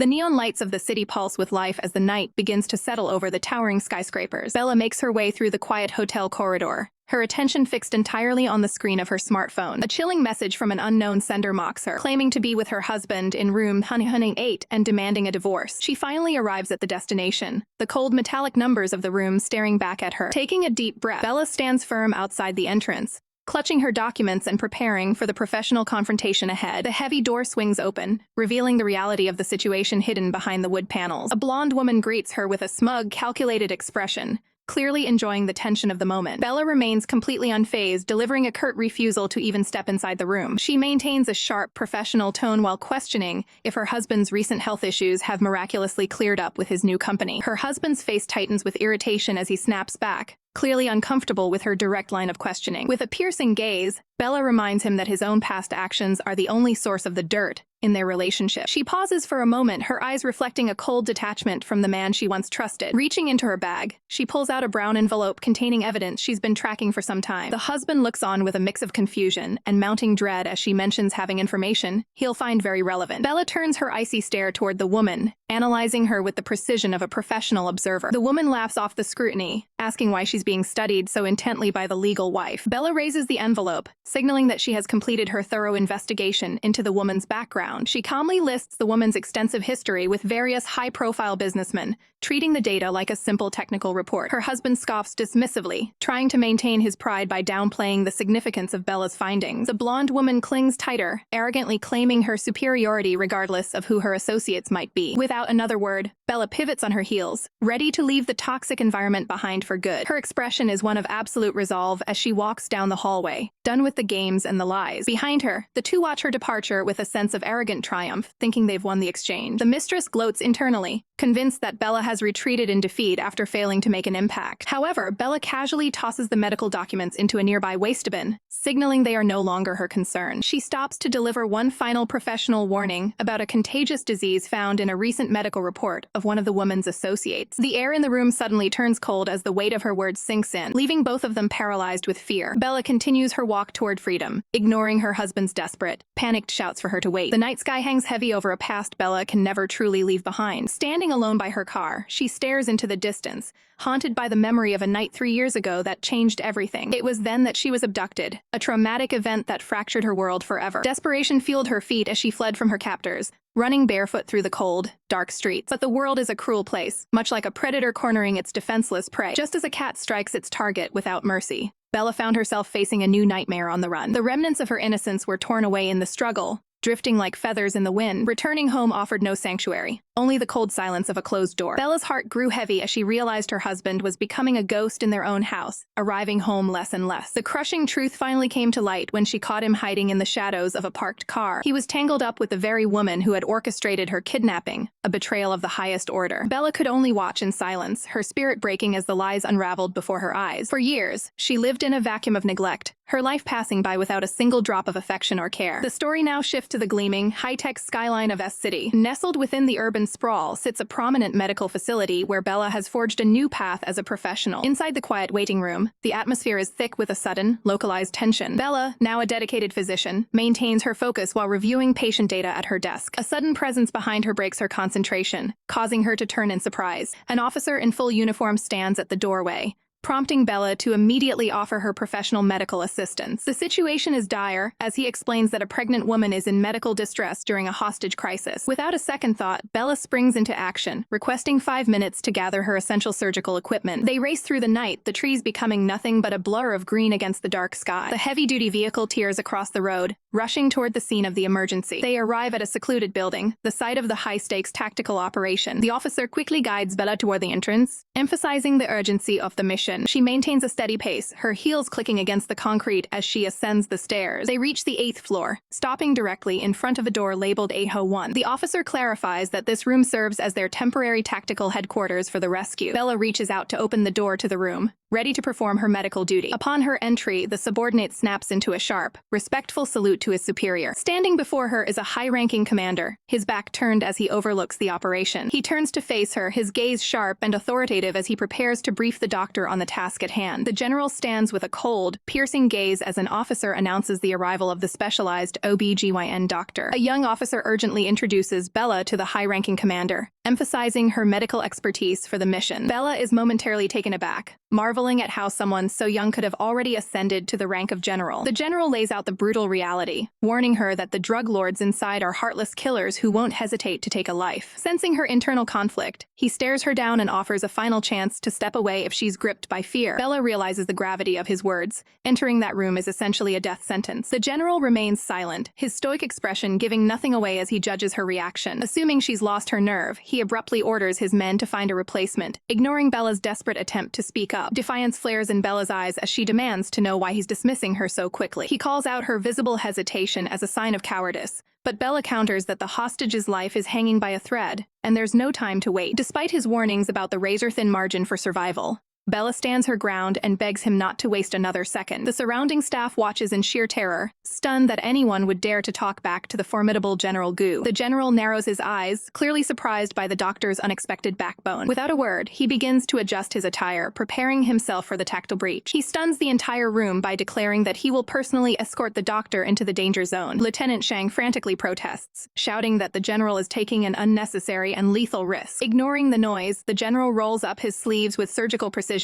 The neon lights of the city pulse with life as the night begins to settle over the towering skyscrapers. Bella makes her way through the quiet hotel corridor, her attention fixed entirely on the screen of her smartphone. A chilling message from an unknown sender mocks her, claiming to be with her husband in room 8 and demanding a divorce. She finally arrives at the destination, the cold metallic numbers of the room staring back at her. Taking a deep breath, Bella stands firm outside the entrance, clutching her documents and preparing for the professional confrontation ahead. The heavy door swings open, revealing the reality of the situation hidden behind the wood panels. A blonde woman greets her with a smug, calculated expression, clearly enjoying the tension of the moment. Bella remains completely unfazed, delivering a curt refusal to even step inside the room. She maintains a sharp, professional tone while questioning if her husband's recent health issues have miraculously cleared up with his new company. Her husband's face tightens with irritation as he snaps back, clearly uncomfortable with her direct line of questioning. With a piercing gaze, Bella reminds him that his own past actions are the only source of the dirt in their relationship. She pauses for a moment, her eyes reflecting a cold detachment from the man she once trusted. Reaching into her bag, she pulls out a brown envelope containing evidence she's been tracking for some time. The husband looks on with a mix of confusion and mounting dread as she mentions having information he'll find very relevant. Bella turns her icy stare toward the woman, analyzing her with the precision of a professional observer. The woman laughs off the scrutiny, asking why she's being studied so intently by the legal wife. Bella raises the envelope, signaling that she has completed her thorough investigation into the woman's background. She calmly lists the woman's extensive history with various high-profile businessmen, treating the data like a simple technical report. Her husband scoffs dismissively, trying to maintain his pride by downplaying the significance of Bella's findings. The blonde woman clings tighter, arrogantly claiming her superiority regardless of who her associates might be. Without another word, Bella pivots on her heels, ready to leave the toxic environment behind for good. Her expression is one of absolute resolve as she walks down the hallway, done with the games and the lies. Behind her, the two watch her departure with a sense of arrogant triumph, thinking they've won the exchange. The mistress gloats internally, convinced that Bella has retreated in defeat after failing to make an impact. However, Bella casually tosses the medical documents into a nearby waste bin, signaling they are no longer her concern. She stops to deliver one final professional warning about a contagious disease found in a recent medical report of one of the woman's associates. The air in the room suddenly turns cold as the weight of her words sinks in, leaving both of them paralyzed with fear. Bella continues her walk toward freedom, ignoring her husband's desperate, panicked shouts for her to wait. The night sky hangs heavy over a past Bella can never truly leave behind. Standing alone by her car, she stares into the distance, haunted by the memory of a night 3 years ago that changed everything. It was then that she was abducted, a traumatic event that fractured her world forever. Desperation fueled her feet as she fled from her captors, running barefoot through the cold, dark streets. But the world is a cruel place, much like a predator cornering its defenseless prey. Just as a cat strikes its target without mercy, Bella found herself facing a new nightmare on the run. The remnants of her innocence were torn away in the struggle, drifting like feathers in the wind. Returning home offered no sanctuary, only the cold silence of a closed door. Bella's heart grew heavy as she realized her husband was becoming a ghost in their own house, arriving home less and less. The crushing truth finally came to light when she caught him hiding in the shadows of a parked car. He was tangled up with the very woman who had orchestrated her kidnapping, a betrayal of the highest order. Bella could only watch in silence, her spirit breaking as the lies unraveled before her eyes. For years, she lived in a vacuum of neglect, her life passing by without a single drop of affection or care. The story now shifts to the gleaming, high-tech skyline of S City. Nestled within the urban sprawl sits a prominent medical facility where Bella has forged a new path as a professional. Inside the quiet waiting room, the atmosphere is thick with a sudden, localized tension. Bella, now a dedicated physician, maintains her focus while reviewing patient data at her desk. A sudden presence behind her breaks her concentration, causing her to turn in surprise. An officer in full uniform stands at the doorway, prompting Bella to immediately offer her professional medical assistance. The situation is dire, as he explains that a pregnant woman is in medical distress during a hostage crisis. Without a second thought, Bella springs into action, requesting 5 minutes to gather her essential surgical equipment. They race through the night, the trees becoming nothing but a blur of green against the dark sky. The heavy-duty vehicle tears across the road, rushing toward the scene of the emergency. They arrive at a secluded building, the site of the high-stakes tactical operation. The officer quickly guides Bella toward the entrance, emphasizing the urgency of the mission. She maintains a steady pace, her heels clicking against the concrete as she ascends the stairs. They reach the 8th floor, stopping directly in front of a door labeled 801. The officer clarifies that this room serves as their temporary tactical headquarters for the rescue. Bella reaches out to open the door to the room, ready to perform her medical duty. Upon her entry, the subordinate snaps into a sharp, respectful salute to his superior. Standing before her is a high-ranking commander, his back turned as he overlooks the operation. He turns to face her, his gaze sharp and authoritative as he prepares to brief the doctor on the task at hand. The general stands with a cold, piercing gaze as an officer announces the arrival of the specialized OB/GYN doctor. A young officer urgently introduces Bella to the high-ranking commander, emphasizing her medical expertise for the mission. Bella is momentarily taken aback, marveling at how someone so young could have already ascended to the rank of general. The general lays out the brutal reality, warning her that the drug lords inside are heartless killers who won't hesitate to take a life. Sensing her internal conflict, he stares her down and offers a final chance to step away if she's gripped by fear. Bella realizes the gravity of his words. Entering that room is essentially a death sentence. The general remains silent, his stoic expression giving nothing away as he judges her reaction. Assuming she's lost her nerve, he abruptly orders his men to find a replacement, ignoring Bella's desperate attempt to speak up. Defiance flares in Bella's eyes as she demands to know why he's dismissing her so quickly. He calls out her visible hesitation as a sign of cowardice, but Bella counters that the hostage's life is hanging by a thread, and there's no time to wait. Despite his warnings about the razor-thin margin for survival, Bella stands her ground and begs him not to waste another second. The surrounding staff watches in sheer terror, stunned that anyone would dare to talk back to the formidable General Gu. The general narrows his eyes, clearly surprised by the doctor's unexpected backbone. Without a word, he begins to adjust his attire, preparing himself for the tactile breach. He stuns the entire room by declaring that he will personally escort the doctor into the danger zone. Lieutenant Shang frantically protests, shouting that the general is taking an unnecessary and lethal risk. Ignoring the noise, the general rolls up his sleeves with surgical precision,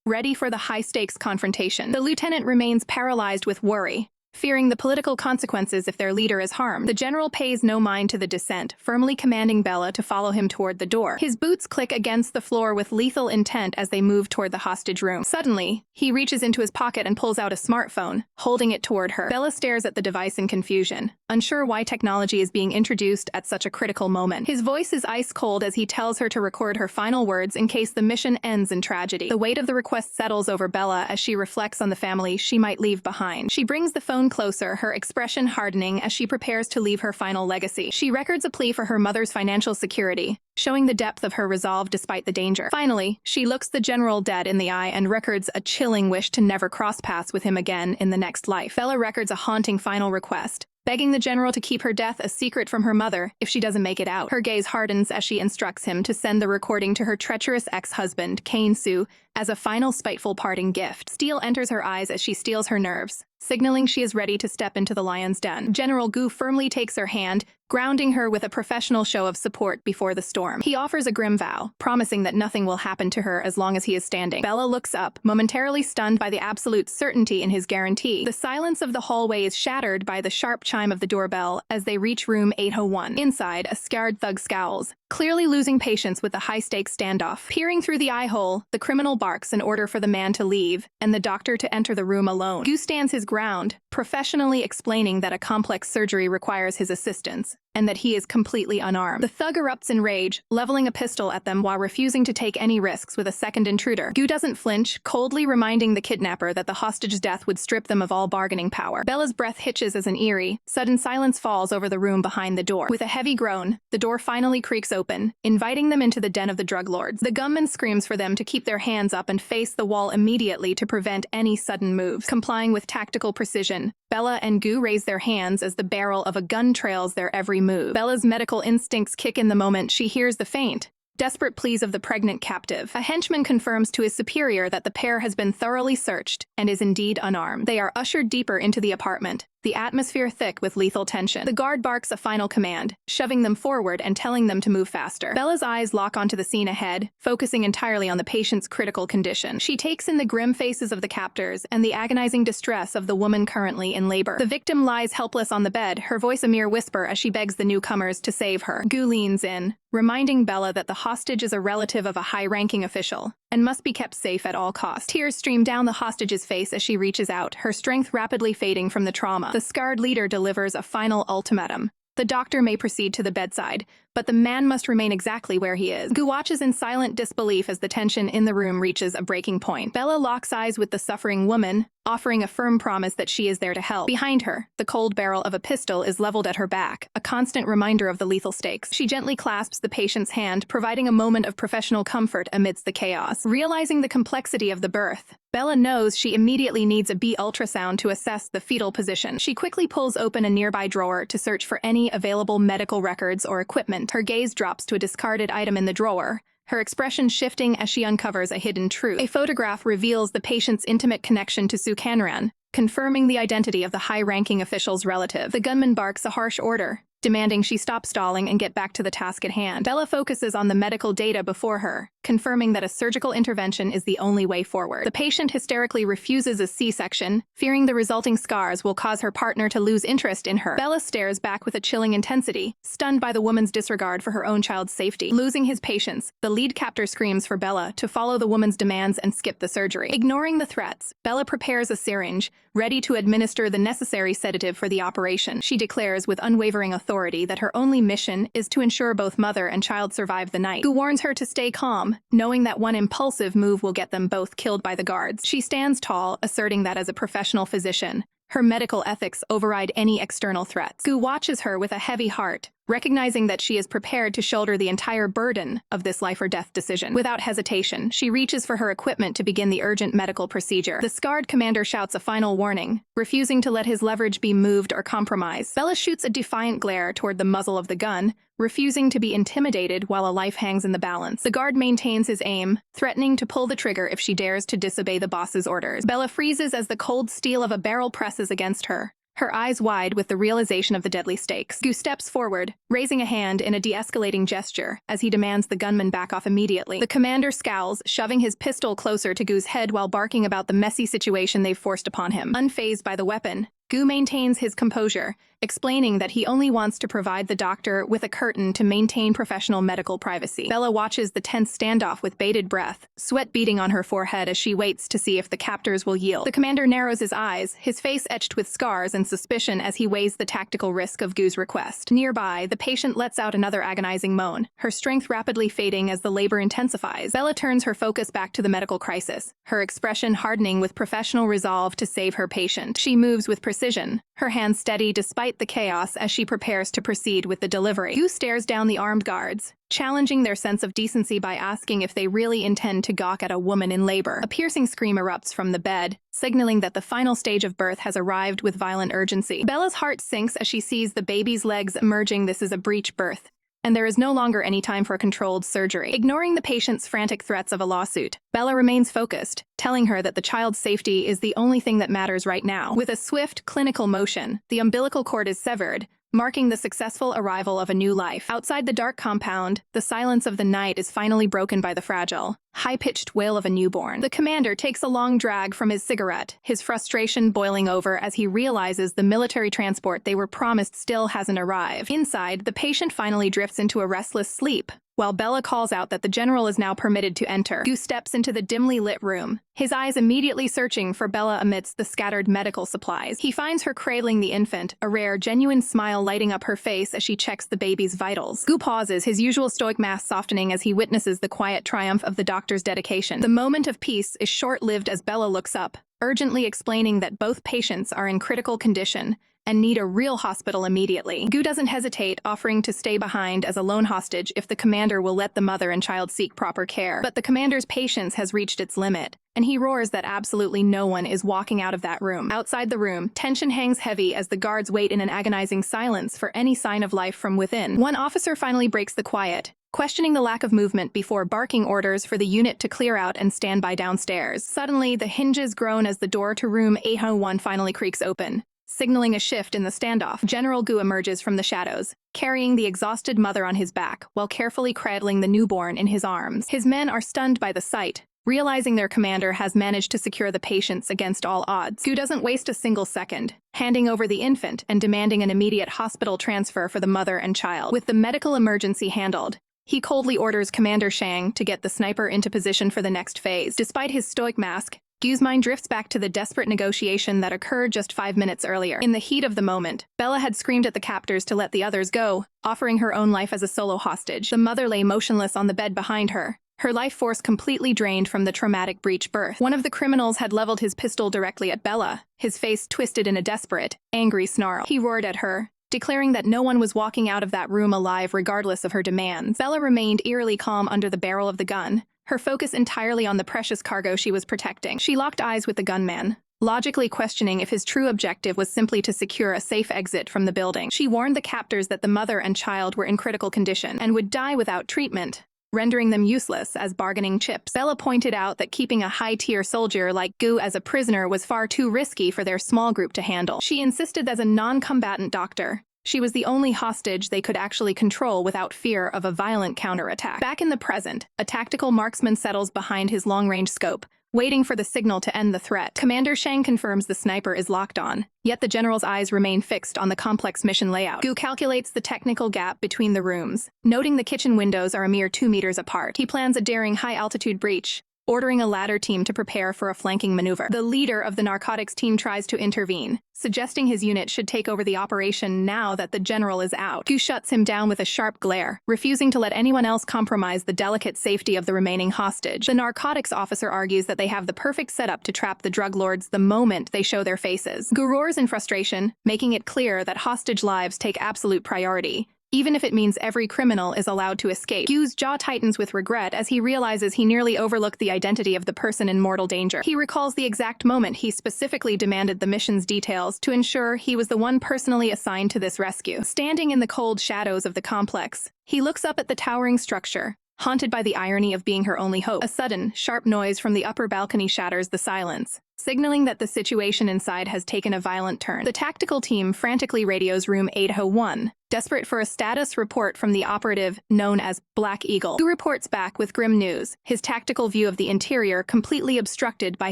ready for the high-stakes confrontation. The lieutenant remains paralyzed with worry, fearing the political consequences if their leader is harmed. The general pays no mind to the dissent, firmly commanding Bella to follow him toward the door. His boots click against the floor with lethal intent as they move toward the hostage room. Suddenly, he reaches into his pocket and pulls out a smartphone, holding it toward her. Bella stares at the device in confusion, unsure why technology is being introduced at such a critical moment. His voice is ice-cold as he tells her to record her final words in case the mission ends in tragedy. The weight of the request settles over Bella as she reflects on the family she might leave behind. She brings the phone closer, her expression hardening as she prepares to leave her final legacy. She records a plea for her mother's financial security, showing the depth of her resolve despite the danger. Finally, she looks the general dead in the eye and records a chilling wish to never cross paths with him again in the next life. Bella records a haunting final request, begging the general to keep her death a secret from her mother if she doesn't make it out. Her gaze hardens as she instructs him to send the recording to her treacherous ex-husband, Kane Su, as a final spiteful parting gift. Steel enters her eyes as she steels her nerves, signaling she is ready to step into the lion's den. General Gu firmly takes her hand, grounding her with a professional show of support before the storm. He offers a grim vow, promising that nothing will happen to her as long as he is standing. Bella looks up, momentarily stunned by the absolute certainty in his guarantee. The silence of the hallway is shattered by the sharp chime of the doorbell as they reach room 801. Inside, a scarred thug scowls, clearly losing patience with the high-stakes standoff. Peering through the eye-hole, the criminal barks an order for the man to leave and the doctor to enter the room alone. Gu stands his ground, professionally explaining that a complex surgery requires his assistance, and that he is completely unarmed. The thug erupts in rage, leveling a pistol at them while refusing to take any risks with a second intruder. Gu doesn't flinch, coldly reminding the kidnapper that the hostage's death would strip them of all bargaining power. Bella's breath hitches as an eerie, sudden silence falls over the room behind the door. With a heavy groan, the door finally creaks open, inviting them into the den of the drug lords. The gunman screams for them to keep their hands up and face the wall immediately to prevent any sudden moves. Complying with tactical precision, Bella and Gu raise their hands as the barrel of a gun trails their every move. Bella's medical instincts kick in the moment she hears the faint, desperate pleas of the pregnant captive. A henchman confirms to his superior that the pair has been thoroughly searched and is indeed unarmed. They are ushered deeper into the apartment, the atmosphere thick with lethal tension. The guard barks a final command, shoving them forward and telling them to move faster. Bella's eyes lock onto the scene ahead, focusing entirely on the patient's critical condition. She takes in the grim faces of the captors and the agonizing distress of the woman currently in labor. The victim lies helpless on the bed, her voice a mere whisper as she begs the newcomers to save her. Gu leans in, reminding Bella that the hostage is a relative of a high-ranking official and must be kept safe at all costs. Tears stream down the hostage's face as she reaches out, her strength rapidly fading from the trauma. The scarred leader delivers a final ultimatum. The doctor may proceed to the bedside, but the man must remain exactly where he is. Gu watches in silent disbelief as the tension in the room reaches a breaking point. Bella locks eyes with the suffering woman, offering a firm promise that she is there to help. Behind her, the cold barrel of a pistol is leveled at her back, a constant reminder of the lethal stakes. She gently clasps the patient's hand, providing a moment of professional comfort amidst the chaos. Realizing the complexity of the birth, Bella knows she immediately needs a B ultrasound to assess the fetal position. She quickly pulls open a nearby drawer to search for any available medical records or equipment. Her gaze drops to a discarded item in the drawer, her expression shifting as she uncovers a hidden truth. A photograph reveals the patient's intimate connection to Su Kanran, confirming the identity of the high-ranking official's relative. The gunman barks a harsh order, demanding she stop stalling and get back to the task at hand. Bella focuses on the medical data before her, confirming that a surgical intervention is the only way forward. The patient hysterically refuses a C-section, fearing the resulting scars will cause her partner to lose interest in her. Bella stares back with a chilling intensity, stunned by the woman's disregard for her own child's safety. Losing his patience, the lead captor screams for Bella to follow the woman's demands and skip the surgery. Ignoring the threats, Bella prepares a syringe, ready to administer the necessary sedative for the operation. She declares with unwavering authority that her only mission is to ensure both mother and child survive the night. Gu warns her to stay calm, knowing that one impulsive move will get them both killed by the guards. She stands tall, asserting that as a professional physician, her medical ethics override any external threats. Gu watches her with a heavy heart, recognizing that she is prepared to shoulder the entire burden of this life-or-death decision. Without hesitation, she reaches for her equipment to begin the urgent medical procedure. The scarred commander shouts a final warning, refusing to let his leverage be moved or compromised. Bella shoots a defiant glare toward the muzzle of the gun, refusing to be intimidated while a life hangs in the balance. The guard maintains his aim, threatening to pull the trigger if she dares to disobey the boss's orders. Bella freezes as the cold steel of a barrel presses against her, her eyes wide with the realization of the deadly stakes. Gu steps forward, raising a hand in a de-escalating gesture as he demands the gunman back off immediately. The commander scowls, shoving his pistol closer to Gu's head while barking about the messy situation they've forced upon him. Unfazed by the weapon, Gu maintains his composure, explaining that he only wants to provide the doctor with a curtain to maintain professional medical privacy. Bella watches the tense standoff with bated breath, sweat beading on her forehead as she waits to see if the captors will yield. The commander narrows his eyes, his face etched with scars and suspicion as he weighs the tactical risk of Gu's request. Nearby, the patient lets out another agonizing moan, her strength rapidly fading as the labor intensifies. Bella turns her focus back to the medical crisis, her expression hardening with professional resolve to save her patient. She moves with precision, her hands steady despite the chaos as she prepares to proceed with the delivery. Gu stares down the armed guards, challenging their sense of decency by asking if they really intend to gawk at a woman in labor. A piercing scream erupts from the bed, signaling that the final stage of birth has arrived with violent urgency. Bella's heart sinks as she sees the baby's legs emerging. This is a breech birth, and there is no longer any time for controlled surgery. Ignoring the patient's frantic threats of a lawsuit, Bella remains focused, telling her that the child's safety is the only thing that matters right now. With a swift, clinical motion, the umbilical cord is severed, marking the successful arrival of a new life. Outside the dark compound, the silence of the night is finally broken by the fragile, high-pitched wail of a newborn. The commander takes a long drag from his cigarette, his frustration boiling over as he realizes the military transport they were promised still hasn't arrived. Inside, the patient finally drifts into a restless sleep, while Bella calls out that the general is now permitted to enter. Gu steps into the dimly lit room, his eyes immediately searching for Bella amidst the scattered medical supplies. He finds her cradling the infant, a rare, genuine smile lighting up her face as she checks the baby's vitals. Gu pauses, his usual stoic mask softening as he witnesses the quiet triumph of the doctor's dedication. The moment of peace is short-lived as Bella looks up, urgently explaining that both patients are in critical condition and need a real hospital immediately. Gu doesn't hesitate, offering to stay behind as a lone hostage if the commander will let the mother and child seek proper care. But the commander's patience has reached its limit, and he roars that absolutely no one is walking out of that room. Outside the room, tension hangs heavy as the guards wait in an agonizing silence for any sign of life from within. One officer finally breaks the quiet, questioning the lack of movement before barking orders for the unit to clear out and stand by downstairs. Suddenly, the hinges groan as the door to room 801 finally creaks open, signaling a shift in the standoff. General Gu emerges from the shadows, carrying the exhausted mother on his back while carefully cradling the newborn in his arms. His men are stunned by the sight, realizing their commander has managed to secure the patients against all odds. Gu doesn't waste a single second, handing over the infant and demanding an immediate hospital transfer for the mother and child. With the medical emergency handled, he coldly orders Commander Shang to get the sniper into position for the next phase. Despite his stoic mask, Gu's mind drifts back to the desperate negotiation that occurred just 5 minutes earlier. In the heat of the moment, Bella had screamed at the captors to let the others go, offering her own life as a solo hostage. The mother lay motionless on the bed behind her, her life force completely drained from the traumatic breech birth. One of the criminals had leveled his pistol directly at Bella, his face twisted in a desperate, angry snarl. He roared at her, declaring that no one was walking out of that room alive regardless of her demands. Bella remained eerily calm under the barrel of the gun, her focus entirely on the precious cargo she was protecting. She locked eyes with the gunman, logically questioning if his true objective was simply to secure a safe exit from the building. She warned the captors that the mother and child were in critical condition and would die without treatment, rendering them useless as bargaining chips. Bella pointed out that keeping a high-tier soldier like Gu as a prisoner was far too risky for their small group to handle. She insisted as a non-combatant doctor, she was the only hostage they could actually control without fear of a violent counterattack. Back in the present, a tactical marksman settles behind his long-range scope, waiting for the signal to end the threat. Commander Shang confirms the sniper is locked on, yet the general's eyes remain fixed on the complex mission layout. Gu calculates the technical gap between the rooms, noting the kitchen windows are a mere 2 meters apart. He plans a daring high-altitude breach, ordering a ladder team to prepare for a flanking maneuver. The leader of the narcotics team tries to intervene, suggesting his unit should take over the operation now that the general is out. Gu shuts him down with a sharp glare, refusing to let anyone else compromise the delicate safety of the remaining hostage. The narcotics officer argues that they have the perfect setup to trap the drug lords the moment they show their faces. Gu roars in frustration, making it clear that hostage lives take absolute priority, even if it means every criminal is allowed to escape. Gu's jaw tightens with regret as he realizes he nearly overlooked the identity of the person in mortal danger. He recalls the exact moment he specifically demanded the mission's details to ensure he was the one personally assigned to this rescue. Standing in the cold shadows of the complex, he looks up at the towering structure, haunted by the irony of being her only hope. A sudden, sharp noise from the upper balcony shatters the silence, signaling that the situation inside has taken a violent turn. The tactical team frantically radios room 801, desperate for a status report from the operative known as Black Eagle, who reports back with grim news, his tactical view of the interior completely obstructed by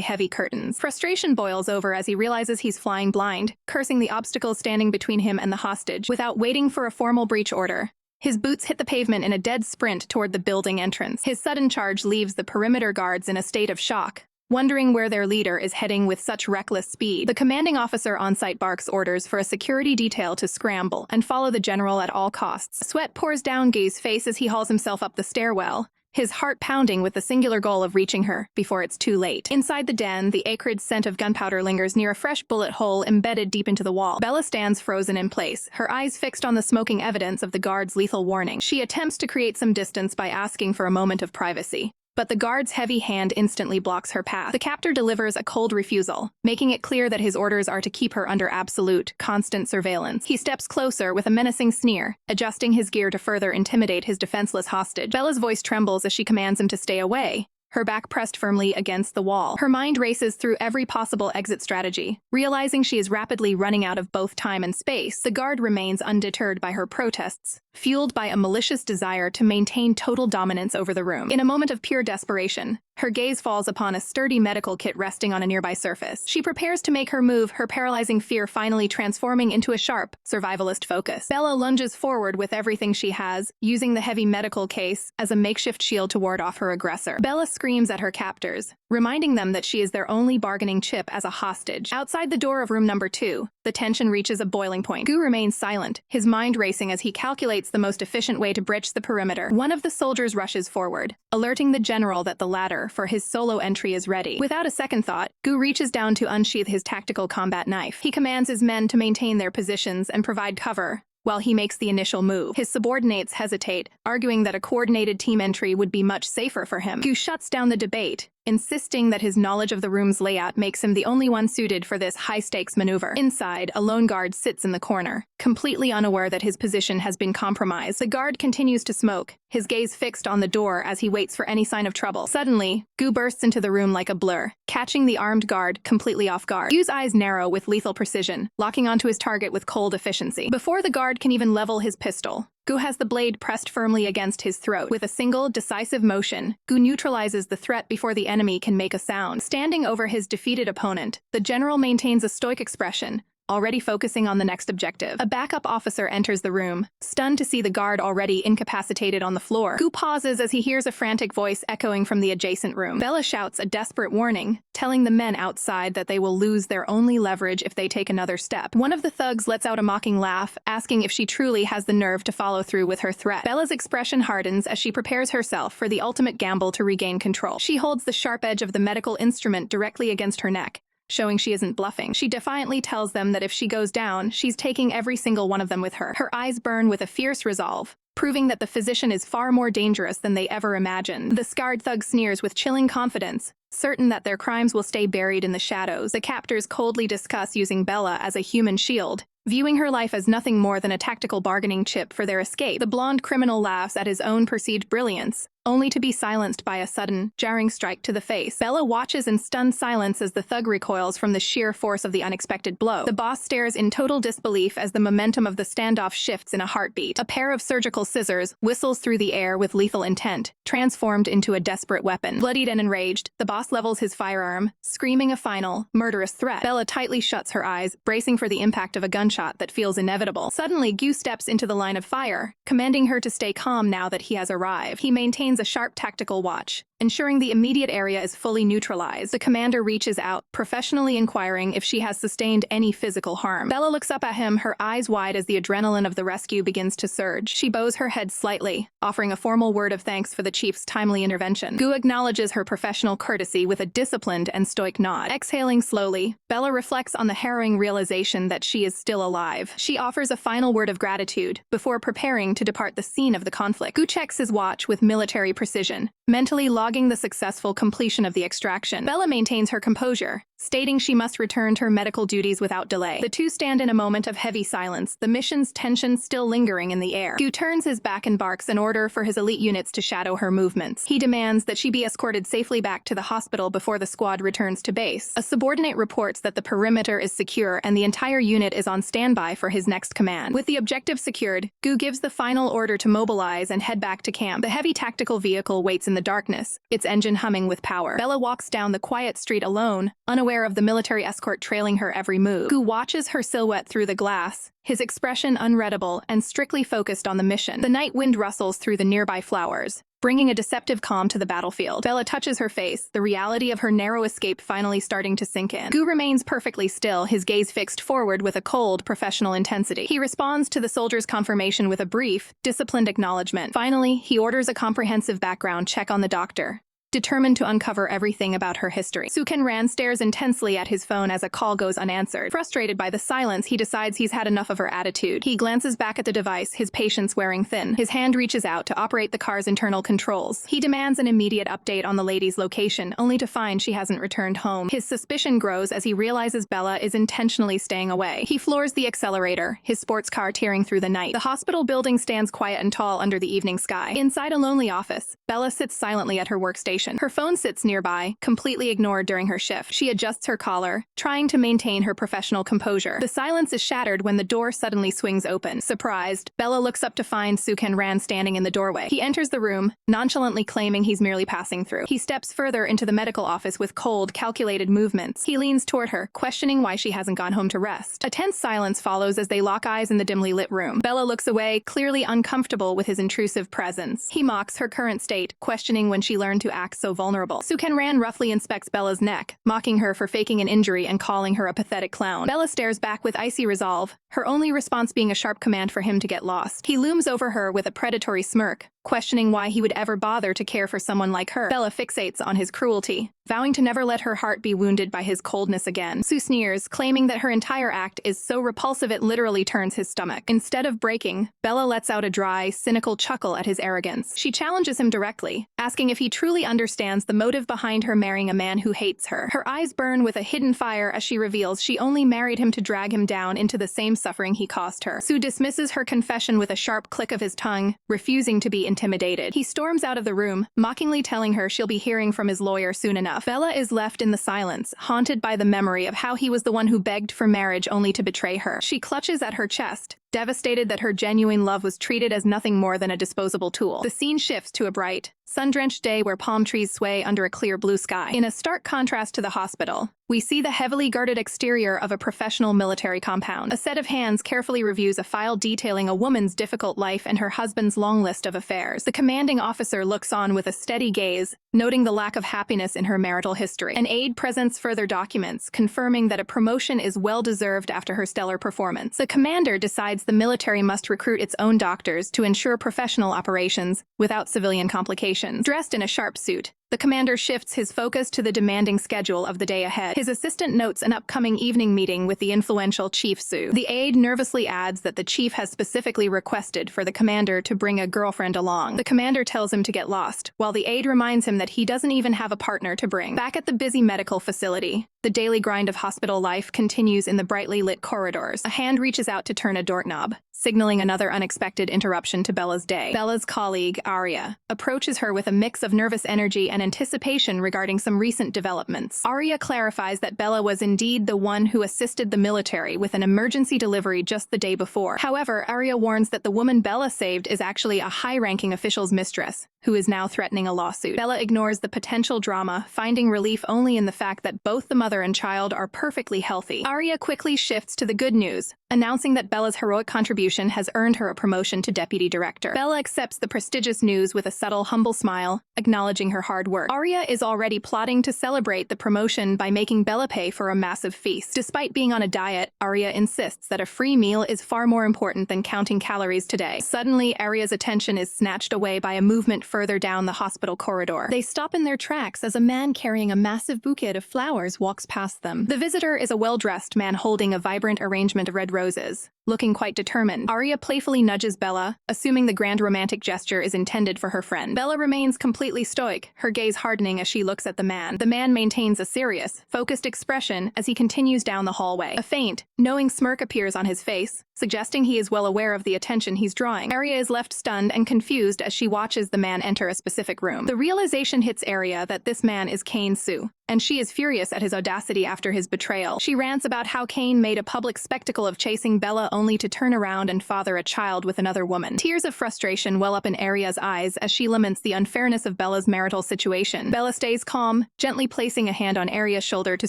heavy curtains. Frustration boils over as he realizes he's flying blind, cursing the obstacles standing between him and the hostage. Without waiting for a formal breach order, his boots hit the pavement in a dead sprint toward the building entrance. His sudden charge leaves the perimeter guards in a state of shock, wondering where their leader is heading with such reckless speed. The commanding officer on-site barks orders for a security detail to scramble and follow the general at all costs. Sweat pours down Gu's face as he hauls himself up the stairwell, his heart pounding with the singular goal of reaching her before it's too late. Inside the den, the acrid scent of gunpowder lingers near a fresh bullet hole embedded deep into the wall. Bella stands frozen in place, her eyes fixed on the smoking evidence of the guard's lethal warning. She attempts to create some distance by asking for a moment of privacy, but the guard's heavy hand instantly blocks her path. The captor delivers a cold refusal, making it clear that his orders are to keep her under absolute, constant surveillance. He steps closer with a menacing sneer, adjusting his gear to further intimidate his defenseless hostage. Bella's voice trembles as she commands him to stay away, her back pressed firmly against the wall. Her mind races through every possible exit strategy, realizing she is rapidly running out of both time and space. The guard remains undeterred by her protests, fueled by a malicious desire to maintain total dominance over the room. In a moment of pure desperation, her gaze falls upon a sturdy medical kit resting on a nearby surface. She prepares to make her move, her paralyzing fear finally transforming into a sharp, survivalist focus. Bella lunges forward with everything she has, using the heavy medical case as a makeshift shield to ward off her aggressor. Bella screams at her captors, reminding them that she is their only bargaining chip as a hostage. Outside the door of room number 2, the tension reaches a boiling point. Gu remains silent, his mind racing as he calculates the most efficient way to breach the perimeter. One of the soldiers rushes forward, alerting the general that the ladder for his solo entry is ready. Without a second thought, Gu reaches down to unsheath his tactical combat knife. He commands his men to maintain their positions and provide cover while he makes the initial move. His subordinates hesitate, arguing that a coordinated team entry would be much safer for him. Gu shuts down the debate, insisting that his knowledge of the room's layout makes him the only one suited for this high-stakes maneuver. Inside, a lone guard sits in the corner, completely unaware that his position has been compromised. The guard continues to smoke, his gaze fixed on the door as he waits for any sign of trouble. Suddenly, Gu bursts into the room like a blur, catching the armed guard completely off guard. Gu's eyes narrow with lethal precision, locking onto his target with cold efficiency. Before the guard can even level his pistol, Gu has the blade pressed firmly against his throat. With a single, decisive motion, Gu neutralizes the threat before the enemy can make a sound. Standing over his defeated opponent, the general maintains a stoic expression, already focusing on the next objective. A backup officer enters the room, stunned to see the guard already incapacitated on the floor. Gu pauses as he hears a frantic voice echoing from the adjacent room. Bella shouts a desperate warning, telling the men outside that they will lose their only leverage if they take another step. One of the thugs lets out a mocking laugh, asking if she truly has the nerve to follow through with her threat. Bella's expression hardens as she prepares herself for the ultimate gamble to regain control. She holds the sharp edge of the medical instrument directly against her neck, showing she isn't bluffing. She defiantly tells them that if she goes down, she's taking every single one of them with her. Her eyes burn with a fierce resolve, proving that the physician is far more dangerous than they ever imagined. The scarred thug sneers with chilling confidence, certain that their crimes will stay buried in the shadows. The captors coldly discuss using Bella as a human shield, viewing her life as nothing more than a tactical bargaining chip for their escape. The blonde criminal laughs at his own perceived brilliance, only to be silenced by a sudden, jarring strike to the face. Bella watches in stunned silence as the thug recoils from the sheer force of the unexpected blow. The boss stares in total disbelief as the momentum of the standoff shifts in a heartbeat. A pair of surgical scissors whistles through the air with lethal intent, transformed into a desperate weapon. Bloodied and enraged, the boss levels his firearm, screaming a final, murderous threat. Bella tightly shuts her eyes, bracing for the impact of a gunshot that feels inevitable. Suddenly, Gu steps into the line of fire, commanding her to stay calm now that he has arrived. He maintains a sharp tactical watch, ensuring the immediate area is fully neutralized. The commander reaches out, professionally inquiring if she has sustained any physical harm. Bella looks up at him, her eyes wide as the adrenaline of the rescue begins to surge. She bows her head slightly, offering a formal word of thanks for the chief's timely intervention. Gu acknowledges her professional courtesy with a disciplined and stoic nod. Exhaling slowly, Bella reflects on the harrowing realization that she is still alive. She offers a final word of gratitude before preparing to depart the scene of the conflict. Gu checks his watch with military precision, mentally logging the successful completion of the extraction. Bella maintains her composure, stating she must return to her medical duties without delay. The two stand in a moment of heavy silence, the mission's tension still lingering in the air. Gu turns his back and barks an order for his elite units to shadow her movements. He demands that she be escorted safely back to the hospital before the squad returns to base. A subordinate reports that the perimeter is secure and the entire unit is on standby for his next command. With the objective secured, Gu gives the final order to mobilize and head back to camp. The heavy tactical vehicle waits in the darkness, its engine humming with power. Bella walks down the quiet street alone, unaware of the military escort trailing her every move. Gu watches her silhouette through the glass, his expression unreadable and strictly focused on the mission. The night wind rustles through the nearby flowers, bringing a deceptive calm to the battlefield. Bella touches her face, the reality of her narrow escape finally starting to sink in. Gu remains perfectly still, his gaze fixed forward with a cold, professional intensity. He responds to the soldier's confirmation with a brief, disciplined acknowledgement. Finally, he orders a comprehensive background check on the doctor, determined to uncover everything about her history. Suken-ran stares intensely at his phone as a call goes unanswered. Frustrated by the silence, he decides he's had enough of her attitude. He glances back at the device, his patience wearing thin. His hand reaches out to operate the car's internal controls. He demands an immediate update on the lady's location, only to find she hasn't returned home. His suspicion grows as he realizes Bella is intentionally staying away. He floors the accelerator, his sports car tearing through the night. The hospital building stands quiet and tall under the evening sky. Inside a lonely office, Bella sits silently at her workstation. Her phone sits nearby, completely ignored during her shift. She adjusts her collar, trying to maintain her professional composure. The silence is shattered when the door suddenly swings open. Surprised, Bella looks up to find Suken-ran standing in the doorway. He enters the room, nonchalantly claiming he's merely passing through. He steps further into the medical office with cold, calculated movements. He leans toward her, questioning why she hasn't gone home to rest. A tense silence follows as they lock eyes in the dimly lit room. Bella looks away, clearly uncomfortable with his intrusive presence. He mocks her current state, questioning when she learned to act so vulnerable. Suken-ran roughly inspects Bella's neck, mocking her for faking an injury and calling her a pathetic clown. Bella stares back with icy resolve, her only response being a sharp command for him to get lost. He looms over her with a predatory smirk, questioning why he would ever bother to care for someone like her. Bella fixates on his cruelty, vowing to never let her heart be wounded by his coldness again. Su sneers, claiming that her entire act is so repulsive it literally turns his stomach. Instead of breaking, Bella lets out a dry, cynical chuckle at his arrogance. She challenges him directly, asking if he truly understands the motive behind her marrying a man who hates her. Her eyes burn with a hidden fire as she reveals she only married him to drag him down into the same suffering he caused her. Su dismisses her confession with a sharp click of his tongue, refusing to be intimidated. He storms out of the room, mockingly telling her she'll be hearing from his lawyer soon enough. Bella is left in the silence, haunted by the memory of how he was the one who begged for marriage only to betray her. She clutches at her chest, devastated that her genuine love was treated as nothing more than a disposable tool. The scene shifts to a bright, sun-drenched day where palm trees sway under a clear blue sky. In a stark contrast to the hospital, we see the heavily guarded exterior of a professional military compound. A set of hands carefully reviews a file detailing a woman's difficult life and her husband's long list of affairs. The commanding officer looks on with a steady gaze, noting the lack of happiness in her marital history. An aide presents further documents, confirming that a promotion is well-deserved after her stellar performance. The commander decides the military must recruit its own doctors to ensure professional operations without civilian complications. Dressed in a sharp suit, the commander shifts his focus to the demanding schedule of the day ahead. His assistant notes an upcoming evening meeting with the influential Chief Su. The aide nervously adds that the chief has specifically requested for the commander to bring a girlfriend along. The commander tells him to get lost, while the aide reminds him that he doesn't even have a partner to bring. Back at the busy medical facility, the daily grind of hospital life continues in the brightly lit corridors. A hand reaches out to turn a doorknob, signaling another unexpected interruption to Bella's day. Bella's colleague, Arya, approaches her with a mix of nervous energy and anticipation regarding some recent developments. Arya clarifies that Bella was indeed the one who assisted the military with an emergency delivery just the day before. However, Arya warns that the woman Bella saved is actually a high-ranking official's mistress, who is now threatening a lawsuit. Bella ignores the potential drama, finding relief only in the fact that both the mother and child are perfectly healthy. Arya quickly shifts to the good news, announcing that Bella's heroic contribution has earned her a promotion to deputy director. Bella accepts the prestigious news with a subtle, humble smile, acknowledging her hard work. Arya is already plotting to celebrate the promotion by making Bella pay for a massive feast. Despite being on a diet, Arya insists that a free meal is far more important than counting calories today. Suddenly, Arya's attention is snatched away by a movement further down the hospital corridor. They stop in their tracks as a man carrying a massive bouquet of flowers walks past them. The visitor is a well-dressed man holding a vibrant arrangement of red roses, looking quite determined. Arya playfully nudges Bella, assuming the grand romantic gesture is intended for her friend. Bella remains completely stoic, her gaze hardening as she looks at the man. The man maintains a serious, focused expression as he continues down the hallway. A faint, knowing smirk appears on his face, suggesting he is well aware of the attention he's drawing. Arya is left stunned and confused as she watches the man enter a specific room. The realization hits Arya that this man is Kane Su, and she is furious at his audacity after his betrayal. She rants about how Kane made a public spectacle of chasing Bella only to turn around and father a child with another woman. Tears of frustration well up in Arya's eyes as she laments the unfairness of Bella's marital situation. Bella stays calm, gently placing a hand on Arya's shoulder to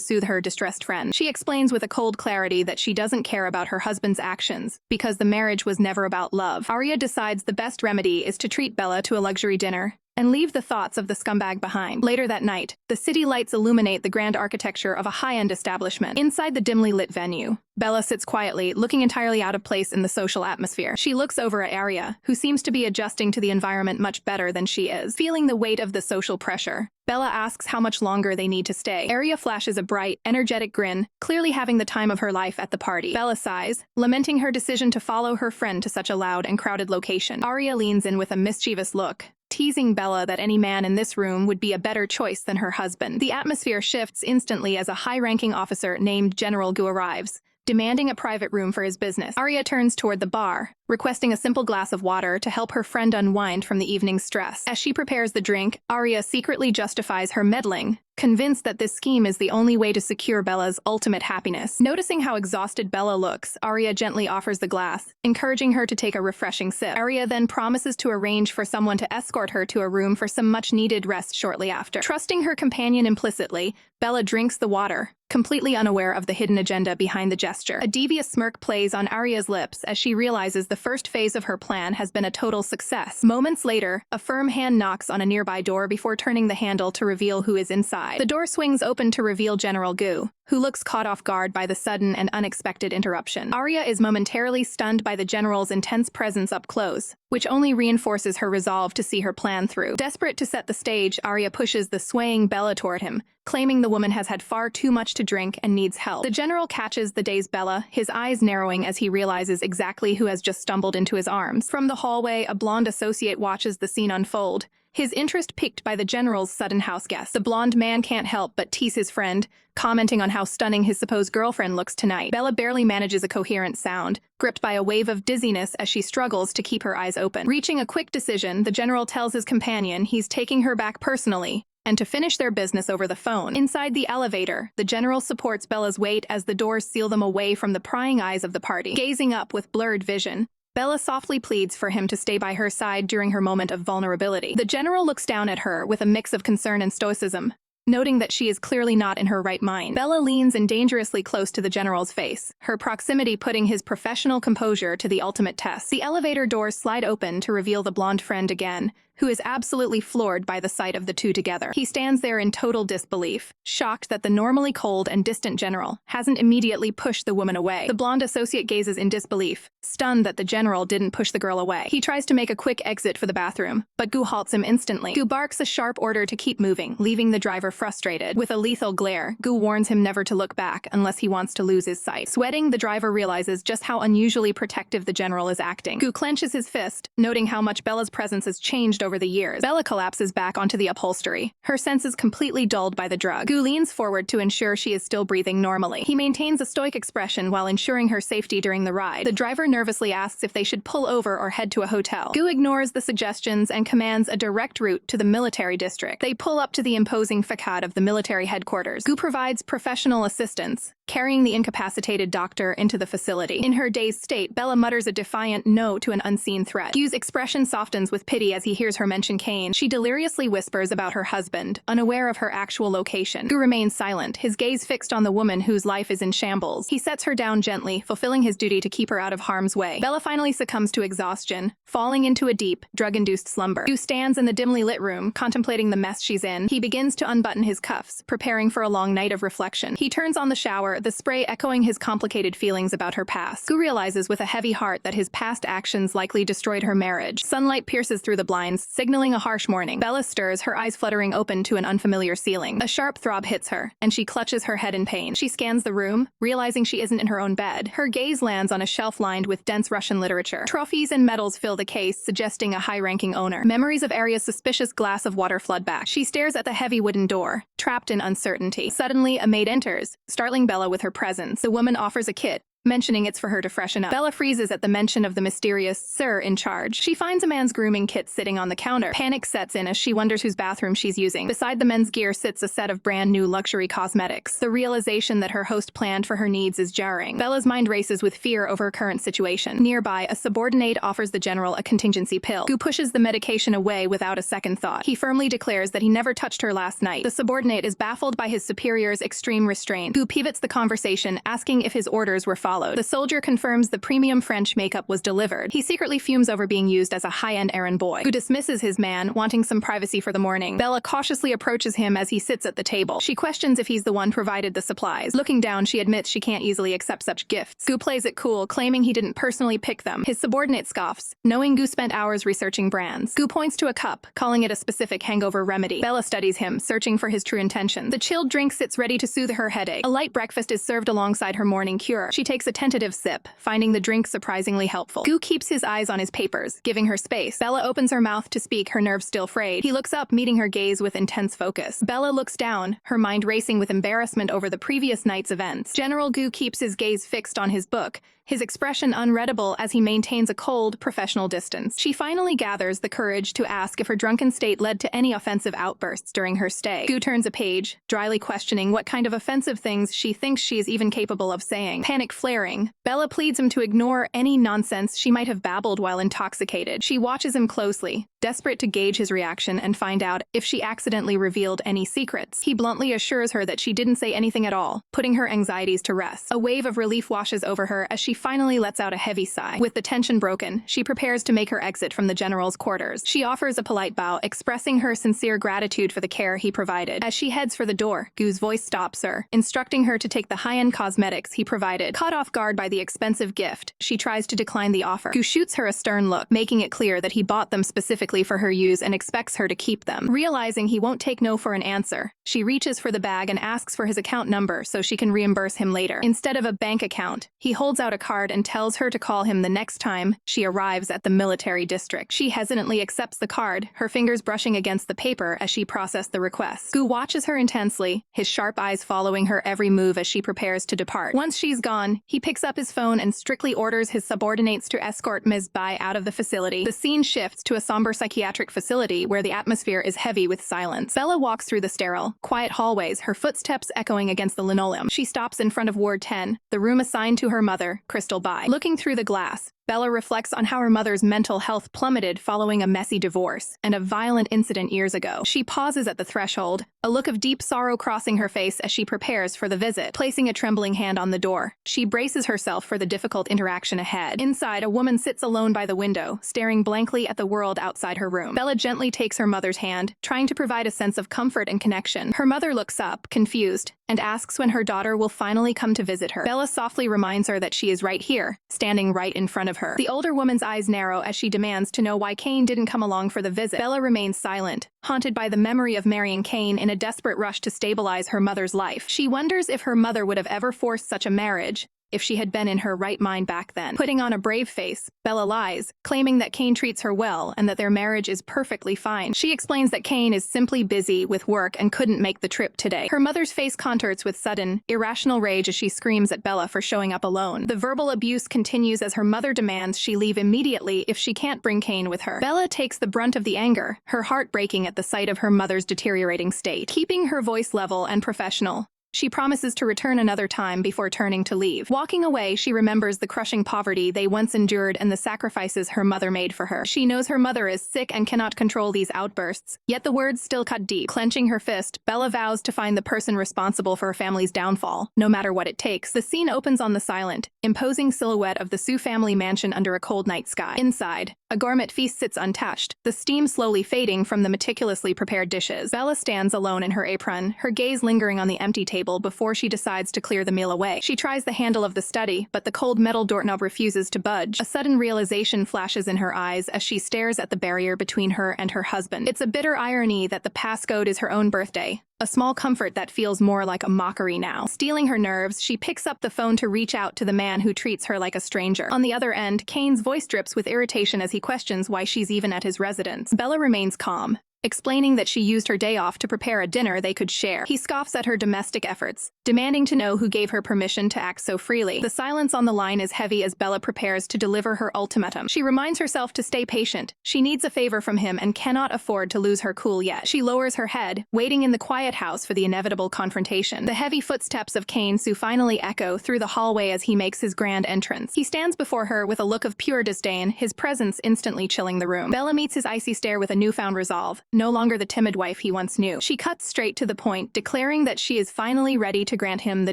soothe her distressed friend. She explains with a cold clarity that she doesn't care about her husband's actions, because the marriage was never about love. Arya decides the best remedy is to treat Bella to a luxury dinner and leave the thoughts of the scumbag behind. Later that night, the city lights illuminate the grand architecture of a high-end establishment. Inside the dimly lit venue, Bella sits quietly, looking entirely out of place in the social atmosphere. She looks over at Arya, who seems to be adjusting to the environment much better than she is. Feeling the weight of the social pressure, Bella asks how much longer they need to stay. Arya flashes a bright, energetic grin, clearly having the time of her life at the party. Bella sighs, lamenting her decision to follow her friend to such a loud and crowded location. Arya leans in with a mischievous look, teasing Bella that any man in this room would be a better choice than her husband. The atmosphere shifts instantly as a high-ranking officer named General Gu arrives, demanding a private room for his business. Arya turns toward the bar, requesting a simple glass of water to help her friend unwind from the evening's stress. As she prepares the drink, Arya secretly justifies her meddling, convinced that this scheme is the only way to secure Bella's ultimate happiness. Noticing how exhausted Bella looks, Arya gently offers the glass, encouraging her to take a refreshing sip. Arya then promises to arrange for someone to escort her to a room for some much-needed rest shortly after. Trusting her companion implicitly, Bella drinks the water, completely unaware of the hidden agenda behind the gesture. A devious smirk plays on Arya's lips as she realizes the first phase of her plan has been a total success. Moments later, a firm hand knocks on a nearby door before turning the handle to reveal who is inside. The door swings open to reveal General Gu, who looks caught off guard by the sudden and unexpected interruption. Arya is momentarily stunned by the general's intense presence up close, which only reinforces her resolve to see her plan through. Desperate to set the stage, Arya pushes the swaying Bella toward him, claiming the woman has had far too much to drink and needs help. The general catches the dazed Bella, his eyes narrowing as he realizes exactly who has just stumbled into his arms. From the hallway, a blonde associate watches the scene unfold, his interest piqued by the general's sudden house guest. The blonde man can't help but tease his friend, commenting on how stunning his supposed girlfriend looks tonight. Bella barely manages a coherent sound, gripped by a wave of dizziness as she struggles to keep her eyes open. Reaching a quick decision, the general tells his companion he's taking her back personally, and to finish their business over the phone. Inside the elevator, the general supports Bella's weight as the doors seal them away from the prying eyes of the party. Gazing up with blurred vision, Bella softly pleads for him to stay by her side during her moment of vulnerability. The general looks down at her with a mix of concern and stoicism, noting that she is clearly not in her right mind. Bella leans in dangerously close to the general's face, her proximity putting his professional composure to the ultimate test. The elevator doors slide open to reveal the blonde friend again, who is absolutely floored by the sight of the two together. He stands there in total disbelief, shocked that the normally cold and distant general hasn't immediately pushed the woman away. The blonde associate gazes in disbelief, stunned that the general didn't push the girl away. He tries to make a quick exit for the bathroom, but Gu halts him instantly. Gu barks a sharp order to keep moving, leaving the driver frustrated. With a lethal glare, Gu warns him never to look back unless he wants to lose his sight. Sweating, the driver realizes just how unusually protective the general is acting. Gu clenches his fist, noting how much Bella's presence has changed over the years. Bella collapses back onto the upholstery, her senses completely dulled by the drug. Gu leans forward to ensure she is still breathing normally. He maintains a stoic expression while ensuring her safety during the ride. The driver nervously asks if they should pull over or head to a hotel. Gu ignores the suggestions and commands a direct route to the military district. They pull up to the imposing facade of the military headquarters. Gu provides professional assistance, carrying the incapacitated doctor into the facility. In her dazed state, Bella mutters a defiant no to an unseen threat. Gu's expression softens with pity as he hears her mention Kane. She deliriously whispers about her husband, unaware of her actual location. Gu remains silent, his gaze fixed on the woman whose life is in shambles. He sets her down gently, fulfilling his duty to keep her out of harm's way. Bella finally succumbs to exhaustion, falling into a deep, drug-induced slumber. Gu stands in the dimly lit room, contemplating the mess she's in. He begins to unbutton his cuffs, preparing for a long night of reflection. He turns on the shower, the spray echoing his complicated feelings about her past. Gu realizes with a heavy heart that his past actions likely destroyed her marriage. Sunlight pierces through the blinds, signaling a harsh morning. Bella stirs, her eyes fluttering open to an unfamiliar ceiling. A sharp throb hits her, and she clutches her head in pain. She scans the room, realizing she isn't in her own bed. Her gaze lands on a shelf lined with dense Russian literature. Trophies and medals fill the case, suggesting a high-ranking owner. Memories of Arya's suspicious glass of water flood back. She stares at the heavy wooden door, trapped in uncertainty. Suddenly, a maid enters, startling Bella with her presence. The woman offers a kit, mentioning it's for her to freshen up. Bella freezes at the mention of the mysterious sir in charge. She finds a man's grooming kit sitting on the counter. Panic sets in as she wonders whose bathroom she's using. Beside the men's gear sits a set of brand new luxury cosmetics. The realization that her host planned for her needs is jarring. Bella's mind races with fear over her current situation. Nearby, a subordinate offers the general a contingency pill. Gu pushes the medication away without a second thought. He firmly declares that he never touched her last night. The subordinate is baffled by his superior's extreme restraint. Gu pivots the conversation, asking if his orders were followed. The soldier confirms the premium French makeup was delivered. He secretly fumes over being used as a high-end errand boy, who dismisses his man, wanting some privacy for the morning. Bella cautiously approaches him as he sits at the table. She questions if he's the one provided the supplies. Looking down, she admits she can't easily accept such gifts. Gu plays it cool, claiming he didn't personally pick them. His subordinate scoffs, knowing Gu spent hours researching brands. Gu points to a cup, calling it a specific hangover remedy. Bella studies him, searching for his true intentions. The chilled drink sits ready to soothe her headache. A light breakfast is served alongside her morning cure. She takes a tentative sip, finding the drink surprisingly helpful. Gu keeps his eyes on his papers, giving her space. Bella opens her mouth to speak, her nerves still frayed. He looks up, meeting her gaze with intense focus. Bella looks down, her mind racing with embarrassment over the previous night's events. General Gu keeps his gaze fixed on his book, his expression unreadable as he maintains a cold, professional distance. She finally gathers the courage to ask if her drunken state led to any offensive outbursts during her stay. Gu turns a page, dryly questioning what kind of offensive things she thinks she is even capable of saying. Panic flaring, Bella pleads him to ignore any nonsense she might have babbled while intoxicated. She watches him closely, desperate to gauge his reaction and find out if she accidentally revealed any secrets. He bluntly assures her that she didn't say anything at all, putting her anxieties to rest. A wave of relief washes over her as she finally lets out a heavy sigh. With the tension broken, she prepares to make her exit from the general's quarters. She offers a polite bow, expressing her sincere gratitude for the care he provided. As she heads for the door, Gu's voice stops her, instructing her to take the high-end cosmetics he provided. Caught off guard by the expensive gift, she tries to decline the offer. Gu shoots her a stern look, making it clear that he bought them specifically for her use and expects her to keep them. Realizing he won't take no for an answer, she reaches for the bag and asks for his account number so she can reimburse him later. Instead of a bank account, he holds out a card and tells her to call him the next time she arrives at the military district. She hesitantly accepts the card, her fingers brushing against the paper as she processed the request. Gu watches her intensely, his sharp eyes following her every move as she prepares to depart. Once she's gone, he picks up his phone and strictly orders his subordinates to escort Ms. Bai out of the facility. The scene shifts to a somber psychiatric facility where the atmosphere is heavy with silence. Bella walks through the sterile, quiet hallways, her footsteps echoing against the linoleum. She stops in front of Ward 10, the room assigned to her mother, Crystal Bai. Looking through the glass, Bella reflects on how her mother's mental health plummeted following a messy divorce and a violent incident years ago. She pauses at the threshold, a look of deep sorrow crossing her face as she prepares for the visit. Placing a trembling hand on the door, she braces herself for the difficult interaction ahead. Inside, a woman sits alone by the window, staring blankly at the world outside her room. Bella gently takes her mother's hand, trying to provide a sense of comfort and connection. Her mother looks up, confused, and asks when her daughter will finally come to visit her. Bella softly reminds her that she is right here, standing right in front of her. The older woman's eyes narrow as she demands to know why Kane didn't come along for the visit. Bella remains silent, haunted by the memory of marrying Kane in a desperate rush to stabilize her mother's life. She wonders if her mother would have ever forced such a marriage if she had been in her right mind back then. Putting on a brave face, Bella lies, claiming that Kane treats her well and that their marriage is perfectly fine. She explains that Kane is simply busy with work and couldn't make the trip today. Her mother's face contorts with sudden, irrational rage as she screams at Bella for showing up alone. The verbal abuse continues as her mother demands she leave immediately if she can't bring Kane with her. Bella takes the brunt of the anger, her heart breaking at the sight of her mother's deteriorating state. Keeping her voice level and professional, she promises to return another time before turning to leave. Walking away, she remembers the crushing poverty they once endured and the sacrifices her mother made for her. She knows her mother is sick and cannot control these outbursts, yet the words still cut deep. Clenching her fist, Bella vows to find the person responsible for her family's downfall, no matter what it takes. The scene opens on the silent, imposing silhouette of the Sue family mansion under a cold night sky. Inside, a gourmet feast sits untouched, the steam slowly fading from the meticulously prepared dishes. Bella stands alone in her apron, her gaze lingering on the empty table before she decides to clear the meal away. She tries the handle of the study, but the cold metal doorknob refuses to budge. A sudden realization flashes in her eyes as she stares at the barrier between her and her husband. It's a bitter irony that the passcode is her own birthday, a small comfort that feels more like a mockery now. Stealing her nerves, she picks up the phone to reach out to the man who treats her like a stranger. On the other end, Kane's voice drips with irritation as he questions why she's even at his residence. Bella remains calm, explaining that she used her day off to prepare a dinner they could share. He scoffs at her domestic efforts, demanding to know who gave her permission to act so freely. The silence on the line is heavy as Bella prepares to deliver her ultimatum. She reminds herself to stay patient. She needs a favor from him and cannot afford to lose her cool yet. She lowers her head, waiting in the quiet house for the inevitable confrontation. The heavy footsteps of Kane Sue finally echo through the hallway as he makes his grand entrance. He stands before her with a look of pure disdain, his presence instantly chilling the room. Bella meets his icy stare with a newfound resolve, no longer the timid wife he once knew. She cuts straight to the point, declaring that she is finally ready to grant him the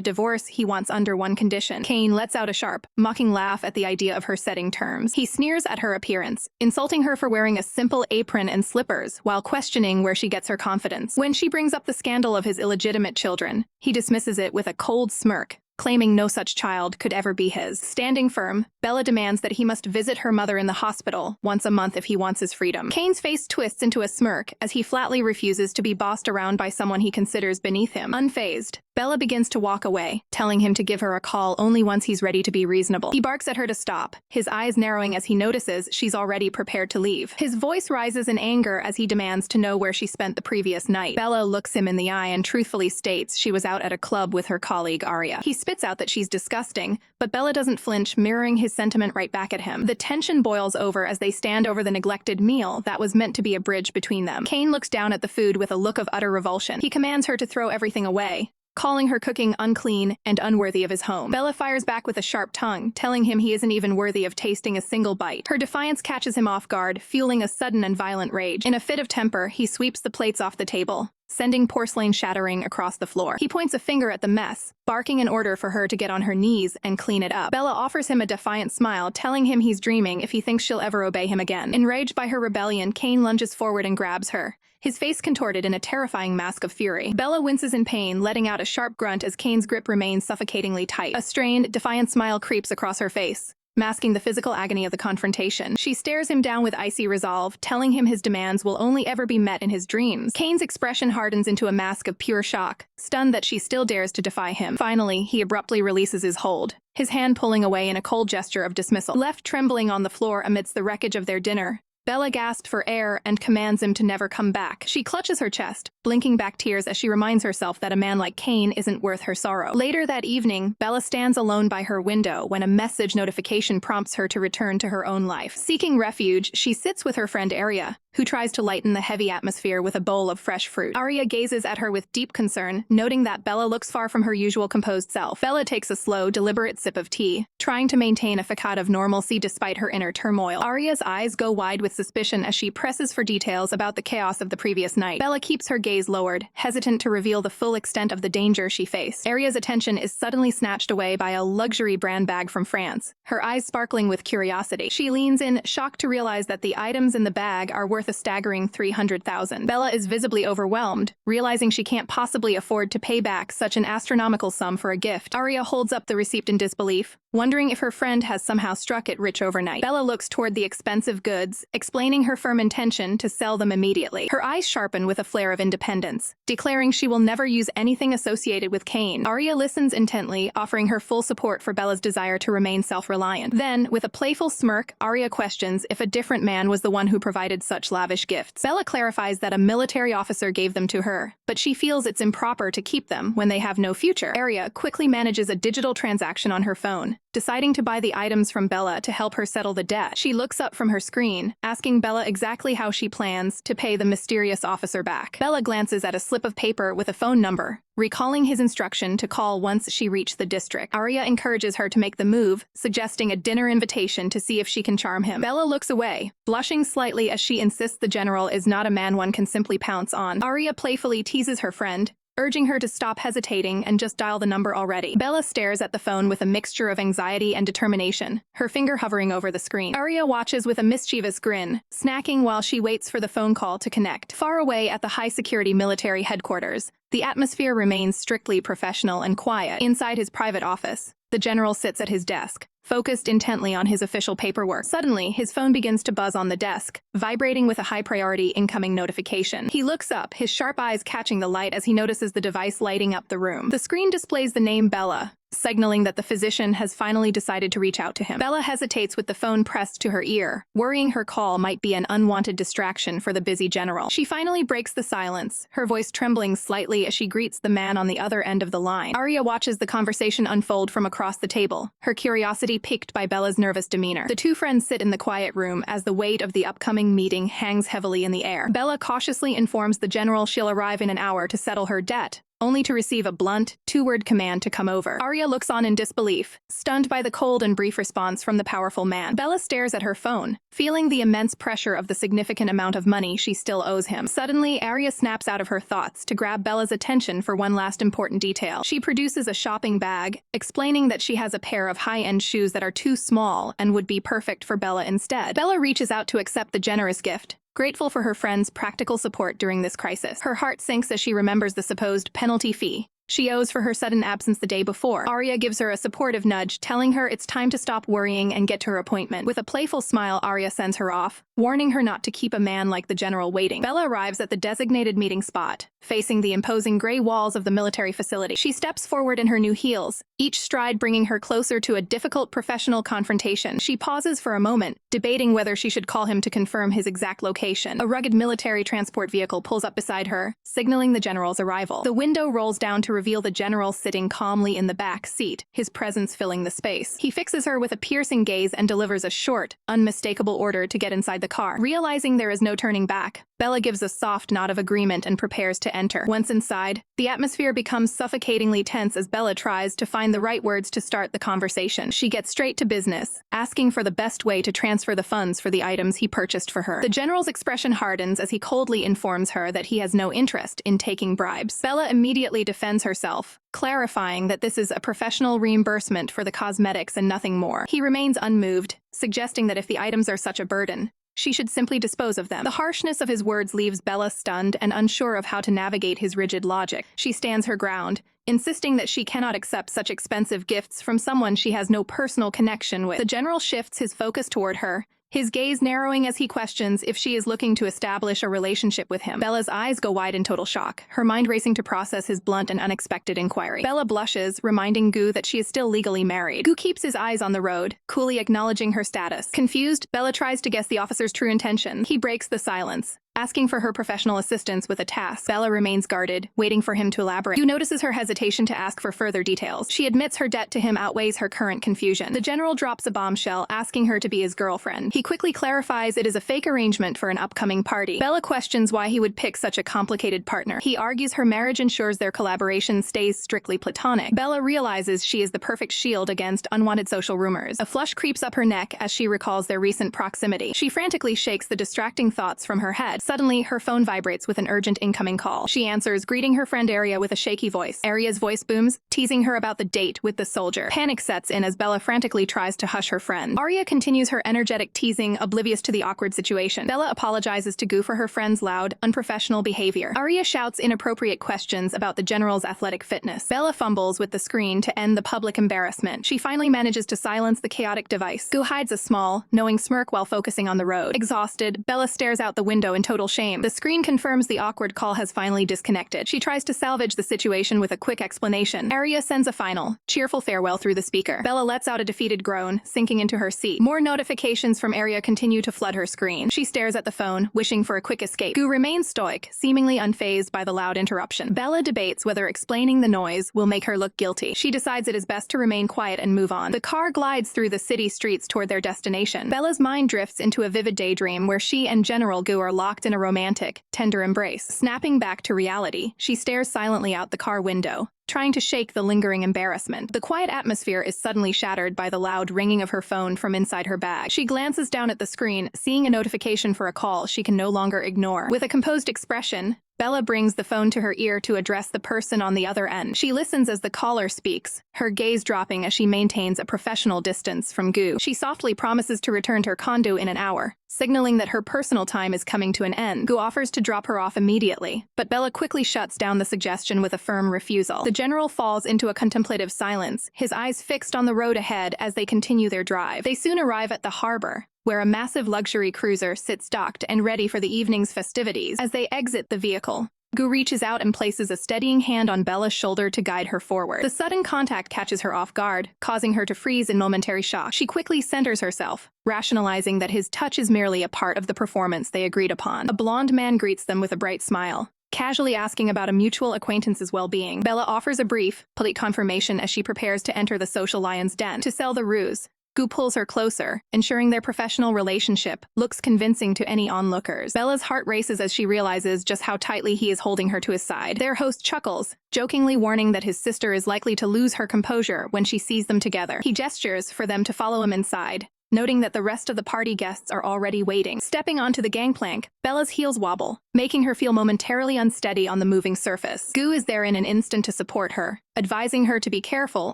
divorce he wants under one condition. Kane lets out a sharp, mocking laugh at the idea of her setting terms. He sneers at her appearance, insulting her for wearing a simple apron and slippers, while questioning where she gets her confidence. When she brings up the scandal of his illegitimate children, he dismisses it with a cold smirk, claiming no such child could ever be his. Standing firm, Bella demands that he must visit her mother in the hospital once a month if he wants his freedom. Kane's face twists into a smirk as he flatly refuses to be bossed around by someone he considers beneath him. Unfazed, Bella begins to walk away, telling him to give her a call only once he's ready to be reasonable. He barks at her to stop, his eyes narrowing as he notices she's already prepared to leave. His voice rises in anger as he demands to know where she spent the previous night. Bella looks him in the eye and truthfully states she was out at a club with her colleague Arya. He spits out that she's disgusting, but Bella doesn't flinch, mirroring his sentiment right back at him. The tension boils over as they stand over the neglected meal that was meant to be a bridge between them. Kane looks down at the food with a look of utter revulsion. He commands her to throw everything away, calling her cooking unclean and unworthy of his home. Bella fires back with a sharp tongue, telling him he isn't even worthy of tasting a single bite. Her defiance catches him off guard, fueling a sudden and violent rage. In a fit of temper, he sweeps the plates off the table, sending porcelain shattering across the floor. He points a finger at the mess, barking an order for her to get on her knees and clean it up. Bella offers him a defiant smile, telling him he's dreaming if he thinks she'll ever obey him again. Enraged by her rebellion, Kane lunges forward and grabs her, his face contorted in a terrifying mask of fury. Bella winces in pain, letting out a sharp grunt as Kane's grip remains suffocatingly tight. A strained, defiant smile creeps across her face, masking the physical agony of the confrontation. She stares him down with icy resolve, telling him his demands will only ever be met in his dreams. Kane's expression hardens into a mask of pure shock, stunned that she still dares to defy him. Finally, he abruptly releases his hold, his hand pulling away in a cold gesture of dismissal. Left trembling on the floor amidst the wreckage of their dinner, Bella gasps for air and commands him to never come back. She clutches her chest, blinking back tears as she reminds herself that a man like Kane isn't worth her sorrow. Later that evening, Bella stands alone by her window when a message notification prompts her to return to her own life. Seeking refuge, she sits with her friend Arya, who tries to lighten the heavy atmosphere with a bowl of fresh fruit. Arya gazes at her with deep concern, noting that Bella looks far from her usual composed self. Bella takes a slow, deliberate sip of tea, trying to maintain a facade of normalcy despite her inner turmoil. Arya's eyes go wide with suspicion as she presses for details about the chaos of the previous night. Bella keeps her gaze lowered, hesitant to reveal the full extent of the danger she faced. Arya's attention is suddenly snatched away by a luxury brand bag from France, her eyes sparkling with curiosity. She leans in, shocked to realize that the items in the bag are worth a staggering $300,000. Bella is visibly overwhelmed, realizing she can't possibly afford to pay back such an astronomical sum for a gift. Arya holds up the receipt in disbelief, wondering if her friend has somehow struck it rich overnight. Bella looks toward the expensive goods, explaining her firm intention to sell them immediately. Her eyes sharpen with a flare of independence, declaring she will never use anything associated with Kane. Arya listens intently, offering her full support for Bella's desire to remain self-reliant. Then, with a playful smirk, Arya questions if a different man was the one who provided such lavish gifts. Bella clarifies that a military officer gave them to her, but she feels it's improper to keep them when they have no future. Arya quickly manages a digital transaction on her phone, deciding to buy the items from Bella to help her settle the debt. She looks up from her screen, asking Bella exactly how she plans to pay the mysterious officer back. Bella glances at a slip of paper with a phone number, recalling his instruction to call once she reached the district. Arya encourages her to make the move, suggesting a dinner invitation to see if she can charm him. Bella looks away, blushing slightly as she insists the general is not a man one can simply pounce on. Arya playfully teases her friend, urging her to stop hesitating and just dial the number already. Bella stares at the phone with a mixture of anxiety and determination, her finger hovering over the screen. Arya watches with a mischievous grin, snacking while she waits for the phone call to connect. Far away at the high-security military headquarters, the atmosphere remains strictly professional and quiet. Inside his private office, the general sits at his desk, focused intently on his official paperwork. Suddenly, his phone begins to buzz on the desk, vibrating with a high-priority incoming notification. He looks up, his sharp eyes catching the light as he notices the device lighting up the room. The screen displays the name Bella, signaling that the physician has finally decided to reach out to him. Bella hesitates with the phone pressed to her ear, worrying her call might be an unwanted distraction for the busy general. She finally breaks the silence, her voice trembling slightly as she greets the man on the other end of the line. Arya watches the conversation unfold from across the table, her curiosity piqued by Bella's nervous demeanor. The two friends sit in the quiet room as the weight of the upcoming meeting hangs heavily in the air. Bella cautiously informs the general she'll arrive in an hour to settle her debt, only to receive a blunt, two-word command to come over. Arya looks on in disbelief, stunned by the cold and brief response from the powerful man. Bella stares at her phone, feeling the immense pressure of the significant amount of money she still owes him. Suddenly, Arya snaps out of her thoughts to grab Bella's attention for one last important detail. She produces a shopping bag, explaining that she has a pair of high-end shoes that are too small and would be perfect for Bella instead. Bella reaches out to accept the generous gift, grateful for her friend's practical support during this crisis. Her heart sinks as she remembers the supposed penalty fee she owes for her sudden absence the day before. Arya gives her a supportive nudge, telling her it's time to stop worrying and get to her appointment. With a playful smile, Arya sends her off, warning her not to keep a man like the general waiting. Bella arrives at the designated meeting spot, facing the imposing gray walls of the military facility. She steps forward in her new heels, each stride bringing her closer to a difficult professional confrontation. She pauses for a moment, debating whether she should call him to confirm his exact location. A rugged military transport vehicle pulls up beside her, signaling the general's arrival. The window rolls down to reveal the general sitting calmly in the back seat, his presence filling the space. He fixes her with a piercing gaze and delivers a short, unmistakable order to get inside the car. Realizing there is no turning back, Bella gives a soft nod of agreement and prepares to enter. Once inside, the atmosphere becomes suffocatingly tense as Bella tries to find the right words to start the conversation. She gets straight to business, asking for the best way to transfer the funds for the items he purchased for her. The general's expression hardens as he coldly informs her that he has no interest in taking bribes. Bella immediately defends herself, clarifying that this is a professional reimbursement for the cosmetics and nothing more. He remains unmoved, suggesting that if the items are such a burden, she should simply dispose of them. The harshness of his words leaves Bella stunned and unsure of how to navigate his rigid logic. She stands her ground, insisting that she cannot accept such expensive gifts from someone she has no personal connection with. The general shifts his focus toward her, his gaze narrowing as he questions if she is looking to establish a relationship with him. Bella's eyes go wide in total shock, her mind racing to process his blunt and unexpected inquiry. Bella blushes, reminding Gu that she is still legally married. Gu keeps his eyes on the road, coolly acknowledging her status. Confused, Bella tries to guess the officer's true intention. He breaks the silence, asking for her professional assistance with a task. Bella remains guarded, waiting for him to elaborate. Gu notices her hesitation to ask for further details. She admits her debt to him outweighs her current confusion. The general drops a bombshell, asking her to be his girlfriend. He quickly clarifies it is a fake arrangement for an upcoming party. Bella questions why he would pick such a complicated partner. He argues her marriage ensures their collaboration stays strictly platonic. Bella realizes she is the perfect shield against unwanted social rumors. A flush creeps up her neck as she recalls their recent proximity. She frantically shakes the distracting thoughts from her head. Suddenly, her phone vibrates with an urgent incoming call. She answers, greeting her friend Arya with a shaky voice. Arya's voice booms, teasing her about the date with the soldier. Panic sets in as Bella frantically tries to hush her friend. Arya continues her energetic teasing, oblivious to the awkward situation. Bella apologizes to Gu for her friend's loud, unprofessional behavior. Arya shouts inappropriate questions about the general's athletic fitness. Bella fumbles with the screen to end the public embarrassment. She finally manages to silence the chaotic device. Gu hides a small, knowing smirk while focusing on the road. Exhausted, Bella stares out the window in total shame. The screen confirms the awkward call has finally disconnected. She tries to salvage the situation with a quick explanation. Arya sends a final, cheerful farewell through the speaker. Bella lets out a defeated groan, sinking into her seat. More notifications from Arya continue to flood her screen. She stares at the phone, wishing for a quick escape. Gu remains stoic, seemingly unfazed by the loud interruption. Bella debates whether explaining the noise will make her look guilty. She decides it is best to remain quiet and move on. The car glides through the city streets toward their destination. Bella's mind drifts into a vivid daydream where she and General Gu are locked in a romantic, tender embrace. Snapping back to reality, she stares silently out the car window, trying to shake the lingering embarrassment. The quiet atmosphere is suddenly shattered by the loud ringing of her phone from inside her bag. She glances down at the screen, seeing a notification for a call she can no longer ignore. With a composed expression, Bella brings the phone to her ear to address the person on the other end. She listens as the caller speaks, her gaze dropping as she maintains a professional distance from Gu. She softly promises to return to her condo in an hour, signaling that her personal time is coming to an end. Gu offers to drop her off immediately, but Bella quickly shuts down the suggestion with a firm refusal. The general falls into a contemplative silence, his eyes fixed on the road ahead as they continue their drive. They soon arrive at the harbor, where a massive luxury cruiser sits docked and ready for the evening's festivities. As they exit the vehicle, Gu reaches out and places a steadying hand on Bella's shoulder to guide her forward. The sudden contact catches her off guard, causing her to freeze in momentary shock. She quickly centers herself, rationalizing that his touch is merely a part of the performance they agreed upon. A blonde man greets them with a bright smile, casually asking about a mutual acquaintance's well-being. Bella offers a brief, polite confirmation as she prepares to enter the social lion's den. To sell the ruse, Gu pulls her closer, ensuring their professional relationship looks convincing to any onlookers. Bella's heart races as she realizes just how tightly he is holding her to his side. Their host chuckles, jokingly warning that his sister is likely to lose her composure when she sees them together. He gestures for them to follow him inside, noting that the rest of the party guests are already waiting. Stepping onto the gangplank, Bella's heels wobble, making her feel momentarily unsteady on the moving surface. Gu is there in an instant to support her, advising her to be careful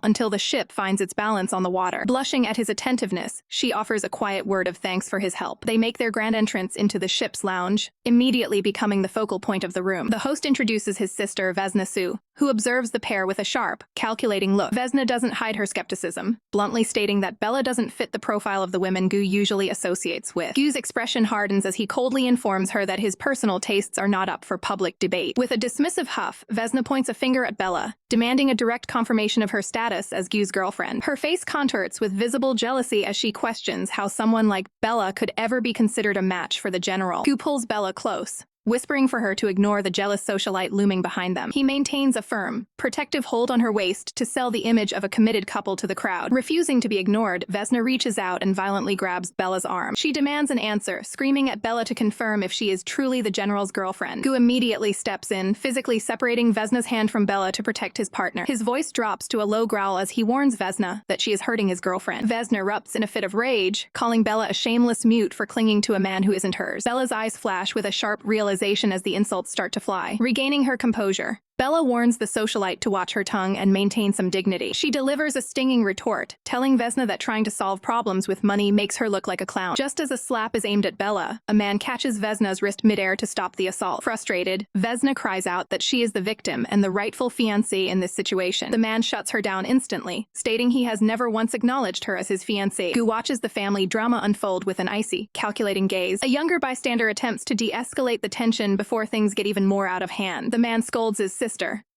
until the ship finds its balance on the water. Blushing at his attentiveness, she offers a quiet word of thanks for his help. They make their grand entrance into the ship's lounge, immediately becoming the focal point of the room. The host introduces his sister, Vesna Su, who observes the pair with a sharp, calculating look. Vesna doesn't hide her skepticism, bluntly stating that Bella doesn't fit the profile of the women Gu usually associates with. Gu's expression hardens as he coldly informs her that his personal tastes are not up for public debate. With a dismissive huff, Vesna points a finger at Bella, demanding a direct confirmation of her status as Gu's girlfriend. Her face contorts with visible jealousy as she questions how someone like Bella could ever be considered a match for the general. Gu pulls Bella close, whispering for her to ignore the jealous socialite looming behind them. He maintains a firm, protective hold on her waist to sell the image of a committed couple to the crowd. Refusing to be ignored, Vesna reaches out and violently grabs Bella's arm. She demands an answer, screaming at Bella to confirm if she is truly the general's girlfriend. Gu immediately steps in, physically separating Vesna's hand from Bella to protect his partner. His voice drops to a low growl as he warns Vesna that she is hurting his girlfriend. Vesna erupts in a fit of rage, calling Bella a shameless mute for clinging to a man who isn't hers. Bella's eyes flash with a sharp realization as the insults start to fly. Regaining her composure, Bella warns the socialite to watch her tongue and maintain some dignity. She delivers a stinging retort, telling Vesna that trying to solve problems with money makes her look like a clown. Just as a slap is aimed at Bella, a man catches Vesna's wrist midair to stop the assault. Frustrated, Vesna cries out that she is the victim and the rightful fiancé in this situation. The man shuts her down instantly, stating he has never once acknowledged her as his fiancée. Gu watches the family drama unfold with an icy, calculating gaze. A younger bystander attempts to de-escalate the tension before things get even more out of hand. The man scolds his sister,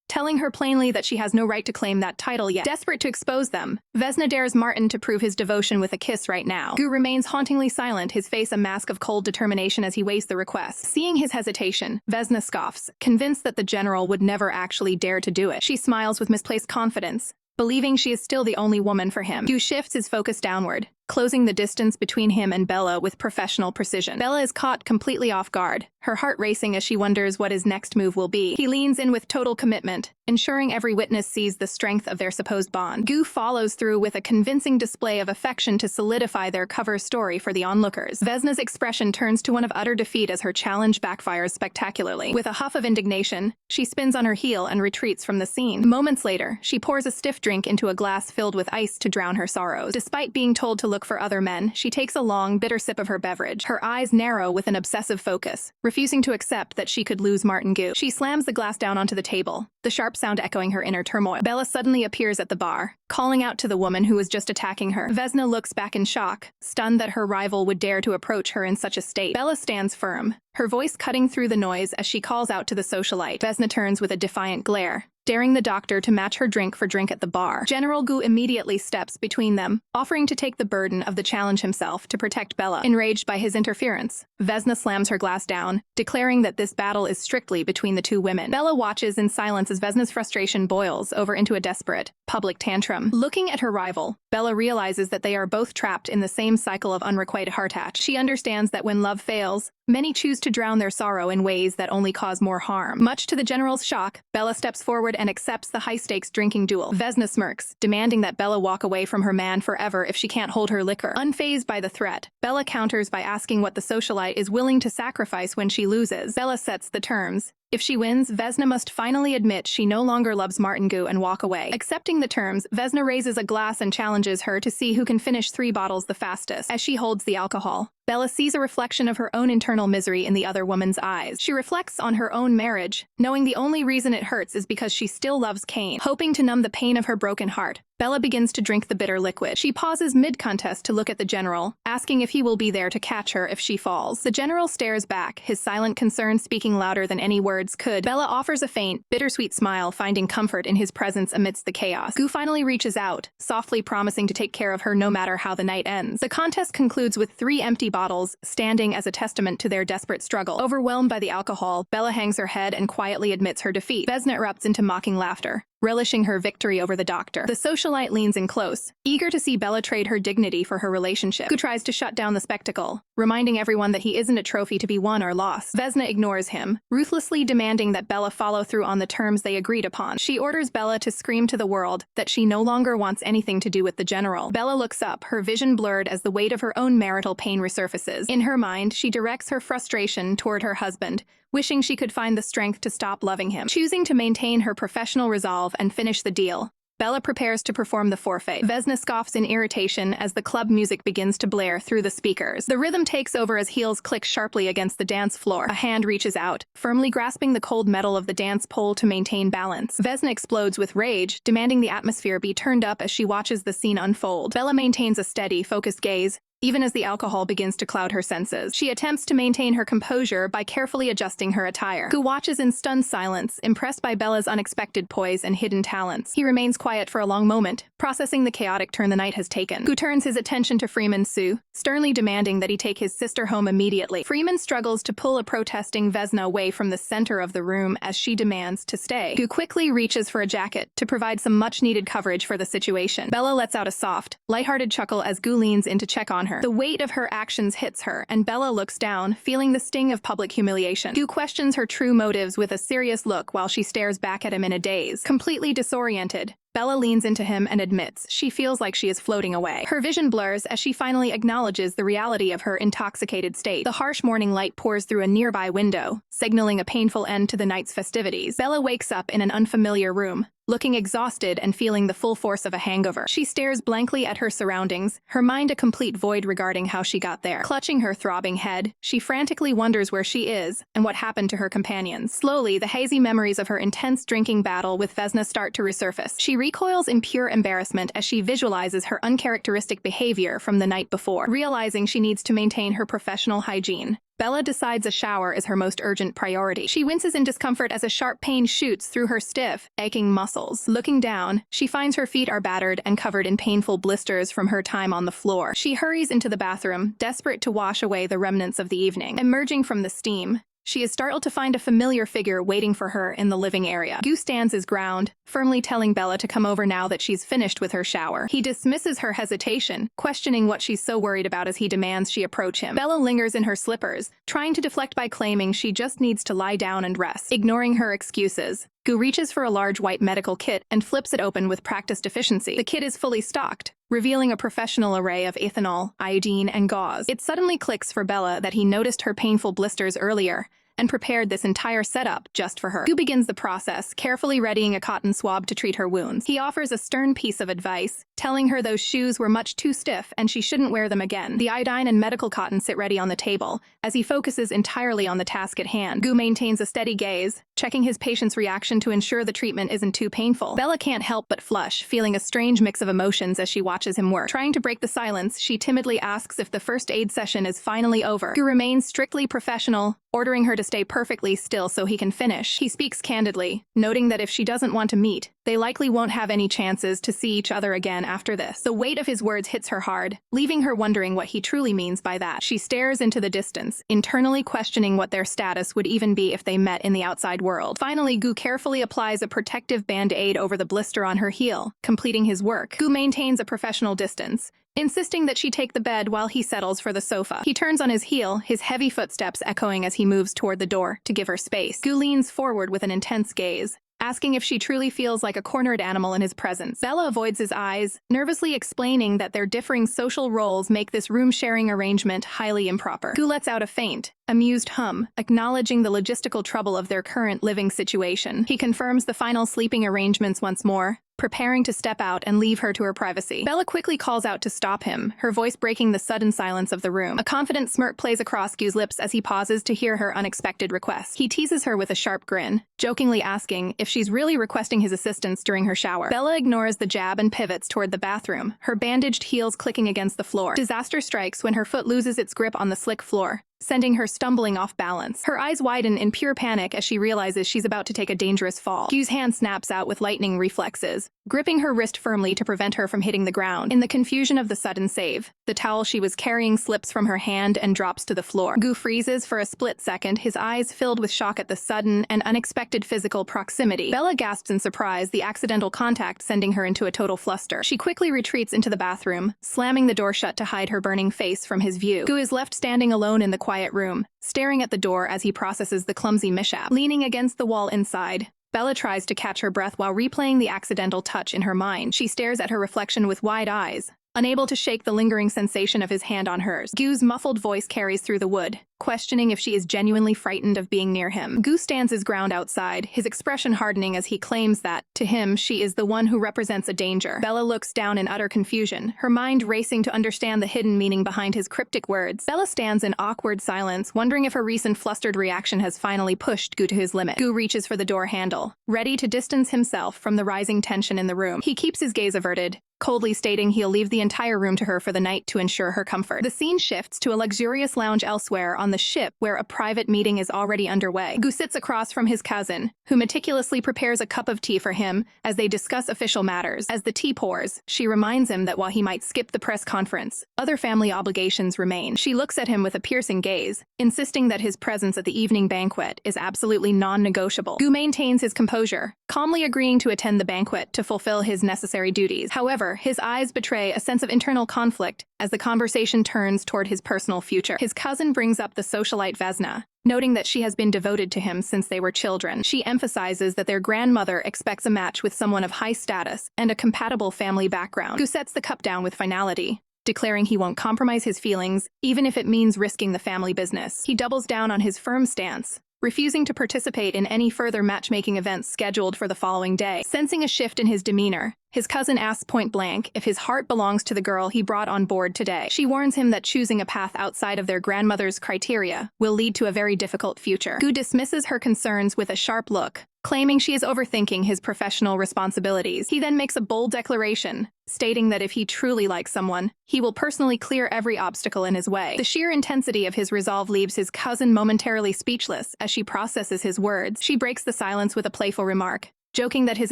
telling her plainly that she has no right to claim that title yet. Desperate to expose them, Vesna dares Martin to prove his devotion with a kiss right now. Gu remains hauntingly silent, his face a mask of cold determination as he weighs the request. Seeing his hesitation, Vesna scoffs, convinced that the general would never actually dare to do it. She smiles with misplaced confidence, believing she is still the only woman for him. Gu shifts his focus downward, closing the distance between him and Bella with professional precision. Bella is caught completely off guard, her heart racing as she wonders what his next move will be. He leans in with total commitment, ensuring every witness sees the strength of their supposed bond. Gu follows through with a convincing display of affection to solidify their cover story for the onlookers. Vesna's expression turns to one of utter defeat as her challenge backfires spectacularly. With a huff of indignation, she spins on her heel and retreats from the scene. Moments later, she pours a stiff drink into a glass filled with ice to drown her sorrows. Despite being told to look for other men, she takes a long, bitter sip of her beverage. Her eyes narrow with an obsessive focus, refusing to accept that she could lose Martin Gu. She slams the glass down onto the table, the sharp sound echoing her inner turmoil. Bella suddenly appears at the bar, calling out to the woman who was just attacking her. Vesna looks back in shock, stunned that her rival would dare to approach her in such a state. Bella stands firm, her voice cutting through the noise as she calls out to the socialite. Vesna turns with a defiant glare, daring the doctor to match her drink for drink at the bar. General Gu immediately steps between them, offering to take the burden of the challenge himself to protect Bella. Enraged by his interference, Vesna slams her glass down, declaring that this battle is strictly between the two women. Bella watches in silence as Vesna's frustration boils over into a desperate, public tantrum. Looking at her rival, Bella realizes that they are both trapped in the same cycle of unrequited heartache. She understands that when love fails, many choose to drown their sorrow in ways that only cause more harm. Much to the general's shock, Bella steps forward and accepts the high-stakes drinking duel. Vesna smirks, demanding that Bella walk away from her man forever if she can't hold her liquor. Unfazed by the threat, Bella counters by asking what the socialite is willing to sacrifice when she loses. Bella sets the terms. If she wins, Vesna must finally admit she no longer loves Martin Gu and walk away. Accepting the terms, Vesna raises a glass and challenges her to see who can finish 3 bottles the fastest. As she holds the alcohol, Bella sees a reflection of her own internal misery in the other woman's eyes. She reflects on her own marriage, knowing the only reason it hurts is because she still loves Kane. Hoping to numb the pain of her broken heart, Bella begins to drink the bitter liquid. She pauses mid-contest to look at the general, asking if he will be there to catch her if she falls. The general stares back, his silent concern speaking louder than any words could. Bella offers a faint, bittersweet smile, finding comfort in his presence amidst the chaos. Gu finally reaches out, softly promising to take care of her no matter how the night ends. The contest concludes with 3 empty bottles, standing as a testament to their desperate struggle. Overwhelmed by the alcohol, Bella hangs her head and quietly admits her defeat. Vesna erupts into mocking laughter, relishing her victory over the doctor. The socialite leans in close, eager to see Bella trade her dignity for her relationship. Gu tries to shut down the spectacle, reminding everyone that he isn't a trophy to be won or lost. Vesna ignores him, ruthlessly demanding that Bella follow through on the terms they agreed upon. She orders Bella to scream to the world that she no longer wants anything to do with the general. Bella looks up, her vision blurred as the weight of her own marital pain resurfaces. In her mind, she directs her frustration toward her husband, wishing she could find the strength to stop loving him. Choosing to maintain her professional resolve and finish the deal, Bella prepares to perform the forfeit. Vesna scoffs in irritation as the club music begins to blare through the speakers. The rhythm takes over as heels click sharply against the dance floor. A hand reaches out, firmly grasping the cold metal of the dance pole to maintain balance. Vesna explodes with rage, demanding the atmosphere be turned up as she watches the scene unfold. Bella maintains a steady, focused gaze, even as the alcohol begins to cloud her senses. She attempts to maintain her composure by carefully adjusting her attire. Gu watches in stunned silence, impressed by Bella's unexpected poise and hidden talents. He remains quiet for a long moment, processing the chaotic turn the night has taken. Gu turns his attention to Freeman Su, sternly demanding that he take his sister home immediately. Freeman struggles to pull a protesting Vesna away from the center of the room as she demands to stay. Gu quickly reaches for a jacket to provide some much-needed coverage for the situation. Bella lets out a soft, lighthearted chuckle as Gu leans in to check on her. The weight of her actions hits her, and Bella looks down, feeling the sting of public humiliation. Gu questions her true motives with a serious look while she stares back at him in a daze. Completely disoriented, Bella leans into him and admits she feels like she is floating away. Her vision blurs as she finally acknowledges the reality of her intoxicated state. The harsh morning light pours through a nearby window, signaling a painful end to the night's festivities. Bella wakes up in an unfamiliar room, looking exhausted and feeling the full force of a hangover. She stares blankly at her surroundings, her mind a complete void regarding how she got there. Clutching her throbbing head, she frantically wonders where she is and what happened to her companions. Slowly, the hazy memories of her intense drinking battle with Vesna start to resurface. She recoils in pure embarrassment as she visualizes her uncharacteristic behavior from the night before. Realizing she needs to maintain her professional hygiene, Bella decides a shower is her most urgent priority. She winces in discomfort as a sharp pain shoots through her stiff, aching muscles. Looking down, she finds her feet are battered and covered in painful blisters from her time on the floor. She hurries into the bathroom, desperate to wash away the remnants of the evening. Emerging from the steam, she is startled to find a familiar figure waiting for her in the living area. Gu stands his ground, firmly telling Bella to come over now that she's finished with her shower. He dismisses her hesitation, questioning what she's so worried about as he demands she approach him. Bella lingers in her slippers, trying to deflect by claiming she just needs to lie down and rest. Ignoring her excuses, Gu reaches for a large white medical kit and flips it open with practiced efficiency. The kit is fully stocked, revealing a professional array of ethanol, iodine, and gauze. It suddenly clicks for Bella that he noticed her painful blisters earlier and prepared this entire setup just for her. Gu begins the process, carefully readying a cotton swab to treat her wounds. He offers a stern piece of advice, telling her those shoes were much too stiff and she shouldn't wear them again. The iodine and medical cotton sit ready on the table, as he focuses entirely on the task at hand. Gu maintains a steady gaze, checking his patient's reaction to ensure the treatment isn't too painful. Bella can't help but flush, feeling a strange mix of emotions as she watches him work. Trying to break the silence, she timidly asks if the first aid session is finally over. Gu remains strictly professional, ordering her to stay perfectly still so he can finish. He speaks candidly, noting that if she doesn't want to meet, they likely won't have any chances to see each other again after this. The weight of his words hits her hard, leaving her wondering what he truly means by that. She stares into the distance, internally questioning what their status would even be if they met in the outside world. Finally, Gu carefully applies a protective band-aid over the blister on her heel, completing his work. Gu maintains a professional distance, insisting that she take the bed while he settles for the sofa. He turns on his heel, his heavy footsteps echoing as he moves toward the door to give her space. Gu leans forward with an intense gaze, asking if she truly feels like a cornered animal in his presence. Bella avoids his eyes, nervously explaining that their differing social roles make this room-sharing arrangement highly improper. Gu lets out a faint, amused hum, acknowledging the logistical trouble of their current living situation. He confirms the final sleeping arrangements once more, preparing to step out and leave her to her privacy. Bella quickly calls out to stop him, her voice breaking the sudden silence of the room. A confident smirk plays across Gu's lips as he pauses to hear her unexpected request. He teases her with a sharp grin, jokingly asking if she's really requesting his assistance during her shower. Bella ignores the jab and pivots toward the bathroom, her bandaged heels clicking against the floor. Disaster strikes when her foot loses its grip on the slick floor, sending her stumbling off balance. Her eyes widen in pure panic as she realizes she's about to take a dangerous fall. Gu's hand snaps out with lightning reflexes, gripping her wrist firmly to prevent her from hitting the ground. In the confusion of the sudden save, the towel she was carrying slips from her hand and drops to the floor. Gu freezes for a split second, his eyes filled with shock at the sudden and unexpected physical proximity. Bella gasps in surprise, the accidental contact sending her into a total fluster. She quickly retreats into the bathroom, slamming the door shut to hide her burning face from his view. Gu is left standing alone in the quiet room, staring at the door as he processes the clumsy mishap. Leaning against the wall inside, Bella tries to catch her breath while replaying the accidental touch in her mind. She stares at her reflection with wide eyes, unable to shake the lingering sensation of his hand on hers. Gu's muffled voice carries through the wood, questioning if she is genuinely frightened of being near him. Gu stands his ground outside, his expression hardening as he claims that, to him, she is the one who represents a danger. Bella looks down in utter confusion, her mind racing to understand the hidden meaning behind his cryptic words. Bella stands in awkward silence, wondering if her recent flustered reaction has finally pushed Gu to his limit. Gu reaches for the door handle, ready to distance himself from the rising tension in the room. He keeps his gaze averted, coldly stating he'll leave the entire room to her for the night to ensure her comfort. The scene shifts to a luxurious lounge elsewhere on the ship where a private meeting is already underway. Gu sits across from his cousin, who meticulously prepares a cup of tea for him as they discuss official matters. As the tea pours, she reminds him that while he might skip the press conference, other family obligations remain. She looks at him with a piercing gaze, insisting that his presence at the evening banquet is absolutely non-negotiable. Gu maintains his composure, calmly agreeing to attend the banquet to fulfill his necessary duties. However, his eyes betray a sense of internal conflict as the conversation turns toward his personal future. His cousin brings up the socialite Vesna, noting that she has been devoted to him since they were children. She emphasizes that their grandmother expects a match with someone of high status and a compatible family background. Gu sets the cup down with finality, declaring he won't compromise his feelings, even if it means risking the family business. He doubles down on his firm stance, refusing to participate in any further matchmaking events scheduled for the following day. Sensing a shift in his demeanor, His cousin asks point-blank if his heart belongs to the girl he brought on board today. She warns him that choosing a path outside of their grandmother's criteria will lead to a very difficult future. Gu dismisses her concerns with a sharp look, claiming she is overthinking his professional responsibilities. He then makes a bold declaration, stating that if he truly likes someone, he will personally clear every obstacle in his way. The sheer intensity of his resolve leaves his cousin momentarily speechless as she processes his words. She breaks the silence with a playful remark, joking that his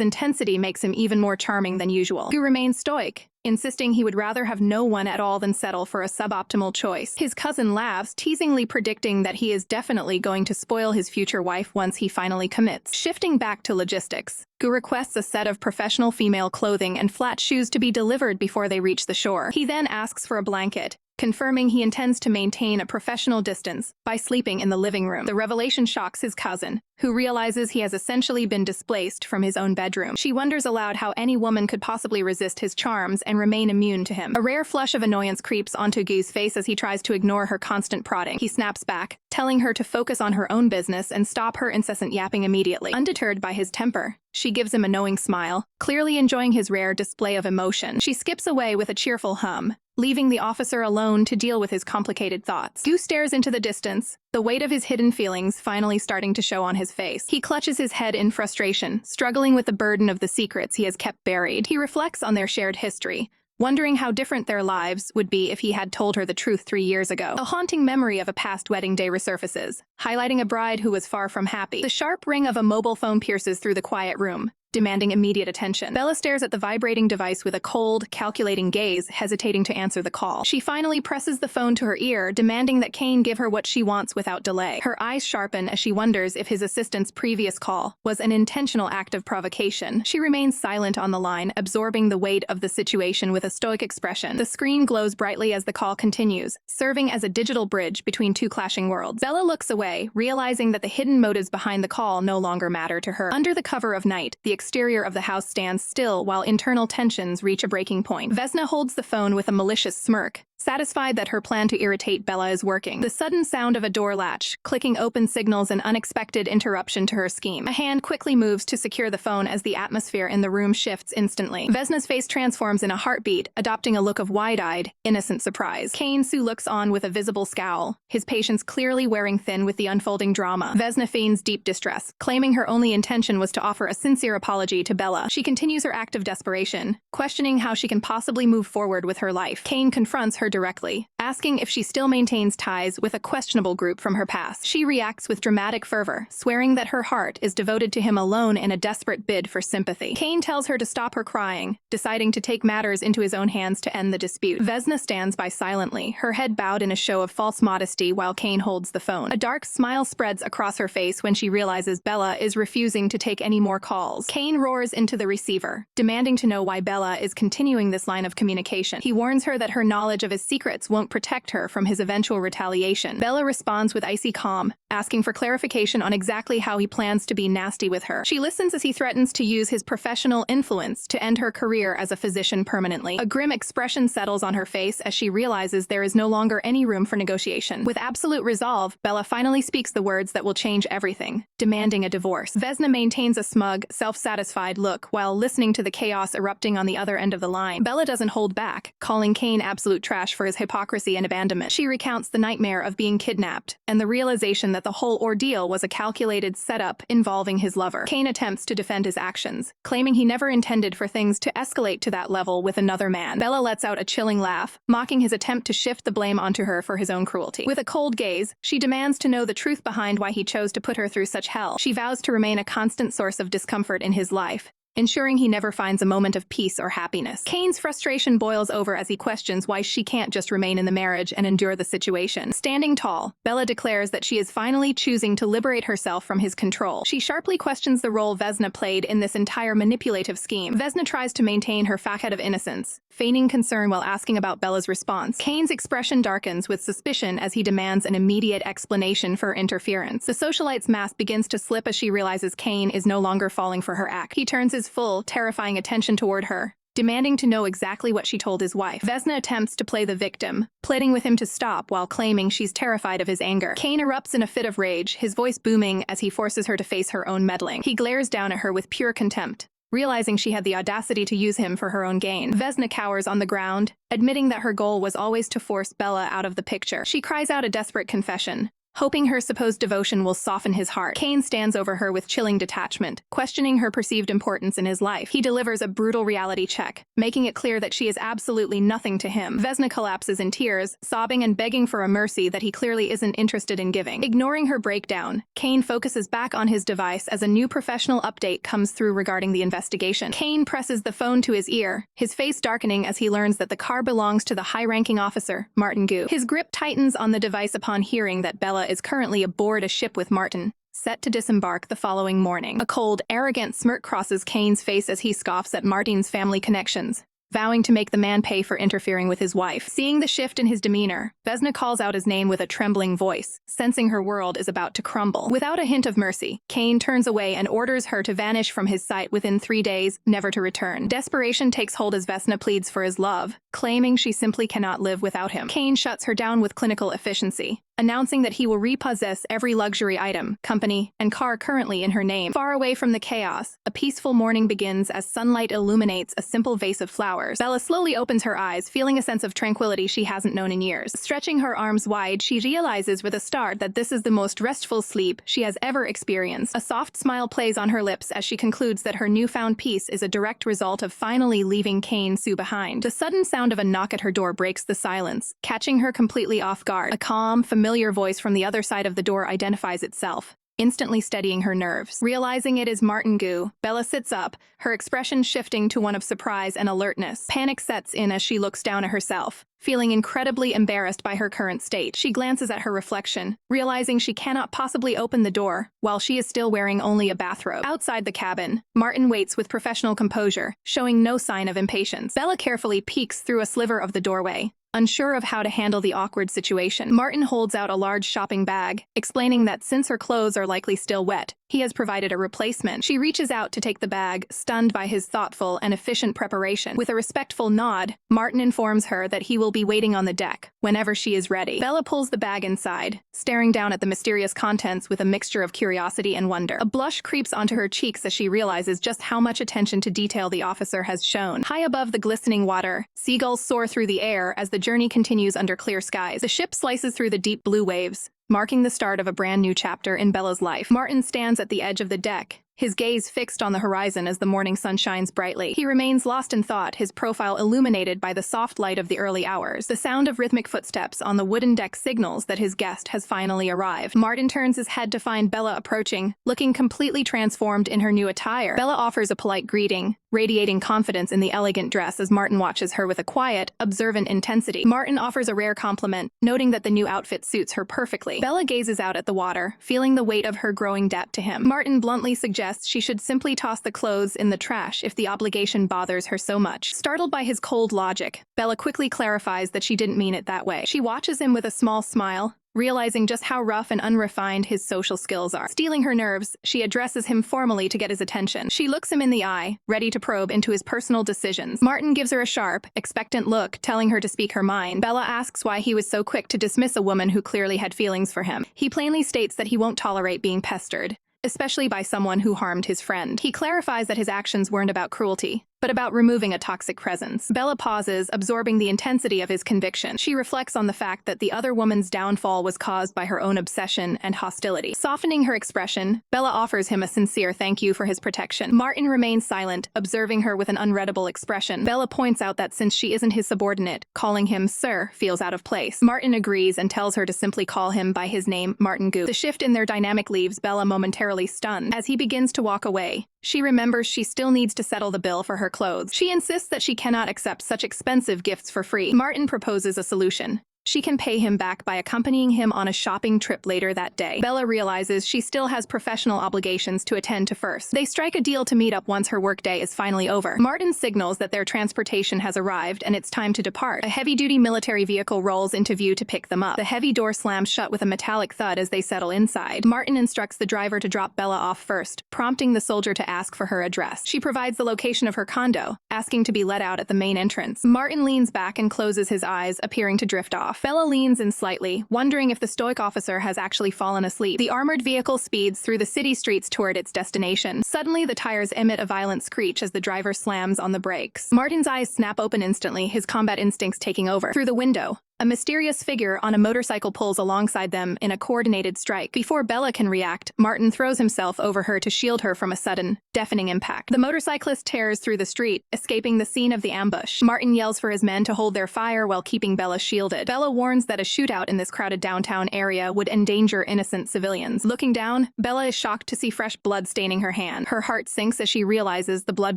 intensity makes him even more charming than usual. Gu remains stoic, insisting he would rather have no one at all than settle for a suboptimal choice. His cousin laughs, teasingly predicting that he is definitely going to spoil his future wife once he finally commits. Shifting back to logistics, Gu requests a set of professional female clothing and flat shoes to be delivered before they reach the shore. He then asks for a blanket, confirming he intends to maintain a professional distance by sleeping in the living room. The revelation shocks his cousin, who realizes he has essentially been displaced from his own bedroom. She wonders aloud how any woman could possibly resist his charms and remain immune to him. A rare flush of annoyance creeps onto Gu's face as he tries to ignore her constant prodding. He snaps back, telling her to focus on her own business and stop her incessant yapping immediately. Undeterred by his temper, she gives him a knowing smile, clearly enjoying his rare display of emotion. She skips away with a cheerful hum, leaving the officer alone to deal with his complicated thoughts. Gu stares into the distance, the weight of his hidden feelings finally starting to show on his face. He clutches his head in frustration, struggling with the burden of the secrets he has kept buried. He reflects on their shared history, wondering how different their lives would be if he had told her the truth 3 years ago. A haunting memory of a past wedding day resurfaces, highlighting a bride who was far from happy. The sharp ring of a mobile phone pierces through the quiet room, demanding immediate attention. Bella stares at the vibrating device with a cold, calculating gaze, hesitating to answer the call. She finally presses the phone to her ear, demanding that Kane give her what she wants without delay. Her eyes sharpen as she wonders if his assistant's previous call was an intentional act of provocation. She remains silent on the line, absorbing the weight of the situation with a stoic expression. The screen glows brightly as the call continues, serving as a digital bridge between two clashing worlds. Bella looks away, realizing that the hidden motives behind the call no longer matter to her. Under the cover of night, the exterior of the house stands still while internal tensions reach a breaking point. Vesna holds the phone with a malicious smirk, satisfied that her plan to irritate Bella is working. The sudden sound of a door latch, clicking open signals an unexpected interruption to her scheme. A hand quickly moves to secure the phone as the atmosphere in the room shifts instantly. Vesna's face transforms in a heartbeat, adopting a look of wide-eyed, innocent surprise. Kane Su looks on with a visible scowl, his patience clearly wearing thin with the unfolding drama. Vesna feigns deep distress, claiming her only intention was to offer a sincere apology to Bella. She continues her act of desperation, questioning how she can possibly move forward with her life. Kane confronts her directly, asking if she still maintains ties with a questionable group from her past. She reacts with dramatic fervor, swearing that her heart is devoted to him alone in a desperate bid for sympathy. Kane tells her to stop her crying, deciding to take matters into his own hands to end the dispute. Vesna stands by silently, her head bowed in a show of false modesty while Kane holds the phone. A dark smile spreads across her face when she realizes Bella is refusing to take any more calls. Kane roars into the receiver, demanding to know why Bella is continuing this line of communication. He warns her that her knowledge of his secrets won't protect her from his eventual retaliation. Bella responds with icy calm, asking for clarification on exactly how he plans to be nasty with her. She listens as he threatens to use his professional influence to end her career as a physician permanently. A grim expression settles on her face as she realizes there is no longer any room for negotiation. With absolute resolve, Bella finally speaks the words that will change everything, demanding a divorce. Vesna maintains a smug, self-satisfied look while listening to the chaos erupting on the other end of the line. Bella doesn't hold back, calling Kane absolute trash for his hypocrisy and abandonment. She recounts the nightmare of being kidnapped and the realization that the whole ordeal was a calculated setup involving his lover. Kane attempts to defend his actions, claiming he never intended for things to escalate to that level with another man. Bella lets out a chilling laugh, mocking his attempt to shift the blame onto her for his own cruelty. With a cold gaze, she demands to know the truth behind why he chose to put her through such hell. She vows to remain a constant source of discomfort in his life, ensuring he never finds a moment of peace or happiness. Kane's frustration boils over as he questions why she can't just remain in the marriage and endure the situation. Standing tall, Bella declares that she is finally choosing to liberate herself from his control. She sharply questions the role Vesna played in this entire manipulative scheme. Vesna tries to maintain her facade of innocence, feigning concern while asking about Bella's response. Kane's expression darkens with suspicion as he demands an immediate explanation for her interference. The socialite's mask begins to slip as she realizes Kane is no longer falling for her act. He turns his full, terrifying attention toward her, demanding to know exactly what she told his wife. Vesna attempts to play the victim, pleading with him to stop while claiming she's terrified of his anger. Kane erupts in a fit of rage, his voice booming as he forces her to face her own meddling. He glares down at her with pure contempt, realizing she had the audacity to use him for her own gain. Vesna cowers on the ground, admitting that her goal was always to force Bella out of the picture. She cries out a desperate confession, hoping her supposed devotion will soften his heart. Kane stands over her with chilling detachment, questioning her perceived importance in his life. He delivers a brutal reality check, making it clear that she is absolutely nothing to him. Vesna collapses in tears, sobbing and begging for a mercy that he clearly isn't interested in giving. Ignoring her breakdown, Kane focuses back on his device as a new professional update comes through regarding the investigation. Kane presses the phone to his ear, his face darkening as he learns that the car belongs to the high-ranking officer, Martin Gu. His grip tightens on the device upon hearing that Bella is currently aboard a ship with Martin, set to disembark the following morning. A cold, arrogant smirk crosses Kane's face as he scoffs at Martin's family connections, vowing to make the man pay for interfering with his wife. Seeing the shift in his demeanor, Vesna calls out his name with a trembling voice, sensing her world is about to crumble. Without a hint of mercy, Kane turns away and orders her to vanish from his sight within 3 days, never to return. Desperation takes hold as Vesna pleads for his love, claiming she simply cannot live without him. Kane shuts her down with clinical efficiency, announcing that he will repossess every luxury item, company, and car currently in her name. Far away from the chaos, a peaceful morning begins as sunlight illuminates a simple vase of flowers. Bella slowly opens her eyes, feeling a sense of tranquility she hasn't known in years. Stretching her arms wide, she realizes with a start that this is the most restful sleep she has ever experienced. A soft smile plays on her lips as she concludes that her newfound peace is a direct result of finally leaving Kane Sue behind. The sudden sound of a knock at her door breaks the silence, catching her completely off guard. A calm, familiar voice from the other side of the door identifies itself, instantly steadying her nerves. Realizing it is Martin Gu, Bella sits up, her expression shifting to one of surprise and alertness. Panic sets in as she looks down at herself, feeling incredibly embarrassed by her current state. She glances at her reflection, realizing she cannot possibly open the door while she is still wearing only a bathrobe. Outside the cabin, Martin waits with professional composure, showing no sign of impatience. Bella carefully peeks through a sliver of the doorway, unsure of how to handle the awkward situation. Martin holds out a large shopping bag, explaining that since her clothes are likely still wet, he has provided a replacement. She reaches out to take the bag, stunned by his thoughtful and efficient preparation. With a respectful nod, Martin informs her that he will be waiting on the deck whenever she is ready. Bella pulls the bag inside, staring down at the mysterious contents with a mixture of curiosity and wonder. A blush creeps onto her cheeks as she realizes just how much attention to detail the officer has shown. High above the glistening water, seagulls soar through the air as the journey continues under clear skies. The ship slices through the deep blue waves, marking the start of a brand new chapter in Bella's life. Martin stands at the edge of the deck, his gaze fixed on the horizon as the morning sun shines brightly. He remains lost in thought, his profile illuminated by the soft light of the early hours. The sound of rhythmic footsteps on the wooden deck signals that his guest has finally arrived. Martin turns his head to find Bella approaching, looking completely transformed in her new attire. Bella offers a polite greeting, radiating confidence in the elegant dress as Martin watches her with a quiet, observant intensity. Martin offers a rare compliment, noting that the new outfit suits her perfectly. Bella gazes out at the water, feeling the weight of her growing debt to him. Martin bluntly suggests she should simply toss the clothes in the trash if the obligation bothers her so much. Startled by his cold logic, Bella quickly clarifies that she didn't mean it that way. She watches him with a small smile, realizing just how rough and unrefined his social skills are. Stealing her nerves, she addresses him formally to get his attention. She looks him in the eye, ready to probe into his personal decisions. Martin gives her a sharp, expectant look, telling her to speak her mind. Bella asks why he was so quick to dismiss a woman who clearly had feelings for him. He plainly states that he won't tolerate being pestered, especially by someone who harmed his friend. He clarifies that his actions weren't about cruelty, but about removing a toxic presence. Bella pauses, absorbing the intensity of his conviction. She reflects on the fact that the other woman's downfall was caused by her own obsession and hostility. Softening her expression, Bella offers him a sincere thank you for his protection. Martin remains silent, observing her with an unreadable expression. Bella points out that since she isn't his subordinate, calling him sir feels out of place. Martin agrees and tells her to simply call him by his name, Martin Gu. The shift in their dynamic leaves Bella momentarily stunned. As he begins to walk away, she remembers she still needs to settle the bill for her clothes. She insists that she cannot accept such expensive gifts for free. Martin proposes a solution. She can pay him back by accompanying him on a shopping trip later that day. Bella realizes she still has professional obligations to attend to first. They strike a deal to meet up once her workday is finally over. Martin signals that their transportation has arrived and it's time to depart. A heavy-duty military vehicle rolls into view to pick them up. The heavy door slams shut with a metallic thud as they settle inside. Martin instructs the driver to drop Bella off first, prompting the soldier to ask for her address. She provides the location of her condo, asking to be let out at the main entrance. Martin leans back and closes his eyes, appearing to drift off. off. Bella leans in slightly, wondering if the stoic officer has actually fallen asleep. The armored vehicle speeds through the city streets toward its destination. Suddenly, the tires emit a violent screech as the driver slams on the brakes. Martin's eyes snap open instantly, his combat instincts taking over. Through the window, a mysterious figure on a motorcycle pulls alongside them in a coordinated strike. Before Bella can react, Martin throws himself over her to shield her from a sudden, deafening impact. The motorcyclist tears through the street, escaping the scene of the ambush. Martin yells for his men to hold their fire while keeping Bella shielded. Bella warns that a shootout in this crowded downtown area would endanger innocent civilians. Looking down, Bella is shocked to see fresh blood staining her hand. Her heart sinks as she realizes the blood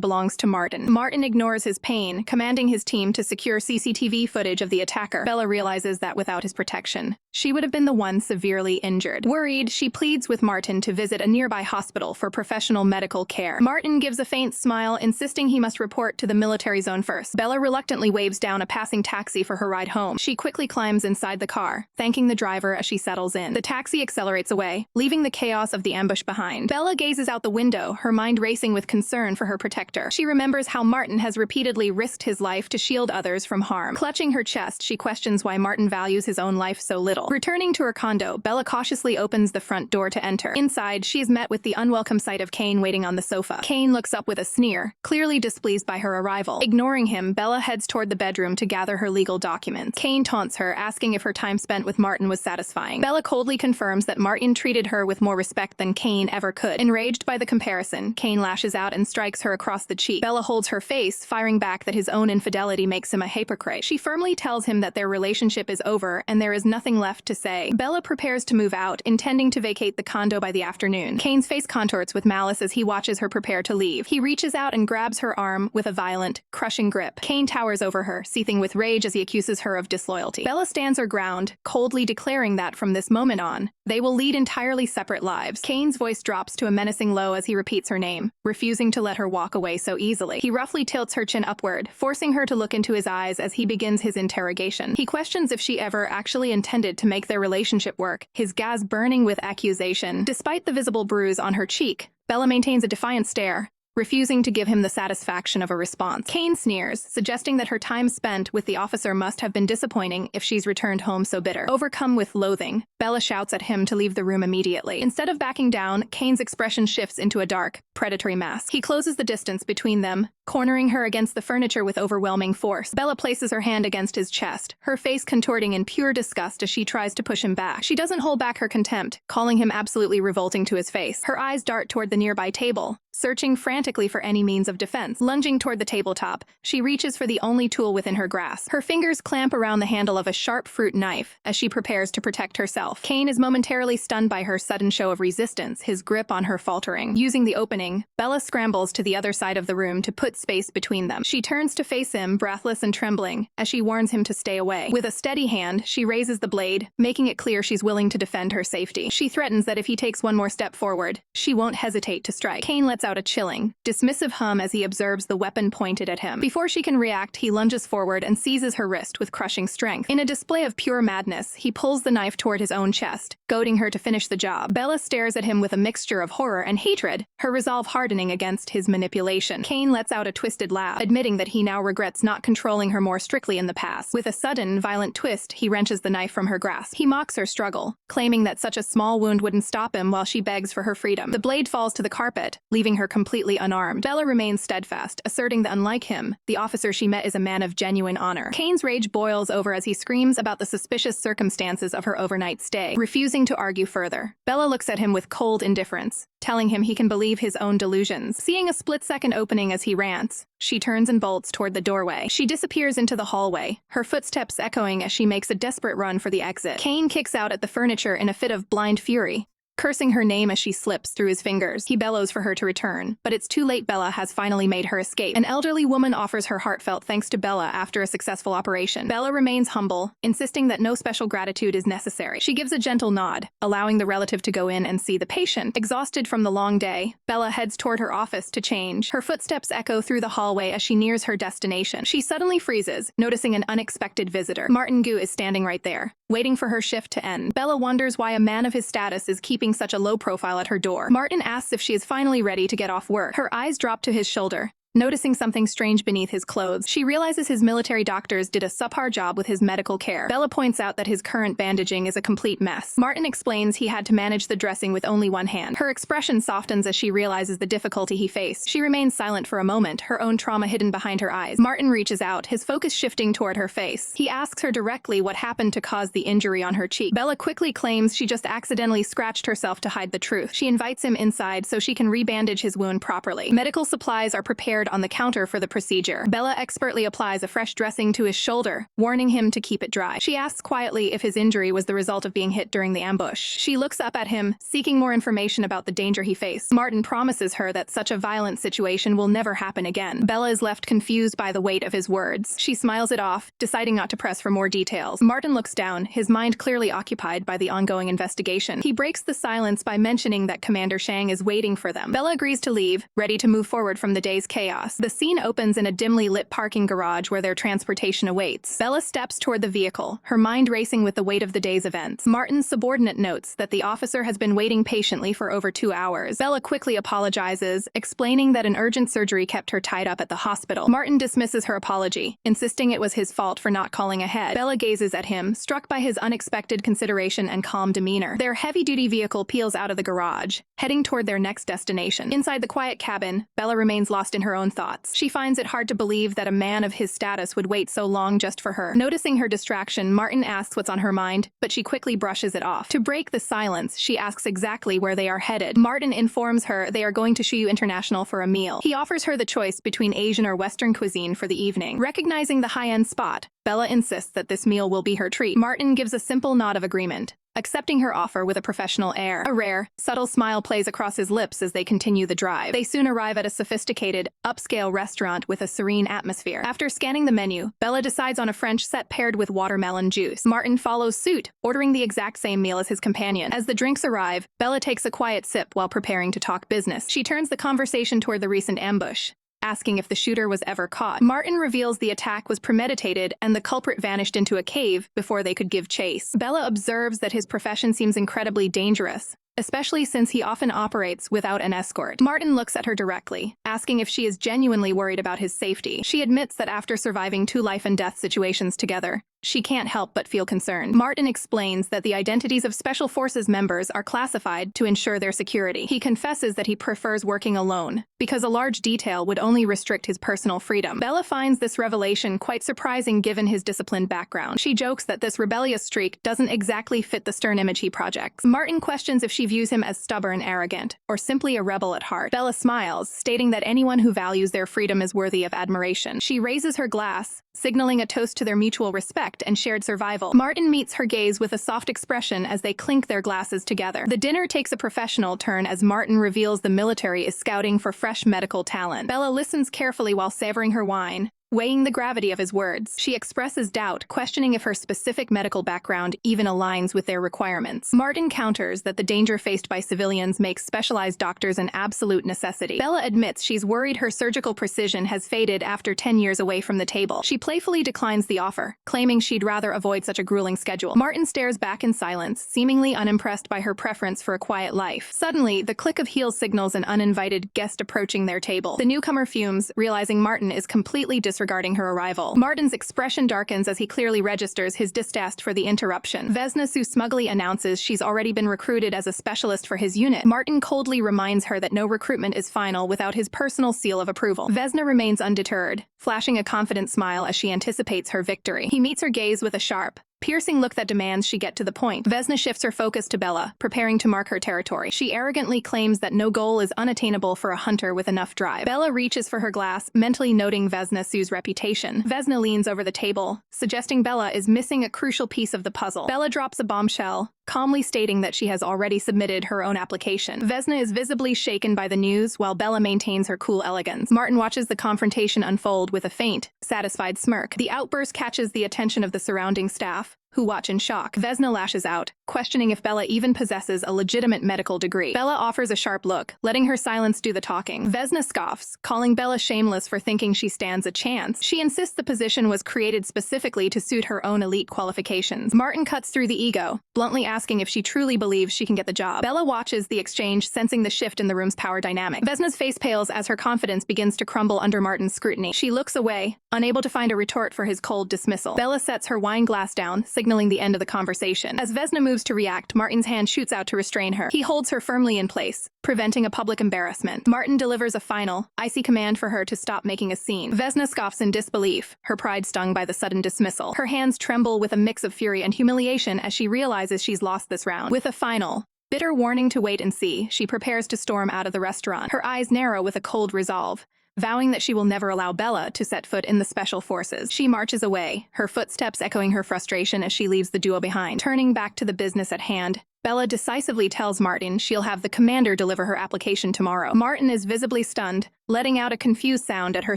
belongs to Martin. Martin ignores his pain, commanding his team to secure CCTV footage of the attacker. Bella realizes that without his protection, she would have been the one severely injured. Worried, she pleads with Martin to visit a nearby hospital for professional medical care. Martin gives a faint smile, insisting he must report to the military zone first. Bella reluctantly waves down a passing taxi for her ride home. She quickly climbs inside the car, thanking the driver as she settles in. The taxi accelerates away, leaving the chaos of the ambush behind. Bella gazes out the window, her mind racing with concern for her protector. She remembers how Martin has repeatedly risked his life to shield others from harm. Clutching her chest, she questions why Martin values his own life so little. Returning to her condo, Bella cautiously opens the front door to enter. Inside, she is met with the unwelcome sight of Kane waiting on the sofa. Kane looks up with a sneer, clearly displeased by her arrival. Ignoring him, Bella heads toward the bedroom to gather her legal documents. Kane taunts her, asking if her time spent with Martin was satisfying. Bella coldly confirms that Martin treated her with more respect than Kane ever could. Enraged by the comparison, Kane lashes out and strikes her across the cheek. Bella holds her face, firing back that his own infidelity makes him a hypocrite. She firmly tells him that their relationship is over and there is nothing left to say. Bella prepares to move out, intending to vacate the condo by the afternoon. Kane's face contorts with malice as he watches her prepare to leave. He reaches out and grabs her arm with a violent, crushing grip. Kane towers over her, seething with rage as he accuses her of disloyalty. Bella stands her ground, coldly declaring that from this moment on, they will lead entirely separate lives. Kane's voice drops to a menacing low as he repeats her name, refusing to let her walk away so easily. He roughly tilts her chin upward, forcing her to look into his eyes as he begins his interrogation. He questions if she ever actually intended to make their relationship work, his gaze burning with accusation. Despite the visible bruise on her cheek, Bella maintains a defiant stare, refusing to give him the satisfaction of a response. Kane sneers, suggesting that her time spent with the officer must have been disappointing if she's returned home so bitter. Overcome with loathing, Bella shouts at him to leave the room immediately. Instead of backing down, Kane's expression shifts into a dark, predatory mask. He closes the distance between them, cornering her against the furniture with overwhelming force. Bella places her hand against his chest, her face contorting in pure disgust as she tries to push him back. She doesn't hold back her contempt, calling him absolutely revolting to his face. Her eyes dart toward the nearby table, searching frantically for any means of defense. Lunging toward the tabletop, she reaches for the only tool within her grasp. Her fingers clamp around the handle of a sharp fruit knife as she prepares to protect herself. Kane is momentarily stunned by her sudden show of resistance, his grip on her faltering. Using the opening, Bella scrambles to the other side of the room to put space between them. She turns to face him, breathless and trembling, as she warns him to stay away. With a steady hand, she raises the blade, making it clear she's willing to defend her safety. She threatens that if he takes one more step forward, she won't hesitate to strike. Kane lets out a chilling, dismissive hum as he observes the weapon pointed at him. Before she can react, he lunges forward and seizes her wrist with crushing strength. In a display of pure madness, he pulls the knife toward his own chest, goading her to finish the job. Bella stares at him with a mixture of horror and hatred, her resolve hardening against his manipulation. Kane lets out a twisted laugh, admitting that he now regrets not controlling her more strictly in the past. With a sudden, violent twist, he wrenches the knife from her grasp. He mocks her struggle, claiming that such a small wound wouldn't stop him while she begs for her freedom. The blade falls to the carpet, leaving her completely unarmed. Bella remains steadfast, asserting that unlike him, the officer she met is a man of genuine honor. Kane's rage boils over as he screams about the suspicious circumstances of her overnight stay, refusing to argue further. Bella looks at him with cold indifference, telling him he can believe his own delusions. Seeing a split-second opening as he rants, she turns and bolts toward the doorway. She disappears into the hallway, her footsteps echoing as she makes a desperate run for the exit. Kane kicks out at the furniture in a fit of blind fury, cursing her name as she slips through his fingers. He bellows for her to return, but it's too late. Bella has finally made her escape. An elderly woman offers her heartfelt thanks to Bella after a successful operation. Bella remains humble, insisting that no special gratitude is necessary. She gives a gentle nod, allowing the relative to go in and see the patient. Exhausted from the long day, Bella heads toward her office to change. Her footsteps echo through the hallway as she nears her destination. She suddenly freezes, noticing an unexpected visitor. Martin Gu is standing right there, waiting for her shift to end. Bella wonders why a man of his status is keeping such a low profile at her door. Martin asks if she is finally ready to get off work. Her eyes drop to his shoulder, noticing something strange beneath his clothes. She realizes his military doctors did a subpar job with his medical care. Bella points out that his current bandaging is a complete mess. Martin explains he had to manage the dressing with only one hand. Her expression softens as she realizes the difficulty he faced. She remains silent for a moment, her own trauma hidden behind her eyes. Martin reaches out, his focus shifting toward her face. He asks her directly what happened to cause the injury on her cheek. Bella quickly claims she just accidentally scratched herself to hide the truth. She invites him inside so she can rebandage his wound properly. Medical supplies are prepared on the counter for the procedure. Bella expertly applies a fresh dressing to his shoulder, warning him to keep it dry. She asks quietly if his injury was the result of being hit during the ambush. She looks up at him, seeking more information about the danger he faced. Martin promises her that such a violent situation will never happen again. Bella is left confused by the weight of his words. She smiles it off, deciding not to press for more details. Martin looks down, his mind clearly occupied by the ongoing investigation. He breaks the silence by mentioning that Commander Shang is waiting for them. Bella agrees to leave, ready to move forward from the day's chaos. The scene opens in a dimly lit parking garage where their transportation awaits. Bella steps toward the vehicle, her mind racing with the weight of the day's events. Martin's subordinate notes that the officer has been waiting patiently for over 2 hours. Bella quickly apologizes, explaining that an urgent surgery kept her tied up at the hospital. Martin dismisses her apology, insisting it was his fault for not calling ahead. Bella gazes at him, struck by his unexpected consideration and calm demeanor. Their heavy-duty vehicle peels out of the garage, heading toward their next destination. Inside the quiet cabin, Bella remains lost in her own thoughts. She finds it hard to believe that a man of his status would wait so long just for her. Noticing her distraction, Martin asks what's on her mind, but she quickly brushes it off. To break the silence, she asks exactly where they are headed. Martin informs her they are going to Shiyu International for a meal. He offers her the choice between Asian or Western cuisine for the evening. Recognizing the high-end spot, Bella insists that this meal will be her treat. Martin gives a simple nod of agreement, accepting her offer with a professional air. A rare, subtle smile plays across his lips as they continue the drive. They soon arrive at a sophisticated, upscale restaurant with a serene atmosphere. After scanning the menu, Bella decides on a French set paired with watermelon juice. Martin follows suit, ordering the exact same meal as his companion. As the drinks arrive, Bella takes a quiet sip while preparing to talk business. She turns the conversation toward the recent ambush, asking if the shooter was ever caught. Martin reveals the attack was premeditated and the culprit vanished into a cave before they could give chase. Bella observes that his profession seems incredibly dangerous, especially since he often operates without an escort. Martin looks at her directly, asking if she is genuinely worried about his safety. She admits that after surviving 2 life-and-death situations together, she can't help but feel concerned. Martin explains that the identities of Special Forces members are classified to ensure their security. He confesses that he prefers working alone, because a large detail would only restrict his personal freedom. Bella finds this revelation quite surprising given his disciplined background. She jokes that this rebellious streak doesn't exactly fit the stern image he projects. Martin questions if she views him as stubborn, arrogant, or simply a rebel at heart. Bella smiles, stating that anyone who values their freedom is worthy of admiration. She raises her glass, signaling a toast to their mutual respect and shared survival. Martin meets her gaze with a soft expression as they clink their glasses together. The dinner takes a professional turn as Martin reveals the military is scouting for fresh medical talent. Bella listens carefully while savoring her wine, weighing the gravity of his words. She expresses doubt, questioning if her specific medical background even aligns with their requirements. Martin counters that the danger faced by civilians makes specialized doctors an absolute necessity. Bella admits she's worried her surgical precision has faded after 10 years away from the table. She playfully declines the offer, claiming she'd rather avoid such a grueling schedule. Martin stares back in silence, seemingly unimpressed by her preference for a quiet life. Suddenly, the click of heels signals an uninvited guest approaching their table. The newcomer fumes, realizing Martin is completely disregarding her arrival. Martin's expression darkens as he clearly registers his distaste for the interruption. Vesna Su smugly announces she's already been recruited as a specialist for his unit. Martin coldly reminds her that no recruitment is final without his personal seal of approval. Vesna remains undeterred, flashing a confident smile as she anticipates her victory. He meets her gaze with a sharp, piercing look that demands she get to the point. Vesna shifts her focus to Bella, preparing to mark her territory. She arrogantly claims that no goal is unattainable for a hunter with enough drive. Bella reaches for her glass, mentally noting Vesna Su's reputation. Vesna leans over the table, suggesting Bella is missing a crucial piece of the puzzle. Bella drops a bombshell, calmly stating that she has already submitted her own application. Vesna is visibly shaken by the news, while Bella maintains her cool elegance. Martin watches the confrontation unfold with a faint, satisfied smirk. The outburst catches the attention of the surrounding staff, who watch in shock. Vesna lashes out, questioning if Bella even possesses a legitimate medical degree. Bella offers a sharp look, letting her silence do the talking. Vesna scoffs, calling Bella shameless for thinking she stands a chance. She insists the position was created specifically to suit her own elite qualifications. Martin cuts through the ego, bluntly asking if she truly believes she can get the job. Bella watches the exchange, sensing the shift in the room's power dynamic. Vesna's face pales as her confidence begins to crumble under Martin's scrutiny. She looks away, unable to find a retort for his cold dismissal. Bella sets her wine glass down, signaling the end of the conversation. As Vesna moves to react, Martin's hand shoots out to restrain her. He holds her firmly in place, preventing a public embarrassment. Martin delivers a final, icy command for her to stop making a scene. Vesna scoffs in disbelief, her pride stung by the sudden dismissal. Her hands tremble with a mix of fury and humiliation as she realizes she's lost this round. With a final, bitter warning to wait and see, she prepares to storm out of the restaurant. Her eyes narrow with a cold resolve, vowing that she will never allow Bella to set foot in the special forces. She marches away, her footsteps echoing her frustration as she leaves the duo behind. Turning back to the business at hand, Bella decisively tells Martin she'll have the commander deliver her application tomorrow. Martin is visibly stunned, letting out a confused sound at her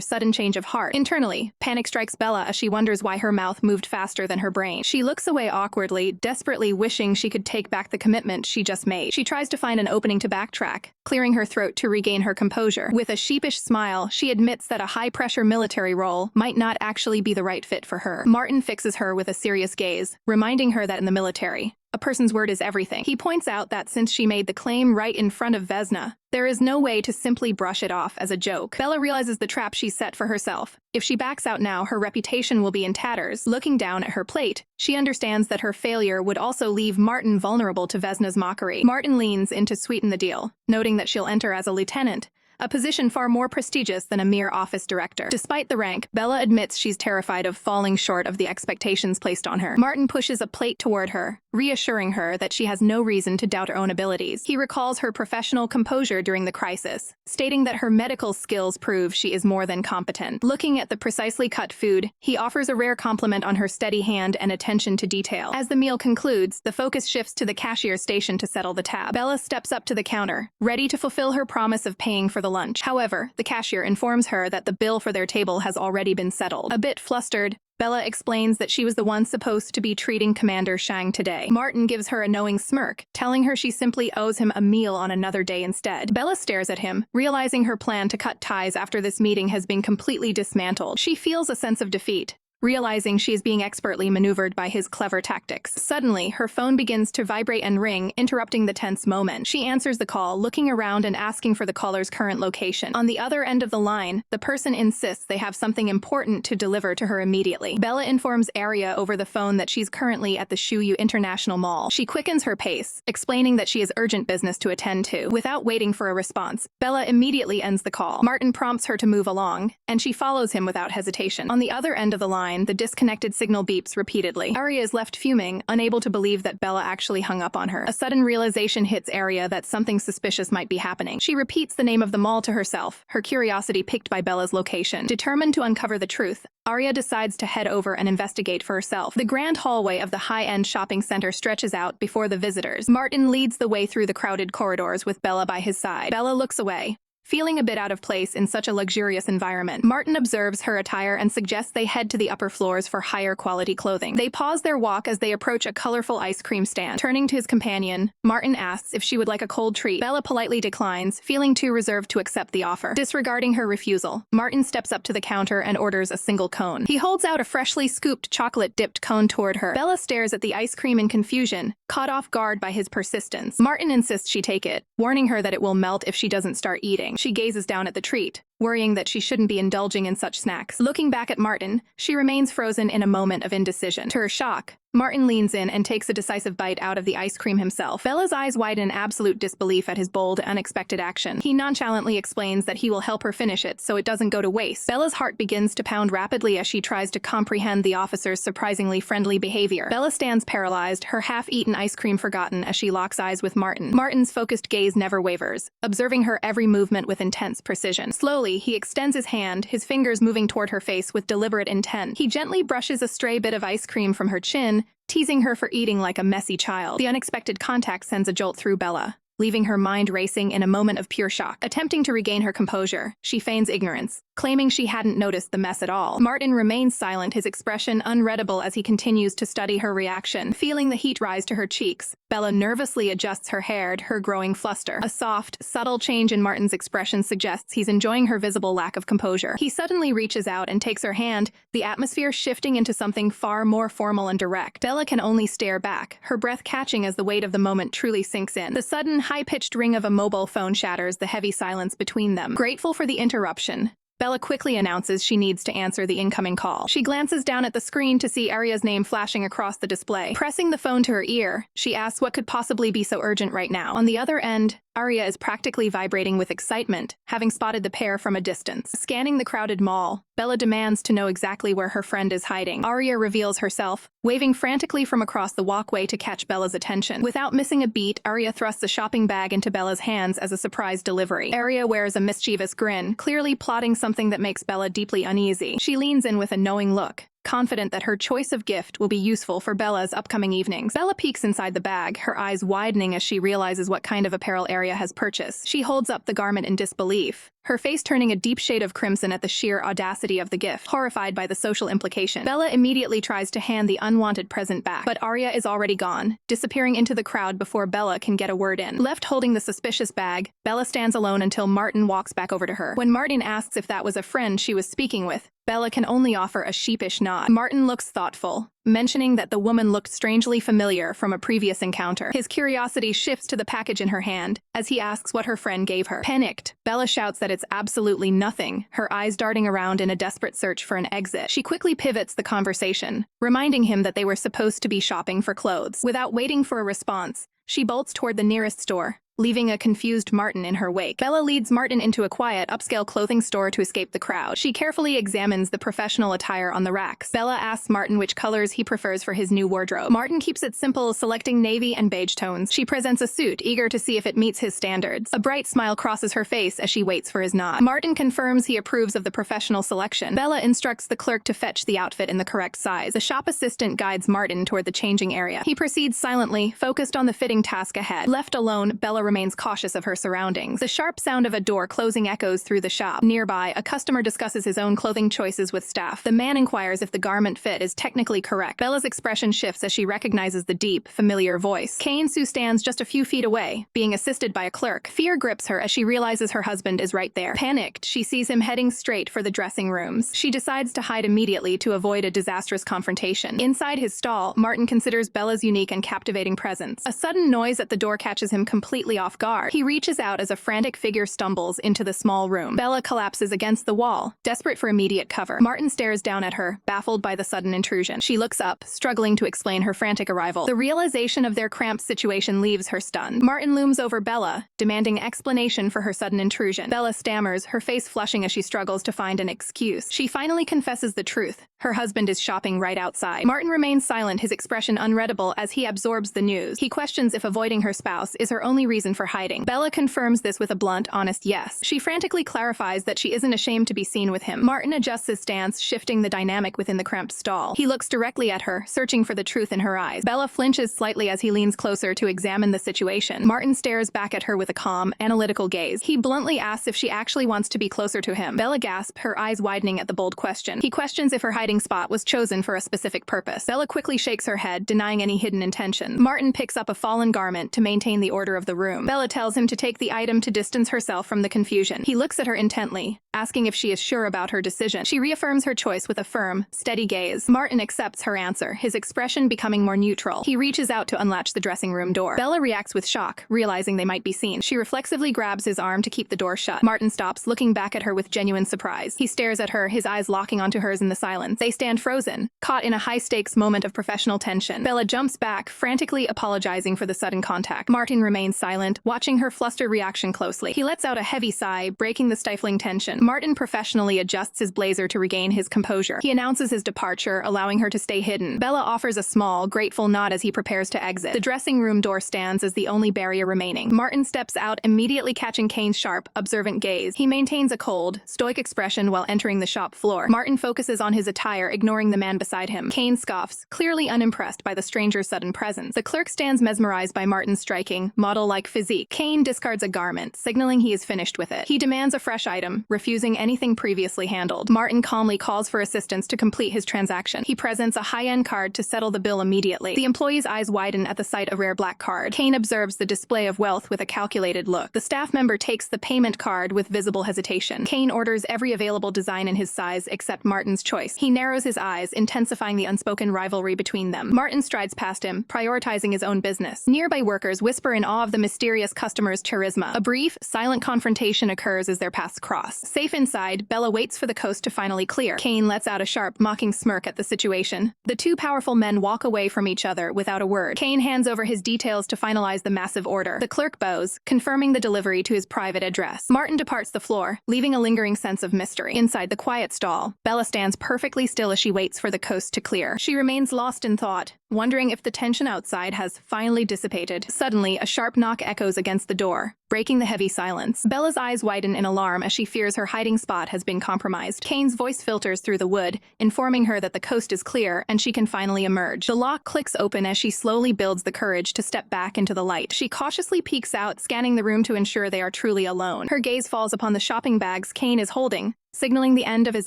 sudden change of heart. Internally, panic strikes Bella as she wonders why her mouth moved faster than her brain. She looks away awkwardly, desperately wishing she could take back the commitment she just made. She tries to find an opening to backtrack, clearing her throat to regain her composure. With a sheepish smile, she admits that a high-pressure military role might not actually be the right fit for her. Martin fixes her with a serious gaze, reminding her that in the military, a person's word is everything. He points out that since she made the claim right in front of Vesna, there is no way to simply brush it off as a joke. Bella realizes the trap she's set for herself. If she backs out now, her reputation will be in tatters. Looking down at her plate, she understands that her failure would also leave Martin vulnerable to Vesna's mockery. Martin leans in to sweeten the deal, noting that she'll enter as a lieutenant, a position far more prestigious than a mere office director. Despite the rank, Bella admits she's terrified of falling short of the expectations placed on her. Martin pushes a plate toward her, reassuring her that she has no reason to doubt her own abilities. He recalls her professional composure during the crisis, stating that her medical skills prove she is more than competent. Looking at the precisely cut food, he offers a rare compliment on her steady hand and attention to detail. As the meal concludes, the focus shifts to the cashier station to settle the tab. Bella steps up to the counter, ready to fulfill her promise of paying for the lunch. However, the cashier informs her that the bill for their table has already been settled. A bit flustered, Bella explains that she was the one supposed to be treating Commander Shang today. Martin gives her a knowing smirk, telling her she simply owes him a meal on another day instead. Bella stares at him, realizing her plan to cut ties after this meeting has been completely dismantled. She feels a sense of defeat, realizing she is being expertly maneuvered by his clever tactics. Suddenly, her phone begins to vibrate and ring, interrupting the tense moment. She answers the call, looking around and asking for the caller's current location. On the other end of the line, the person insists they have something important to deliver to her immediately. Bella informs Arya over the phone that she's currently at the Shuyu International Mall. She quickens her pace, explaining that she has urgent business to attend to. Without waiting for a response, Bella immediately ends the call. Martin prompts her to move along, and she follows him without hesitation. On the other end of the line, the disconnected signal beeps repeatedly. Arya is left fuming, unable to believe that Bella actually hung up on her. A sudden realization hits Arya that something suspicious might be happening. She repeats the name of the mall to herself, her curiosity piqued by Bella's location. Determined to uncover the truth, Arya decides to head over and investigate for herself. The grand hallway of the high-end shopping center stretches out before the visitors. Martin leads the way through the crowded corridors with Bella by his side. Bella looks away, feeling a bit out of place in such a luxurious environment. Martin observes her attire and suggests they head to the upper floors for higher quality clothing. They pause their walk as they approach a colorful ice cream stand. Turning to his companion, Martin asks if she would like a cold treat. Bella politely declines, feeling too reserved to accept the offer. Disregarding her refusal, Martin steps up to the counter and orders a single cone. He holds out a freshly scooped chocolate-dipped cone toward her. Bella stares at the ice cream in confusion, caught off guard by his persistence. Martin insists she take it, warning her that it will melt if she doesn't start eating. She gazes down at the treat, worrying that she shouldn't be indulging in such snacks. Looking back at Martin, she remains frozen in a moment of indecision. To her shock, Martin leans in and takes a decisive bite out of the ice cream himself. Bella's eyes widen in absolute disbelief at his bold, unexpected action. He nonchalantly explains that he will help her finish it so it doesn't go to waste. Bella's heart begins to pound rapidly as she tries to comprehend the officer's surprisingly friendly behavior. Bella stands paralyzed, her half-eaten ice cream forgotten as she locks eyes with Martin. Martin's focused gaze never wavers, observing her every movement with intense precision. Slowly, he extends his hand, his fingers moving toward her face with deliberate intent. He gently brushes a stray bit of ice cream from her chin, teasing her for eating like a messy child. The unexpected contact sends a jolt through Bella, leaving her mind racing in a moment of pure shock. Attempting to regain her composure, she feigns ignorance, claiming she hadn't noticed the mess at all. Martin remains silent, his expression unreadable as he continues to study her reaction. Feeling the heat rise to her cheeks, Bella nervously adjusts her hair, her growing fluster. A soft, subtle change in Martin's expression suggests he's enjoying her visible lack of composure. He suddenly reaches out and takes her hand, the atmosphere shifting into something far more formal and direct. Bella can only stare back, her breath catching as the weight of the moment truly sinks in. The sudden, high-pitched ring of a mobile phone shatters the heavy silence between them. Grateful for the interruption, Bella quickly announces she needs to answer the incoming call. She glances down at the screen to see Arya's name flashing across the display. Pressing the phone to her ear, she asks what could possibly be so urgent right now. On the other end, Arya is practically vibrating with excitement, having spotted the pair from a distance. Scanning the crowded mall, Bella demands to know exactly where her friend is hiding. Arya reveals herself, waving frantically from across the walkway to catch Bella's attention. Without missing a beat, Arya thrusts a shopping bag into Bella's hands as a surprise delivery. Arya wears a mischievous grin, clearly plotting something that makes Bella deeply uneasy. She leans in with a knowing look, confident that her choice of gift will be useful for Bella's upcoming evenings. Bella peeks inside the bag, her eyes widening as she realizes what kind of apparel Arya has purchased. She holds up the garment in disbelief, her face turning a deep shade of crimson at the sheer audacity of the gift. Horrified by the social implication, Bella immediately tries to hand the unwanted present back, but Arya is already gone, disappearing into the crowd before Bella can get a word in. Left holding the suspicious bag, Bella stands alone until Martin walks back over to her. When Martin asks if that was a friend she was speaking with, Bella can only offer a sheepish nod. Martin looks thoughtful, mentioning that the woman looked strangely familiar from a previous encounter. His curiosity shifts to the package in her hand, as he asks what her friend gave her. Panicked, Bella shouts that it's absolutely nothing, her eyes darting around in a desperate search for an exit. She quickly pivots the conversation, reminding him that they were supposed to be shopping for clothes. Without waiting for a response, she bolts toward the nearest store, leaving a confused Martin in her wake. Bella leads Martin into a quiet, upscale clothing store to escape the crowd. She carefully examines the professional attire on the racks. Bella asks Martin which colors he prefers for his new wardrobe. Martin keeps it simple, selecting navy and beige tones. She presents a suit, eager to see if it meets his standards. A bright smile crosses her face as she waits for his nod. Martin confirms he approves of the professional selection. Bella instructs the clerk to fetch the outfit in the correct size. The shop assistant guides Martin toward the changing area. He proceeds silently, focused on the fitting task ahead. Left alone, Bella remains cautious of her surroundings. The sharp sound of a door closing echoes through the shop. Nearby, a customer discusses his own clothing choices with staff. The man inquires if the garment fit is technically correct. Bella's expression shifts as she recognizes the deep, familiar voice. Kane Su stands just a few feet away, being assisted by a clerk. Fear grips her as she realizes her husband is right there. Panicked, she sees him heading straight for the dressing rooms. She decides to hide immediately to avoid a disastrous confrontation. Inside his stall, Martin considers Bella's unique and captivating presence. A sudden noise at the door catches him completely off guard. He reaches out as a frantic figure stumbles into the small room. Bella collapses against the wall, desperate for immediate cover. Martin stares down at her, baffled by the sudden intrusion. She looks up, struggling to explain her frantic arrival. The realization of their cramped situation leaves her stunned. Martin looms over Bella, demanding explanation for her sudden intrusion. Bella stammers, her face flushing as she struggles to find an excuse. She finally confesses the truth. Her husband is shopping right outside. Martin remains silent, his expression unreadable as he absorbs the news. He questions if avoiding her spouse is her only reason for hiding. Bella confirms this with a blunt, honest yes. She frantically clarifies that she isn't ashamed to be seen with him. Martin adjusts his stance, shifting the dynamic within the cramped stall. He looks directly at her, searching for the truth in her eyes. Bella flinches slightly as he leans closer to examine the situation. Martin stares back at her with a calm, analytical gaze. He bluntly asks if she actually wants to be closer to him. Bella gasps, her eyes widening at the bold question. He questions if her hiding spot was chosen for a specific purpose. Bella quickly shakes her head, denying any hidden intention. Martin picks up a fallen garment to maintain the order of the room. Bella tells him to take the item to distance herself from the confusion. He looks at her intently, asking if she is sure about her decision. She reaffirms her choice with a firm, steady gaze. Martin accepts her answer, his expression becoming more neutral. He reaches out to unlatch the dressing room door. Bella reacts with shock, realizing they might be seen. She reflexively grabs his arm to keep the door shut. Martin stops, looking back at her with genuine surprise. He stares at her, his eyes locking onto hers in the silence. They stand frozen, caught in a high-stakes moment of professional tension. Bella jumps back, frantically apologizing for the sudden contact. Martin remains silent, watching her flustered reaction closely. He lets out a heavy sigh, breaking the stifling tension. Martin professionally adjusts his blazer to regain his composure. He announces his departure, allowing her to stay hidden. Bella offers a small, grateful nod as he prepares to exit. The dressing room door stands as the only barrier remaining. Martin steps out, immediately catching Kane's sharp, observant gaze. He maintains a cold, stoic expression while entering the shop floor. Martin focuses on his attire, ignoring the man beside him. Kane scoffs, clearly unimpressed by the stranger's sudden presence. The clerk stands mesmerized by Martin's striking, model-like physique. Kane discards a garment, signaling he is finished with it. He demands a fresh item, refusing anything previously handled. Martin calmly calls for assistance to complete his transaction. He presents a high-end card to settle the bill immediately. The employee's eyes widen at the sight of a rare black card. Kane observes the display of wealth with a calculated look. The staff member takes the payment card with visible hesitation. Kane orders every available design in his size except Martin's choice. He narrows his eyes, intensifying the unspoken rivalry between them. Martin strides past him, prioritizing his own business. Nearby workers whisper in awe of the mysterious customer's charisma. A brief, silent confrontation occurs as their paths cross. Safe inside, Bella waits for the coast to finally clear. Kane lets out a sharp, mocking smirk at the situation. The two powerful men walk away from each other without a word. Kane hands over his details to finalize the massive order. The clerk bows, confirming the delivery to his private address. Martin departs the floor, leaving a lingering sense of mystery. Inside the quiet stall, Bella stands perfectly still as she waits for the coast to clear. She remains lost in thought, wondering if the tension outside has finally dissipated. Suddenly, a sharp knock echoes against the door, breaking the heavy silence. Bella's eyes widen in alarm as she fears her hiding spot has been compromised. Kane's voice filters through the wood, informing her that the coast is clear and she can finally emerge. The lock clicks open as she slowly builds the courage to step back into the light. She cautiously peeks out, scanning the room to ensure they are truly alone. Her gaze falls upon the shopping bags Kane is holding, signaling the end of his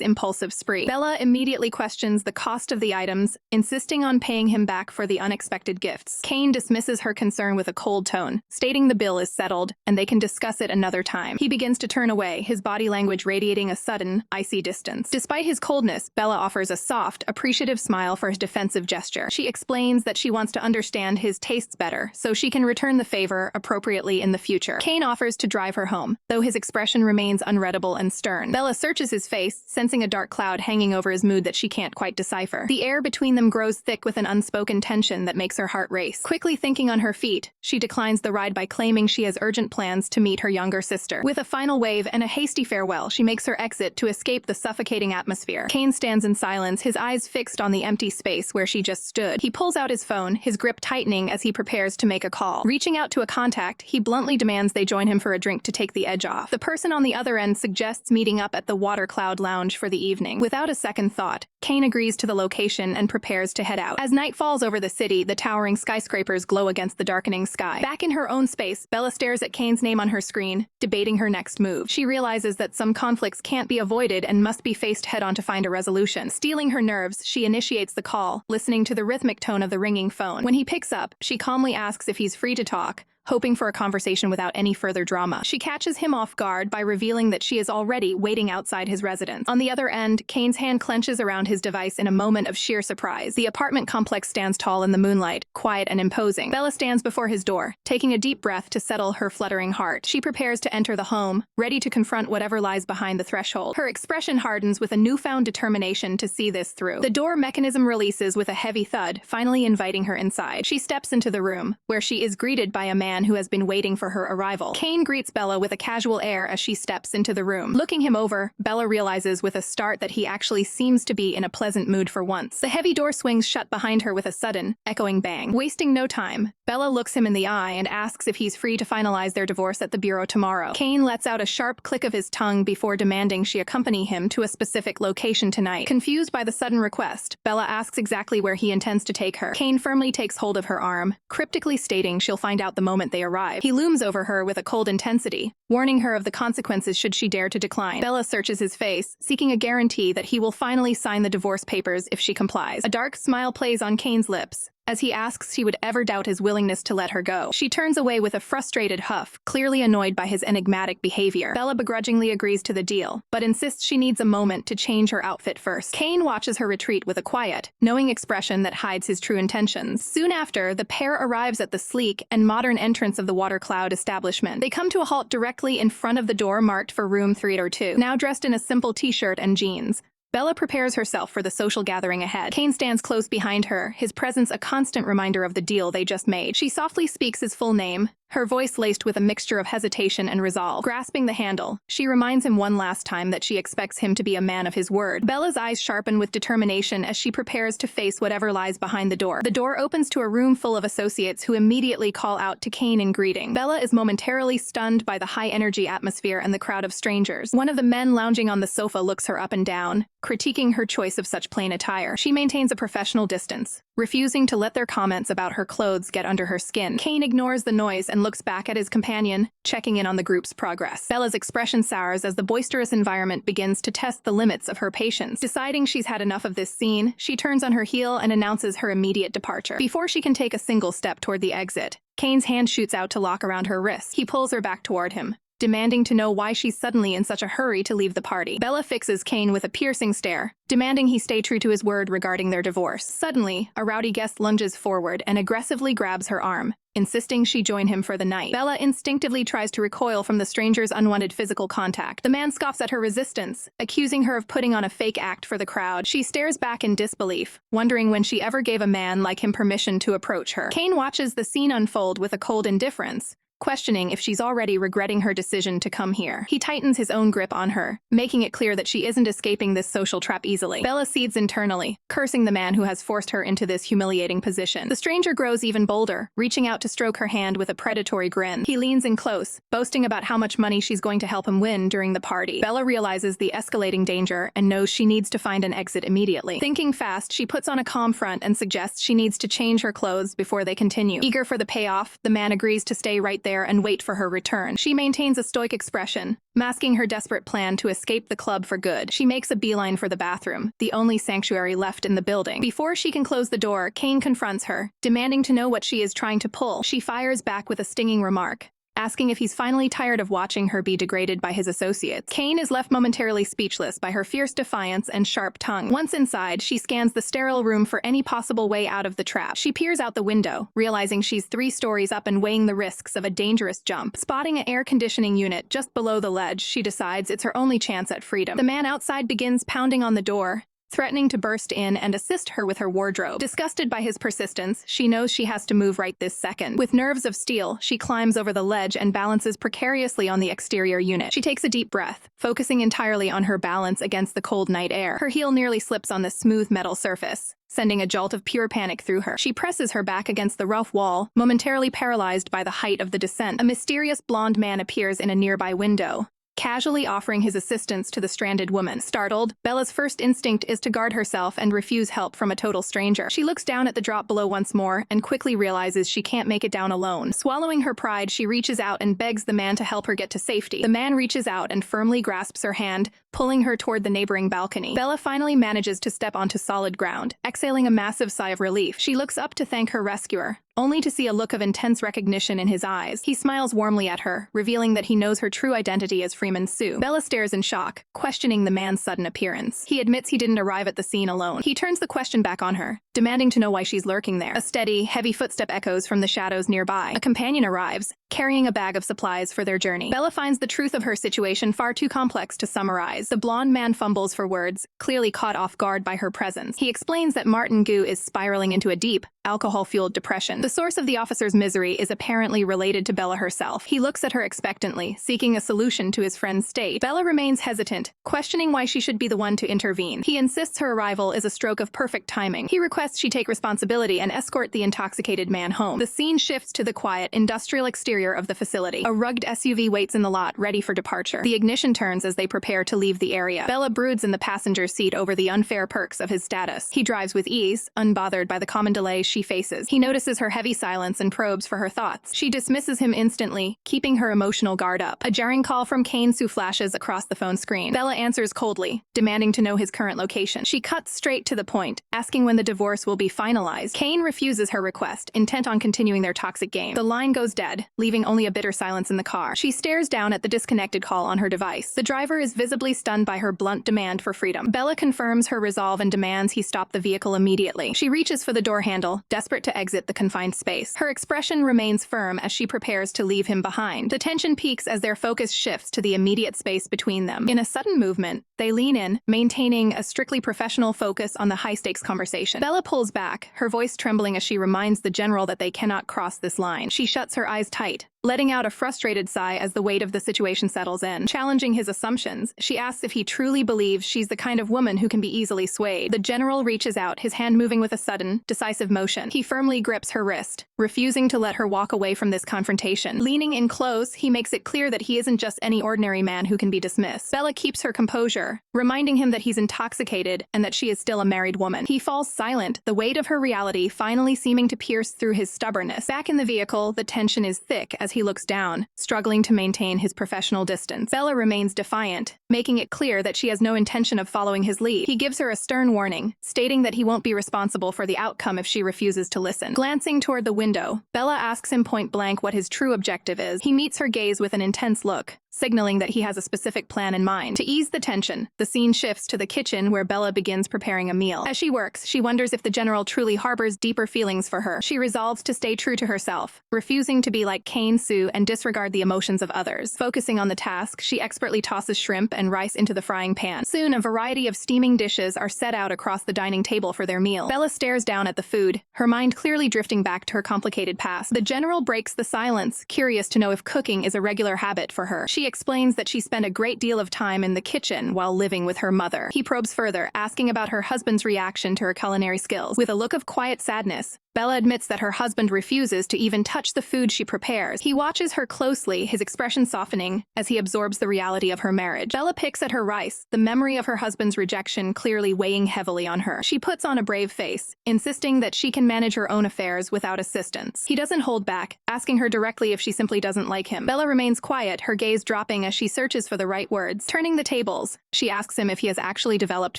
impulsive spree. Bella immediately questions the cost of the items, insisting on paying him back for the unexpected gifts. Kane dismisses her concern with a cold tone, stating the bill is settled and they can discuss it another time. He begins to turn away, his body language radiating a sudden, icy distance. Despite his coldness, Bella offers a soft, appreciative smile for his defensive gesture. She explains that she wants to understand his tastes better, so she can return the favor appropriately in the future. Kane offers to drive her home, though his expression remains unreadable and stern. Bella searches his face, sensing a dark cloud hanging over his mood that she can't quite decipher. The air between them grows thick with an unspoken tension that makes her heart race. Quickly thinking on her feet, she declines the ride by claiming she has urgent plans to meet her younger sister. With a final wave and a hasty farewell, she makes her exit to escape the suffocating atmosphere. Kane stands in silence, his eyes fixed on the empty space where she just stood. He pulls out his phone, his grip tightening as he prepares to make a call. Reaching out to a contact, he bluntly demands they join him for a drink to take the edge off. The person on the other end suggests meeting up at the Water Cloud Lounge for the evening. Without a second thought, Kane agrees to the location and prepares to head out. As night falls over the city, the towering skyscrapers glow against the darkening sky. Back in her own space, Bella stares at Kane's name on her screen, debating her next move. She realizes that some conflicts can't be avoided and must be faced head-on to find a resolution. Steeling her nerves, she initiates the call, listening to the rhythmic tone of the ringing phone. When he picks up, she calmly asks if he's free to talk, hoping for a conversation without any further drama. She catches him off guard by revealing that she is already waiting outside his residence. On the other end, Kane's hand clenches around his device in a moment of sheer surprise. The apartment complex stands tall in the moonlight, quiet and imposing. Bella stands before his door, taking a deep breath to settle her fluttering heart. She prepares to enter the home, ready to confront whatever lies behind the threshold. Her expression hardens with a newfound determination to see this through. The door mechanism releases with a heavy thud, finally inviting her inside. She steps into the room, where she is greeted by a man who has been waiting for her arrival. Kane greets Bella with a casual air as she steps into the room. Looking him over, Bella realizes with a start that he actually seems to be in a pleasant mood for once. The heavy door swings shut behind her with a sudden, echoing bang. Wasting no time, Bella looks him in the eye and asks if he's free to finalize their divorce at the bureau tomorrow. Kane lets out a sharp click of his tongue before demanding she accompany him to a specific location tonight. Confused by the sudden request, Bella asks exactly where he intends to take her. Kane firmly takes hold of her arm, cryptically stating she'll find out the moment they arrive. He looms over her with a cold intensity, warning her of the consequences should she dare to decline. Bella searches his face, seeking a guarantee that he will finally sign the divorce papers if she complies. A dark smile plays on Kane's lips, as he asks she would ever doubt his willingness to let her go. She turns away with a frustrated huff, clearly annoyed by his enigmatic behavior. Bella begrudgingly agrees to the deal, but insists she needs a moment to change her outfit first. Kane watches her retreat with a quiet, knowing expression that hides his true intentions. Soon after, the pair arrives at the sleek and modern entrance of the Water Cloud establishment. They come to a halt directly in front of the door marked for room 302. Now dressed in a simple t-shirt and jeans, Bella prepares herself for the social gathering ahead. Kane stands close behind her, his presence a constant reminder of the deal they just made. She softly speaks his full name, her voice laced with a mixture of hesitation and resolve. Grasping the handle, she reminds him one last time that she expects him to be a man of his word. Bella's eyes sharpen with determination as she prepares to face whatever lies behind the door. The door opens to a room full of associates who immediately call out to Kane in greeting. Bella is momentarily stunned by the high-energy atmosphere and the crowd of strangers. One of the men lounging on the sofa looks her up and down, critiquing her choice of such plain attire. She maintains a professional distance, refusing to let their comments about her clothes get under her skin. Kane ignores the noise and looks back at his companion, checking in on the group's progress. Bella's expression sours as the boisterous environment begins to test the limits of her patience. Deciding she's had enough of this scene, she turns on her heel and announces her immediate departure. Before she can take a single step toward the exit, Kane's hand shoots out to lock around her wrist. He pulls her back toward him, demanding to know why she's suddenly in such a hurry to leave the party. Bella fixes Kane with a piercing stare, demanding he stay true to his word regarding their divorce. Suddenly, a rowdy guest lunges forward and aggressively grabs her arm, insisting she join him for the night. Bella instinctively tries to recoil from the stranger's unwanted physical contact. The man scoffs at her resistance, accusing her of putting on a fake act for the crowd. She stares back in disbelief, wondering when she ever gave a man like him permission to approach her. Kane watches the scene unfold with a cold indifference, questioning if she's already regretting her decision to come here. He tightens his own grip on her, making it clear that she isn't escaping this social trap easily. Bella seethes internally, cursing the man who has forced her into this humiliating position. The stranger grows even bolder, reaching out to stroke her hand with a predatory grin. He leans in close, boasting about how much money she's going to help him win during the party. Bella realizes the escalating danger and knows she needs to find an exit immediately. Thinking fast, she puts on a calm front and suggests she needs to change her clothes before they continue. Eager for the payoff, the man agrees to stay right there and wait for her return. She maintains a stoic expression, masking her desperate plan to escape the club for good. She makes a beeline for the bathroom, the only sanctuary left in the building. Before she can close the door, Kane confronts her, demanding to know what she is trying to pull. She fires back with a stinging remark, asking if he's finally tired of watching her be degraded by his associates. Kane is left momentarily speechless by her fierce defiance and sharp tongue. Once inside, she scans the sterile room for any possible way out of the trap. She peers out the window, realizing she's 3 stories up and weighing the risks of a dangerous jump. Spotting an air conditioning unit just below the ledge, she decides it's her only chance at freedom. The man outside begins pounding on the door, threatening to burst in and assist her with her wardrobe. Disgusted by his persistence, she knows she has to move right this second. With nerves of steel, she climbs over the ledge and balances precariously on the exterior unit. She takes a deep breath, focusing entirely on her balance against the cold night air. Her heel nearly slips on the smooth metal surface, sending a jolt of pure panic through her. She presses her back against the rough wall, momentarily paralyzed by the height of the descent. A mysterious blonde man appears in a nearby window, casually offering his assistance to the stranded woman. Startled, Bella's first instinct is to guard herself and refuse help from a total stranger. She looks down at the drop below once more and quickly realizes she can't make it down alone. Swallowing her pride, she reaches out and begs the man to help her get to safety. The man reaches out and firmly grasps her hand, pulling her toward the neighboring balcony. Bella finally manages to step onto solid ground, exhaling a massive sigh of relief. She looks up to thank her rescuer, only to see a look of intense recognition in his eyes. He smiles warmly at her, revealing that he knows her true identity as Freeman Sue. Bella stares in shock, questioning the man's sudden appearance. He admits he didn't arrive at the scene alone. He turns the question back on her, demanding to know why she's lurking there. A steady, heavy footstep echoes from the shadows nearby. A companion arrives, carrying a bag of supplies for their journey. Bella finds the truth of her situation far too complex to summarize. The blonde man fumbles for words, clearly caught off guard by her presence. He explains that Martin Gu is spiraling into a deep, alcohol-fueled depression. The source of the officer's misery is apparently related to Bella herself. He looks at her expectantly, seeking a solution to his friend's state. Bella remains hesitant, questioning why she should be the one to intervene. He insists her arrival is a stroke of perfect timing. He requests she take responsibility and escort the intoxicated man home. The scene shifts to the quiet, industrial exterior of the facility. A rugged SUV waits in the lot, ready for departure. The ignition turns as they prepare to leave the area. Bella broods in the passenger seat over the unfair perks of his status. He drives with ease, unbothered by the common delays she faces. He notices her heavy silence and probes for her thoughts. She dismisses him instantly, keeping her emotional guard up. A jarring call from Kane Sue flashes across the phone screen. Bella answers coldly, demanding to know his current location. She cuts straight to the point, asking when the divorce will be finalized. Kane refuses her request, intent on continuing their toxic game. The line goes dead, leaving only a bitter silence in the car. She stares down at the disconnected call on her device. The driver is visibly stunned by her blunt demand for freedom. Bella confirms her resolve and demands he stop the vehicle immediately. She reaches for the door handle, desperate to exit the confined space. Her expression remains firm as she prepares to leave him behind. The tension peaks as their focus shifts to the immediate space between them. In a sudden movement, they lean in, maintaining a strictly professional focus on the high-stakes conversation. Bella pulls back, her voice trembling as she reminds the general that they cannot cross this line. She shuts her eyes tight, letting out a frustrated sigh as the weight of the situation settles in. Challenging his assumptions, she asks if he truly believes she's the kind of woman who can be easily swayed. The general reaches out, his hand moving with a sudden, decisive motion. He firmly grips her wrist, refusing to let her walk away from this confrontation. Leaning in close, he makes it clear that he isn't just any ordinary man who can be dismissed. Bella keeps her composure, reminding him that he's intoxicated and that she is still a married woman. He falls silent, the weight of her reality finally seeming to pierce through his stubbornness. Back in the vehicle, the tension is thick as he looks down, struggling to maintain his professional distance. Bella remains defiant, making it clear that she has no intention of following his lead. He gives her a stern warning, stating that he won't be responsible for the outcome if she refuses to listen. Glancing toward the window, Bella asks him point-blank what his true objective is. He meets her gaze with an intense look, signaling that he has a specific plan in mind. To ease the tension, the scene shifts to the kitchen where Bella begins preparing a meal. As she works, she wonders if the general truly harbors deeper feelings for her. She resolves to stay true to herself, refusing to be like Kane Sue and disregard the emotions of others. Focusing on the task, she expertly tosses shrimp and rice into the frying pan. Soon, a variety of steaming dishes are set out across the dining table for their meal. Bella stares down at the food, her mind clearly drifting back to her complicated past. The general breaks the silence, curious to know if cooking is a regular habit for her. She explains that she spent a great deal of time in the kitchen while living with her mother. He probes further, asking about her husband's reaction to her culinary skills. With a look of quiet sadness, Bella admits that her husband refuses to even touch the food she prepares. He watches her closely, his expression softening as he absorbs the reality of her marriage. Bella picks at her rice, the memory of her husband's rejection clearly weighing heavily on her. She puts on a brave face, insisting that she can manage her own affairs without assistance. He doesn't hold back, asking her directly if she simply doesn't like him. Bella remains quiet, her gaze dropping as she searches for the right words. Turning the tables, she asks him if he has actually developed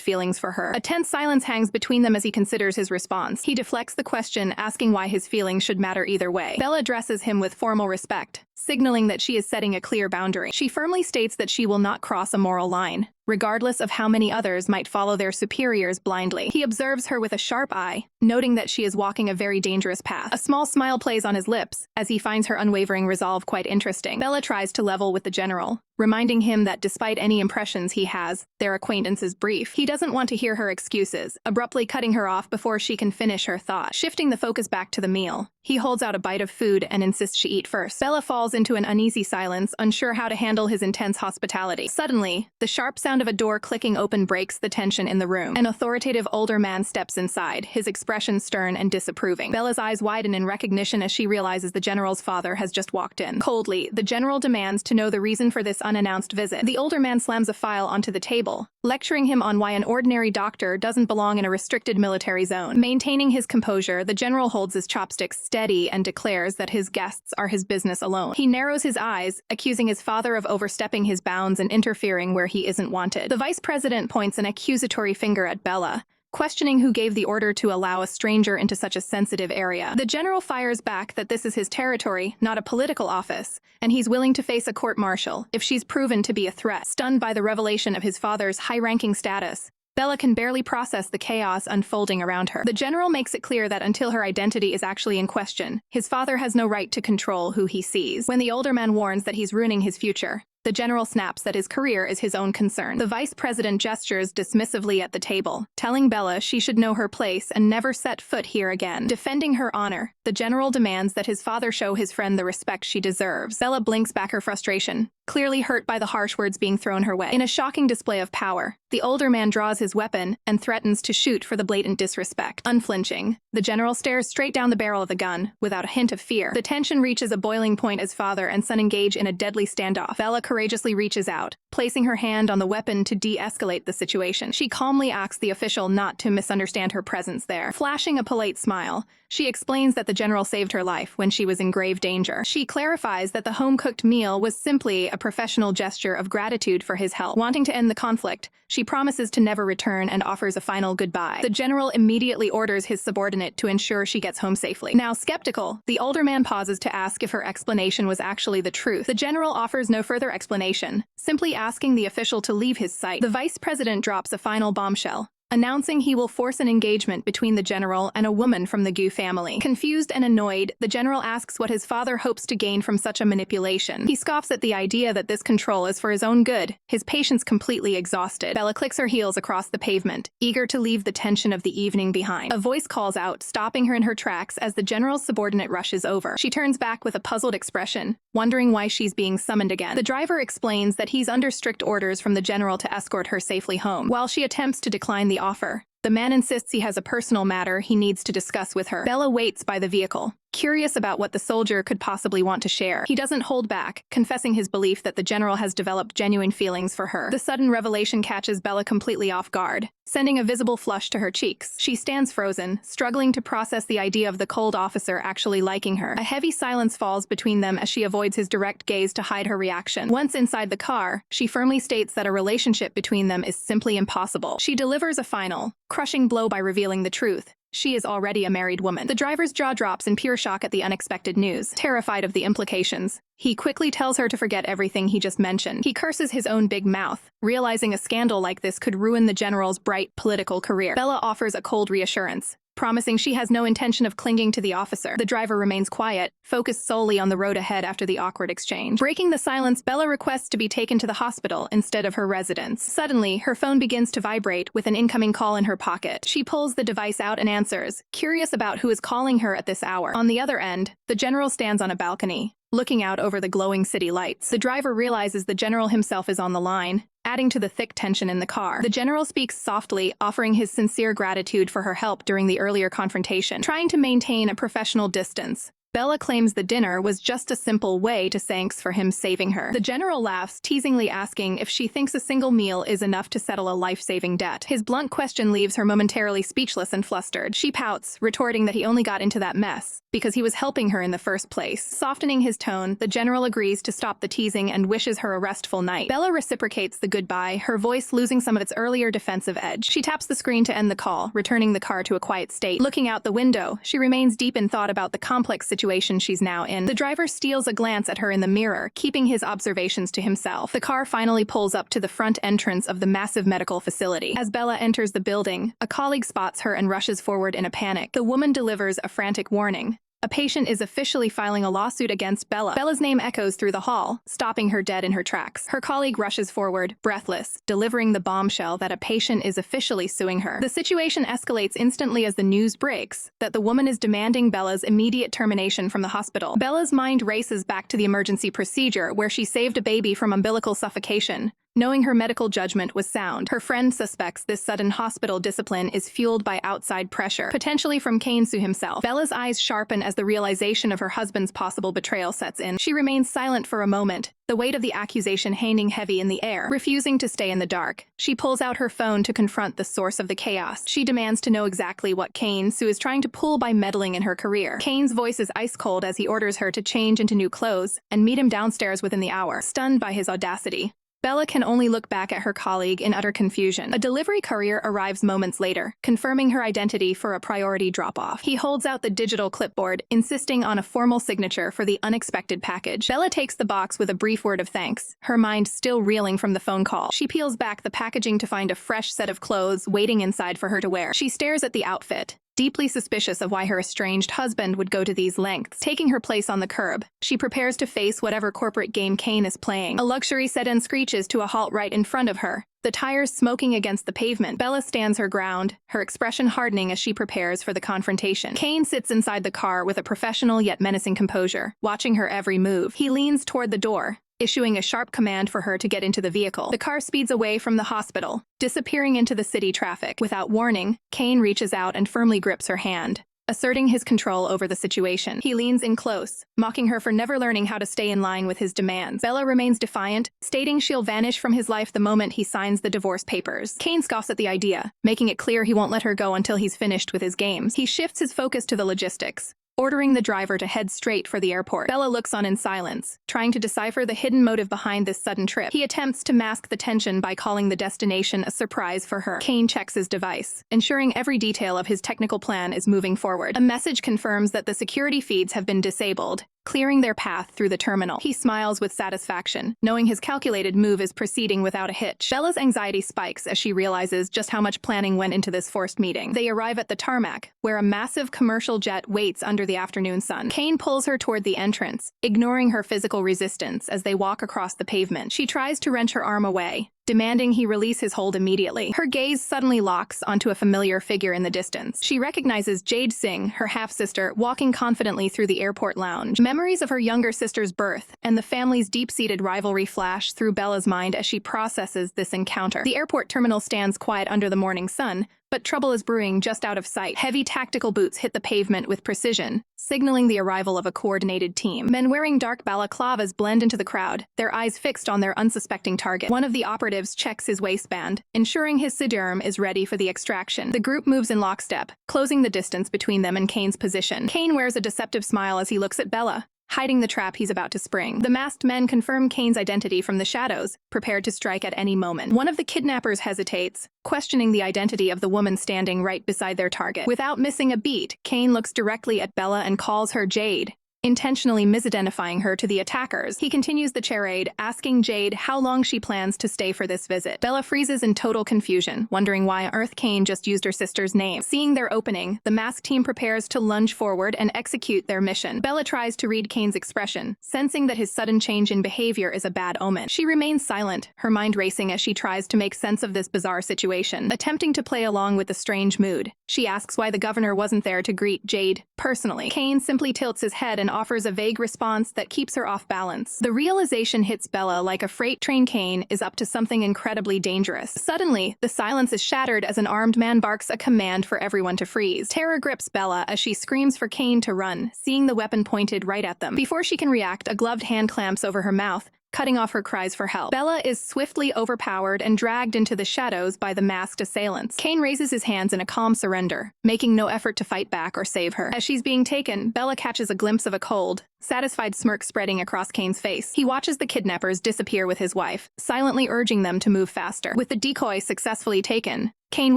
feelings for her. A tense silence hangs between them as he considers his response. He deflects the question, asking why his feelings should matter either way. Bella addresses him with formal respect, signaling that she is setting a clear boundary. She firmly states that she will not cross a moral line, regardless of how many others might follow their superiors blindly. He observes her with a sharp eye, noting that she is walking a very dangerous path. A small smile plays on his lips, as he finds her unwavering resolve quite interesting. Bella tries to level with the general, reminding him that despite any impressions he has, their acquaintance is brief. He doesn't want to hear her excuses, abruptly cutting her off before she can finish her thought. Shifting the focus back to the meal, he holds out a bite of food and insists she eat first. Bella falls into an uneasy silence, unsure how to handle his intense hospitality. Suddenly, the sharp sound of a door clicking open breaks the tension in the room. An authoritative older man steps inside, his expression stern and disapproving. Bella's eyes widen in recognition as she realizes the general's father has just walked in. Coldly, the general demands to know the reason for this unannounced visit. The older man slams a file onto the table, lecturing him on why an ordinary doctor doesn't belong in a restricted military zone. Maintaining his composure, the general holds his chopsticks steady and declares that his guests are his business alone. He narrows his eyes, accusing his father of overstepping his bounds and interfering where he isn't wanted. The vice president points an accusatory finger at Bella, questioning who gave the order to allow a stranger into such a sensitive area. The general fires back that this is his territory, not a political office, and he's willing to face a court-martial if she's proven to be a threat. Stunned by the revelation of his father's high-ranking status, Bella can barely process the chaos unfolding around her. The general makes it clear that until her identity is actually in question, his father has no right to control who he sees. When the older man warns that he's ruining his future, the general snaps that his career is his own concern. The vice president gestures dismissively at the table, telling Bella she should know her place and never set foot here again. Defending her honor, the general demands that his father show his friend the respect she deserves. Bella blinks back her frustration, clearly hurt by the harsh words being thrown her way. In a shocking display of power, the older man draws his weapon and threatens to shoot for the blatant disrespect. Unflinching, the general stares straight down the barrel of the gun, without a hint of fear. The tension reaches a boiling point as father and son engage in a deadly standoff. Bella courageously reaches out, placing her hand on the weapon to de-escalate the situation. She calmly asks the official not to misunderstand her presence there. Flashing a polite smile, she explains that the general saved her life when she was in grave danger. She clarifies that the home-cooked meal was simply a professional gesture of gratitude for his help. Wanting to end the conflict, she promises to never return and offers a final goodbye. The general immediately orders his subordinate to ensure she gets home safely. Now skeptical, the older man pauses to ask if her explanation was actually the truth. The general offers no further explanation, simply asking the official to leave his sight. The vice president drops a final bombshell, announcing he will force an engagement between the general and a woman from the Gu family. Confused and annoyed, the general asks what his father hopes to gain from such a manipulation. He scoffs at the idea that this control is for his own good, his patience completely exhausted. Bella clicks her heels across the pavement, eager to leave the tension of the evening behind. A voice calls out, stopping her in her tracks as the general's subordinate rushes over. She turns back with a puzzled expression, wondering why she's being summoned again. The driver explains that he's under strict orders from the general to escort her safely home. While she attempts to decline the offer, the man insists he has a personal matter he needs to discuss with her. Bella waits by the vehicle, curious about what the soldier could possibly want to share. He doesn't hold back, confessing his belief that the general has developed genuine feelings for her. The sudden revelation catches Bella completely off guard, sending a visible flush to her cheeks. She stands frozen, struggling to process the idea of the cold officer actually liking her. A heavy silence falls between them as she avoids his direct gaze to hide her reaction. Once inside the car, she firmly states that a relationship between them is simply impossible. She delivers a final, crushing blow by revealing the truth. She is already a married woman. The driver's jaw drops in pure shock at the unexpected news. Terrified of the implications, he quickly tells her to forget everything he just mentioned. He curses his own big mouth, realizing a scandal like this could ruin the general's bright political career. Bella offers a cold reassurance, promising she has no intention of clinging to the officer. The driver remains quiet, focused solely on the road ahead after the awkward exchange. Breaking the silence, Bella requests to be taken to the hospital instead of her residence. Suddenly, her phone begins to vibrate with an incoming call in her pocket. She pulls the device out and answers, curious about who is calling her at this hour. On the other end, the general stands on a balcony, looking out over the glowing city lights. The driver realizes the general himself is on the line, adding to the thick tension in the car. The general speaks softly, offering his sincere gratitude for her help during the earlier confrontation. Trying to maintain a professional distance, Bella claims the dinner was just a simple way to thanks for him saving her. The general laughs, teasingly asking if she thinks a single meal is enough to settle a life-saving debt. His blunt question leaves her momentarily speechless and flustered. She pouts, retorting that he only got into that mess because he was helping her in the first place. Softening his tone, the general agrees to stop the teasing and wishes her a restful night. Bella reciprocates the goodbye, her voice losing some of its earlier defensive edge. She taps the screen to end the call, returning the car to a quiet state. Looking out the window, she remains deep in thought about the complex situation she's now in. The driver steals a glance at her in the mirror, keeping his observations to himself. The car finally pulls up to the front entrance of the massive medical facility. As Bella enters the building, a colleague spots her and rushes forward in a panic. The woman delivers a frantic warning. A patient is officially filing a lawsuit against Bella. Bella's name echoes through the hall, stopping her dead in her tracks. Her colleague rushes forward, breathless, delivering the bombshell that a patient is officially suing her. The situation escalates instantly as the news breaks that the woman is demanding Bella's immediate termination from the hospital. Bella's mind races back to the emergency procedure where she saved a baby from umbilical suffocation, knowing her medical judgment was sound. Her friend suspects this sudden hospital discipline is fueled by outside pressure, potentially from Kane-Soo himself. Bella's eyes sharpen as the realization of her husband's possible betrayal sets in. She remains silent for a moment, the weight of the accusation hanging heavy in the air. Refusing to stay in the dark, she pulls out her phone to confront the source of the chaos. She demands to know exactly what Kane-Soo is trying to pull by meddling in her career. Kane's voice is ice cold as he orders her to change into new clothes and meet him downstairs within the hour. Stunned by his audacity, Bella can only look back at her colleague in utter confusion. A delivery courier arrives moments later, confirming her identity for a priority drop-off. He holds out the digital clipboard, insisting on a formal signature for the unexpected package. Bella takes the box with a brief word of thanks, her mind still reeling from the phone call. She peels back the packaging to find a fresh set of clothes waiting inside for her to wear. She stares at the outfit, deeply suspicious of why her estranged husband would go to these lengths. Taking her place on the curb, she prepares to face whatever corporate game Kane is playing. A luxury sedan screeches to a halt right in front of her, the tires smoking against the pavement. Bella stands her ground, her expression hardening as she prepares for the confrontation. Kane sits inside the car with a professional yet menacing composure, watching her every move. He leans toward the door, issuing a sharp command for her to get into the vehicle. The car speeds away from the hospital, disappearing into the city traffic. Without warning, Kane reaches out and firmly grips her hand, asserting his control over the situation. He leans in close, mocking her for never learning how to stay in line with his demands. Bella remains defiant, stating she'll vanish from his life the moment he signs the divorce papers. Kane scoffs at the idea, making it clear he won't let her go until he's finished with his games. He shifts his focus to the logistics, ordering the driver to head straight for the airport. Bella looks on in silence, trying to decipher the hidden motive behind this sudden trip. He attempts to mask the tension by calling the destination a surprise for her. Kane checks his device, ensuring every detail of his technical plan is moving forward. A message confirms that the security feeds have been disabled, clearing their path through the terminal. He smiles with satisfaction, knowing his calculated move is proceeding without a hitch. Bella's anxiety spikes as she realizes just how much planning went into this forced meeting. They arrive at the tarmac, where a massive commercial jet waits under the afternoon sun. Kane pulls her toward the entrance, ignoring her physical resistance as they walk across the pavement. She tries to wrench her arm away, demanding he release his hold immediately. Her gaze suddenly locks onto a familiar figure in the distance. She recognizes Jade Singh, her half-sister, walking confidently through the airport lounge. Memories of her younger sister's birth and the family's deep-seated rivalry flash through Bella's mind as she processes this encounter. The airport terminal stands quiet under the morning sun, But trouble is brewing just out of sight. Heavy tactical boots hit the pavement with precision, signaling the arrival of a coordinated team. Men wearing dark balaclavas blend into the crowd, their eyes fixed on their unsuspecting target. One of the operatives checks his waistband, ensuring his sidearm is ready for the extraction. The group moves in lockstep, closing the distance between them and Kane's position. Kane wears a deceptive smile as he looks at Bella, hiding the trap he's about to spring. The masked men confirm Kane's identity from the shadows, prepared to strike at any moment. One of the kidnappers hesitates, questioning the identity of the woman standing right beside their target. Without missing a beat, Kane looks directly at Bella and calls her Jade, intentionally misidentifying her to the attackers. He continues the charade, asking Jade how long she plans to stay for this visit. Bella freezes in total confusion, wondering why on earth Kane just used her sister's name. Seeing their opening, the masked team prepares to lunge forward and execute their mission. Bella tries to read Kane's expression, sensing that his sudden change in behavior is a bad omen. She remains silent, her mind racing as she tries to make sense of this bizarre situation. Attempting to play along with the strange mood, she asks why the governor wasn't there to greet Jade personally. Kane simply tilts his head and offers a vague response that keeps her off balance. The realization hits Bella like a freight train. Kane is up to something incredibly dangerous. Suddenly, the silence is shattered as an armed man barks a command for everyone to freeze. Terror grips Bella as she screams for Kane to run, seeing the weapon pointed right at them. Before she can react, a gloved hand clamps over her mouth, cutting off her cries for help. Bella is swiftly overpowered and dragged into the shadows by the masked assailants. Kane raises his hands in a calm surrender, making no effort to fight back or save her. As she's being taken, Bella catches a glimpse of a cold, satisfied smirk spreading across Kane's face. He watches the kidnappers disappear with his wife, silently urging them to move faster. With the decoy successfully taken, Kane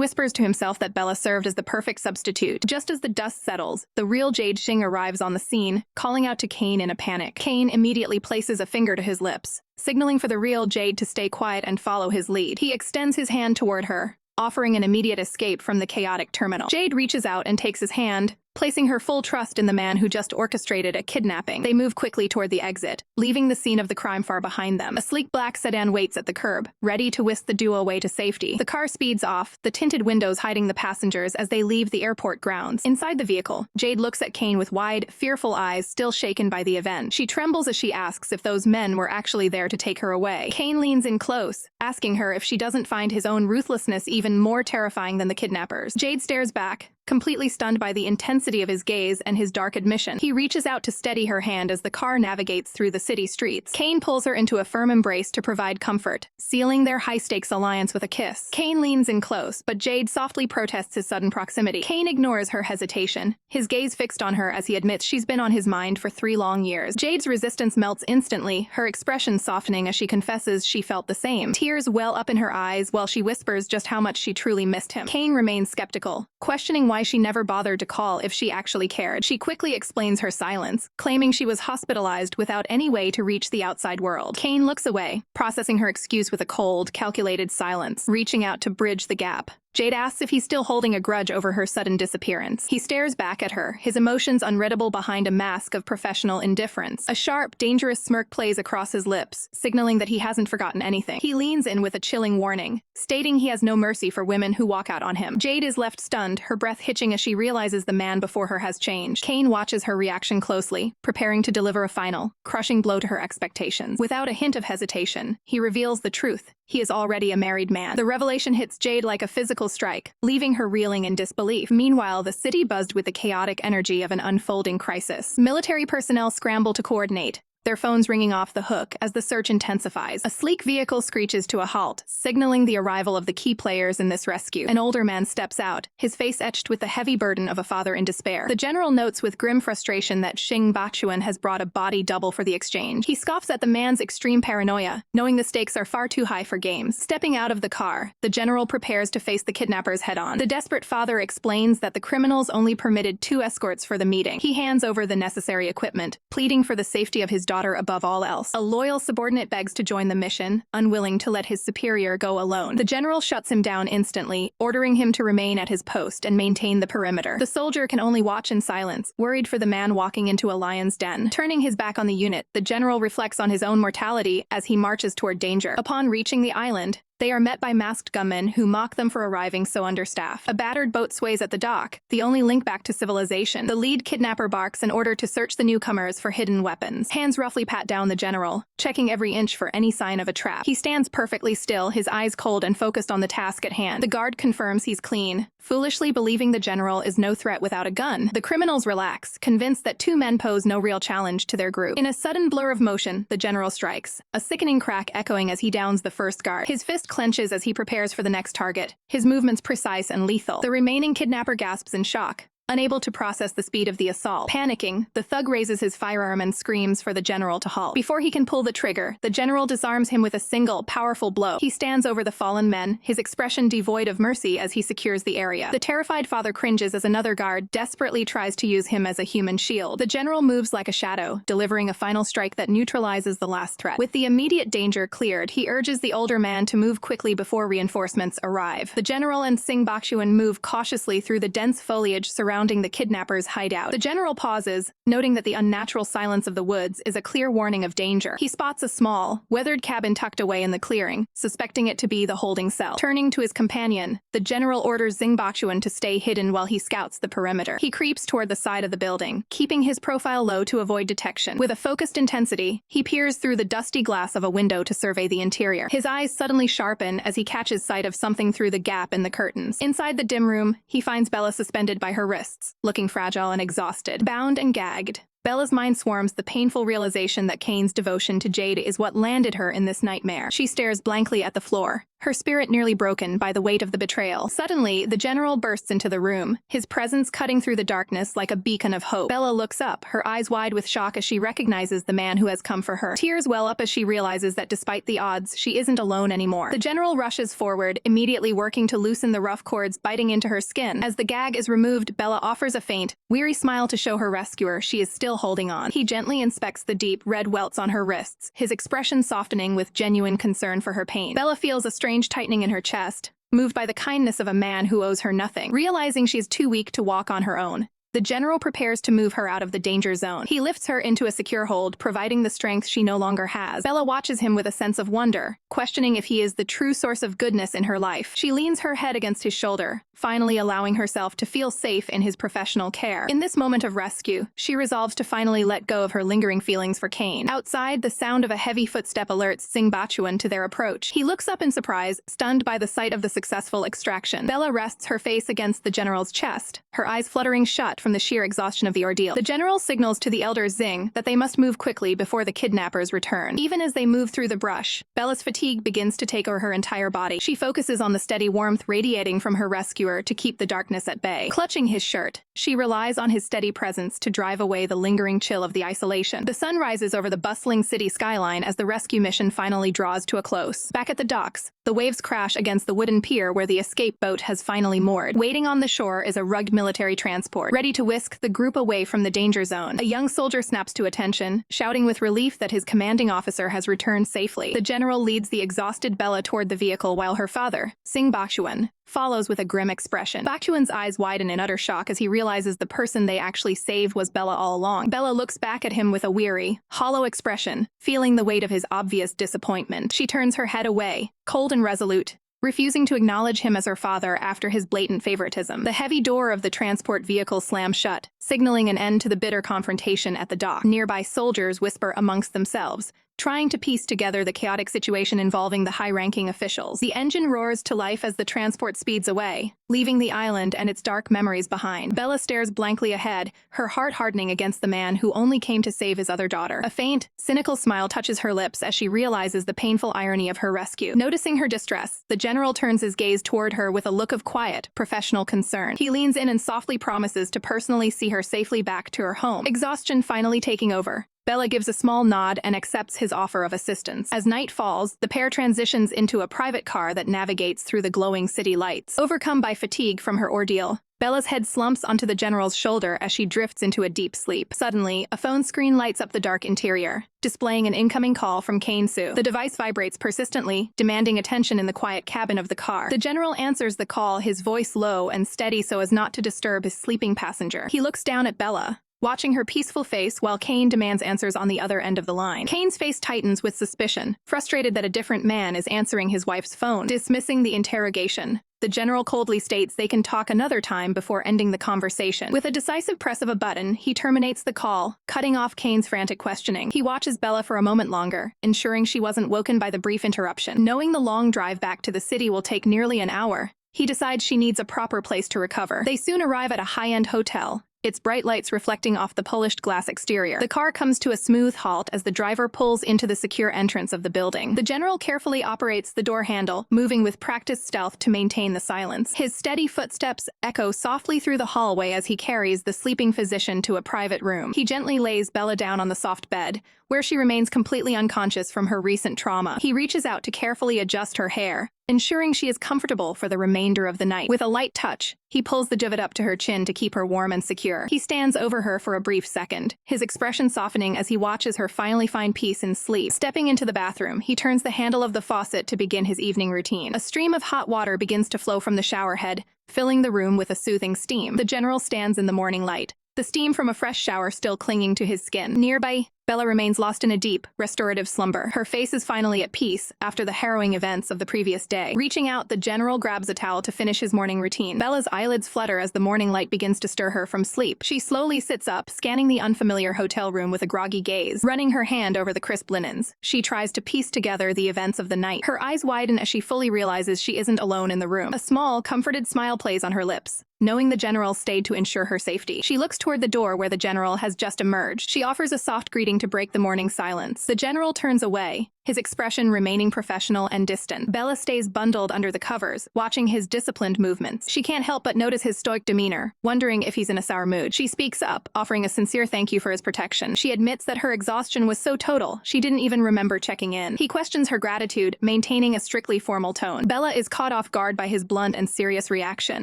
whispers to himself that Bella served as the perfect substitute. Just as the dust settles, the real Jade Xing arrives on the scene, calling out to Kane in a panic. Kane immediately places a finger to his lips, signaling for the real Jade to stay quiet and follow his lead. He extends his hand toward her, offering an immediate escape from the chaotic terminal. Jade reaches out and takes his hand, placing her full trust in the man who just orchestrated a kidnapping. They move quickly toward the exit, leaving the scene of the crime far behind them. A sleek black sedan waits at the curb, ready to whisk the duo away to safety. The car speeds off, the tinted windows hiding the passengers as they leave the airport grounds. Inside the vehicle, Jade looks at Kane with wide, fearful eyes still shaken by the event. She trembles as she asks if those men were actually there to take her away. Kane leans in close, asking her if she doesn't find his own ruthlessness even more terrifying than the kidnappers. Jade stares back, completely stunned by the intensity of his gaze and his dark admission. He reaches out to steady her hand as the car navigates through the city streets. Kane pulls her into a firm embrace to provide comfort, sealing their high-stakes alliance with a kiss. Kane leans in close, but Jade softly protests his sudden proximity. Kane ignores her hesitation, his gaze fixed on her as he admits she's been on his mind for 3 long years. Jade's resistance melts instantly, her expression softening as she confesses she felt the same. Tears well up in her eyes while she whispers just how much she truly missed him. Kane remains skeptical, questioning why she never bothered to call if she actually cared. She quickly explains her silence, claiming she was hospitalized without any way to reach the outside world. Kane looks away, processing her excuse with a cold, calculated silence, reaching out to bridge the gap. Jade asks if he's still holding a grudge over her sudden disappearance. He stares back at her, his emotions unreadable behind a mask of professional indifference. A sharp, dangerous smirk plays across his lips, signaling that he hasn't forgotten anything. He leans in with a chilling warning, stating he has no mercy for women who walk out on him. Jade is left stunned, her breath hitching as she realizes the man before her has changed. Kane watches her reaction closely, preparing to deliver a final, crushing blow to her expectations. Without a hint of hesitation, he reveals the truth. He is already a married man. The revelation hits Jade like a physical strike, leaving her reeling in disbelief. Meanwhile, the city buzzed with the chaotic energy of an unfolding crisis. Military personnel scramble to coordinate, their phones ringing off the hook as the search intensifies. A sleek vehicle screeches to a halt, signaling the arrival of the key players in this rescue. An older man steps out, his face etched with the heavy burden of a father in despair. The general notes with grim frustration that Xing Bachuan has brought a body double for the exchange. He scoffs at the man's extreme paranoia, knowing the stakes are far too high for games. Stepping out of the car, the general prepares to face the kidnappers head-on. The desperate father explains that the criminals only permitted 2 escorts for the meeting. He hands over the necessary equipment, pleading for the safety of his daughter above all else. A loyal subordinate begs to join the mission, unwilling to let his superior go alone. The general shuts him down instantly, ordering him to remain at his post and maintain the perimeter. The soldier can only watch in silence, worried for the man walking into a lion's den. Turning his back on the unit, the general reflects on his own mortality as he marches toward danger. Upon reaching the island, They are met by masked gunmen who mock them for arriving so understaffed. A battered boat sways at the dock, the only link back to civilization. The lead kidnapper barks in order to search the newcomers for hidden weapons. Hands roughly pat down the general, checking every inch for any sign of a trap. He stands perfectly still, his eyes cold and focused on the task at hand. The guard confirms he's clean, foolishly believing the general is no threat without a gun. The criminals relax, convinced that two men pose no real challenge to their group. In a sudden blur of motion, the general strikes, a sickening crack echoing as he downs the first guard. His fist clenches as he prepares for the next target, his movements precise and lethal. The remaining kidnapper gasps in shock, unable to process the speed of the assault. Panicking, the thug raises his firearm and screams for the general to halt. Before he can pull the trigger, the general disarms him with a single, powerful blow. He stands over the fallen men, his expression devoid of mercy as he secures the area. The terrified father cringes as another guard desperately tries to use him as a human shield. The general moves like a shadow, delivering a final strike that neutralizes the last threat. With the immediate danger cleared, he urges the older man to move quickly before reinforcements arrive. The general and Sing Bakshuan move cautiously through the dense foliage surrounding the kidnapper's hideout. The general pauses, noting that the unnatural silence of the woods is a clear warning of danger. He spots a small, weathered cabin tucked away in the clearing, suspecting it to be the holding cell. Turning to his companion, the general orders Sing Bakshuan to stay hidden while he scouts the perimeter. He creeps toward the side of the building, keeping his profile low to avoid detection. With a focused intensity, he peers through the dusty glass of a window to survey the interior. His eyes suddenly sharpen as he catches sight of something through the gap in the curtains. Inside the dim room, he finds Bella suspended by her wrists, looking fragile and exhausted. Bound and gagged, Bella's mind swarms the painful realization that Kane's devotion to Jade is what landed her in this nightmare. She stares blankly at the floor, her spirit nearly broken by the weight of the betrayal. Suddenly, the general bursts into the room, his presence cutting through the darkness like a beacon of hope. Bella looks up, her eyes wide with shock as she recognizes the man who has come for her. Tears well up as she realizes that despite the odds, she isn't alone anymore. The general rushes forward, immediately working to loosen the rough cords biting into her skin. As the gag is removed, Bella offers a faint, weary smile to show her rescuer she is still holding on. He gently inspects the deep, red welts on her wrists, his expression softening with genuine concern for her pain. Bella feels a strange tightening in her chest, moved by the kindness of a man who owes her nothing. Realizing she is too weak to walk on her own, the general prepares to move her out of the danger zone. He lifts her into a secure hold, providing the strength she no longer has. Bella watches him with a sense of wonder, questioning if he is the true source of goodness in her life. She leans her head against his shoulder, finally allowing herself to feel safe in his professional care. In this moment of rescue, she resolves to finally let go of her lingering feelings for Kane. Outside, the sound of a heavy footstep alerts Sing Bachuan to their approach. He looks up in surprise, stunned by the sight of the successful extraction. Bella rests her face against the general's chest, her eyes fluttering shut from the sheer exhaustion of the ordeal. The general signals to the elder Xing that they must move quickly before the kidnappers return. Even as they move through the brush, Bella's fatigue begins to take over her entire body. She focuses on the steady warmth radiating from her rescuer to keep the darkness at bay. Clutching his shirt, she relies on his steady presence to drive away the lingering chill of the isolation. The sun rises over the bustling city skyline as the rescue mission finally draws to a close. Back at the docks, the waves crash against the wooden pier where the escape boat has finally moored. Waiting on the shore is a rugged military transport, ready to whisk the group away from the danger zone. A young soldier snaps to attention, shouting with relief that his commanding officer has returned safely. The general leads the exhausted Bella toward the vehicle while her father, Sing Bakshuan, follows with a grim expression. Bakshuan's eyes widen in utter shock as he realizes the person they actually saved was Bella all along. Bella looks back at him with a weary, hollow expression, feeling the weight of his obvious disappointment. She turns her head away, cold and resolute, refusing to acknowledge him as her father after his blatant favoritism. The heavy door of the transport vehicle slams shut, signaling an end to the bitter confrontation at the dock. Nearby soldiers whisper amongst themselves, trying to piece together the chaotic situation involving the high-ranking officials. The engine roars to life as the transport speeds away, leaving the island and its dark memories behind. Bella stares blankly ahead, her heart hardening against the man who only came to save his other daughter. A faint, cynical smile touches her lips as she realizes the painful irony of her rescue. Noticing her distress, the general turns his gaze toward her with a look of quiet, professional concern. He leans in and softly promises to personally see her safely back to her home. Exhaustion finally taking over, Bella gives a small nod and accepts his offer of assistance. As night falls, the pair transitions into a private car that navigates through the glowing city lights. Overcome by fatigue from her ordeal, Bella's head slumps onto the general's shoulder as she drifts into a deep sleep. Suddenly, a phone screen lights up the dark interior, displaying an incoming call from Kane Su. The device vibrates persistently, demanding attention in the quiet cabin of the car. The general answers the call, his voice low and steady so as not to disturb his sleeping passenger. He looks down at Bella, watching her peaceful face while Kane demands answers on the other end of the line. Kane's face tightens with suspicion, frustrated that a different man is answering his wife's phone. Dismissing the interrogation, the general coldly states they can talk another time before ending the conversation. With a decisive press of a button, he terminates the call, cutting off Kane's frantic questioning. He watches Bella for a moment longer, ensuring she wasn't woken by the brief interruption. Knowing the long drive back to the city will take nearly an hour, he decides she needs a proper place to recover. They soon arrive at a high-end hotel, its bright lights reflecting off the polished glass exterior. The car comes to a smooth halt as the driver pulls into the secure entrance of the building. The general carefully operates the door handle, moving with practiced stealth to maintain the silence. His steady footsteps echo softly through the hallway as he carries the sleeping physician to a private room. He gently lays Bella down on the soft bed, where she remains completely unconscious from her recent trauma. He reaches out to carefully adjust her hair, ensuring she is comfortable for the remainder of the night. With a light touch, he pulls the jivet up to her chin to keep her warm and secure. He stands over her for a brief second, his expression softening as he watches her finally find peace in sleep. Stepping into the bathroom, he turns the handle of the faucet to begin his evening routine. A stream of hot water begins to flow from the shower head, filling the room with a soothing steam. The general stands in the morning light, the steam from a fresh shower still clinging to his skin. Nearby, Bella remains lost in a deep, restorative slumber. Her face is finally at peace after the harrowing events of the previous day. Reaching out, the general grabs a towel to finish his morning routine. Bella's eyelids flutter as the morning light begins to stir her from sleep. She slowly sits up, scanning the unfamiliar hotel room with a groggy gaze. Running her hand over the crisp linens, she tries to piece together the events of the night. Her eyes widen as she fully realizes she isn't alone in the room. A small, comforted smile plays on her lips, knowing the general stayed to ensure her safety. She looks toward the door where the general has just emerged. She offers a soft greeting to break the morning silence. The general turns away, his expression remaining professional and distant. Bella stays bundled under the covers, watching his disciplined movements. She can't help but notice his stoic demeanor, wondering if he's in a sour mood. She speaks up, offering a sincere thank you for his protection. She admits that her exhaustion was so total, she didn't even remember checking in. He questions her gratitude, maintaining a strictly formal tone. Bella is caught off guard by his blunt and serious reaction.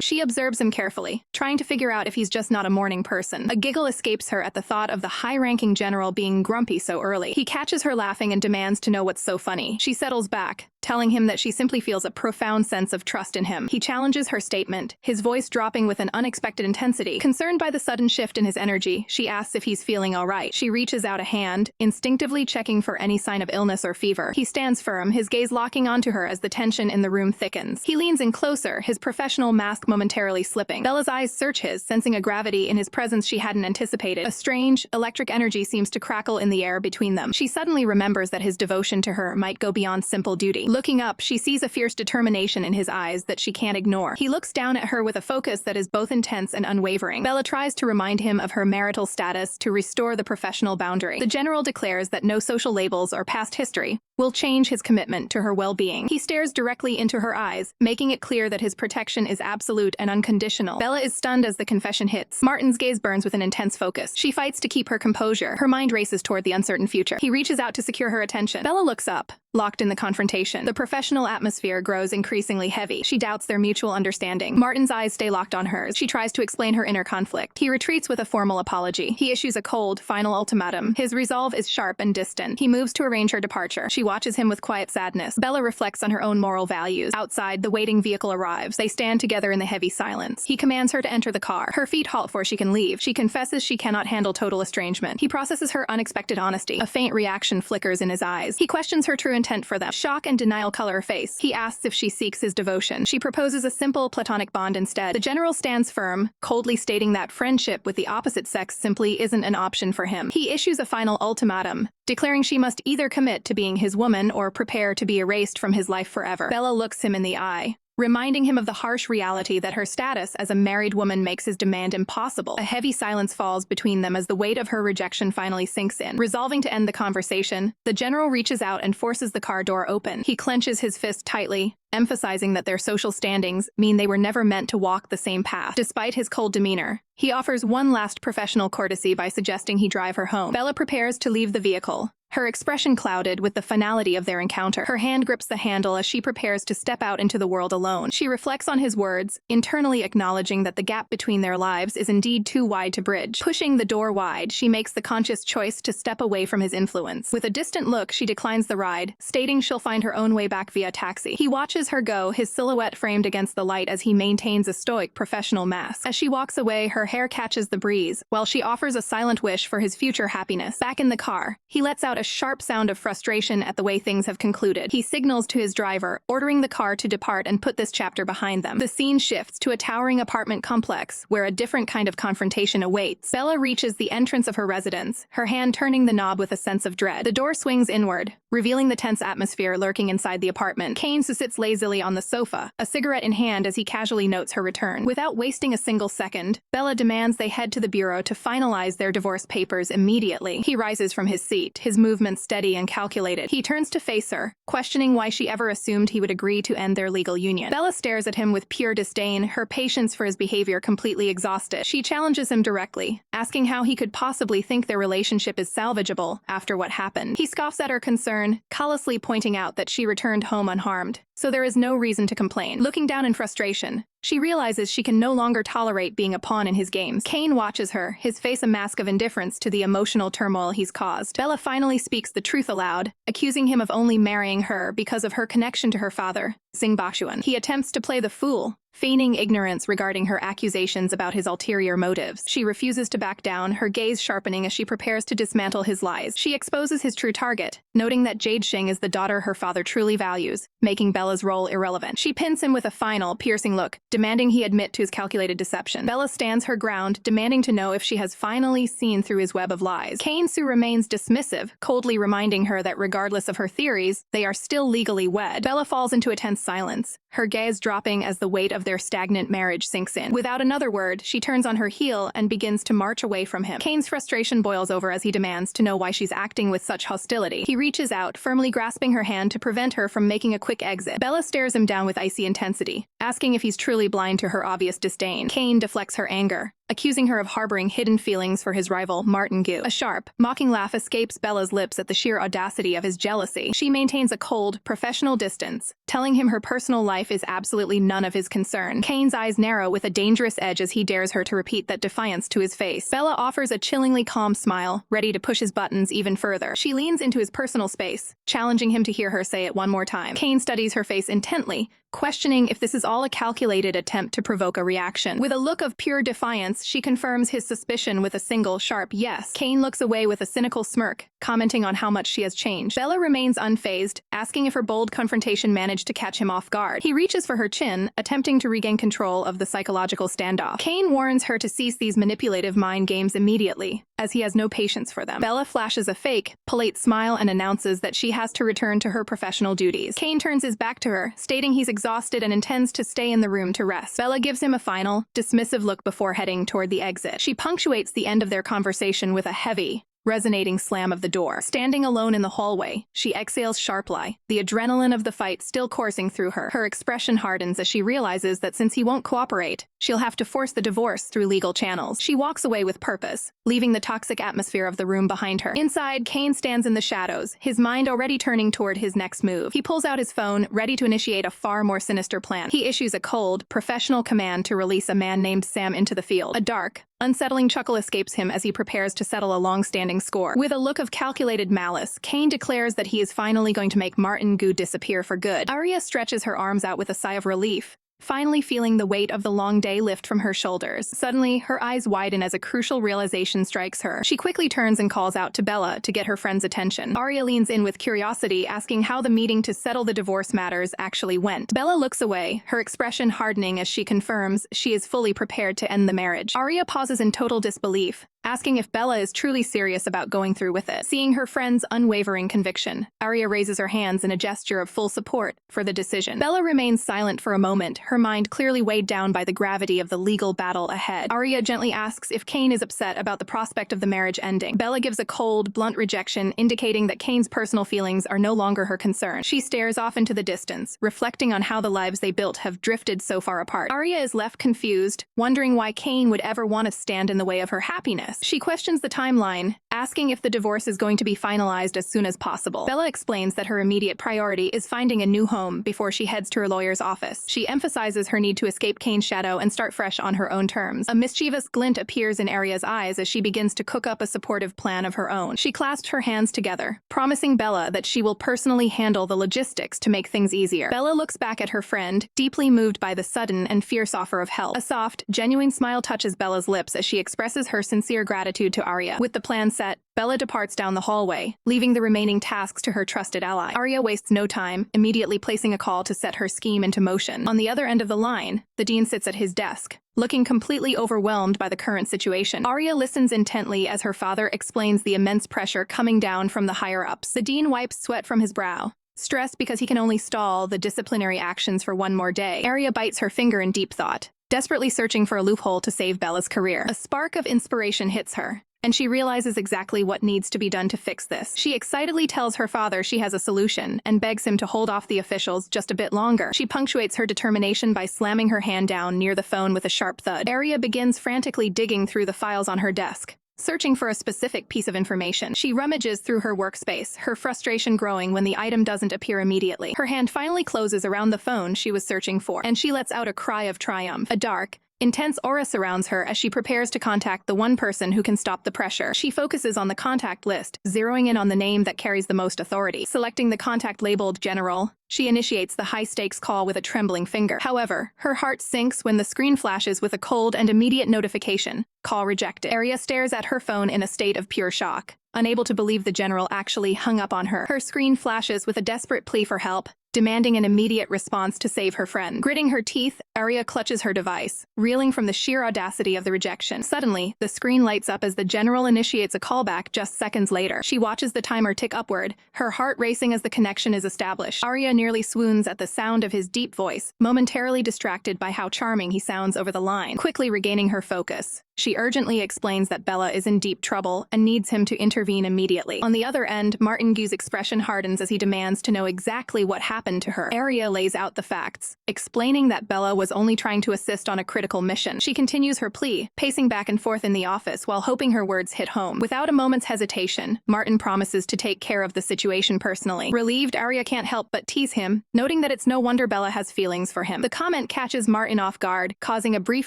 She observes him carefully, trying to figure out if he's just not a morning person. A giggle escapes her at the thought of the high-ranking general being grumpy so early. He catches her laughing and demands to know what's so funny. She settles back, telling him that she simply feels a profound sense of trust in him. He challenges her statement, his voice dropping with an unexpected intensity. Concerned by the sudden shift in his energy, she asks if he's feeling all right. She reaches out a hand, instinctively checking for any sign of illness or fever. He stands firm, his gaze locking onto her as the tension in the room thickens. He leans in closer, his professional mask momentarily slipping. Bella's eyes search his, sensing a gravity in his presence she hadn't anticipated. A strange, electric energy seems to crackle in the air between them. She suddenly remembers that his devotion to her might go beyond simple duty. Looking up, she sees a fierce determination in his eyes that she can't ignore. He looks down at her with a focus that is both intense and unwavering. Bella tries to remind him of her marital status to restore the professional boundary. The general declares that no social labels or past history will change his commitment to her well-being. He stares directly into her eyes, making it clear that his protection is absolute and unconditional. Bella is stunned as the confession hits. Martin's gaze burns with an intense focus. She fights to keep her composure. Her mind races toward the uncertain future. He reaches out to secure her attention. Bella looks up, locked in the confrontation. The professional atmosphere grows increasingly heavy. She doubts their mutual understanding. Martin's eyes stay locked on hers. She tries to explain her inner conflict. He retreats with a formal apology. He issues a cold, final ultimatum. His resolve is sharp and distant. He moves to arrange her departure. She watches him with quiet sadness. Bella reflects on her own moral values. Outside, the waiting vehicle arrives. They stand together in the heavy silence. He commands her to enter the car. Her feet halt before she can leave. She confesses she cannot handle total estrangement. He processes her unexpected honesty. A faint reaction flickers in his eyes. He questions her true intent for them. Shock and denial color her face. He asks if she seeks his devotion. She proposes a simple platonic bond instead. The general stands firm, coldly stating that friendship with the opposite sex simply isn't an option for him. He issues a final ultimatum, declaring she must either commit to being his woman or prepare to be erased from his life forever. Bella looks him in the eye, reminding him of the harsh reality that her status as a married woman makes his demand impossible. A heavy silence falls between them as the weight of her rejection finally sinks in. Resolving to end the conversation, the general reaches out and forces the car door open. He clenches his fist tightly, emphasizing that their social standings mean they were never meant to walk the same path. Despite his cold demeanor, he offers one last professional courtesy by suggesting he drive her home. Bella prepares to leave the vehicle, her expression clouded with the finality of their encounter. Her hand grips the handle as she prepares to step out into the world alone. She reflects on his words, internally acknowledging that the gap between their lives is indeed too wide to bridge. Pushing the door wide, she makes the conscious choice to step away from his influence. With a distant look, she declines the ride, stating she'll find her own way back via taxi. He watches watches her go, his silhouette framed against the light as he maintains a stoic professional mask. As she walks away, her hair catches the breeze, while she offers a silent wish for his future happiness. Back in the car, he lets out a sharp sound of frustration at the way things have concluded. He signals to his driver, ordering the car to depart and put this chapter behind them. The scene shifts to a towering apartment complex, where a different kind of confrontation awaits. Bella reaches the entrance of her residence, her hand turning the knob with a sense of dread. The door swings inward, revealing the tense atmosphere lurking inside the apartment. Kane sits lazily on the sofa, a cigarette in hand as he casually notes her return. Without wasting a single second, Bella demands they head to the bureau to finalize their divorce papers immediately. He rises from his seat, his movements steady and calculated. He turns to face her, questioning why she ever assumed he would agree to end their legal union. Bella stares at him with pure disdain, her patience for his behavior completely exhausted. She challenges him directly, asking how he could possibly think their relationship is salvageable after what happened. He scoffs at her concern, callously pointing out that she returned home unharmed, so there is no reason to complain. Looking down in frustration, she realizes she can no longer tolerate being a pawn in his games. Kane watches her, his face a mask of indifference to the emotional turmoil he's caused. Bella finally speaks the truth aloud, accusing him of only marrying her because of her connection to her father, Sing Bakshuan. He attempts to play the fool, feigning ignorance regarding her accusations about his ulterior motives. She refuses to back down, her gaze sharpening as she prepares to dismantle his lies. She exposes his true target, noting that Jade Xing is the daughter her father truly values, making Bella's role irrelevant. She pins him with a final, piercing look, demanding he admit to his calculated deception. Bella stands her ground, demanding to know if she has finally seen through his web of lies. Kane Su remains dismissive, coldly reminding her that regardless of her theories, they are still legally wed. Bella falls into a tense silence, her gaze dropping as the weight of their stagnant marriage sinks in. Without another word, she turns on her heel and begins to march away from him. Kane's frustration boils over as he demands to know why she's acting with such hostility. He reaches out, firmly grasping her hand to prevent her from making a quick exit. Bella stares him down with icy intensity, asking if he's truly blind to her obvious disdain. Kane deflects her anger, accusing her of harboring hidden feelings for his rival, Martin Gu. A sharp, mocking laugh escapes Bella's lips at the sheer audacity of his jealousy. She maintains a cold, professional distance, telling him her personal life is absolutely none of his concern. Kane's eyes narrow with a dangerous edge as he dares her to repeat that defiance to his face. Bella offers a chillingly calm smile, ready to push his buttons even further. She leans into his personal space, challenging him to hear her say it one more time. Kane studies her face intently, questioning if this is all a calculated attempt to provoke a reaction. With a look of pure defiance, she confirms his suspicion with a single, sharp yes. Kane looks away with a cynical smirk, commenting on how much she has changed. Bella remains unfazed, asking if her bold confrontation managed to catch him off guard. He reaches for her chin, attempting to regain control of the psychological standoff. Kane warns her to cease these manipulative mind games immediately, as he has no patience for them. Bella flashes a fake, polite smile and announces that she has to return to her professional duties. Kane turns his back to her, stating he's exhausted and intends to stay in the room to rest. Bella gives him a final, dismissive look before heading toward the exit. She punctuates the end of their conversation with a heavy, resonating slam of the door. Standing alone in the hallway, she exhales sharply, the adrenaline of the fight still coursing through her. Her expression hardens as she realizes that since he won't cooperate, she'll have to force the divorce through legal channels. She walks away with purpose, leaving the toxic atmosphere of the room behind her. Inside, Kane stands in the shadows, his mind already turning toward his next move. He pulls out his phone, ready to initiate a far more sinister plan. He issues a cold, professional command to release a man named Sam into the field. A dark, unsettling chuckle escapes him as he prepares to settle a long-standing score. With a look of calculated malice, Kane declares that he is finally going to make Martin Gu disappear for good. Arya stretches her arms out with a sigh of relief, finally feeling the weight of the long day lift from her shoulders. Suddenly, her eyes widen as a crucial realization strikes her. She quickly turns and calls out to Bella to get her friend's attention. Arya leans in with curiosity, asking how the meeting to settle the divorce matters actually went. Bella looks away, her expression hardening as she confirms she is fully prepared to end the marriage. Arya pauses in total disbelief, asking if Bella is truly serious about going through with it. Seeing her friend's unwavering conviction, Arya raises her hands in a gesture of full support for the decision. Bella remains silent for a moment, her mind clearly weighed down by the gravity of the legal battle ahead. Arya gently asks if Kane is upset about the prospect of the marriage ending. Bella gives a cold, blunt rejection, indicating that Kane's personal feelings are no longer her concern. She stares off into the distance, reflecting on how the lives they built have drifted so far apart. Arya is left confused, wondering why Kane would ever want to stand in the way of her happiness. She questions the timeline, asking if the divorce is going to be finalized as soon as possible. Bella explains that her immediate priority is finding a new home before she heads to her lawyer's office. She emphasizes her need to escape Kane's shadow and start fresh on her own terms. A mischievous glint appears in Arya's eyes as she begins to cook up a supportive plan of her own. She clasps her hands together, promising Bella that she will personally handle the logistics to make things easier. Bella looks back at her friend, deeply moved by the sudden and fierce offer of help. A soft, genuine smile touches Bella's lips as she expresses her sincere gratitude to Arya. With the plan set, Bella departs down the hallway, leaving the remaining tasks to her trusted ally. Arya wastes no time, immediately placing a call to set her scheme into motion. On the other end of the line, the dean sits at his desk, looking completely overwhelmed by the current situation. Arya listens intently as her father explains the immense pressure coming down from the higher-ups. The dean wipes sweat from his brow, stressed because he can only stall the disciplinary actions for one more day. Arya bites her finger in deep thought, desperately searching for a loophole to save Bella's career. A spark of inspiration hits her, and she realizes exactly what needs to be done to fix this. She excitedly tells her father she has a solution and begs him to hold off the officials just a bit longer. She punctuates her determination by slamming her hand down near the phone with a sharp thud. Arya begins frantically digging through the files on her desk, searching for a specific piece of information. She rummages through her workspace, her frustration growing when the item doesn't appear immediately. Her hand finally closes around the phone she was searching for, and she lets out a cry of triumph. A dark, intense aura surrounds her as she prepares to contact the one person who can stop the pressure. She focuses on the contact list, zeroing in on the name that carries the most authority. Selecting the contact labeled General, she initiates the high-stakes call with a trembling finger. However, her heart sinks when the screen flashes with a cold and immediate notification: call rejected. Arya stares at her phone in a state of pure shock, unable to believe the general actually hung up on her. Her screen flashes with a desperate plea for help, demanding an immediate response to save her friend. Gritting her teeth, Arya clutches her device, reeling from the sheer audacity of the rejection. Suddenly, the screen lights up as the general initiates a callback just seconds later. She watches the timer tick upward, her heart racing as the connection is established. Arya nearly swoons at the sound of his deep voice, momentarily distracted by how charming he sounds over the line. Quickly regaining her focus, she urgently explains that Bella is in deep trouble and needs him to intervene immediately. On the other end, Martin Gu's expression hardens as he demands to know exactly what happened to her. Arya lays out the facts, explaining that Bella was only trying to assist on a critical mission. She continues her plea, pacing back and forth in the office while hoping her words hit home. Without a moment's hesitation, Martin promises to take care of the situation personally. Relieved, Arya can't help but tease him, noting that it's no wonder Bella has feelings for him. The comment catches Martin off guard, causing a brief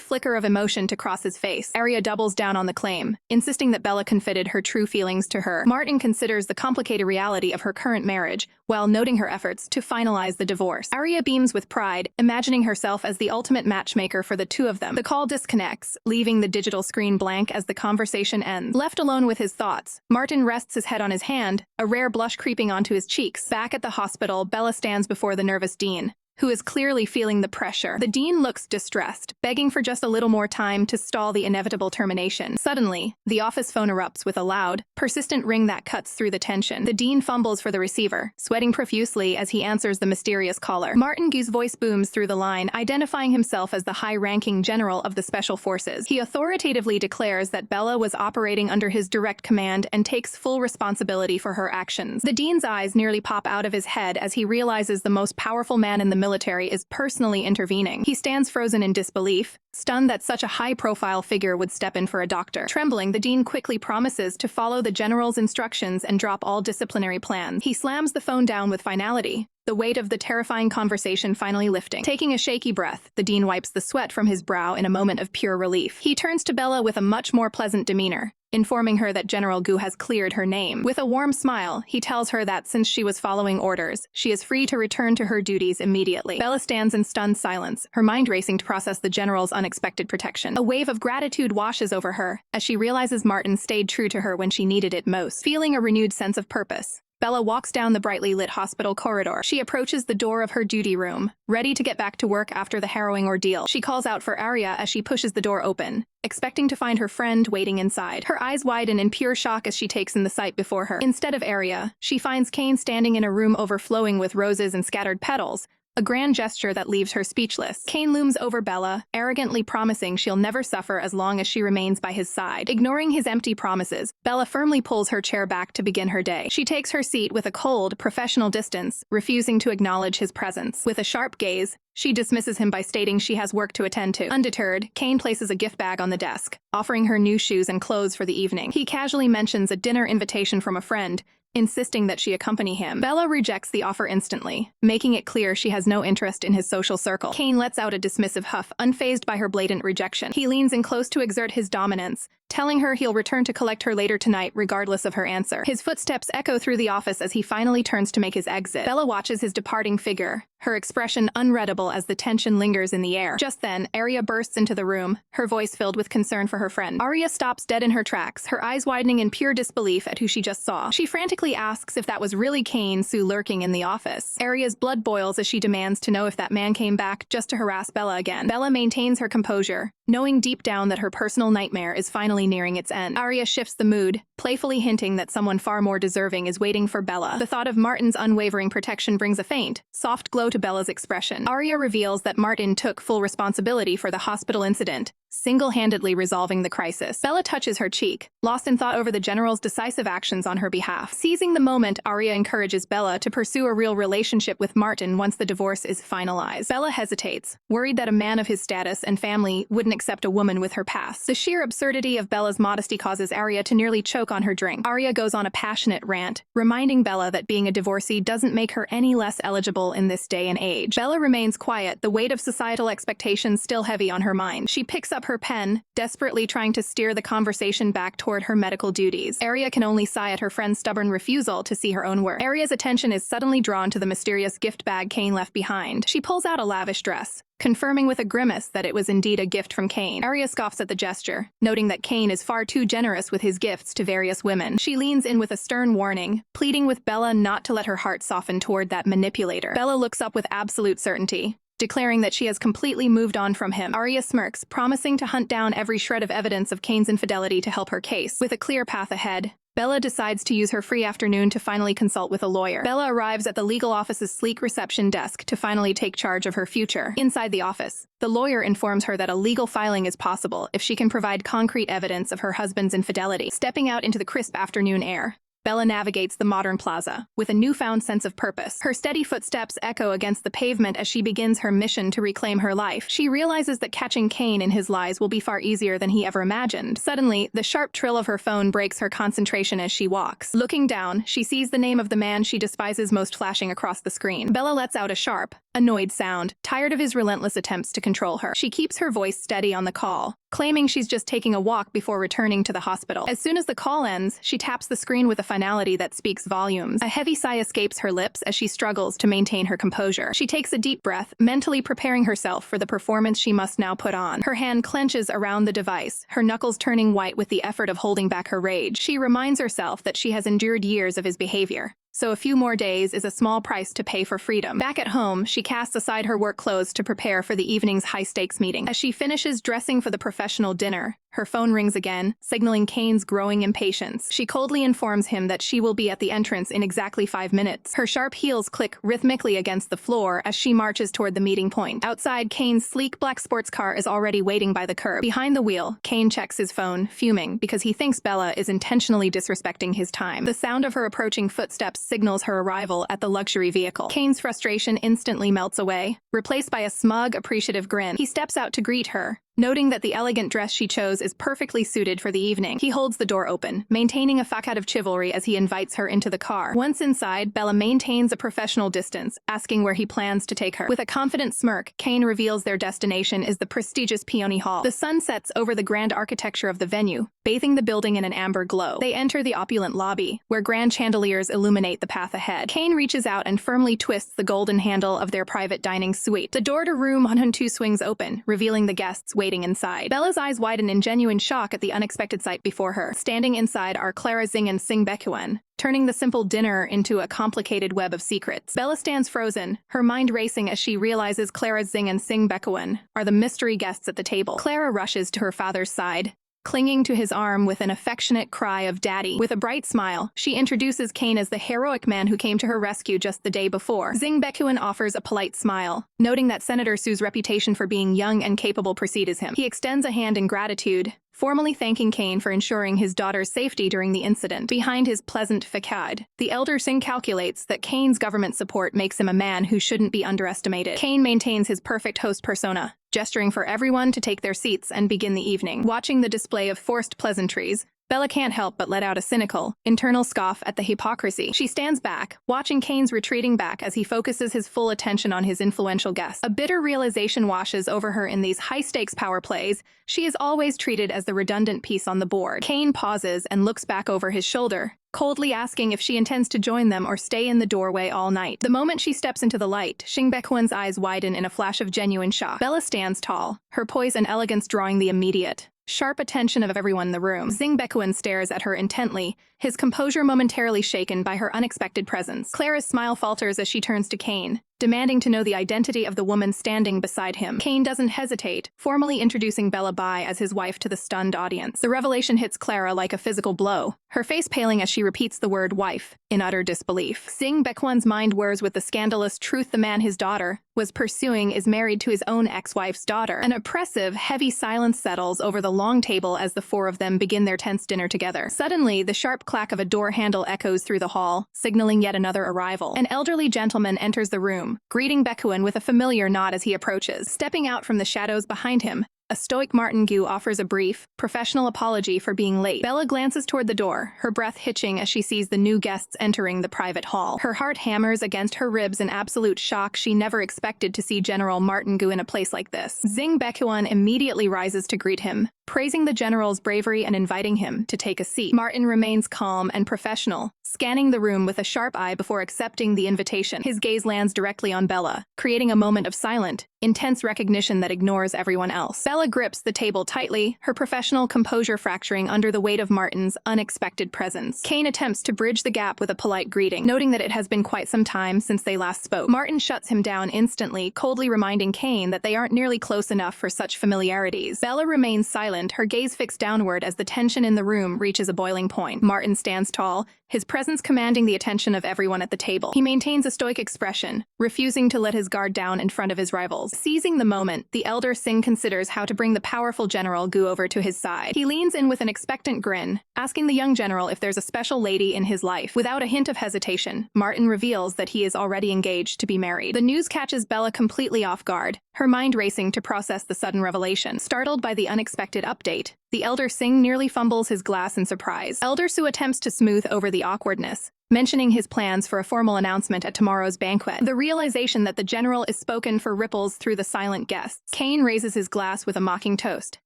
flicker of emotion to cross his face. Arya doubles down on the claim, insisting that Bella confided her true feelings to her. Martin considers the complicated reality of her current marriage, while noting her efforts to finalize the divorce. Arya beams with pride, imagining herself as the ultimate matchmaker for the two of them. The call disconnects, leaving the digital screen blank as the conversation ends. Left alone with his thoughts, Martin rests his head on his hand, a rare blush creeping onto his cheeks. Back at the hospital, Bella stands before the nervous dean, who is clearly feeling the pressure. The dean looks distressed, begging for just a little more time to stall the inevitable termination. Suddenly, the office phone erupts with a loud, persistent ring that cuts through the tension. The dean fumbles for the receiver, sweating profusely as he answers the mysterious caller. Martin Gu's voice booms through the line, identifying himself as the high-ranking general of the Special Forces. He authoritatively declares that Bella was operating under his direct command and takes full responsibility for her actions. The dean's eyes nearly pop out of his head as he realizes the most powerful man in the military is personally intervening. He stands frozen in disbelief, stunned that such a high-profile figure would step in for a doctor. Trembling, the dean quickly promises to follow the general's instructions and drop all disciplinary plans. He slams the phone down with finality, the weight of the terrifying conversation finally lifting. Taking a shaky breath, the dean wipes the sweat from his brow in a moment of pure relief. He turns to Bella with a much more pleasant demeanor, informing her that General Gu has cleared her name. With a warm smile, he tells her that since she was following orders, she is free to return to her duties immediately. Bella stands in stunned silence, her mind racing to process the general's unexpected protection. A wave of gratitude washes over her as she realizes Martin stayed true to her when she needed it most. Feeling a renewed sense of purpose, Bella walks down the brightly lit hospital corridor. She approaches the door of her duty room, ready to get back to work after the harrowing ordeal. She calls out for Arya as she pushes the door open, expecting to find her friend waiting inside. Her eyes widen in pure shock as she takes in the sight before her. Instead of Arya, she finds Kane standing in a room overflowing with roses and scattered petals, a grand gesture that leaves her speechless. Kane looms over Bella, arrogantly promising she'll never suffer as long as she remains by his side. Ignoring his empty promises, Bella firmly pulls her chair back to begin her day. She takes her seat with a cold, professional distance, refusing to acknowledge his presence. With a sharp gaze, she dismisses him by stating she has work to attend to. Undeterred, Kane places a gift bag on the desk, offering her new shoes and clothes for the evening. He casually mentions a dinner invitation from a friend, insisting that she accompany him. Bella rejects the offer instantly, making it clear she has no interest in his social circle. Kane lets out a dismissive huff, unfazed by her blatant rejection. He leans in close to exert his dominance, telling her he'll return to collect her later tonight regardless of her answer. His footsteps echo through the office as he finally turns to make his exit. Bella watches his departing figure, her expression unreadable as the tension lingers in the air. Just then, Arya bursts into the room, her voice filled with concern for her friend. Arya stops dead in her tracks, her eyes widening in pure disbelief at who she just saw. She frantically asks if that was really Kane Sue lurking in the office. Arya's blood boils as she demands to know if that man came back just to harass Bella again. Bella maintains her composure, knowing deep down that her personal nightmare is finally nearing its end. Arya shifts the mood, playfully hinting that someone far more deserving is waiting for Bella. The thought of Martin's unwavering protection brings a faint, soft glow to Bella's expression. Arya reveals that Martin took full responsibility for the hospital incident, single-handedly resolving the crisis. Bella touches her cheek, lost in thought over the general's decisive actions on her behalf. Seizing the moment, Arya encourages Bella to pursue a real relationship with Martin once the divorce is finalized. Bella hesitates, worried that a man of his status and family wouldn't accept a woman with her past. The sheer absurdity of Bella's modesty causes Arya to nearly choke on her drink. Arya goes on a passionate rant, reminding Bella that being a divorcee doesn't make her any less eligible in this day and age. Bella remains quiet, the weight of societal expectations still heavy on her mind. She picks up her pen, desperately trying to steer the conversation back toward her medical duties. Arya can only sigh at her friend's stubborn refusal to see her own work. Arya's attention is suddenly drawn to the mysterious gift bag Kane left behind. She pulls out a lavish dress, confirming with a grimace that it was indeed a gift from Kane. Arya scoffs at the gesture, noting that Kane is far too generous with his gifts to various women. She leans in with a stern warning, pleading with Bella not to let her heart soften toward that manipulator. Bella looks up with absolute certainty, declaring that she has completely moved on from him. Arya smirks, promising to hunt down every shred of evidence of Kane's infidelity to help her case. With a clear path ahead, Bella decides to use her free afternoon to finally consult with a lawyer. Bella arrives at the legal office's sleek reception desk to finally take charge of her future. Inside the office, the lawyer informs her that a legal filing is possible if she can provide concrete evidence of her husband's infidelity. Stepping out into the crisp afternoon air, Bella navigates the modern plaza with a newfound sense of purpose. Her steady footsteps echo against the pavement as she begins her mission to reclaim her life. She realizes that catching Kane in his lies will be far easier than he ever imagined. Suddenly, the sharp trill of her phone breaks her concentration as she walks. Looking down, she sees the name of the man she despises most flashing across the screen. Bella lets out a sharp, annoyed sound, tired of his relentless attempts to control her. She keeps her voice steady on the call, claiming she's just taking a walk before returning to the hospital. As soon as the call ends, she taps the screen with a finality that speaks volumes. A heavy sigh escapes her lips as she struggles to maintain her composure. She takes a deep breath, mentally preparing herself for the performance she must now put on. Her hand clenches around the device, her knuckles turning white with the effort of holding back her rage. She reminds herself that she has endured years of his behavior, so a few more days is a small price to pay for freedom. Back at home, she casts aside her work clothes to prepare for the evening's high-stakes meeting. As she finishes dressing for the professional dinner, her phone rings again, signaling Kane's growing impatience. She coldly informs him that she will be at the entrance in exactly 5 minutes. Her sharp heels click rhythmically against the floor as she marches toward the meeting point. Outside, Kane's sleek black sports car is already waiting by the curb. Behind the wheel, Kane checks his phone, fuming because he thinks Bella is intentionally disrespecting his time. The sound of her approaching footsteps signals her arrival at the luxury vehicle. Kane's frustration instantly melts away, replaced by a smug, appreciative grin. He steps out to greet her, noting that the elegant dress she chose is perfectly suited for the evening. He holds the door open, maintaining a facade of chivalry as he invites her into the car. Once inside, Bella maintains a professional distance, asking where he plans to take her. With a confident smirk, Kane reveals their destination is the prestigious Peony Hall. The sun sets over the grand architecture of the venue, bathing the building in an amber glow. They enter the opulent lobby, where grand chandeliers illuminate the path ahead. Kane reaches out and firmly twists the golden handle of their private dining suite. The door to room 102 swings open, revealing the guests waiting inside. Bella's eyes widen in genuine shock at the unexpected sight before her. Standing inside are Clara Zing and Sing Baekhyun, turning the simple dinner into a complicated web of secrets. Bella stands frozen, her mind racing as she realizes Clara Zing and Sing Baekhyun are the mystery guests at the table. Clara rushes to her father's side, clinging to his arm with an affectionate cry of "Daddy." With a bright smile, she introduces Kane as the heroic man who came to her rescue just the day before. Jing Baekuan offers a polite smile, noting that Senator Su's reputation for being young and capable precedes him. He extends a hand in gratitude, formally thanking Kane for ensuring his daughter's safety during the incident. Behind his pleasant facade, the elder Singh calculates that Kane's government support makes him a man who shouldn't be underestimated. Kane maintains his perfect host persona, gesturing for everyone to take their seats and begin the evening. Watching the display of forced pleasantries, Bella can't help but let out a cynical, internal scoff at the hypocrisy. She stands back, watching Kane's retreating back as he focuses his full attention on his influential guest. A bitter realization washes over her in these high-stakes power plays. She is always treated as the redundant piece on the board. Kane pauses and looks back over his shoulder, coldly asking if she intends to join them or stay in the doorway all night. The moment she steps into the light, Jing Baekuan's eyes widen in a flash of genuine shock. Bella stands tall, her poise and elegance drawing the immediate, sharp attention of everyone in the room. Jing Baekuan stares at her intently, his composure momentarily shaken by her unexpected presence. Clara's smile falters as she turns to Kane, demanding to know the identity of the woman standing beside him. Kane doesn't hesitate, formally introducing Bella Bai as his wife to the stunned audience. The revelation hits Clara like a physical blow, her face paling as she repeats the word wife, in utter disbelief. Jing Baekuan's mind whirs with the scandalous truth: the man his daughter was pursuing is married to his own ex-wife's daughter. An oppressive, heavy silence settles over the long table as the four of them begin their tense dinner together. Suddenly, the sharp clack of a door handle echoes through the hall, signaling yet another arrival. An elderly gentleman enters the room, greeting Baekuan with a familiar nod as he approaches. Stepping out from the shadows behind him, a stoic Martin Gu offers a brief, professional apology for being late. Bella glances toward the door, her breath hitching as she sees the new guests entering the private hall. Her heart hammers against her ribs in absolute shock. She never expected to see General Martin Gu in a place like this. Jing Baekuan immediately rises to greet him, praising the general's bravery and inviting him to take a seat. Martin remains calm and professional, scanning the room with a sharp eye before accepting the invitation. His gaze lands directly on Bella, creating a moment of silent, intense recognition that ignores everyone else. Bella grips the table tightly, her professional composure fracturing under the weight of Martin's unexpected presence. Kane attempts to bridge the gap with a polite greeting, noting that it has been quite some time since they last spoke. Martin shuts him down instantly, coldly reminding Kane that they aren't nearly close enough for such familiarities. Bella remains silent, her gaze fixed downward as the tension in the room reaches a boiling point. Martin stands tall, his presence commanding the attention of everyone at the table. He maintains a stoic expression, refusing to let his guard down in front of his rivals. Seizing the moment, the elder Singh considers how to bring the powerful General Gu over to his side. He leans in with an expectant grin, asking the young general if there's a special lady in his life. Without a hint of hesitation, Martin reveals that he is already engaged to be married. The news catches Bella completely off guard, her mind racing to process the sudden revelation. Startled by the unexpected update, the elder Singh nearly fumbles his glass in surprise. Elder Su attempts to smooth over the awkwardness, mentioning his plans for a formal announcement at tomorrow's banquet. The realization that the general is spoken for ripples through the silent guests. Kane raises his glass with a mocking toast,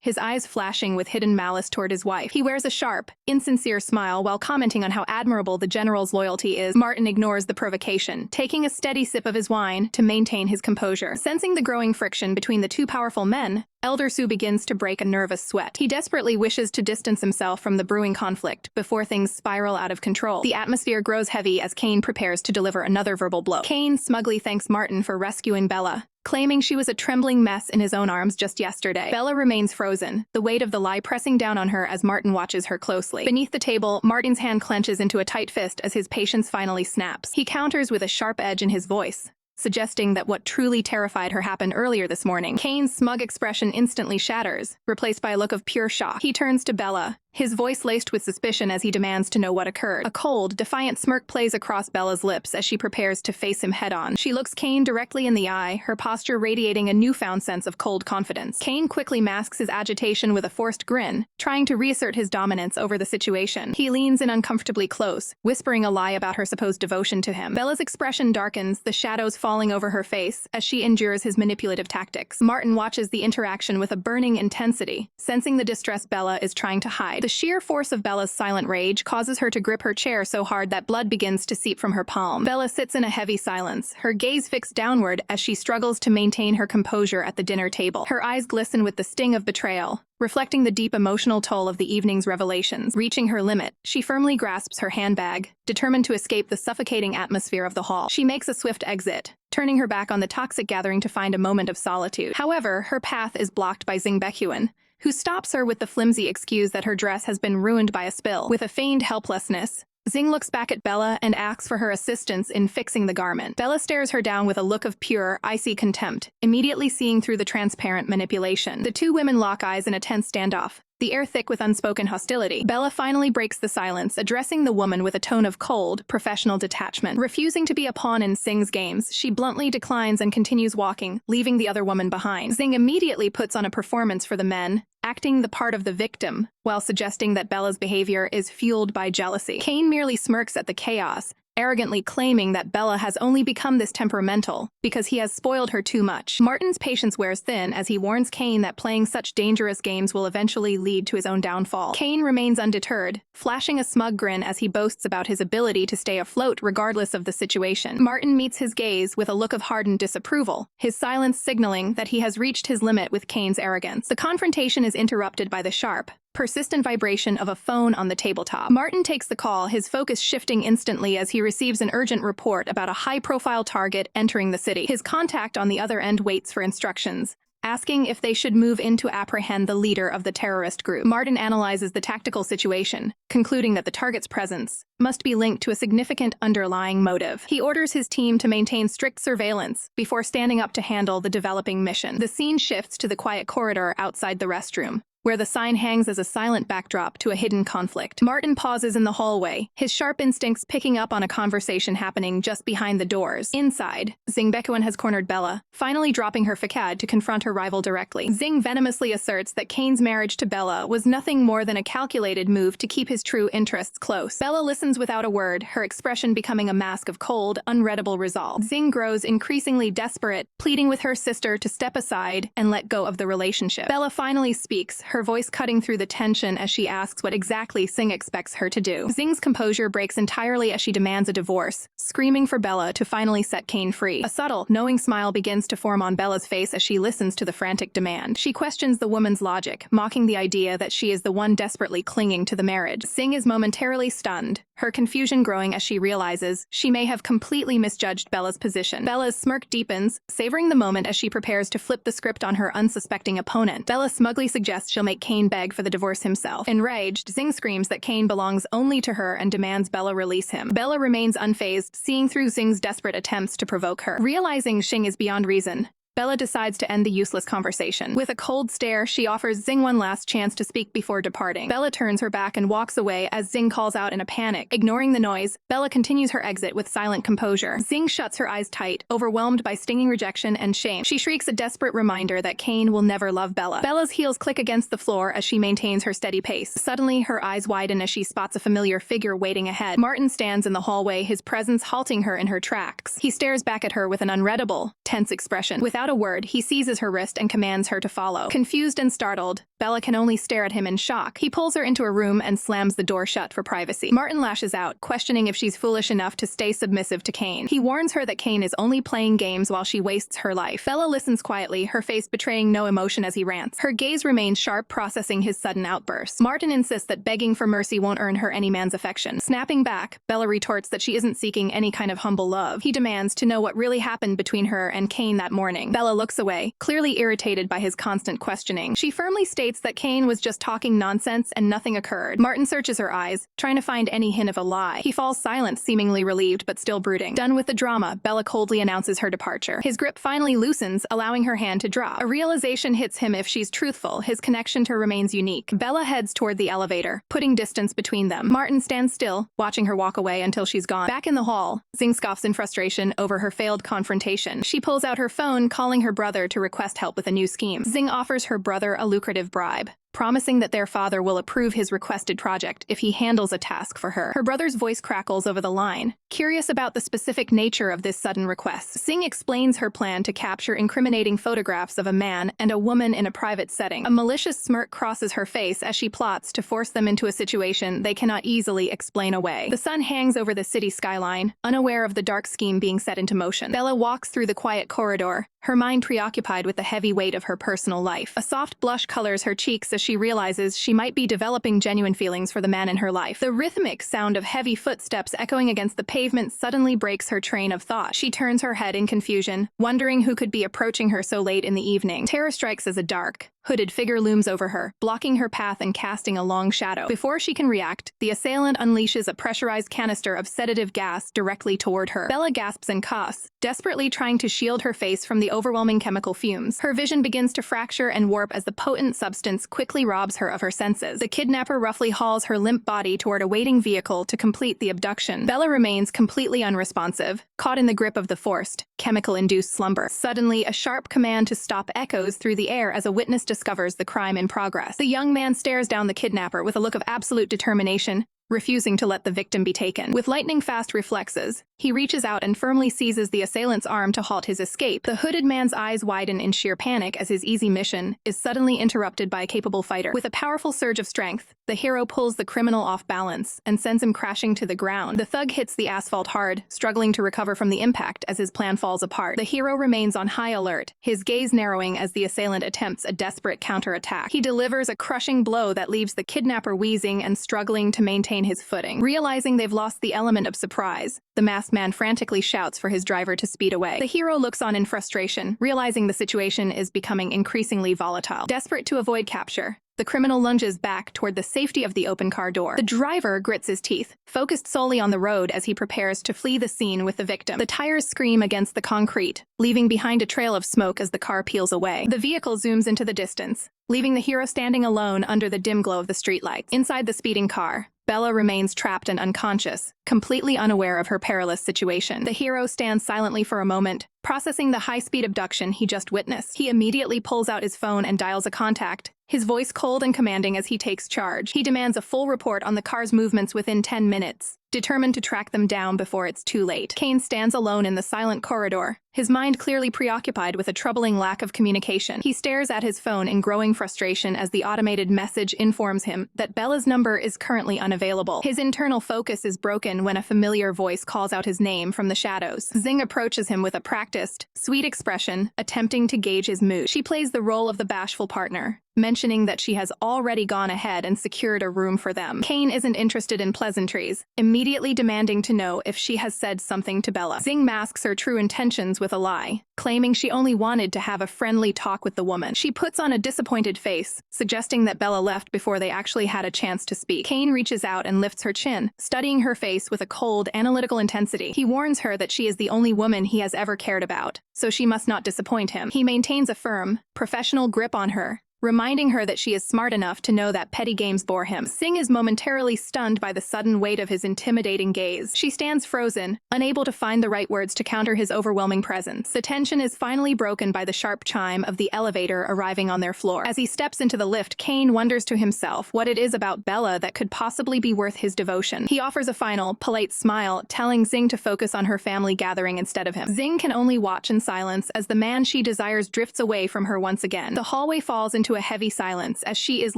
his eyes flashing with hidden malice toward his wife. He wears a sharp, insincere smile while commenting on how admirable the general's loyalty is. Martin ignores the provocation, taking a steady sip of his wine to maintain his composure. Sensing the growing friction between the two powerful men, Elder Su begins to break a nervous sweat. He desperately wishes to distance himself from the brewing conflict before things spiral out of control. The atmosphere grows heavy as Kane prepares to deliver another verbal blow. Kane smugly thanks Martin for rescuing Bella, claiming she was a trembling mess in his own arms just yesterday. Bella remains frozen, the weight of the lie pressing down on her as Martin watches her closely. Beneath the table, Martin's hand clenches into a tight fist as his patience finally snaps. He counters with a sharp edge in his voice, suggesting that what truly terrified her happened earlier this morning. Kane's smug expression instantly shatters, replaced by a look of pure shock. He turns to Bella, his voice laced with suspicion as he demands to know what occurred. A cold, defiant smirk plays across Bella's lips as she prepares to face him head-on. She looks Kane directly in the eye, her posture radiating a newfound sense of cold confidence. Kane quickly masks his agitation with a forced grin, trying to reassert his dominance over the situation. He leans in uncomfortably close, whispering a lie about her supposed devotion to him. Bella's expression darkens, the shadows falling over her face as she endures his manipulative tactics. Martin watches the interaction with a burning intensity, sensing the distress Bella is trying to hide. The sheer force of Bella's silent rage causes her to grip her chair so hard that blood begins to seep from her palm. Bella sits in a heavy silence, her gaze fixed downward as she struggles to maintain her composure at the dinner table. Her eyes glisten with the sting of betrayal, reflecting the deep emotional toll of the evening's revelations. Reaching her limit, she firmly grasps her handbag, determined to escape the suffocating atmosphere of the hall. She makes a swift exit, turning her back on the toxic gathering to find a moment of solitude. However, her path is blocked by Jing Baekuan, who stops her with the flimsy excuse that her dress has been ruined by a spill. With a feigned helplessness, Xing looks back at Bella and asks for her assistance in fixing the garment. Bella stares her down with a look of pure, icy contempt, immediately seeing through the transparent manipulation. The two women lock eyes in a tense standoff, the air thick with unspoken hostility. Bella finally breaks the silence, addressing the woman with a tone of cold, professional detachment. Refusing to be a pawn in Xing's games, she bluntly declines and continues walking, leaving the other woman behind. Xing immediately puts on a performance for the men, acting the part of the victim, while suggesting that Bella's behavior is fueled by jealousy. Kane merely smirks at the chaos, arrogantly claiming that Bella has only become this temperamental because he has spoiled her too much. Martin's patience wears thin as he warns Kane that playing such dangerous games will eventually lead to his own downfall. Kane remains undeterred, flashing a smug grin as he boasts about his ability to stay afloat regardless of the situation. Martin meets his gaze with a look of hardened disapproval, his silence signaling that he has reached his limit with Kane's arrogance. The confrontation is interrupted by the sharp, persistent vibration of a phone on the tabletop. Martin takes the call, his focus shifting instantly as he receives an urgent report about a high-profile target entering the city. His contact on the other end waits for instructions, asking if they should move in to apprehend the leader of the terrorist group. Martin analyzes the tactical situation, concluding that the target's presence must be linked to a significant underlying motive. He orders his team to maintain strict surveillance before standing up to handle the developing mission. The scene shifts to the quiet corridor outside the restroom, where the sign hangs as a silent backdrop to a hidden conflict. Martin pauses in the hallway, his sharp instincts picking up on a conversation happening just behind the doors. Inside, Xing Bekuan has cornered Bella, finally dropping her facade to confront her rival directly. Xing venomously asserts that Kane's marriage to Bella was nothing more than a calculated move to keep his true interests close. Bella listens without a word, her expression becoming a mask of cold, unreadable resolve. Xing grows increasingly desperate, pleading with her sister to step aside and let go of the relationship. Bella finally speaks, her voice cutting through the tension as she asks what exactly Xing expects her to do. Xing's composure breaks entirely as she demands a divorce, screaming for Bella to finally set Kane free. A subtle, knowing smile begins to form on Bella's face as she listens to the frantic demand. She questions the woman's logic, mocking the idea that she is the one desperately clinging to the marriage. Xing is momentarily stunned, her confusion growing as she realizes she may have completely misjudged Bella's position. Bella's smirk deepens, savoring the moment as she prepares to flip the script on her unsuspecting opponent. Bella smugly suggests she'll make Kane beg for the divorce himself. Enraged, Xing screams that Kane belongs only to her and demands Bella release him. Bella remains unfazed, seeing through Xing's desperate attempts to provoke her. Realizing Xing is beyond reason, Bella decides to end the useless conversation. With a cold stare, she offers Xing one last chance to speak before departing. Bella turns her back and walks away as Xing calls out in a panic. Ignoring the noise, Bella continues her exit with silent composure. Xing shuts her eyes tight, overwhelmed by stinging rejection and shame. She shrieks a desperate reminder that Kane will never love Bella. Bella's heels click against the floor as she maintains her steady pace. Suddenly, her eyes widen as she spots a familiar figure waiting ahead. Martin stands in the hallway, his presence halting her in her tracks. He stares back at her with an unreadable, tense expression. Without a word, he seizes her wrist and commands her to follow. Confused and startled, Bella can only stare at him in shock. He pulls her into a room and slams the door shut for privacy. Martin lashes out, questioning if she's foolish enough to stay submissive to Kane. He warns her that Kane is only playing games while she wastes her life. Bella listens quietly, her face betraying no emotion as he rants. Her gaze remains sharp, processing his sudden outburst. Martin insists that begging for mercy won't earn her any man's affection. Snapping back, Bella retorts that she isn't seeking any kind of humble love. He demands to know what really happened between her and Kane that morning. Bella looks away, clearly irritated by his constant questioning. She firmly states that Kane was just talking nonsense and nothing occurred. Martin searches her eyes, trying to find any hint of a lie. He falls silent, seemingly relieved but still brooding. Done with the drama, Bella coldly announces her departure. His grip finally loosens, allowing her hand to drop. A realization hits him: if she's truthful, his connection to her remains unique. Bella heads toward the elevator, putting distance between them. Martin stands still, watching her walk away until she's gone. Back in the hall, Xing scoffs in frustration over her failed confrontation. She pulls out her phone, calling her brother to request help with a new scheme. Xing offers her brother a lucrative bribe, promising that their father will approve his requested project if he handles a task for her. Her brother's voice crackles over the line, curious about the specific nature of this sudden request. Xing explains her plan to capture incriminating photographs of a man and a woman in a private setting. A malicious smirk crosses her face as she plots to force them into a situation they cannot easily explain away. The sun hangs over the city skyline, unaware of the dark scheme being set into motion. Bella walks through the quiet corridor, her mind preoccupied with the heavy weight of her personal life. A soft blush colors her cheeks as she realizes she might be developing genuine feelings for the man in her life. The rhythmic sound of heavy footsteps echoing against the pavement suddenly breaks her train of thought. She turns her head in confusion, wondering who could be approaching her so late in the evening. Terror strikes as a dark, hooded figure looms over her, blocking her path and casting a long shadow. Before she can react, the assailant unleashes a pressurized canister of sedative gas directly toward her. Bella gasps and coughs, desperately trying to shield her face from the overwhelming chemical fumes. Her vision begins to fracture and warp as the potent substance quickly robs her of her senses. The kidnapper roughly hauls her limp body toward a waiting vehicle to complete the abduction. Bella remains completely unresponsive, caught in the grip of the forced, chemical-induced slumber. Suddenly, a sharp command to stop echoes through the air as a witness discovers the crime in progress. The young man stares down the kidnapper with a look of absolute determination, refusing to let the victim be taken. With lightning-fast reflexes, he reaches out and firmly seizes the assailant's arm to halt his escape. The hooded man's eyes widen in sheer panic as his easy mission is suddenly interrupted by a capable fighter. With a powerful surge of strength, the hero pulls the criminal off balance and sends him crashing to the ground. The thug hits the asphalt hard, struggling to recover from the impact as his plan falls apart. The hero remains on high alert, his gaze narrowing as the assailant attempts a desperate counterattack. He delivers a crushing blow that leaves the kidnapper wheezing and struggling to maintain his footing. Realizing they've lost the element of surprise, the masked man frantically shouts for his driver to speed away. The hero looks on in frustration, realizing the situation is becoming increasingly volatile. Desperate to avoid capture, the criminal lunges back toward the safety of the open car door. The driver grits his teeth, focused solely on the road as he prepares to flee the scene with the victim. The tires scream against the concrete, leaving behind a trail of smoke as the car peels away. The vehicle zooms into the distance, leaving the hero standing alone under the dim glow of the streetlights. Inside the speeding car, Bella remains trapped and unconscious, completely unaware of her perilous situation. The hero stands silently for a moment, processing the high-speed abduction he just witnessed. He immediately pulls out his phone and dials a contact, his voice cold and commanding as he takes charge. He demands a full report on the car's movements within 10 minutes, determined to track them down before it's too late. Kane stands alone in the silent corridor, his mind clearly preoccupied with a troubling lack of communication. He stares at his phone in growing frustration as the automated message informs him that Bella's number is currently unavailable. His internal focus is broken when a familiar voice calls out his name from the shadows. Xing approaches him with a practiced, sweet expression, attempting to gauge his mood. She plays the role of the bashful partner, mentioning that she has already gone ahead and secured a room for them. Kane isn't interested in pleasantries, immediately demanding to know if she has said something to Bella. Xing masks her true intentions with a lie, claiming she only wanted to have a friendly talk with the woman. She puts on a disappointed face, suggesting that Bella left before they actually had a chance to speak. Kane reaches out and lifts her chin, studying her face with a cold, analytical intensity. He warns her that she is the only woman he has ever cared about, so she must not disappoint him. He maintains a firm, professional grip on her, reminding her that she is smart enough to know that petty games bore him. Xing is momentarily stunned by the sudden weight of his intimidating gaze. She stands frozen, unable to find the right words to counter his overwhelming presence. The tension is finally broken by the sharp chime of the elevator arriving on their floor. As he steps into the lift, Kane wonders to himself what it is about Bella that could possibly be worth his devotion. He offers a final, polite smile, telling Xing to focus on her family gathering instead of him. Xing can only watch in silence as the man she desires drifts away from her once again. The hallway falls into a heavy silence as she is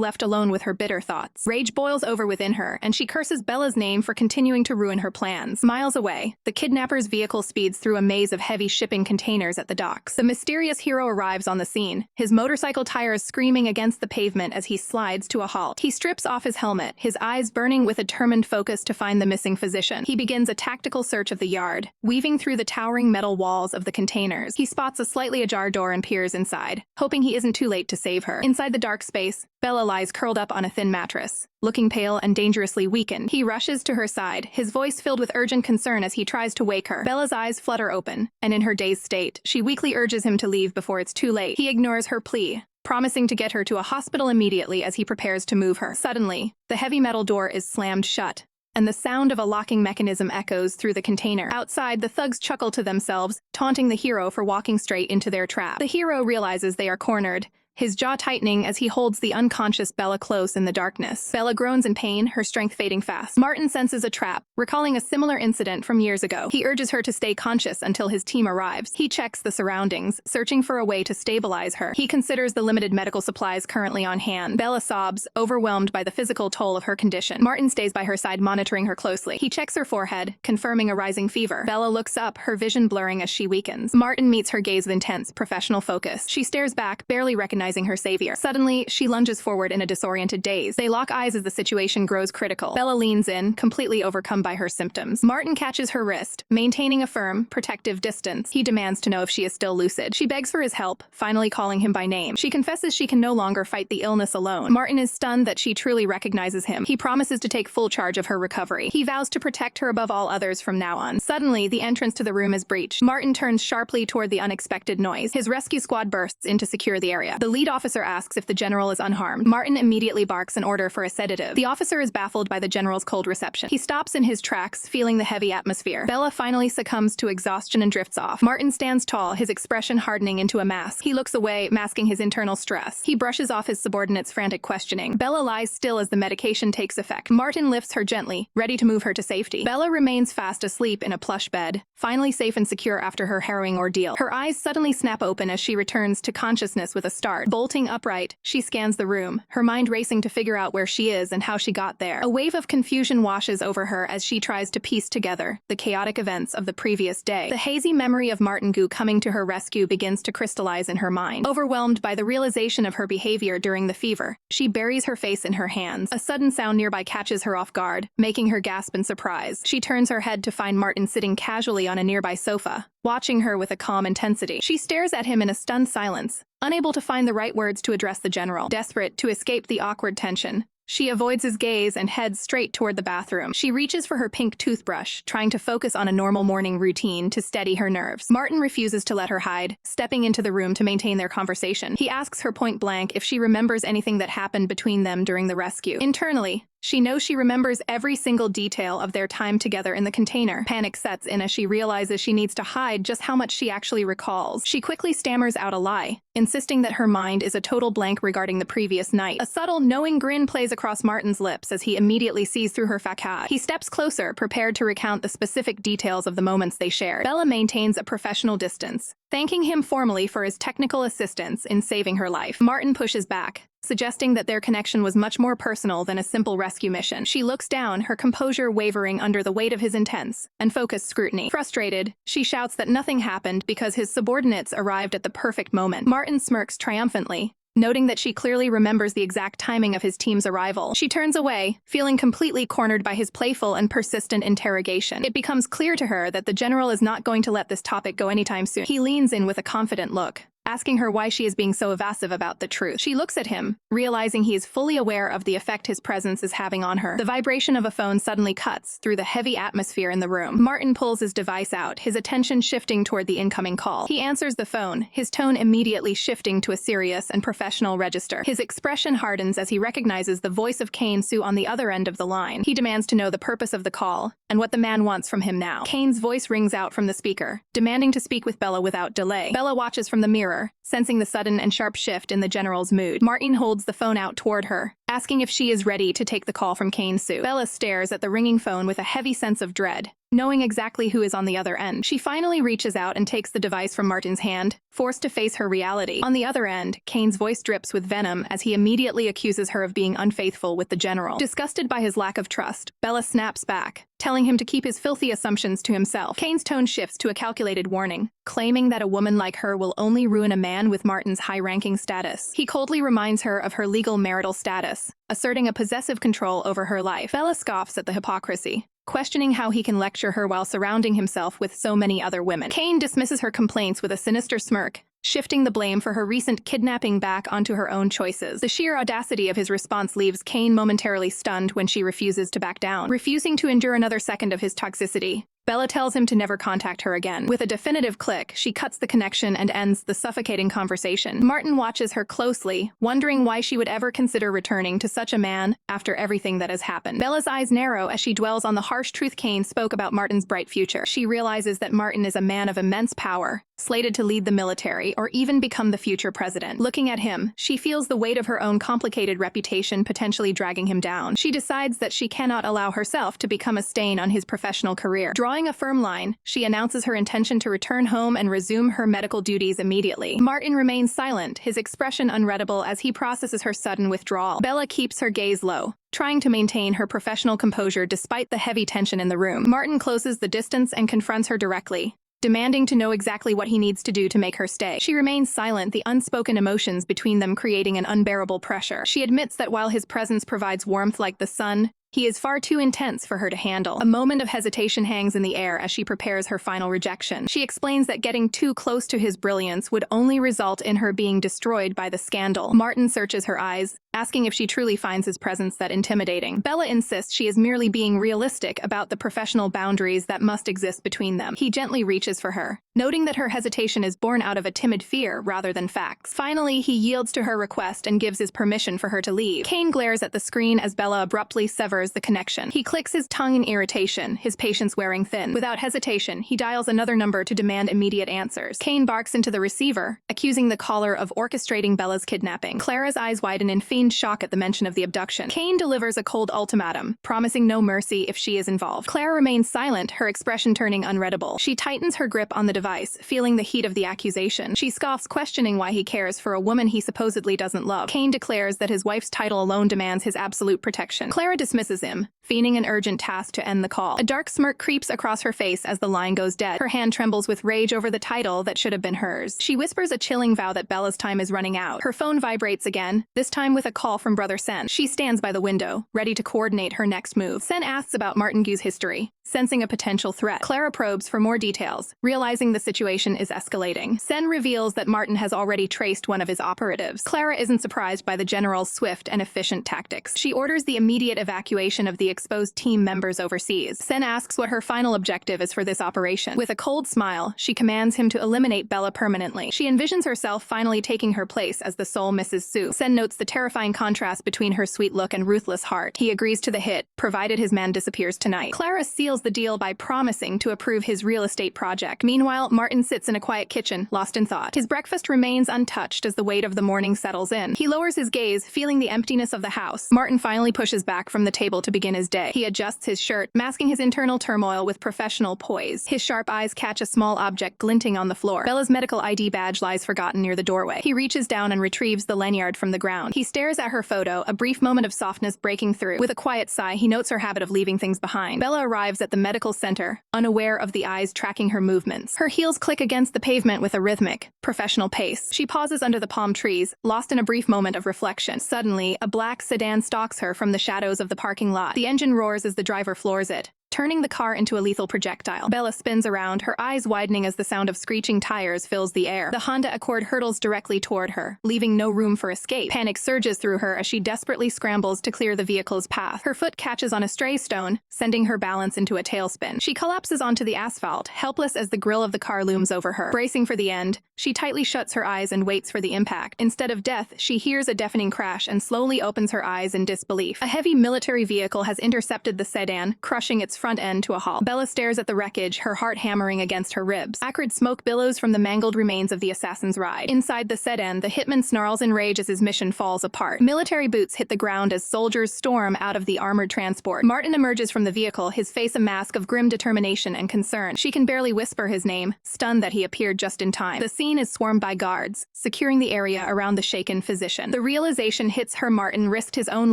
left alone with her bitter thoughts. Rage boils over within her, and she curses Bella's name for continuing to ruin her plans. Miles away, the kidnapper's vehicle speeds through a maze of heavy shipping containers at the docks. The mysterious hero arrives on the scene, his motorcycle tires screaming against the pavement as he slides to a halt. He strips off his helmet, his eyes burning with a determined focus to find the missing physician. He begins a tactical search of the yard, weaving through the towering metal walls of the containers. He spots a slightly ajar door and peers inside, hoping he isn't too late to save her. Inside the dark space, Bella lies curled up on a thin mattress, looking pale and dangerously weakened. He rushes to her side, his voice filled with urgent concern as he tries to wake her. Bella's eyes flutter open, and in her dazed state, she weakly urges him to leave before it's too late. He ignores her plea, promising to get her to a hospital immediately as he prepares to move her. Suddenly, the heavy metal door is slammed shut, and the sound of a locking mechanism echoes through the container. Outside, the thugs chuckle to themselves, taunting the hero for walking straight into their trap. The hero realizes they are cornered, his jaw tightening as he holds the unconscious Bella close in the darkness. Bella groans in pain, her strength fading fast. Martin senses a trap, recalling a similar incident from years ago. He urges her to stay conscious until his team arrives. He checks the surroundings, searching for a way to stabilize her. He considers the limited medical supplies currently on hand. Bella sobs, overwhelmed by the physical toll of her condition. Martin stays by her side, monitoring her closely. He checks her forehead, confirming a rising fever. Bella looks up, her vision blurring as she weakens. Martin meets her gaze with intense, professional focus. She stares back, barely recognizing recognizing her savior. Suddenly, she lunges forward in a disoriented daze. They lock eyes as the situation grows critical. Bella leans in, completely overcome by her symptoms. Martin catches her wrist, maintaining a firm, protective distance. He demands to know if she is still lucid. She begs for his help, finally calling him by name. She confesses she can no longer fight the illness alone. Martin is stunned that she truly recognizes him. He promises to take full charge of her recovery. He vows to protect her above all others from now on. Suddenly, the entrance to the room is breached. Martin turns sharply toward the unexpected noise. His rescue squad bursts in to secure the area. The lead officer asks if the general is unharmed. Martin immediately barks an order for a sedative. The officer is baffled by the general's cold reception. He stops in his tracks, feeling the heavy atmosphere. Bella finally succumbs to exhaustion and drifts off. Martin stands tall, his expression hardening into a mask. He looks away, masking his internal stress. He brushes off his subordinate's frantic questioning. Bella lies still as the medication takes effect. Martin lifts her gently, ready to move her to safety. Bella remains fast asleep in a plush bed, finally safe and secure after her harrowing ordeal. Her eyes suddenly snap open as she returns to consciousness with a start. Bolting upright, she scans the room, her mind racing to figure out where she is and how she got there. A wave of confusion washes over her as she tries to piece together the chaotic events of the previous day. The hazy memory of Martin Gu coming to her rescue begins to crystallize in her mind. Overwhelmed by the realization of her behavior during the fever, she buries her face in her hands. A sudden sound nearby catches her off guard, making her gasp in surprise. She turns her head to find Martin sitting casually on a nearby sofa, watching her with a calm intensity. She stares at him in a stunned silence, unable to find the right words to address the general. Desperate to escape the awkward tension, she avoids his gaze and heads straight toward the bathroom. She reaches for her pink toothbrush, trying to focus on a normal morning routine to steady her nerves. Martin refuses to let her hide, stepping into the room to maintain their conversation. He asks her point blank if she remembers anything that happened between them during the rescue. Internally, she knows she remembers every single detail of their time together in the container. Panic sets in as she realizes she needs to hide just how much she actually recalls. She quickly stammers out a lie, insisting that her mind is a total blank regarding the previous night. A subtle, knowing grin plays across Martin's lips as he immediately sees through her facade. He steps closer, prepared to recount the specific details of the moments they shared. Bella maintains a professional distance, thanking him formally for his technical assistance in saving her life. Martin pushes back, suggesting that their connection was much more personal than a simple rescue mission. She looks down, her composure wavering under the weight of his intense and focused scrutiny. Frustrated, she shouts that nothing happened because his subordinates arrived at the perfect moment. Martin smirks triumphantly, noting that she clearly remembers the exact timing of his team's arrival. She turns away, feeling completely cornered by his playful and persistent interrogation. It becomes clear to her that the general is not going to let this topic go anytime soon. He leans in with a confident look, asking her why she is being so evasive about the truth. She looks at him, realizing he is fully aware of the effect his presence is having on her. The vibration of a phone suddenly cuts through the heavy atmosphere in the room. Martin pulls his device out, his attention shifting toward the incoming call. He answers the phone, his tone immediately shifting to a serious and professional register. His expression hardens as he recognizes the voice of Kane-Su on the other end of the line. He demands to know the purpose of the call and what the man wants from him now. Kane's voice rings out from the speaker, demanding to speak with Bella without delay. Bella watches from the mirror, sensing the sudden and sharp shift in the general's mood. Martin holds the phone out toward her, asking if she is ready to take the call from Kane-Su. Bella stares at the ringing phone with a heavy sense of dread, knowing exactly who is on the other end. She finally reaches out and takes the device from Martin's hand, forced to face her reality. On the other end, Kane's voice drips with venom as he immediately accuses her of being unfaithful with the general. Disgusted by his lack of trust, Bella snaps back, telling him to keep his filthy assumptions to himself. Kane's tone shifts to a calculated warning, claiming that a woman like her will only ruin a man with Martin's high-ranking status. He coldly reminds her of her legal marital status, asserting a possessive control over her life. Bella scoffs at the hypocrisy, questioning how he can lecture her while surrounding himself with so many other women. Kane dismisses her complaints with a sinister smirk, shifting the blame for her recent kidnapping back onto her own choices. The sheer audacity of his response leaves Kane momentarily stunned when she refuses to back down. Refusing to endure another second of his toxicity, Bella tells him to never contact her again. With a definitive click, she cuts the connection and ends the suffocating conversation. Martin watches her closely, wondering why she would ever consider returning to such a man after everything that has happened. Bella's eyes narrow as she dwells on the harsh truth Kane spoke about Martin's bright future. She realizes that Martin is a man of immense power, slated to lead the military or even become the future president. Looking at him, she feels the weight of her own complicated reputation potentially dragging him down. She decides that she cannot allow herself to become a stain on his professional career. Drawing a firm line, she announces her intention to return home and resume her medical duties immediately. Martin remains silent, his expression unreadable as he processes her sudden withdrawal. Bella keeps her gaze low, trying to maintain her professional composure despite the heavy tension in the room. Martin closes the distance and confronts her directly, demanding to know exactly what he needs to do to make her stay. She remains silent, the unspoken emotions between them creating an unbearable pressure. She admits that while his presence provides warmth like the sun, he is far too intense for her to handle. A moment of hesitation hangs in the air as she prepares her final rejection. She explains that getting too close to his brilliance would only result in her being destroyed by the scandal. Martin searches her eyes, asking if she truly finds his presence that intimidating. Bella insists she is merely being realistic about the professional boundaries that must exist between them. He gently reaches for her, noting that her hesitation is born out of a timid fear rather than facts. Finally, he yields to her request and gives his permission for her to leave. Kane glares at the screen as Bella abruptly severs the connection. He clicks his tongue in irritation, his patience wearing thin. Without hesitation, he dials another number to demand immediate answers. Kane barks into the receiver, accusing the caller of orchestrating Bella's kidnapping. Clara's eyes widen in feigned shock at the mention of the abduction. Kane delivers a cold ultimatum, promising no mercy if she is involved. Clara remains silent, her expression turning unreadable. She tightens her grip on the device, feeling the heat of the accusation. She scoffs, questioning why he cares for a woman he supposedly doesn't love. Kane declares that his wife's title alone demands his absolute protection. Clara dismisses him, feigning an urgent task to end the call. A dark smirk creeps across her face as the line goes dead. Her hand trembles with rage over the title that should have been hers. She whispers a chilling vow that Bella's time is running out. Her phone vibrates again, this time with a call from Brother Sen. She stands by the window, ready to coordinate her next move. Sen asks about Martin Gu's history, sensing a potential threat. Clara probes for more details, realizing the situation is escalating. Sen reveals that Martin has already traced one of his operatives. Clara isn't surprised by the general's swift and efficient tactics. She orders the immediate evacuation of the exposed team members overseas. Sen asks what her final objective is for this operation. With a cold smile, she commands him to eliminate Bella permanently. She envisions herself finally taking her place as the sole Mrs. Su. Sen notes the terrifying contrast between her sweet look and ruthless heart. He agrees to the hit, provided his man disappears tonight. Clara seals the deal by promising to approve his real estate project. Meanwhile, Martin sits in a quiet kitchen, lost in thought. His breakfast remains untouched as the weight of the morning settles in. He lowers his gaze, feeling the emptiness of the house. Martin finally pushes back from the table to begin his day. He adjusts his shirt, masking his internal turmoil with professional poise. His sharp eyes catch a small object glinting on the floor. Bella's medical ID badge lies forgotten near the doorway. He reaches down and retrieves the lanyard from the ground. He stares at her photo, a brief moment of softness breaking through. With a quiet sigh, he notes her habit of leaving things behind. Bella arrives at the medical center, unaware of the eyes tracking her movements. Her heels click against the pavement with a rhythmic, professional pace. She pauses under the palm trees, lost in a brief moment of reflection. Suddenly, a black sedan stalks her from the shadows of the parking lot. The engine roars as the driver floors it, turning the car into a lethal projectile. Bella spins around, her eyes widening as the sound of screeching tires fills the air. The Honda Accord hurtles directly toward her, leaving no room for escape. Panic surges through her as she desperately scrambles to clear the vehicle's path. Her foot catches on a stray stone, sending her balance into a tailspin. She collapses onto the asphalt, helpless as the grille of the car looms over her. Bracing for the end, she tightly shuts her eyes and waits for the impact. Instead of death, she hears a deafening crash and slowly opens her eyes in disbelief. A heavy military vehicle has intercepted the sedan, crushing its front end to a halt. Bella stares at the wreckage, her heart hammering against her ribs. Acrid smoke billows from the mangled remains of the assassin's ride. Inside the sedan, the hitman snarls in rage as his mission falls apart. Military boots hit the ground as soldiers storm out of the armored transport. Martin emerges from the vehicle, his face a mask of grim determination and concern. She can barely whisper his name, stunned that he appeared just in time. The scene is swarmed by guards, securing the area around the shaken physician. The realization hits her. Martin risked his own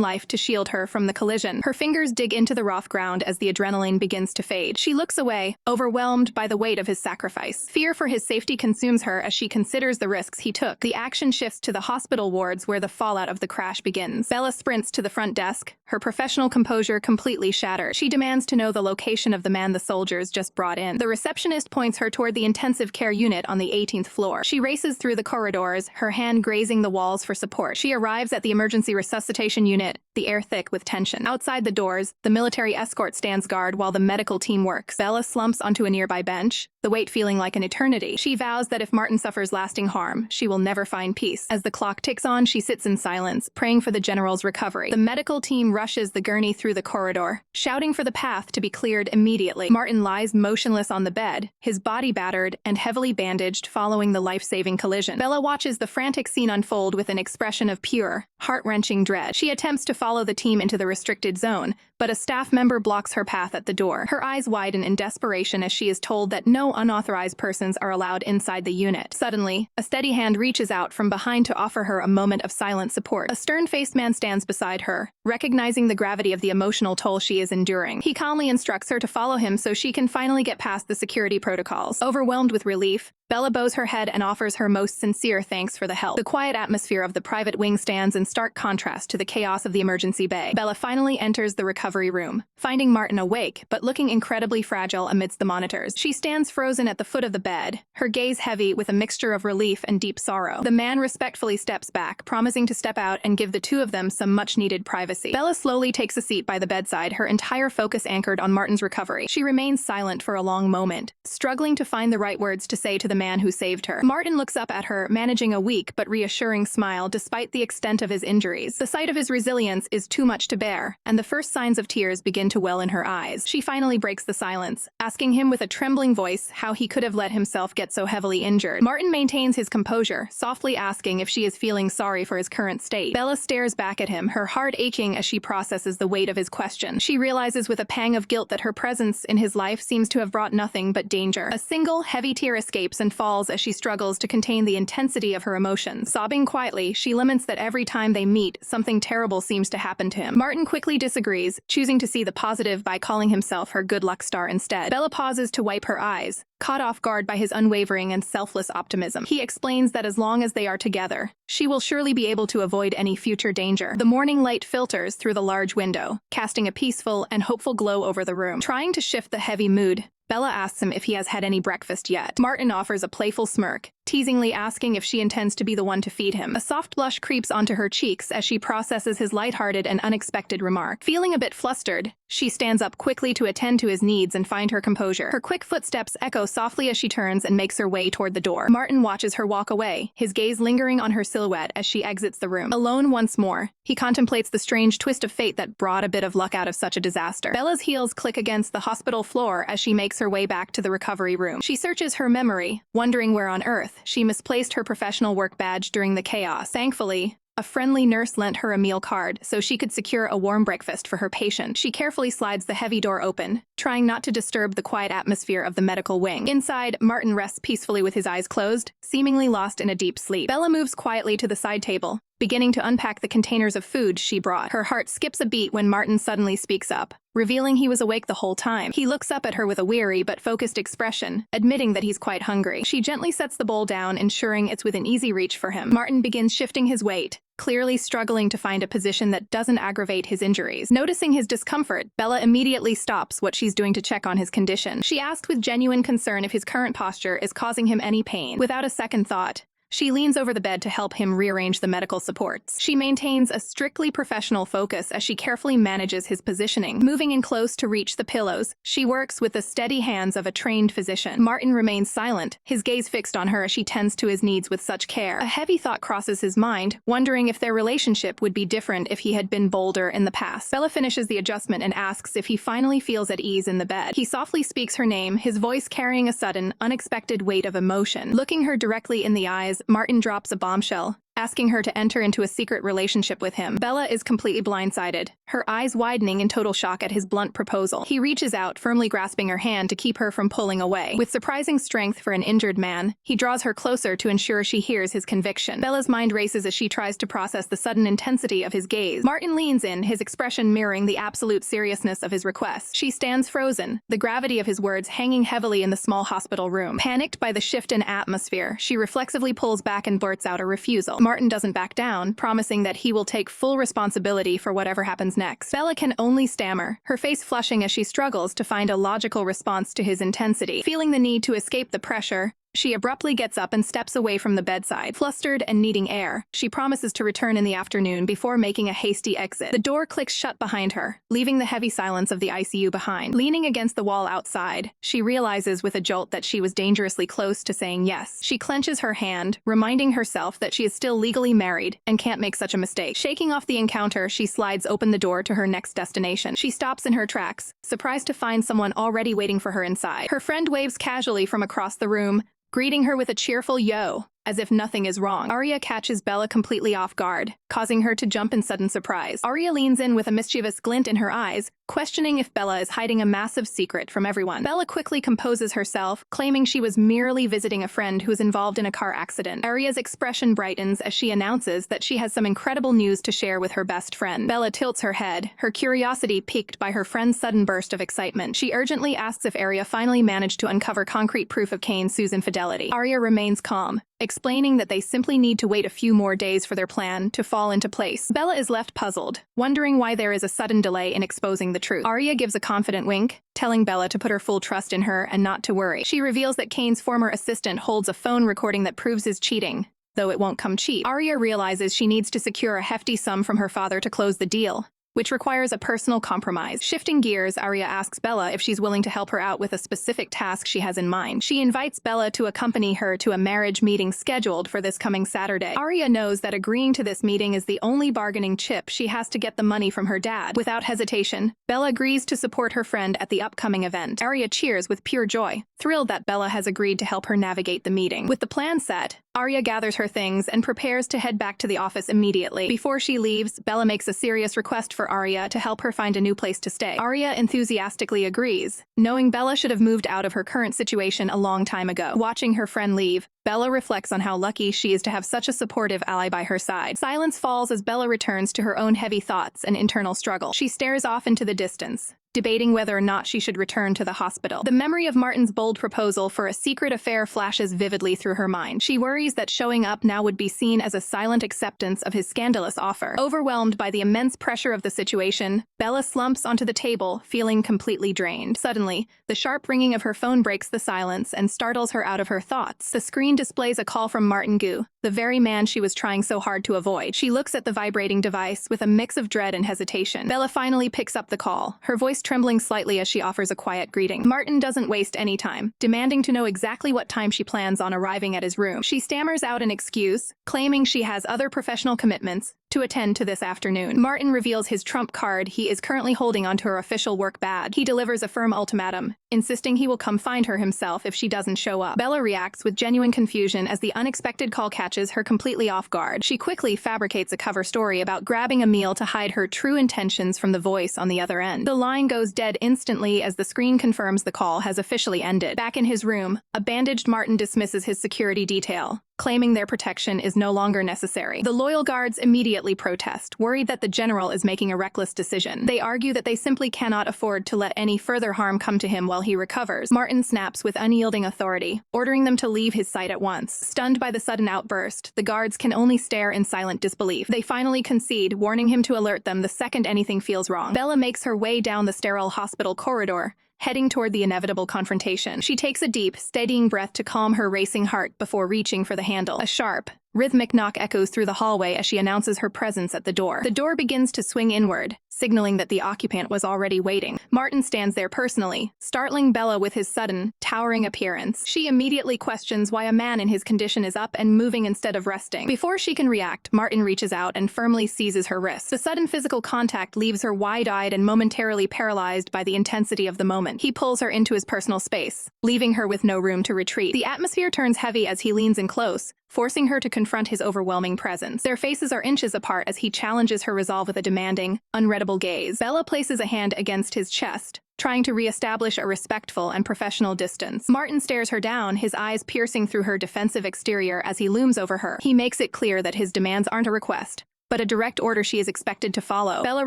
life to shield her from the collision. Her fingers dig into the rough ground as the adrenaline begins to fade. She looks away, overwhelmed by the weight of his sacrifice. Fear for his safety consumes her as she considers the risks he took. The action shifts to the hospital wards where the fallout of the crash begins. Bella sprints to the front desk, her professional composure completely shattered. She demands to know the location of the man the soldiers just brought in. The receptionist points her toward the intensive care unit on the 18th floor. She races through the corridors, her hand grazing the walls for support. She arrives at the emergency resuscitation unit, the air thick with tension. Outside the doors, the military escort stands guard while the medical team works. Bella slumps onto a nearby bench, the wait feeling like an eternity. She vows that if Martin suffers lasting harm, she will never find peace. As the clock ticks on, she sits in silence, praying for the general's recovery. The medical team rushes the gurney through the corridor, shouting for the path to be cleared immediately. Martin lies motionless on the bed, his body battered and heavily bandaged following the life-saving collision. Bella watches the frantic scene unfold with an expression of pure, heart-wrenching dread. She attempts to follow follow the team into the restricted zone, but a staff member blocks her path at the door. Her eyes widen in desperation as she is told that no unauthorized persons are allowed inside the unit. Suddenly, a steady hand reaches out from behind to offer her a moment of silent support. A stern-faced man stands beside her, recognizing the gravity of the emotional toll she is enduring. He calmly instructs her to follow him so she can finally get past the security protocols. Overwhelmed with relief, Bella bows her head and offers her most sincere thanks for the help. The quiet atmosphere of the private wing stands in stark contrast to the chaos of the emergency bay. Bella finally enters the recovery room, finding Martin awake but looking incredibly fragile amidst the monitors. She stands frozen at the foot of the bed, her gaze heavy with a mixture of relief and deep sorrow. The man respectfully steps back, promising to step out and give the two of them some much-needed privacy. Bella slowly takes a seat by the bedside, her entire focus anchored on Martin's recovery. She remains silent for a long moment, struggling to find the right words to say to the man who saved her. Martin looks up at her, managing a weak but reassuring smile despite the extent of his injuries. The sight of his resilience is too much to bear, and the first signs of tears begin to well in her eyes. She finally breaks the silence, asking him with a trembling voice how he could have let himself get so heavily injured. Martin maintains his composure, softly asking if she is feeling sorry for his current state. Bella stares back at him, her heart aching as she processes the weight of his question. She realizes with a pang of guilt that her presence in his life seems to have brought nothing but danger. A single, heavy tear escapes and falls as she struggles to contain the intensity of her emotions. Sobbing quietly, she laments that every time they meet, something terrible seems to happen to him. Martin quickly disagrees, choosing to see the positive by calling himself her good luck star instead. Bella pauses to wipe her eyes, caught off guard by his unwavering and selfless optimism. He explains that as long as they are together, she will surely be able to avoid any future danger. The morning light filters through the large window, casting a peaceful and hopeful glow over the room. Trying to shift the heavy mood, Bella asks him if he has had any breakfast yet. Martin offers a playful smirk, teasingly asking if she intends to be the one to feed him. A soft blush creeps onto her cheeks as she processes his lighthearted and unexpected remark. Feeling a bit flustered, she stands up quickly to attend to his needs and find her composure. Her quick footsteps echo softly as she turns and makes her way toward the door. Martin watches her walk away, his gaze lingering on her silhouette as she exits the room. Alone once more, he contemplates the strange twist of fate that brought a bit of luck out of such a disaster. Bella's heels click against the hospital floor as she makes her way back to the recovery room. She searches her memory, wondering where on earth she misplaced her professional work badge during the chaos. Thankfully, a friendly nurse lent her a meal card so she could secure a warm breakfast for her patient. She carefully slides the heavy door open, trying not to disturb the quiet atmosphere of the medical wing. Inside, Martin rests peacefully with his eyes closed, seemingly lost in a deep sleep. Bella moves quietly to the side table, beginning to unpack the containers of food she brought. Her heart skips a beat when Martin suddenly speaks up, revealing he was awake the whole time. He looks up at her with a weary but focused expression, admitting that he's quite hungry. She gently sets the bowl down, ensuring it's within easy reach for him. Martin begins shifting his weight, clearly struggling to find a position that doesn't aggravate his injuries. Noticing his discomfort, Bella immediately stops what she's doing to check on his condition. She asks with genuine concern if his current posture is causing him any pain. Without a second thought, she leans over the bed to help him rearrange the medical supports. She maintains a strictly professional focus as she carefully manages his positioning. Moving in close to reach the pillows, she works with the steady hands of a trained physician. Martin remains silent, his gaze fixed on her as she tends to his needs with such care. A heavy thought crosses his mind, wondering if their relationship would be different if he had been bolder in the past. Bella finishes the adjustment and asks if he finally feels at ease in the bed. He softly speaks her name, his voice carrying a sudden, unexpected weight of emotion. Looking her directly in the eyes, Martin drops a bombshell, asking her to enter into a secret relationship with him. Bella is completely blindsided, her eyes widening in total shock at his blunt proposal. He reaches out, firmly grasping her hand to keep her from pulling away. With surprising strength for an injured man, he draws her closer to ensure she hears his conviction. Bella's mind races as she tries to process the sudden intensity of his gaze. Martin leans in, his expression mirroring the absolute seriousness of his request. She stands frozen, the gravity of his words hanging heavily in the small hospital room. Panicked by the shift in atmosphere, she reflexively pulls back and blurts out a refusal. Martin doesn't back down, promising that he will take full responsibility for whatever happens next. Bella can only stammer, her face flushing as she struggles to find a logical response to his intensity. Feeling the need to escape the pressure, she abruptly gets up and steps away from the bedside. Flustered and needing air, she promises to return in the afternoon before making a hasty exit. The door clicks shut behind her, leaving the heavy silence of the ICU behind. Leaning against the wall outside, she realizes with a jolt that she was dangerously close to saying yes. She clenches her hand, reminding herself that she is still legally married and can't make such a mistake. Shaking off the encounter, she slides open the door to her next destination. She stops in her tracks, surprised to find someone already waiting for her inside. Her friend waves casually from across the room, greeting her with a cheerful "yo," as if nothing is wrong. Arya catches Bella completely off guard, causing her to jump in sudden surprise. Arya leans in with a mischievous glint in her eyes, questioning if Bella is hiding a massive secret from everyone. Bella quickly composes herself, claiming she was merely visiting a friend who was involved in a car accident. Arya's expression brightens as she announces that she has some incredible news to share with her best friend. Bella tilts her head, her curiosity piqued by her friend's sudden burst of excitement. She urgently asks if Arya finally managed to uncover concrete proof of Sue's infidelity. Arya remains calm, explaining that they simply need to wait a few more days for their plan to fall into place. Bella is left puzzled, wondering why there is a sudden delay in exposing the truth. Arya gives a confident wink, telling Bella to put her full trust in her and not to worry. She reveals that Kane's former assistant holds a phone recording that proves his cheating, though it won't come cheap. Arya realizes she needs to secure a hefty sum from her father to close the deal, which requires a personal compromise. Shifting gears, Arya asks Bella if she's willing to help her out with a specific task she has in mind. She invites Bella to accompany her to a marriage meeting scheduled for this coming Saturday. Arya knows that agreeing to this meeting is the only bargaining chip she has to get the money from her dad. Without hesitation, Bella agrees to support her friend at the upcoming event. Arya cheers with pure joy, thrilled that Bella has agreed to help her navigate the meeting. With the plan set, Arya gathers her things and prepares to head back to the office immediately. Before she leaves, Bella makes a serious request for Arya to help her find a new place to stay. Arya enthusiastically agrees, knowing Bella should have moved out of her current situation a long time ago. Watching her friend leave, Bella reflects on how lucky she is to have such a supportive ally by her side. Silence falls as Bella returns to her own heavy thoughts and internal struggle. She stares off into the distance, debating whether or not she should return to the hospital. The memory of Martin's bold proposal for a secret affair flashes vividly through her mind. She worries that showing up now would be seen as a silent acceptance of his scandalous offer. Overwhelmed by the immense pressure of the situation, Bella slumps onto the table, feeling completely drained. Suddenly, the sharp ringing of her phone breaks the silence and startles her out of her thoughts. The screen displays a call from Martin Gu, the very man she was trying so hard to avoid. She looks at the vibrating device with a mix of dread and hesitation. Bella finally picks up the call, her voice trembling slightly as she offers a quiet greeting. Martin doesn't waste any time, demanding to know exactly what time she plans on arriving at his room. She stammers out an excuse, claiming she has other professional commitments to attend to this afternoon. Martin reveals his trump card he is currently holding onto her official work badge. He delivers a firm ultimatum, insisting he will come find her himself if she doesn't show up. Bella reacts with genuine confusion as the unexpected call catches her completely off guard. She quickly fabricates a cover story about grabbing a meal to hide her true intentions from the voice on the other end. The line goes dead instantly as the screen confirms the call has officially ended. Back in his room, a bandaged Martin dismisses his security detail, claiming their protection is no longer necessary. The loyal guards immediately protest, worried that the general is making a reckless decision. They argue that they simply cannot afford to let any further harm come to him while he recovers. Martin snaps with unyielding authority, ordering them to leave his sight at once. Stunned by the sudden outburst, the guards can only stare in silent disbelief. They finally concede, warning him to alert them the second anything feels wrong. Bella makes her way down the sterile hospital corridor, heading toward the inevitable confrontation. She takes a deep, steadying breath to calm her racing heart before reaching for the handle. A sharp, rhythmic knock echoes through the hallway as she announces her presence at the door. The door begins to swing inward, signaling that the occupant was already waiting. Martin stands there personally, startling Bella with his sudden, towering appearance. She immediately questions why a man in his condition is up and moving instead of resting. Before she can react, Martin reaches out and firmly seizes her wrist. The sudden physical contact leaves her wide-eyed and momentarily paralyzed by the intensity of the moment. He pulls her into his personal space, leaving her with no room to retreat. The atmosphere turns heavy as he leans in close, forcing her to confront his overwhelming presence. Their faces are inches apart as he challenges her resolve with a demanding, unreadable gaze. Bella places a hand against his chest, trying to re-establish a respectful and professional distance. Martin stares her down, his eyes piercing through her defensive exterior as he looms over her. He makes it clear that his demands aren't a request, but a direct order she is expected to follow. Bella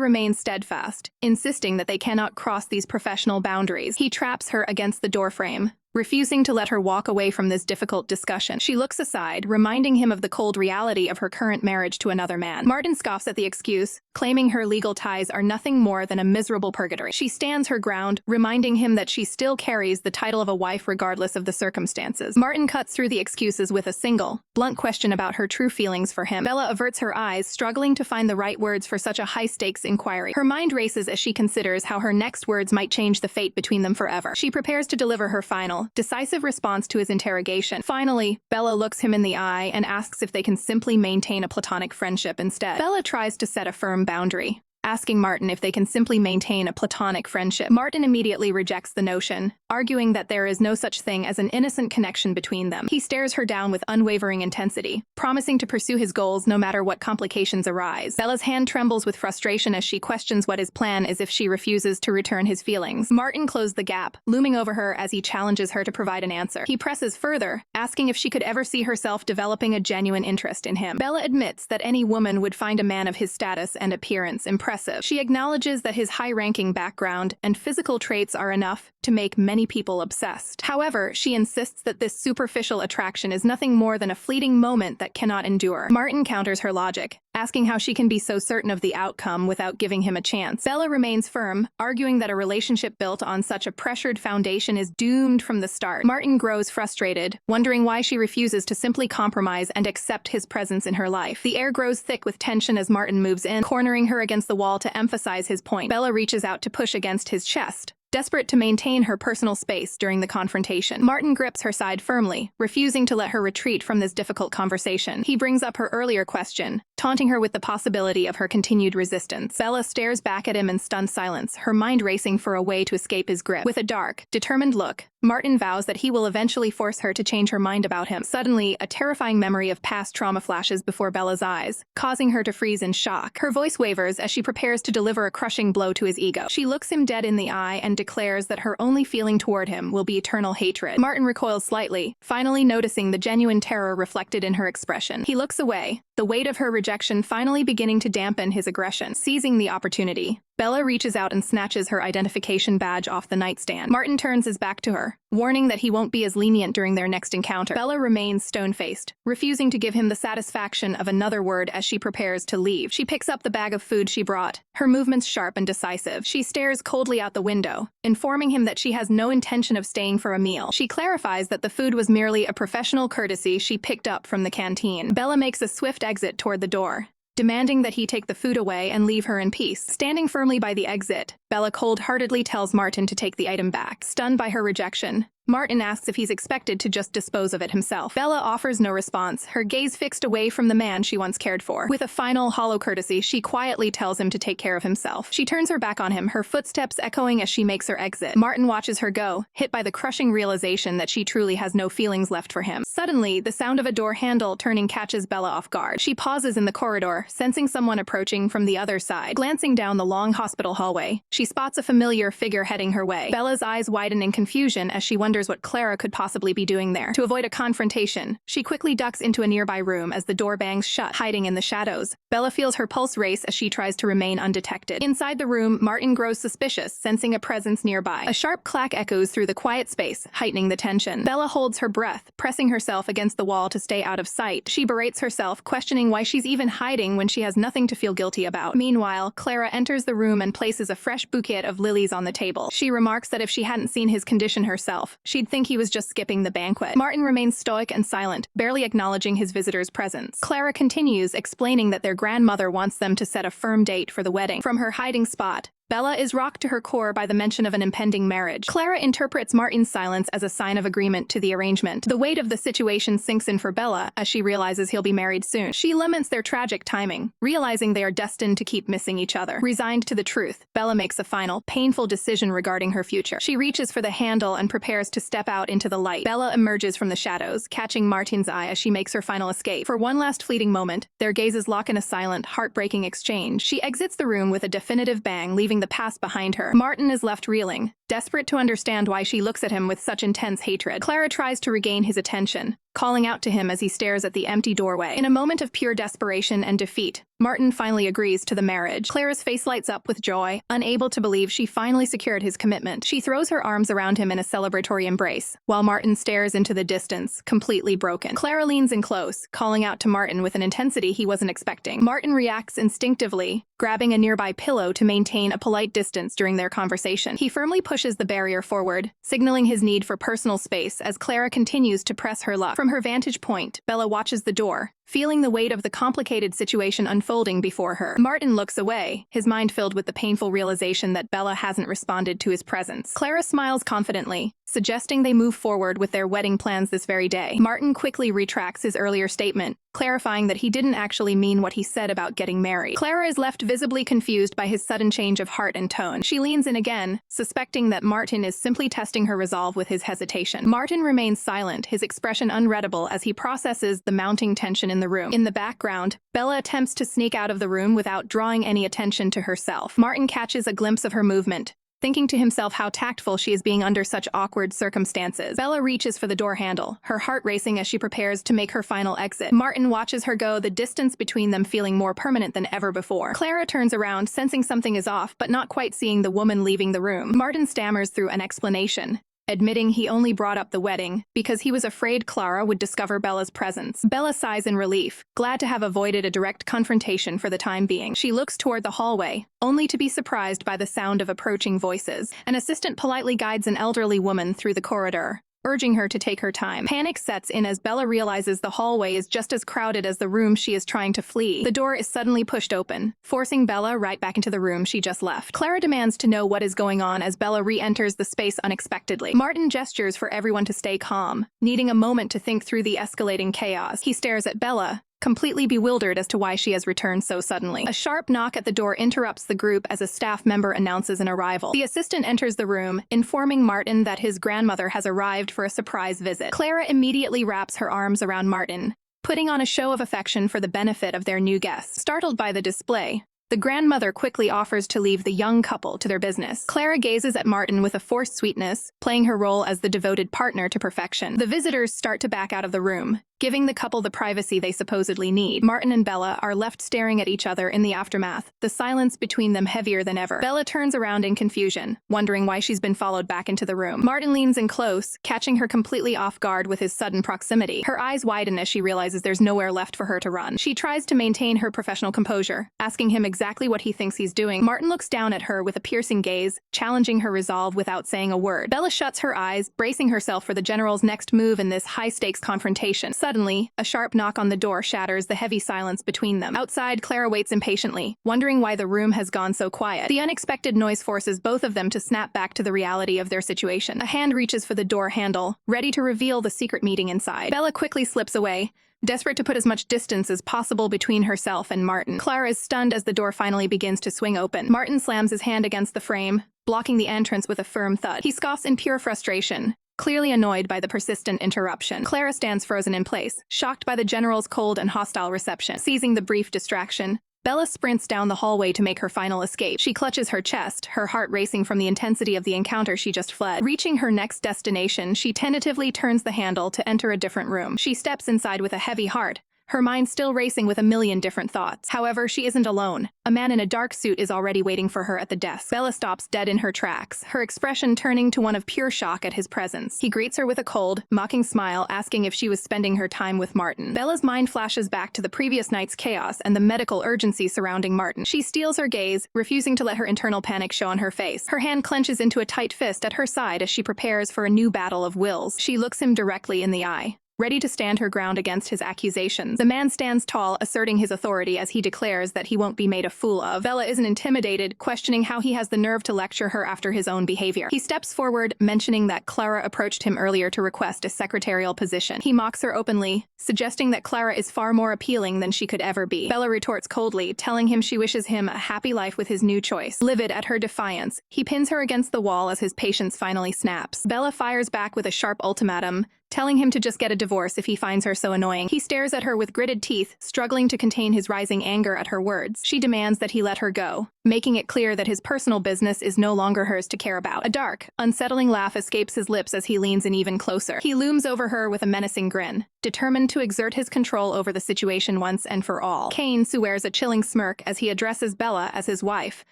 remains steadfast, insisting that they cannot cross these professional boundaries. He traps her against the doorframe, refusing to let her walk away from this difficult discussion. She looks aside, reminding him of the cold reality of her current marriage to another man. Martin scoffs at the excuse, claiming her legal ties are nothing more than a miserable purgatory. She stands her ground, reminding him that she still carries the title of a wife regardless of the circumstances. Martin cuts through the excuses with a single, blunt question about her true feelings for him. Bella averts her eyes, struggling to find the right words for such a high-stakes inquiry. Her mind races as she considers how her next words might change the fate between them forever. She prepares to deliver her final, decisive response to his interrogation. Finally, Bella looks him in the eye and asks if they can simply maintain a platonic friendship instead. Bella tries to set a firm boundary, asking Martin if they can simply maintain a platonic friendship. Martin immediately rejects the notion, arguing that there is no such thing as an innocent connection between them. He stares her down with unwavering intensity, promising to pursue his goals no matter what complications arise. Bella's hand trembles with frustration as she questions what his plan is if she refuses to return his feelings. Martin closed the gap, looming over her as he challenges her to provide an answer. He presses further, asking if she could ever see herself developing a genuine interest in him. Bella admits that any woman would find a man of his status and appearance impressive. She acknowledges that his high-ranking background and physical traits are enough to make many people obsessed. However, she insists that this superficial attraction is nothing more than a fleeting moment that cannot endure. Martin counters her logic, asking how she can be so certain of the outcome without giving him a chance. Bella remains firm, arguing that a relationship built on such a pressured foundation is doomed from the start. Martin grows frustrated, wondering why she refuses to simply compromise and accept his presence in her life. The air grows thick with tension as Martin moves in, cornering her against the wall to emphasize his point. Bella reaches out to push against his chest, desperate to maintain her personal space during the confrontation. Martin grips her side firmly, refusing to let her retreat from this difficult conversation. He brings up her earlier question, taunting her with the possibility of her continued resistance. Bella stares back at him in stunned silence, her mind racing for a way to escape his grip. With a dark, determined look, Martin vows that he will eventually force her to change her mind about him. Suddenly, a terrifying memory of past trauma flashes before Bella's eyes, causing her to freeze in shock. Her voice wavers as she prepares to deliver a crushing blow to his ego. She looks him dead in the eye and declares that her only feeling toward him will be eternal hatred. Martin recoils slightly, finally noticing the genuine terror reflected in her expression. He looks away, the weight of her rejection finally beginning to dampen his aggression. Seizing the opportunity, Bella reaches out and snatches her identification badge off the nightstand. Martin turns his back to her, warning that he won't be as lenient during their next encounter. Bella remains stone-faced, refusing to give him the satisfaction of another word as she prepares to leave. She picks up the bag of food she brought, her movements sharp and decisive. She stares coldly out the window, informing him that she has no intention of staying for a meal. She clarifies that the food was merely a professional courtesy she picked up from the canteen. Bella makes a swift exit toward the door, demanding that he take the food away and leave her in peace. Standing firmly by the exit, Bella cold-heartedly tells Martin to take the item back. Stunned by her rejection, Martin asks if he's expected to just dispose of it himself. Bella offers no response, her gaze fixed away from the man she once cared for. With a final hollow courtesy, she quietly tells him to take care of himself. She turns her back on him, her footsteps echoing as she makes her exit. Martin watches her go, hit by the crushing realization that she truly has no feelings left for him. Suddenly, the sound of a door handle turning catches Bella off guard. She pauses in the corridor, sensing someone approaching from the other side. Glancing down the long hospital hallway, she spots a familiar figure heading her way. Bella's eyes widen in confusion as she wonders what Clara could possibly be doing there. To avoid a confrontation, she quickly ducks into a nearby room as the door bangs shut, hiding in the shadows. Bella feels her pulse race as she tries to remain undetected. Inside the room, Martin grows suspicious, sensing a presence nearby. A sharp clack echoes through the quiet space, heightening the tension. Bella holds her breath, pressing herself against the wall to stay out of sight. She berates herself, questioning why she's even hiding when she has nothing to feel guilty about. Meanwhile, Clara enters the room and places a fresh bouquet of lilies on the table. She remarks that if she hadn't seen his condition herself, she'd think he was just skipping the banquet. Martin remains stoic and silent, barely acknowledging his visitor's presence. Clara continues, explaining that their grandmother wants them to set a firm date for the wedding. From her hiding spot, Bella is rocked to her core by the mention of an impending marriage. Clara interprets Martin's silence as a sign of agreement to the arrangement. The weight of the situation sinks in for Bella as she realizes he'll be married soon. She laments their tragic timing, realizing they are destined to keep missing each other. Resigned to the truth, Bella makes a final, painful decision regarding her future. She reaches for the handle and prepares to step out into the light. Bella emerges from the shadows, catching Martin's eye as she makes her final escape. For one last fleeting moment, their gazes lock in a silent, heartbreaking exchange. She exits the room with a definitive bang, leaving the past behind her. Martin is left reeling, desperate to understand why she looks at him with such intense hatred. Clara tries to regain his attention, calling out to him as he stares at the empty doorway. In a moment of pure desperation and defeat, Martin finally agrees to the marriage. Clara's face lights up with joy, unable to believe she finally secured his commitment. She throws her arms around him in a celebratory embrace, while Martin stares into the distance, completely broken. Clara leans in close, calling out to Martin with an intensity he wasn't expecting. Martin reacts instinctively, grabbing a nearby pillow to maintain a polite distance during their conversation. He firmly pushes the barrier forward, signaling his need for personal space as Clara continues to press her luck. From her vantage point, Bella watches the door, feeling the weight of the complicated situation unfolding before her. Martin looks away, his mind filled with the painful realization that Bella hasn't responded to his presence. Clara smiles confidently, suggesting they move forward with their wedding plans this very day. Martin quickly retracts his earlier statement, clarifying that he didn't actually mean what he said about getting married. Clara is left visibly confused by his sudden change of heart and tone. She leans in again, suspecting that Martin is simply testing her resolve with his hesitation. Martin remains silent, his expression unreadable as he processes the mounting tension in the room. In the background, Bella attempts to sneak out of the room without drawing any attention to herself. Martin catches a glimpse of her movement, thinking to himself how tactful she is being under such awkward circumstances. Bella reaches for the door handle, her heart racing as she prepares to make her final exit. Martin watches her go, the distance between them feeling more permanent than ever before. Clara turns around, sensing something is off, but not quite seeing the woman leaving the room. Martin stammers through an explanation, admitting he only brought up the wedding because he was afraid Clara would discover Bella's presence. Bella sighs in relief, glad to have avoided a direct confrontation for the time being. She looks toward the hallway, only to be surprised by the sound of approaching voices. An assistant politely guides an elderly woman through the corridor, urging her to take her time. Panic sets in as Bella realizes the hallway is just as crowded as the room she is trying to flee. The door is suddenly pushed open, forcing Bella right back into the room she just left. Clara demands to know what is going on as Bella re-enters the space unexpectedly. Martin gestures for everyone to stay calm, needing a moment to think through the escalating chaos. He stares at Bella, completely bewildered as to why she has returned so suddenly. A sharp knock at the door interrupts the group as a staff member announces an arrival. The assistant enters the room, informing Martin that his grandmother has arrived for a surprise visit. Clara immediately wraps her arms around Martin, putting on a show of affection for the benefit of their new guests. Startled by the display, the grandmother quickly offers to leave the young couple to their business. Clara gazes at Martin with a forced sweetness, playing her role as the devoted partner to perfection. The visitors start to back out of the room, giving the couple the privacy they supposedly need. Martin and Bella are left staring at each other in the aftermath, the silence between them heavier than ever. Bella turns around in confusion, wondering why she's been followed back into the room. Martin leans in close, catching her completely off guard with his sudden proximity. Her eyes widen as she realizes there's nowhere left for her to run. She tries to maintain her professional composure, asking him exactly what he thinks he's doing. Martin looks down at her with a piercing gaze, challenging her resolve without saying a word. Bella shuts her eyes, bracing herself for the general's next move in this high-stakes confrontation. Suddenly, a sharp knock on the door shatters the heavy silence between them. Outside, Clara waits impatiently, wondering why the room has gone so quiet. The unexpected noise forces both of them to snap back to the reality of their situation. A hand reaches for the door handle, ready to reveal the secret meeting inside. Bella quickly slips away, desperate to put as much distance as possible between herself and Martin. Clara is stunned as the door finally begins to swing open. Martin slams his hand against the frame, blocking the entrance with a firm thud. He scoffs in pure frustration, clearly annoyed by the persistent interruption. Clara stands frozen in place, shocked by the general's cold and hostile reception. Seizing the brief distraction, Bella sprints down the hallway to make her final escape. She clutches her chest, her heart racing from the intensity of the encounter she just fled. Reaching her next destination, she tentatively turns the handle to enter a different room. She steps inside with a heavy heart, her mind still racing with a million different thoughts. However, she isn't alone. A man in a dark suit is already waiting for her at the desk. Bella stops dead in her tracks, her expression turning to one of pure shock at his presence. He greets her with a cold, mocking smile, asking if she was spending her time with Martin. Bella's mind flashes back to the previous night's chaos and the medical urgency surrounding Martin. She steels her gaze, refusing to let her internal panic show on her face. Her hand clenches into a tight fist at her side as she prepares for a new battle of wills. She looks him directly in the eye, ready to stand her ground against his accusations. The man stands tall, asserting his authority as he declares that he won't be made a fool of. Bella isn't intimidated, questioning how he has the nerve to lecture her after his own behavior. He steps forward, mentioning that Clara approached him earlier to request a secretarial position. He mocks her openly, suggesting that Clara is far more appealing than she could ever be. Bella retorts coldly, telling him she wishes him a happy life with his new choice. Livid at her defiance, he pins her against the wall as his patience finally snaps. Bella fires back with a sharp ultimatum, telling him to just get a divorce if he finds her so annoying. He stares at her with gritted teeth, struggling to contain his rising anger at her words. She demands that he let her go, making it clear that his personal business is no longer hers to care about. A dark, unsettling laugh escapes his lips as he leans in even closer. He looms over her with a menacing grin, determined to exert his control over the situation once and for all. Kane wears a chilling smirk as he addresses Bella as his wife,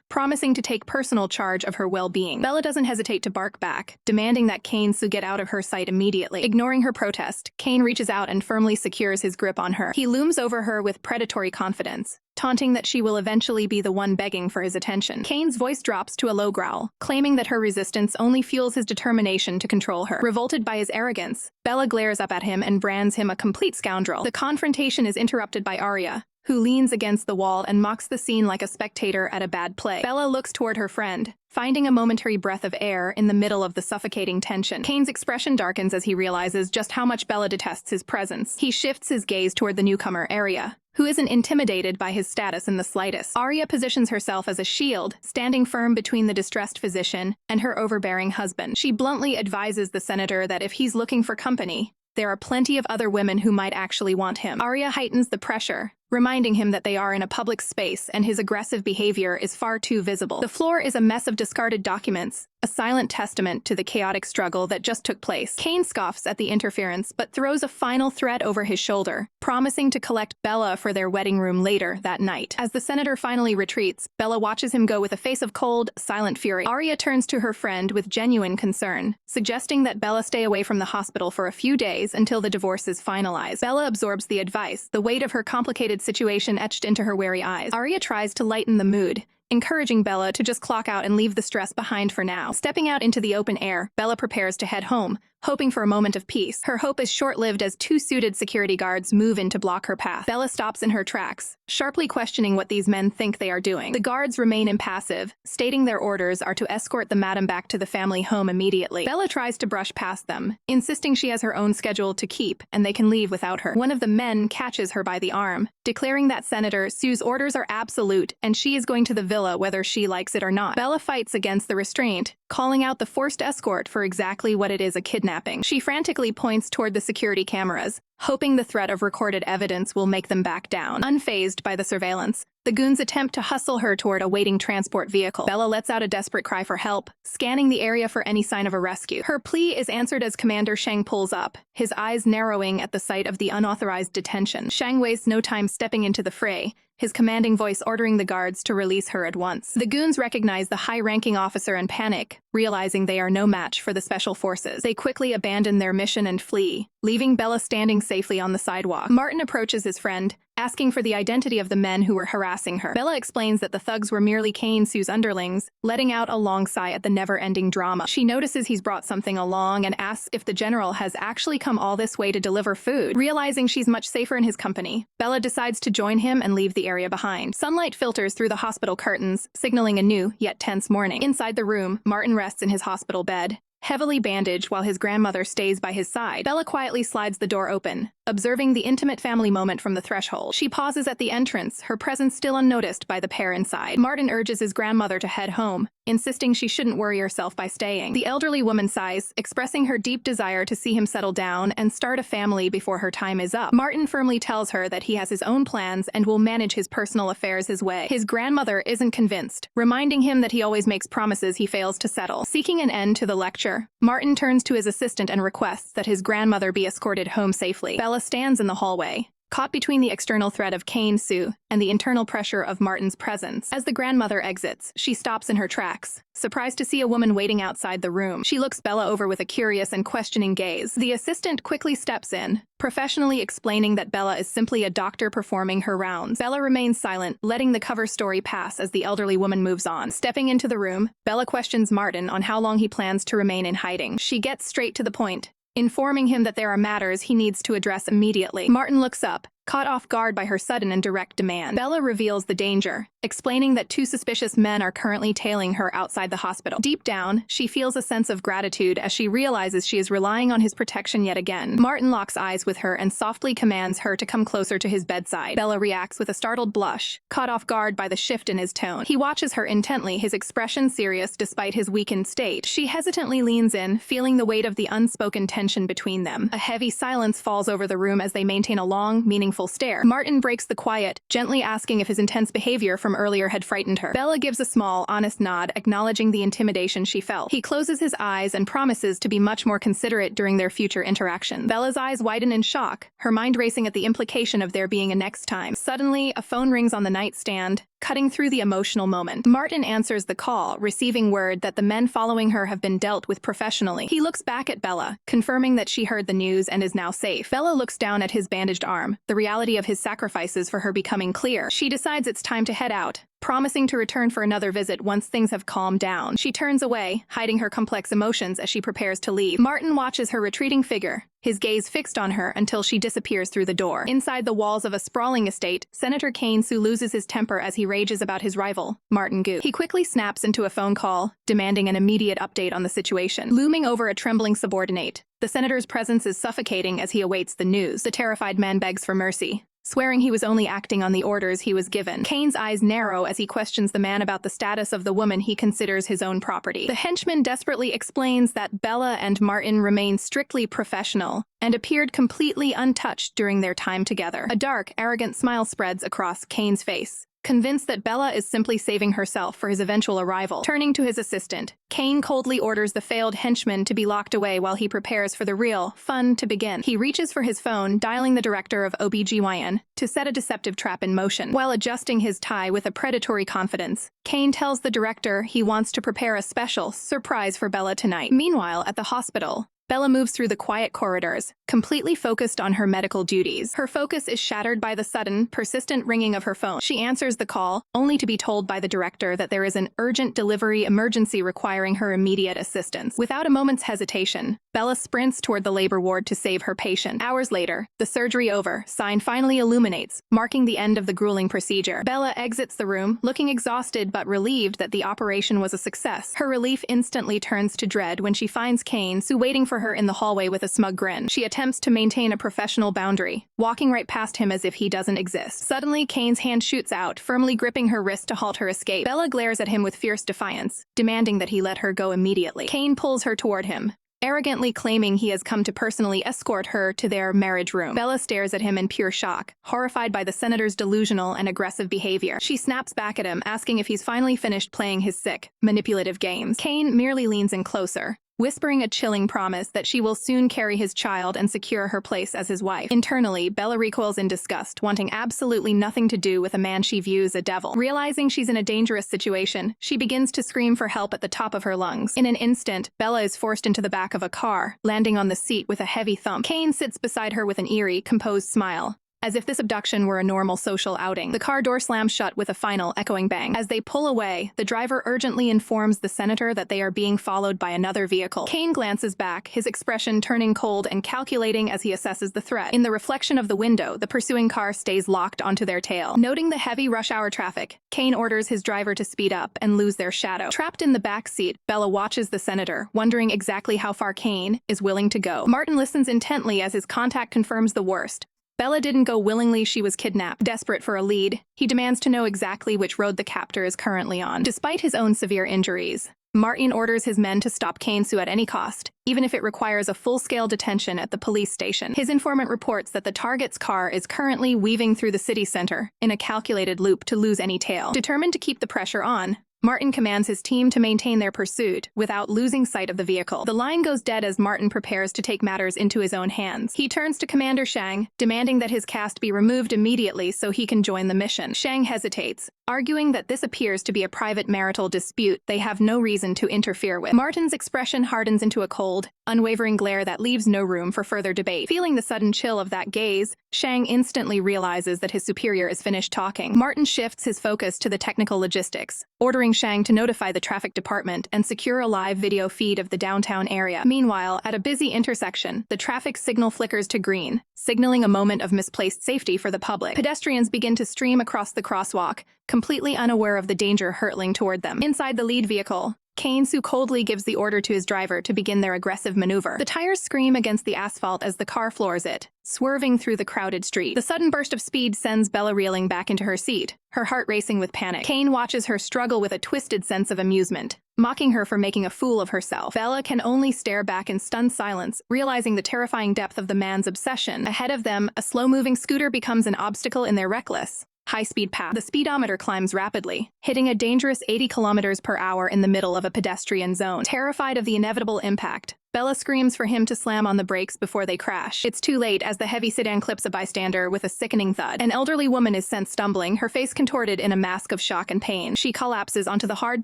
promising to take personal charge of her well-being. Bella doesn't hesitate to bark back, demanding that Kane get out of her sight immediately. Ignoring her protest, Kane reaches out and firmly secures his grip on her. He looms over her with predatory confidence, taunting that she will eventually be the one begging for his attention. Kane's voice drops to a low growl, claiming that her resistance only fuels his determination to control her. Revolted by his arrogance, Bella glares up at him and brands him a complete scoundrel. The confrontation is interrupted by Arya, who leans against the wall and mocks the scene like a spectator at a bad play. Bella looks toward her friend, finding a momentary breath of air in the middle of the suffocating tension. Kane's expression darkens as he realizes just how much Bella detests his presence. He shifts his gaze toward the newcomer, Arya, who isn't intimidated by his status in the slightest. Arya positions herself as a shield, standing firm between the distressed physician and her overbearing husband. She bluntly advises the senator that if he's looking for company, there are plenty of other women who might actually want him. Arya heightens the pressure, reminding him that they are in a public space and his aggressive behavior is far too visible. The floor is a mess of discarded documents, a silent testament to the chaotic struggle that just took place. Kane scoffs at the interference but throws a final threat over his shoulder, promising to collect Bella for their wedding room later that night. As the senator finally retreats, Bella watches him go with a face of cold, silent fury. Arya turns to her friend with genuine concern, suggesting that Bella stay away from the hospital for a few days until the divorce is finalized. Bella absorbs the advice, the weight of her complicated situation etched into her wary eyes. Arya tries to lighten the mood, encouraging Bella to just clock out and leave the stress behind for now. Stepping out into the open air, Bella prepares to head home, hoping for a moment of peace. Her hope is short-lived as two suited security guards move in to block her path. Bella stops in her tracks, sharply questioning what these men think they are doing. The guards remain impassive, stating their orders are to escort the madam back to the family home immediately. Bella tries to brush past them, insisting she has her own schedule to keep and they can leave without her. One of the men catches her by the arm, declaring that Senator Sue's orders are absolute and she is going to the villa whether she likes it or not. Bella fights against the restraint, calling out the forced escort for exactly what it is, a kidnapping. She frantically points toward the security cameras, hoping the threat of recorded evidence will make them back down. Unfazed by the surveillance, the goons attempt to hustle her toward a waiting transport vehicle. Bella lets out a desperate cry for help, scanning the area for any sign of a rescue. Her plea is answered as Commander Shang pulls up, his eyes narrowing at the sight of the unauthorized detention. Shang wastes no time stepping into the fray, his commanding voice ordering the guards to release her at once. The goons recognize the high-ranking officer and panic, realizing they are no match for the special forces. They quickly abandon their mission and flee, leaving Bella standing safely on the sidewalk. Martin approaches his friend, asking for the identity of the men who were harassing her. Bella explains that the thugs were merely Kane Sue's underlings, letting out a long sigh at the never-ending drama. She notices he's brought something along and asks if the general has actually come all this way to deliver food. Realizing she's much safer in his company, Bella decides to join him and leave the area behind. Sunlight filters through the hospital curtains, signaling a new, yet tense morning. Inside the room, Martin rests in his hospital bed, heavily bandaged while his grandmother stays by his side. Bella quietly slides the door open, observing the intimate family moment from the threshold. She pauses at the entrance, her presence still unnoticed by the pair inside. Martin urges his grandmother to head home, insisting she shouldn't worry herself by staying. The elderly woman sighs, expressing her deep desire to see him settle down and start a family before her time is up. Martin firmly tells her that he has his own plans and will manage his personal affairs his way. His grandmother isn't convinced, reminding him that he always makes promises he fails to settle. Seeking an end to the lecture, Martin turns to his assistant and requests that his grandmother be escorted home safely. Bella stands in the hallway, caught between the external threat of Kane Sue and the internal pressure of Martin's presence. As the grandmother exits, she stops in her tracks, surprised to see a woman waiting outside the room. She looks Bella over with a curious and questioning gaze. The assistant quickly steps in, professionally explaining that Bella is simply a doctor performing her rounds. Bella remains silent, letting the cover story pass as the elderly woman moves on. Stepping into the room, Bella questions Martin on how long he plans to remain in hiding. She gets straight to the point, informing him that there are matters he needs to address immediately. Martin looks up, caught off guard by her sudden and direct demand. Bella reveals the danger, explaining that two suspicious men are currently tailing her outside the hospital. Deep down, she feels a sense of gratitude as she realizes she is relying on his protection yet again. Martin locks eyes with her and softly commands her to come closer to his bedside. Bella reacts with a startled blush, caught off guard by the shift in his tone. He watches her intently, his expression serious despite his weakened state. She hesitantly leans in, feeling the weight of the unspoken tension between them. A heavy silence falls over the room as they maintain a long, meaningful stare. Martin breaks the quiet, gently asking if his intense behavior from earlier had frightened her. Bella gives a small, honest nod, acknowledging the intimidation she felt. He closes his eyes and promises to be much more considerate during their future interactions. Bella's eyes widen in shock, her mind racing at the implication of there being a next time. Suddenly, a phone rings on the nightstand, cutting through the emotional moment. Martin answers the call, receiving word that the men following her have been dealt with professionally. He looks back at Bella, confirming that she heard the news and is now safe. Bella looks down at his bandaged arm, the reality of his sacrifices for her becoming clear. She decides it's time to head out, promising to return for another visit once things have calmed down. She turns away, hiding her complex emotions as she prepares to leave. Martin watches her retreating figure, his gaze fixed on her until she disappears through the door. Inside the walls of a sprawling estate, Senator Kane-Soo loses his temper as he rages about his rival, Martin Gu. He quickly snaps into a phone call, demanding an immediate update on the situation. Looming over a trembling subordinate, the senator's presence is suffocating as he awaits the news. The terrified man begs for mercy, swearing he was only acting on the orders he was given. Kane's eyes narrow as he questions the man about the status of the woman he considers his own property. The henchman desperately explains that Bella and Martin remain strictly professional and appeared completely untouched during their time together. A dark, arrogant smile spreads across Kane's face, convinced that Bella is simply saving herself for his eventual arrival. Turning to his assistant, Kane coldly orders the failed henchman to be locked away while he prepares for the real fun to begin. He reaches for his phone, dialing the director of OBGYN to set a deceptive trap in motion. While adjusting his tie with a predatory confidence, Kane tells the director he wants to prepare a special surprise for Bella tonight. Meanwhile, at the hospital, Bella moves through the quiet corridors, completely focused on her medical duties. Her focus is shattered by the sudden, persistent ringing of her phone. She answers the call, only to be told by the director that there is an urgent delivery emergency requiring her immediate assistance. Without a moment's hesitation, Bella sprints toward the labor ward to save her patient. Hours later, the surgery over sign finally illuminates, marking the end of the grueling procedure. Bella exits the room, looking exhausted but relieved that the operation was a success. Her relief instantly turns to dread when she finds Kane-Soo waiting for her in the hallway with a smug grin. She attempts to maintain a professional boundary, walking right past him as if he doesn't exist. Suddenly, Kane's hand shoots out, firmly gripping her wrist to halt her escape. Bella glares at him with fierce defiance, demanding that he let her go immediately. Kane pulls her toward him, arrogantly claiming he has come to personally escort her to their marriage room. Bella stares at him in pure shock, horrified by the senator's delusional and aggressive behavior. She snaps back at him, asking if he's finally finished playing his sick, manipulative games. Kane merely leans in closer, whispering a chilling promise that she will soon carry his child and secure her place as his wife. Internally, Bella recoils in disgust, wanting absolutely nothing to do with a man she views a devil. Realizing she's in a dangerous situation, she begins to scream for help at the top of her lungs. In an instant, Bella is forced into the back of a car, landing on the seat with a heavy thump. Kane sits beside her with an eerie, composed smile, as if this abduction were a normal social outing. The car door slams shut with a final, echoing bang. As they pull away, the driver urgently informs the senator that they are being followed by another vehicle. Kane glances back, his expression turning cold and calculating as he assesses the threat. In the reflection of the window, the pursuing car stays locked onto their tail. Noting the heavy rush-hour traffic, Kane orders his driver to speed up and lose their shadow. Trapped in the back seat, Bella watches the senator, wondering exactly how far Kane is willing to go. Martin listens intently as his contact confirms the worst. Bella didn't go willingly, she was kidnapped. Desperate for a lead, he demands to know exactly which road the captor is currently on. Despite his own severe injuries, Martin orders his men to stop Kane-Soo at any cost, even if it requires a full-scale detention at the police station. His informant reports that the target's car is currently weaving through the city center in a calculated loop to lose any tail. Determined to keep the pressure on, Martin commands his team to maintain their pursuit without losing sight of the vehicle. The line goes dead as Martin prepares to take matters into his own hands. He turns to Commander Shang, demanding that his cast be removed immediately so he can join the mission. Shang hesitates, arguing that this appears to be a private marital dispute they have no reason to interfere with. Martin's expression hardens into a cold, unwavering glare that leaves no room for further debate. Feeling the sudden chill of that gaze, Shang instantly realizes that his superior is finished talking. Martin shifts his focus to the technical logistics, ordering Shang to notify the traffic department and secure a live video feed of the downtown area. Meanwhile, at a busy intersection, the traffic signal flickers to green, signaling a moment of misplaced safety for the public. Pedestrians begin to stream across the crosswalk, completely unaware of the danger hurtling toward them. Inside the lead vehicle, Kane-Soo coldly gives the order to his driver to begin their aggressive maneuver. The tires scream against the asphalt as the car floors it, swerving through the crowded street. The sudden burst of speed sends Bella reeling back into her seat, her heart racing with panic. Kane watches her struggle with a twisted sense of amusement, mocking her for making a fool of herself. Bella can only stare back in stunned silence, realizing the terrifying depth of the man's obsession. Ahead of them, a slow-moving scooter becomes an obstacle in their reckless, high-speed path. The speedometer climbs rapidly, hitting a dangerous 80 kilometers per hour in the middle of a pedestrian zone. Terrified of the inevitable impact, Bella screams for him to slam on the brakes before they crash. It's too late as the heavy sedan clips a bystander with a sickening thud. An elderly woman is sent stumbling, her face contorted in a mask of shock and pain. She collapses onto the hard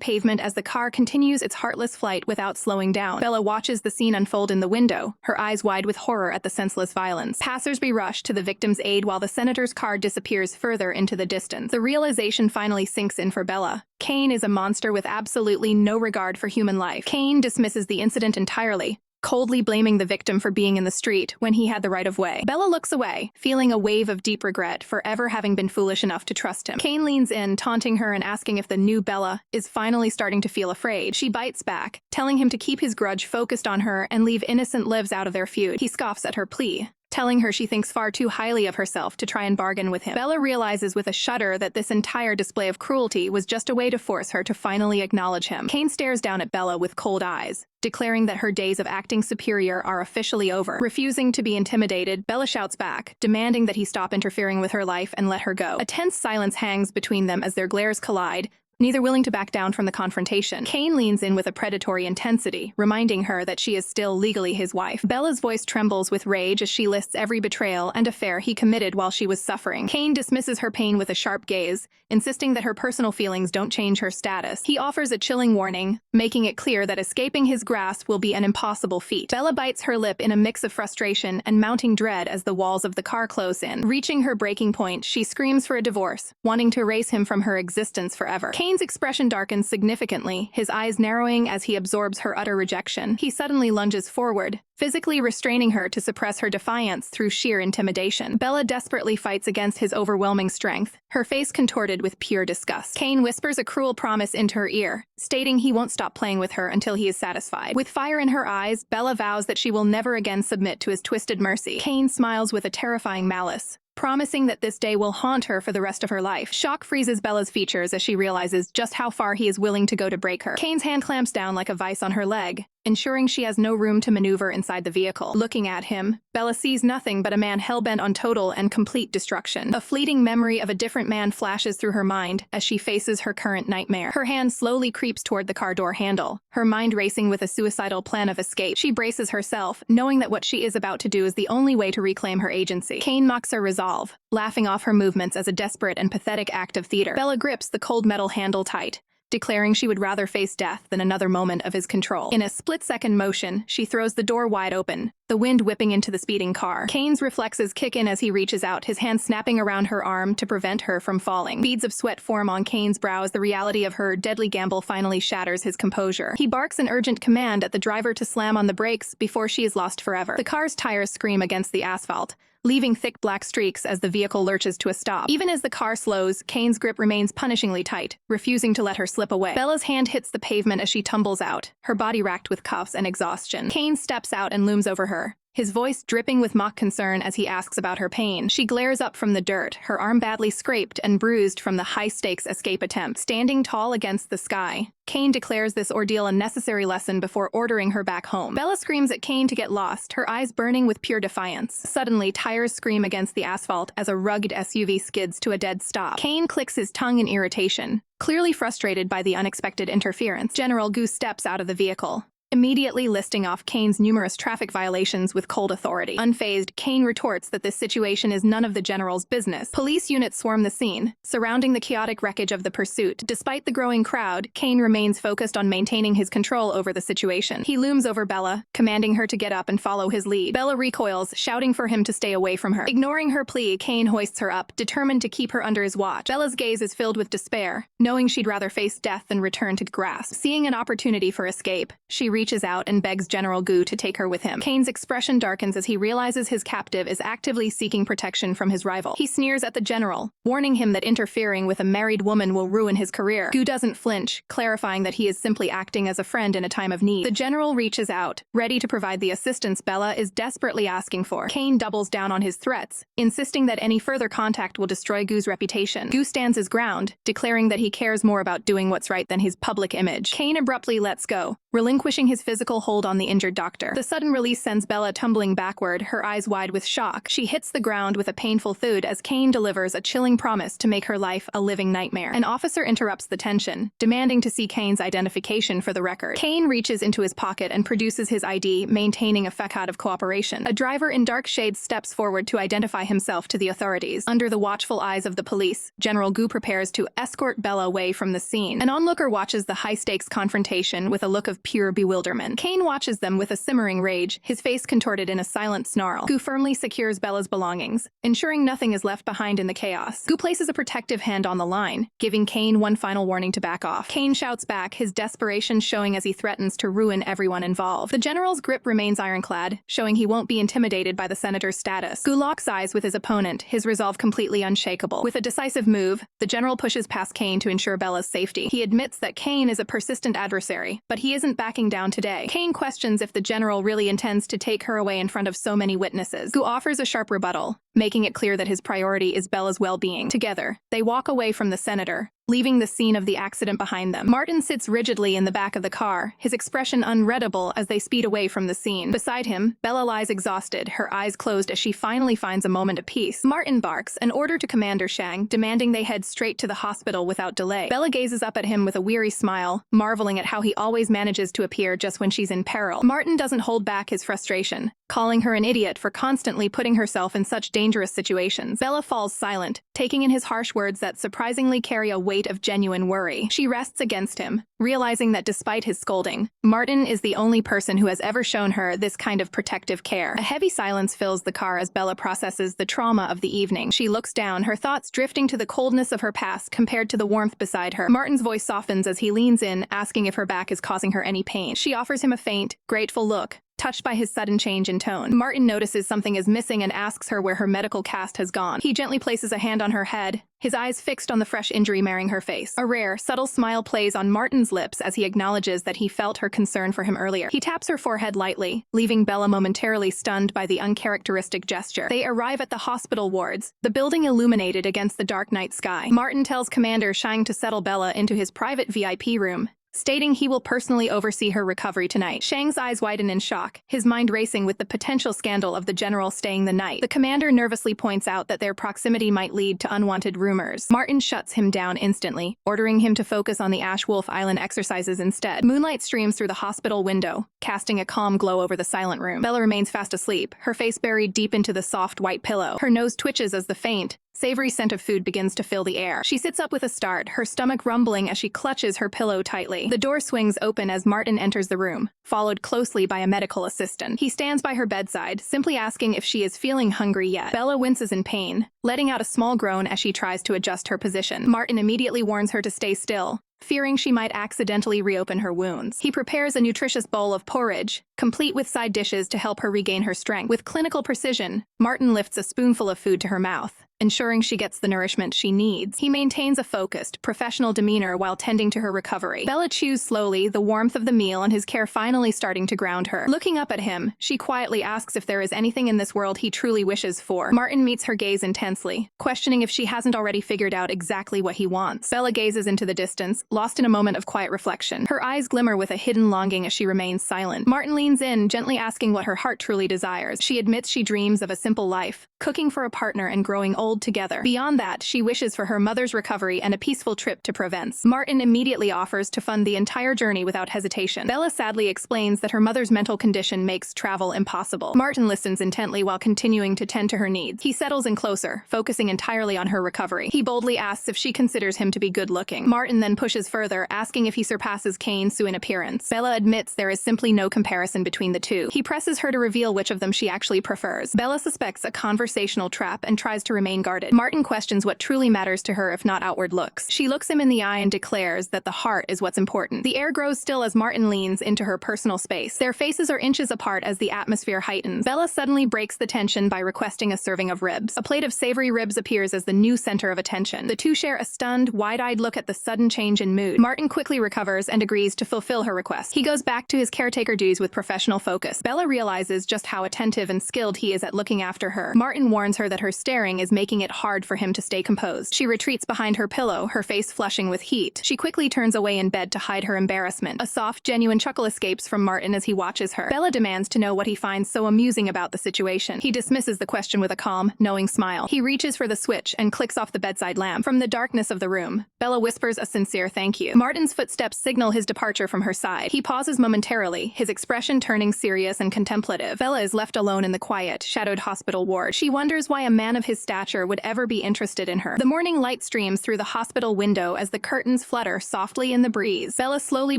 pavement as the car continues its heartless flight without slowing down. Bella watches the scene unfold in the window, her eyes wide with horror at the senseless violence. Passersby rush to the victim's aid while the senator's car disappears further into the distance. The realization finally sinks in for Bella. Kane is a monster with absolutely no regard for human life. Kane dismisses the incident entirely, coldly blaming the victim for being in the street when he had the right of way. Bella looks away, feeling a wave of deep regret for ever having been foolish enough to trust him. Kane leans in, taunting her and asking if the new Bella is finally starting to feel afraid. She bites back, telling him to keep his grudge focused on her and leave innocent lives out of their feud. He scoffs at her plea, telling her she thinks far too highly of herself to try and bargain with him. Bella realizes with a shudder that this entire display of cruelty was just a way to force her to finally acknowledge him. Kane stares down at Bella with cold eyes, declaring that her days of acting superior are officially over. Refusing to be intimidated, Bella shouts back, demanding that he stop interfering with her life and let her go. A tense silence hangs between them as their glares collide, neither willing to back down from the confrontation. Kane leans in with a predatory intensity, reminding her that she is still legally his wife. Bella's voice trembles with rage as she lists every betrayal and affair he committed while she was suffering. Kane dismisses her pain with a sharp gaze, insisting that her personal feelings don't change her status. He offers a chilling warning, making it clear that escaping his grasp will be an impossible feat. Bella bites her lip in a mix of frustration and mounting dread as the walls of the car close in. Reaching her breaking point, she screams for a divorce, wanting to erase him from her existence forever. Kane's expression darkens significantly, his eyes narrowing as he absorbs her utter rejection. He suddenly lunges forward, physically restraining her to suppress her defiance through sheer intimidation. Bella desperately fights against his overwhelming strength, her face contorted with pure disgust. Kane whispers a cruel promise into her ear, stating he won't stop playing with her until he is satisfied. With fire in her eyes, Bella vows that she will never again submit to his twisted mercy. Kane smiles with a terrifying malice, promising that this day will haunt her for the rest of her life. Shock freezes Bella's features as she realizes just how far he is willing to go to break her. Kane's hand clamps down like a vice on her leg, ensuring she has no room to maneuver inside the vehicle. Looking at him, Bella sees nothing but a man hell-bent on total and complete destruction. A fleeting memory of a different man flashes through her mind as she faces her current nightmare. Her hand slowly creeps toward the car door handle, her mind racing with a suicidal plan of escape. She braces herself, knowing that what she is about to do is the only way to reclaim her agency. Kane mocks her resolve, laughing off her movements as a desperate and pathetic act of theater. Bella grips the cold metal handle tight, declaring she would rather face death than another moment of his control. In a split-second motion, she throws the door wide open, the wind whipping into the speeding car. Kane's reflexes kick in as he reaches out, his hand snapping around her arm to prevent her from falling. Beads of sweat form on Kane's brow as the reality of her deadly gamble finally shatters his composure. He barks an urgent command at the driver to slam on the brakes before she is lost forever. The car's tires scream against the asphalt, leaving thick black streaks as the vehicle lurches to a stop. Even as the car slows, Kane's grip remains punishingly tight, refusing to let her slip away. Bella's hand hits the pavement as she tumbles out, her body racked with cuffs and exhaustion. Kane steps out and looms over her, his voice dripping with mock concern as he asks about her pain. She glares up from the dirt, her arm badly scraped and bruised from the high-stakes escape attempt. Standing tall against the sky, Kane declares this ordeal a necessary lesson before ordering her back home. Bella screams at Kane to get lost, her eyes burning with pure defiance. Suddenly, tires scream against the asphalt as a rugged SUV skids to a dead stop. Kane clicks his tongue in irritation, clearly frustrated by the unexpected interference. General Goose steps out of the vehicle, immediately listing off Kane's numerous traffic violations with cold authority. Unfazed, Kane retorts that this situation is none of the general's business. Police units swarm the scene, surrounding the chaotic wreckage of the pursuit. Despite the growing crowd, Kane remains focused on maintaining his control over the situation. He looms over Bella, commanding her to get up and follow his lead. Bella recoils, shouting for him to stay away from her. Ignoring her plea, Kane hoists her up, determined to keep her under his watch. Bella's gaze is filled with despair, knowing she'd rather face death than return to grasp. Seeing an opportunity for escape, she reaches out and begs General Gu to take her with him. Kane's expression darkens as he realizes his captive is actively seeking protection from his rival. He sneers at the general, warning him that interfering with a married woman will ruin his career. Gu doesn't flinch, clarifying that he is simply acting as a friend in a time of need. The general reaches out, ready to provide the assistance Bella is desperately asking for. Kane doubles down on his threats, insisting that any further contact will destroy Gu's reputation. Gu stands his ground, declaring that he cares more about doing what's right than his public image. Kane abruptly lets go, relinquishing his his physical hold on the injured doctor. The sudden release sends Bella tumbling backward, her eyes wide with shock. She hits the ground with a painful thud as Kane delivers a chilling promise to make her life a living nightmare. An officer interrupts the tension, demanding to see Kane's identification for the record. Kane reaches into his pocket and produces his ID, maintaining a facade of cooperation. A driver in dark shades steps forward to identify himself to the authorities. Under the watchful eyes of the police, General Gu prepares to escort Bella away from the scene. An onlooker watches the high-stakes confrontation with a look of pure bewilderment. Kane watches them with a simmering rage, his face contorted in a silent snarl. Gu firmly secures Bella's belongings, ensuring nothing is left behind in the chaos. Gu places a protective hand on the line, giving Kane one final warning to back off. Kane shouts back, his desperation showing as he threatens to ruin everyone involved. The general's grip remains ironclad, showing he won't be intimidated by the senator's status. Gu locks eyes with his opponent, his resolve completely unshakable. With a decisive move, the general pushes past Kane to ensure Bella's safety. He admits that Kane is a persistent adversary, but he isn't backing down today. Kane questions if the general really intends to take her away in front of so many witnesses. Gu offers a sharp rebuttal, making it clear that his priority is Bella's well-being. Together, they walk away from the senator, leaving the scene of the accident behind them. Martin sits rigidly in the back of the car, his expression unreadable as they speed away from the scene. Beside him, Bella lies exhausted, her eyes closed as she finally finds a moment of peace. Martin barks, an order to Commander Shang, demanding they head straight to the hospital without delay. Bella gazes up at him with a weary smile, marveling at how he always manages to appear just when she's in peril. Martin doesn't hold back his frustration, calling her an idiot for constantly putting herself in such dangerous situations. Bella falls silent, taking in his harsh words that surprisingly carry a weight of genuine worry. She rests against him, realizing that despite his scolding, Martin is the only person who has ever shown her this kind of protective care. A heavy silence fills the car as Bella processes the trauma of the evening. She looks down, her thoughts drifting to the coldness of her past compared to the warmth beside her. Martin's voice softens as he leans in, asking if her back is causing her any pain. She offers him a faint, grateful look, touched by his sudden change in tone. Martin notices something is missing and asks her where her medical cast has gone. He gently places a hand on her head, his eyes fixed on the fresh injury marring her face. A rare, subtle smile plays on Martin's lips as he acknowledges that he felt her concern for him earlier. He taps her forehead lightly, leaving Bella momentarily stunned by the uncharacteristic gesture. They arrive at the hospital wards, the building illuminated against the dark night sky. Martin tells Commander Shang to settle Bella into his private VIP room, stating he will personally oversee her recovery tonight. Shang's eyes widen in shock, his mind racing with the potential scandal of the general staying the night. The commander nervously points out that their proximity might lead to unwanted rumors. Martin shuts him down instantly, ordering him to focus on the Ash Wolf Island exercises instead. Moonlight streams through the hospital window, casting a calm glow over the silent room. Bella remains fast asleep, her face buried deep into the soft white pillow. Her nose twitches as the faint, savory scent of food begins to fill the air. She sits up with a start, her stomach rumbling as she clutches her pillow tightly. The door swings open as Martin enters the room, followed closely by a medical assistant. He stands by her bedside, simply asking if she is feeling hungry yet. Bella winces in pain, letting out a small groan as she tries to adjust her position. Martin immediately warns her to stay still, fearing she might accidentally reopen her wounds. He prepares a nutritious bowl of porridge, complete with side dishes to help her regain her strength. With clinical precision, Martin lifts a spoonful of food to her mouth, ensuring she gets the nourishment she needs. He maintains a focused, professional demeanor while tending to her recovery. Bella chews slowly, the warmth of the meal and his care finally starting to ground her. Looking up at him, she quietly asks if there is anything in this world he truly wishes for. Martin meets her gaze intensely, questioning if she hasn't already figured out exactly what he wants. Bella gazes into the distance, lost in a moment of quiet reflection. Her eyes glimmer with a hidden longing as she remains silent. Martin leans in, gently asking what her heart truly desires. She admits she dreams of a simple life, cooking for a partner and growing old together. Beyond that, she wishes for her mother's recovery and a peaceful trip to Provence. Martin immediately offers to fund the entire journey without hesitation. Bella sadly explains that her mother's mental condition makes travel impossible. Martin listens intently while continuing to tend to her needs. He settles in closer, focusing entirely on her recovery. He boldly asks if she considers him to be good-looking. Martin then pushes further, asking if he surpasses Kane Su in appearance. Bella admits there is simply no comparison between the two. He presses her to reveal which of them she actually prefers. Bella suspects a conversational trap and tries to remain guarded. Martin questions what truly matters to her if not outward looks. She looks him in the eye and declares that the heart is what's important. The air grows still as Martin leans into her personal space. Their faces are inches apart as the atmosphere heightens. Bella suddenly breaks the tension by requesting a serving of ribs. A plate of savory ribs appears as the new center of attention. The two share a stunned, wide-eyed look at the sudden change in mood. Martin quickly recovers and agrees to fulfill her request. He goes back to his caretaker duties with professional focus. Bella realizes just how attentive and skilled he is at looking after her. Martin Martin warns her that her staring is making it hard for him to stay composed. She retreats behind her pillow, her face flushing with heat. She quickly turns away in bed to hide her embarrassment. A soft, genuine chuckle escapes from Martin as he watches her. Bella demands to know what he finds so amusing about the situation. He dismisses the question with a calm, knowing smile. He reaches for the switch and clicks off the bedside lamp. From the darkness of the room, Bella whispers a sincere thank you. Martin's footsteps signal his departure from her side. He pauses momentarily, his expression turning serious and contemplative. Bella is left alone in the quiet, shadowed hospital ward. She wonders why a man of his stature would ever be interested in her. The morning light streams through the hospital window as the curtains flutter softly in the breeze. Bella slowly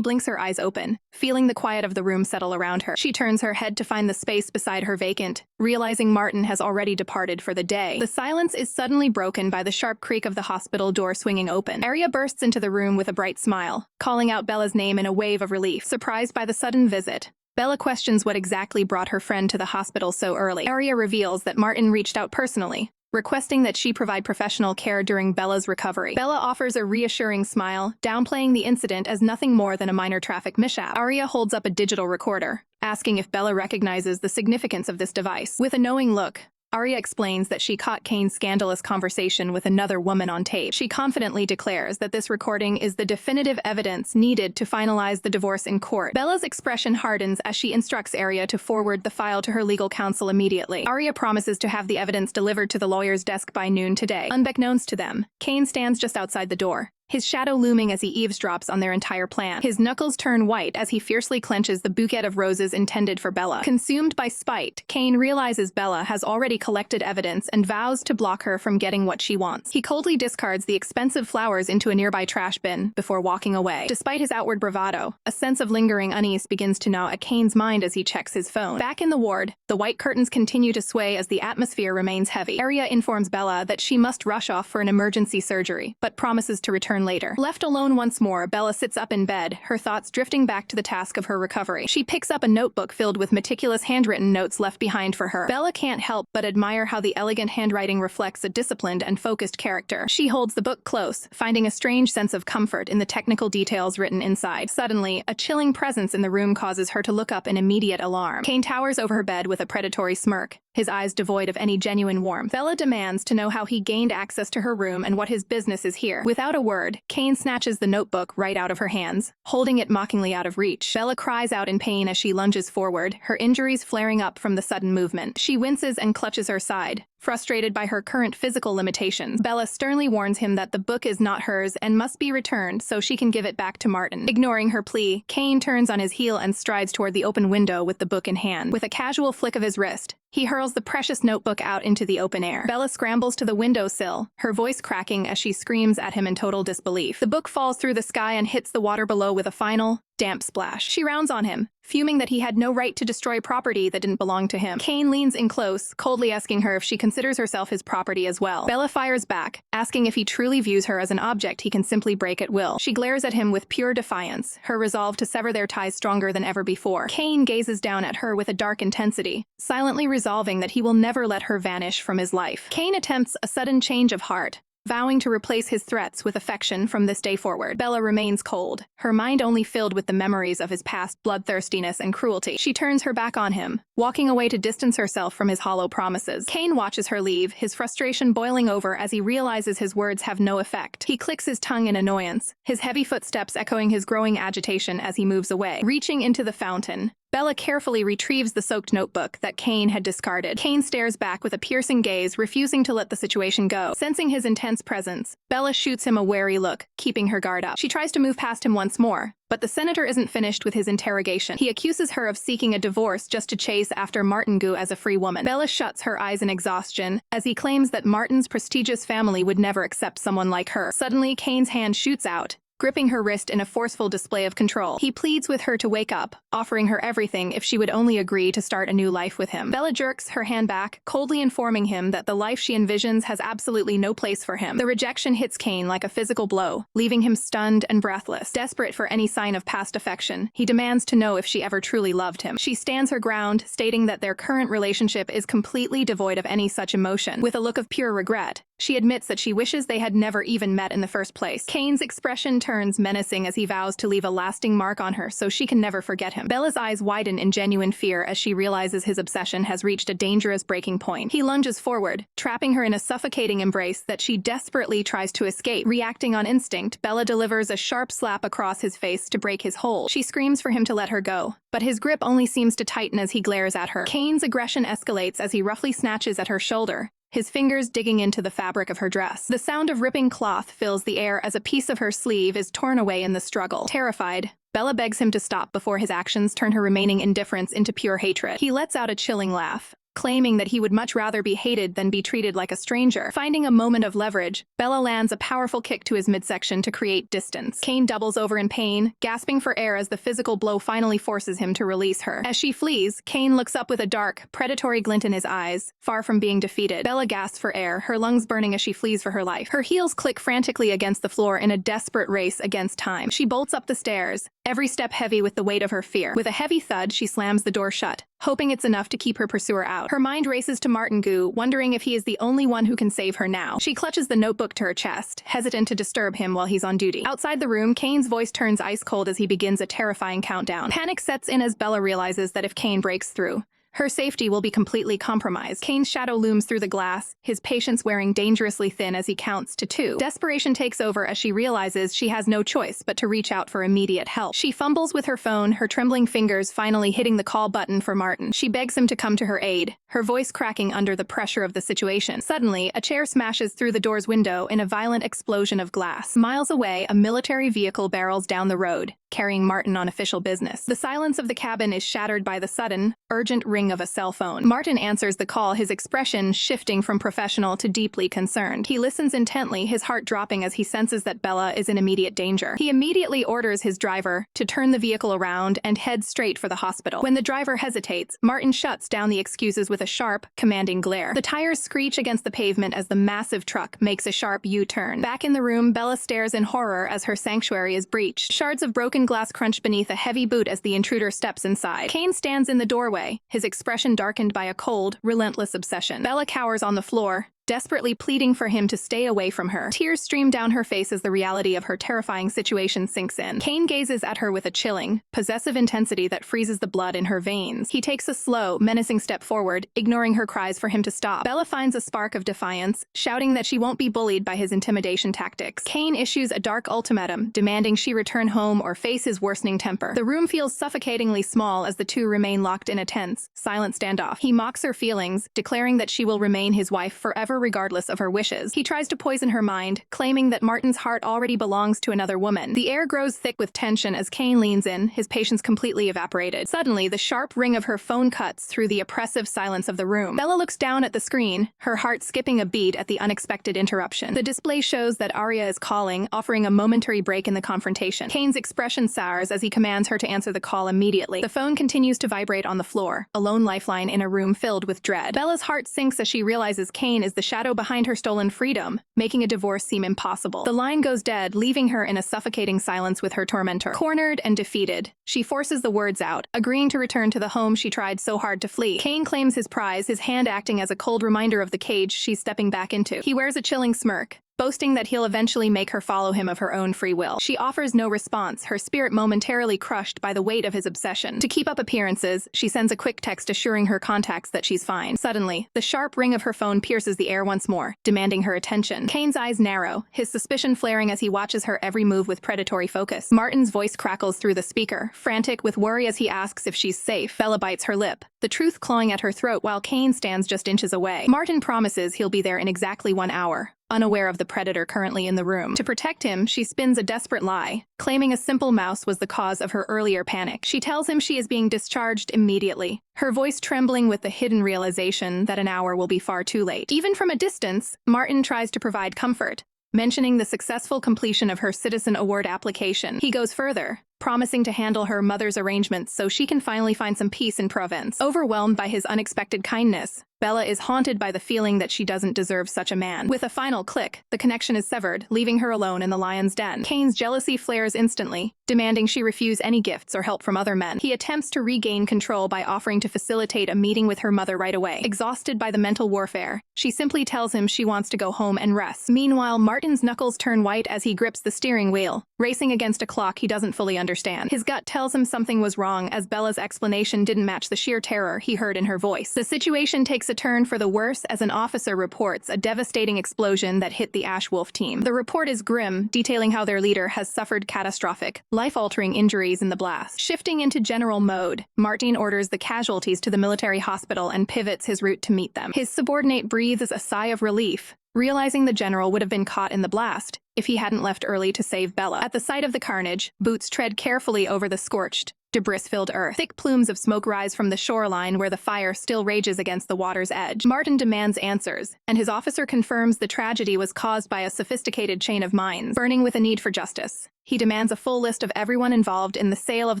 blinks her eyes open, feeling the quiet of the room settle around her. She turns her head to find the space beside her vacant, realizing Martin has already departed for the day. The silence is suddenly broken by the sharp creak of the hospital door swinging open. Arya bursts into the room with a bright smile, calling out Bella's name in a wave of relief. Surprised by the sudden visit, Bella questions what exactly brought her friend to the hospital so early. Arya reveals that Martin reached out personally, requesting that she provide professional care during Bella's recovery. Bella offers a reassuring smile, downplaying the incident as nothing more than a minor traffic mishap. Arya holds up a digital recorder, asking if Bella recognizes the significance of this device. With a knowing look, Arya explains that she caught Kane's scandalous conversation with another woman on tape. She confidently declares that this recording is the definitive evidence needed to finalize the divorce in court. Bella's expression hardens as she instructs Arya to forward the file to her legal counsel immediately. Arya promises to have the evidence delivered to the lawyer's desk by noon today. Unbeknownst to them, Kane stands just outside the door, his shadow looming as he eavesdrops on their entire plan. His knuckles turn white as he fiercely clenches the bouquet of roses intended for Bella. Consumed by spite, Kane realizes Bella has already collected evidence and vows to block her from getting what she wants. He coldly discards the expensive flowers into a nearby trash bin before walking away. Despite his outward bravado, a sense of lingering unease begins to gnaw at Kane's mind as he checks his phone. Back in the ward, the white curtains continue to sway as the atmosphere remains heavy. Arya informs Bella that she must rush off for an emergency surgery, but promises to return later. Left alone once more, Bella sits up in bed, her thoughts drifting back to the task of her recovery. She picks up a notebook filled with meticulous handwritten notes left behind for her. Bella can't help but admire how the elegant handwriting reflects a disciplined and focused character. She holds the book close, finding a strange sense of comfort in the technical details written inside. Suddenly, a chilling presence in the room causes her to look up in immediate alarm. Kane towers over her bed with a predatory smirk, his eyes devoid of any genuine warmth. Bella demands to know how he gained access to her room and what his business is here. Without a word, Kane snatches the notebook right out of her hands, holding it mockingly out of reach. Bella cries out in pain as she lunges forward, her injuries flaring up from the sudden movement. She winces and clutches her side, frustrated by her current physical limitations. Bella sternly warns him that the book is not hers and must be returned so she can give it back to Martin. Ignoring her plea, Kane turns on his heel and strides toward the open window with the book in hand. With a casual flick of his wrist, he hurls the precious notebook out into the open air. Bella scrambles to the windowsill, her voice cracking as she screams at him in total disbelief. The book falls through the sky and hits the water below with a final, damp splash. She rounds on him, fuming that he had no right to destroy property that didn't belong to him. Kane leans in close, coldly asking her if she considers herself his property as well. Bella fires back, asking if he truly views her as an object he can simply break at will. She glares at him with pure defiance, her resolve to sever their ties stronger than ever before. Kane gazes down at her with a dark intensity, silently resolving that he will never let her vanish from his life. Kane attempts a sudden change of heart, vowing to replace his threats with affection from this day forward. Bella remains cold, her mind only filled with the memories of his past bloodthirstiness and cruelty. She turns her back on him, walking away to distance herself from his hollow promises. Kane watches her leave, his frustration boiling over as he realizes his words have no effect. He clicks his tongue in annoyance, his heavy footsteps echoing his growing agitation as he moves away. Reaching into the fountain, Bella carefully retrieves the soaked notebook that Kane had discarded. Kane stares back with a piercing gaze, refusing to let the situation go. Sensing his intense presence, Bella shoots him a wary look, keeping her guard up. She tries to move past him once more, but the senator isn't finished with his interrogation. He accuses her of seeking a divorce just to chase after Martin Gu as a free woman. Bella shuts her eyes in exhaustion as he claims that Martin's prestigious family would never accept someone like her. Suddenly, Kane's hand shoots out, gripping her wrist in a forceful display of control. He pleads with her to wake up, offering her everything if she would only agree to start a new life with him. Bella jerks her hand back, coldly informing him that the life she envisions has absolutely no place for him. The rejection hits Kane like a physical blow, leaving him stunned and breathless. Desperate for any sign of past affection, he demands to know if she ever truly loved him. She stands her ground, stating that their current relationship is completely devoid of any such emotion. With a look of pure regret, She admits that she wishes they had never even met in the first place. Kane's expression turns menacing as he vows to leave a lasting mark on her so she can never forget him. Bella's eyes widen in genuine fear as she realizes his obsession has reached a dangerous breaking point. He lunges forward, trapping her in a suffocating embrace that she desperately tries to escape. Reacting on instinct, Bella delivers a sharp slap across his face to break his hold. She screams for him to let her go, but his grip only seems to tighten as he glares at her. Kane's aggression escalates as he roughly snatches at her shoulder, his fingers digging into the fabric of her dress. The sound of ripping cloth fills the air as a piece of her sleeve is torn away in the struggle. Terrified, Bella begs him to stop before his actions turn her remaining indifference into pure hatred. He lets out a chilling laugh, claiming that he would much rather be hated than be treated like a stranger. Finding a moment of leverage, Bella lands a powerful kick to his midsection to create distance. Kane doubles over in pain, gasping for air as the physical blow finally forces him to release her. As she flees, Kane looks up with a dark, predatory glint in his eyes, far from being defeated. Bella gasps for air, her lungs burning as she flees for her life. Her heels click frantically against the floor in a desperate race against time. She bolts up the stairs, every step heavy with the weight of her fear. With a heavy thud, she slams the door shut, hoping it's enough to keep her pursuer out. Her mind races to Martin Gu, wondering if he is the only one who can save her now. She clutches the notebook to her chest, hesitant to disturb him while he's on duty. Outside the room, Kane's voice turns ice cold as he begins a terrifying countdown. Panic sets in as Bella realizes that if Kane breaks through, her safety will be completely compromised. Kane's shadow looms through the glass, his patience wearing dangerously thin as he counts to 2. Desperation takes over as she realizes she has no choice but to reach out for immediate help. She fumbles with her phone, her trembling fingers finally hitting the call button for Martin. She begs him to come to her aid, her voice cracking under the pressure of the situation. Suddenly, a chair smashes through the door's window in a violent explosion of glass. Miles away, a military vehicle barrels down the road, carrying Martin on official business. The silence of the cabin is shattered by the sudden, urgent ring of a cell phone. Martin answers the call, his expression shifting from professional to deeply concerned. He listens intently, his heart dropping as he senses that Bella is in immediate danger. He immediately orders his driver to turn the vehicle around and head straight for the hospital. When the driver hesitates, Martin shuts down the excuses with a sharp, commanding glare. The tires screech against the pavement as the massive truck makes a sharp U-turn. Back in the room, Bella stares in horror as her sanctuary is breached. Shards of broken glass crunch beneath a heavy boot as the intruder steps inside. Kane stands in the doorway, his expression darkened by a cold, relentless obsession. Bella cowers on the floor, desperately pleading for him to stay away from her. Tears stream down her face as the reality of her terrifying situation sinks in. Kane gazes at her with a chilling, possessive intensity that freezes the blood in her veins. He takes a slow, menacing step forward, ignoring her cries for him to stop. Bella finds a spark of defiance, shouting that she won't be bullied by his intimidation tactics. Kane issues a dark ultimatum, demanding she return home or face his worsening temper. The room feels suffocatingly small as the two remain locked in a tense, silent standoff. He mocks her feelings, declaring that she will remain his wife forever regardless of her wishes. He tries to poison her mind, claiming that Martin's heart already belongs to another woman. The air grows thick with tension as Kane leans in, his patience completely evaporated. Suddenly, the sharp ring of her phone cuts through the oppressive silence of the room. Bella looks down at the screen, her heart skipping a beat at the unexpected interruption. The display shows that Arya is calling, offering a momentary break in the confrontation. Kane's expression sours as he commands her to answer the call immediately. The phone continues to vibrate on the floor, a lone lifeline in a room filled with dread. Bella's heart sinks as she realizes Kane is the shadow behind her stolen freedom, making a divorce seem impossible. The line goes dead, leaving her in a suffocating silence with her tormentor. Cornered and defeated, she forces the words out, agreeing to return to the home she tried so hard to flee. Kane claims his prize, his hand acting as a cold reminder of the cage she's stepping back into. He wears a chilling smirk, boasting that he'll eventually make her follow him of her own free will. She offers no response, her spirit momentarily crushed by the weight of his obsession. To keep up appearances, she sends a quick text assuring her contacts that she's fine. Suddenly, the sharp ring of her phone pierces the air once more, demanding her attention. Kane's eyes narrow, his suspicion flaring as he watches her every move with predatory focus. Martin's voice crackles through the speaker, frantic with worry as he asks if she's safe. Bella bites her lip, the truth clawing at her throat while Kane stands just inches away. Martin promises he'll be there in exactly 1 hour, unaware of the predator currently in the room. To protect him, she spins a desperate lie, claiming a simple mouse was the cause of her earlier panic. She tells him she is being discharged immediately, her voice trembling with the hidden realization that an hour will be far too late. Even from a distance, Martin tries to provide comfort, mentioning the successful completion of her Citizen Award application. He goes further, promising to handle her mother's arrangements so she can finally find some peace in Provence. Overwhelmed by his unexpected kindness, Bella is haunted by the feeling that she doesn't deserve such a man. With a final click, the connection is severed, leaving her alone in the lion's den. Kane's jealousy flares instantly, demanding she refuse any gifts or help from other men. He attempts to regain control by offering to facilitate a meeting with her mother right away. Exhausted by the mental warfare, she simply tells him she wants to go home and rest. Meanwhile, Martin's knuckles turn white as he grips the steering wheel, racing against a clock he doesn't fully understand. His gut tells him something was wrong as Bella's explanation didn't match the sheer terror he heard in her voice. The situation takes a turn for the worse as an officer reports a devastating explosion that hit the Ash Wolf team. The report is grim, detailing how their leader has suffered catastrophic, life-altering injuries in the blast. Shifting into general mode, Martin orders the casualties to the military hospital and pivots his route to meet them. His subordinate breathes a sigh of relief, realizing the general would have been caught in the blast if he hadn't left early to save Bella. At the sight of the carnage, Boots tread carefully over the scorched, debris-filled earth. Thick plumes of smoke rise from the shoreline where the fire still rages against the water's edge. Martin demands answers, and his officer confirms the tragedy was caused by a sophisticated chain of mines, burning with a need for justice. He demands a full list of everyone involved in the sale of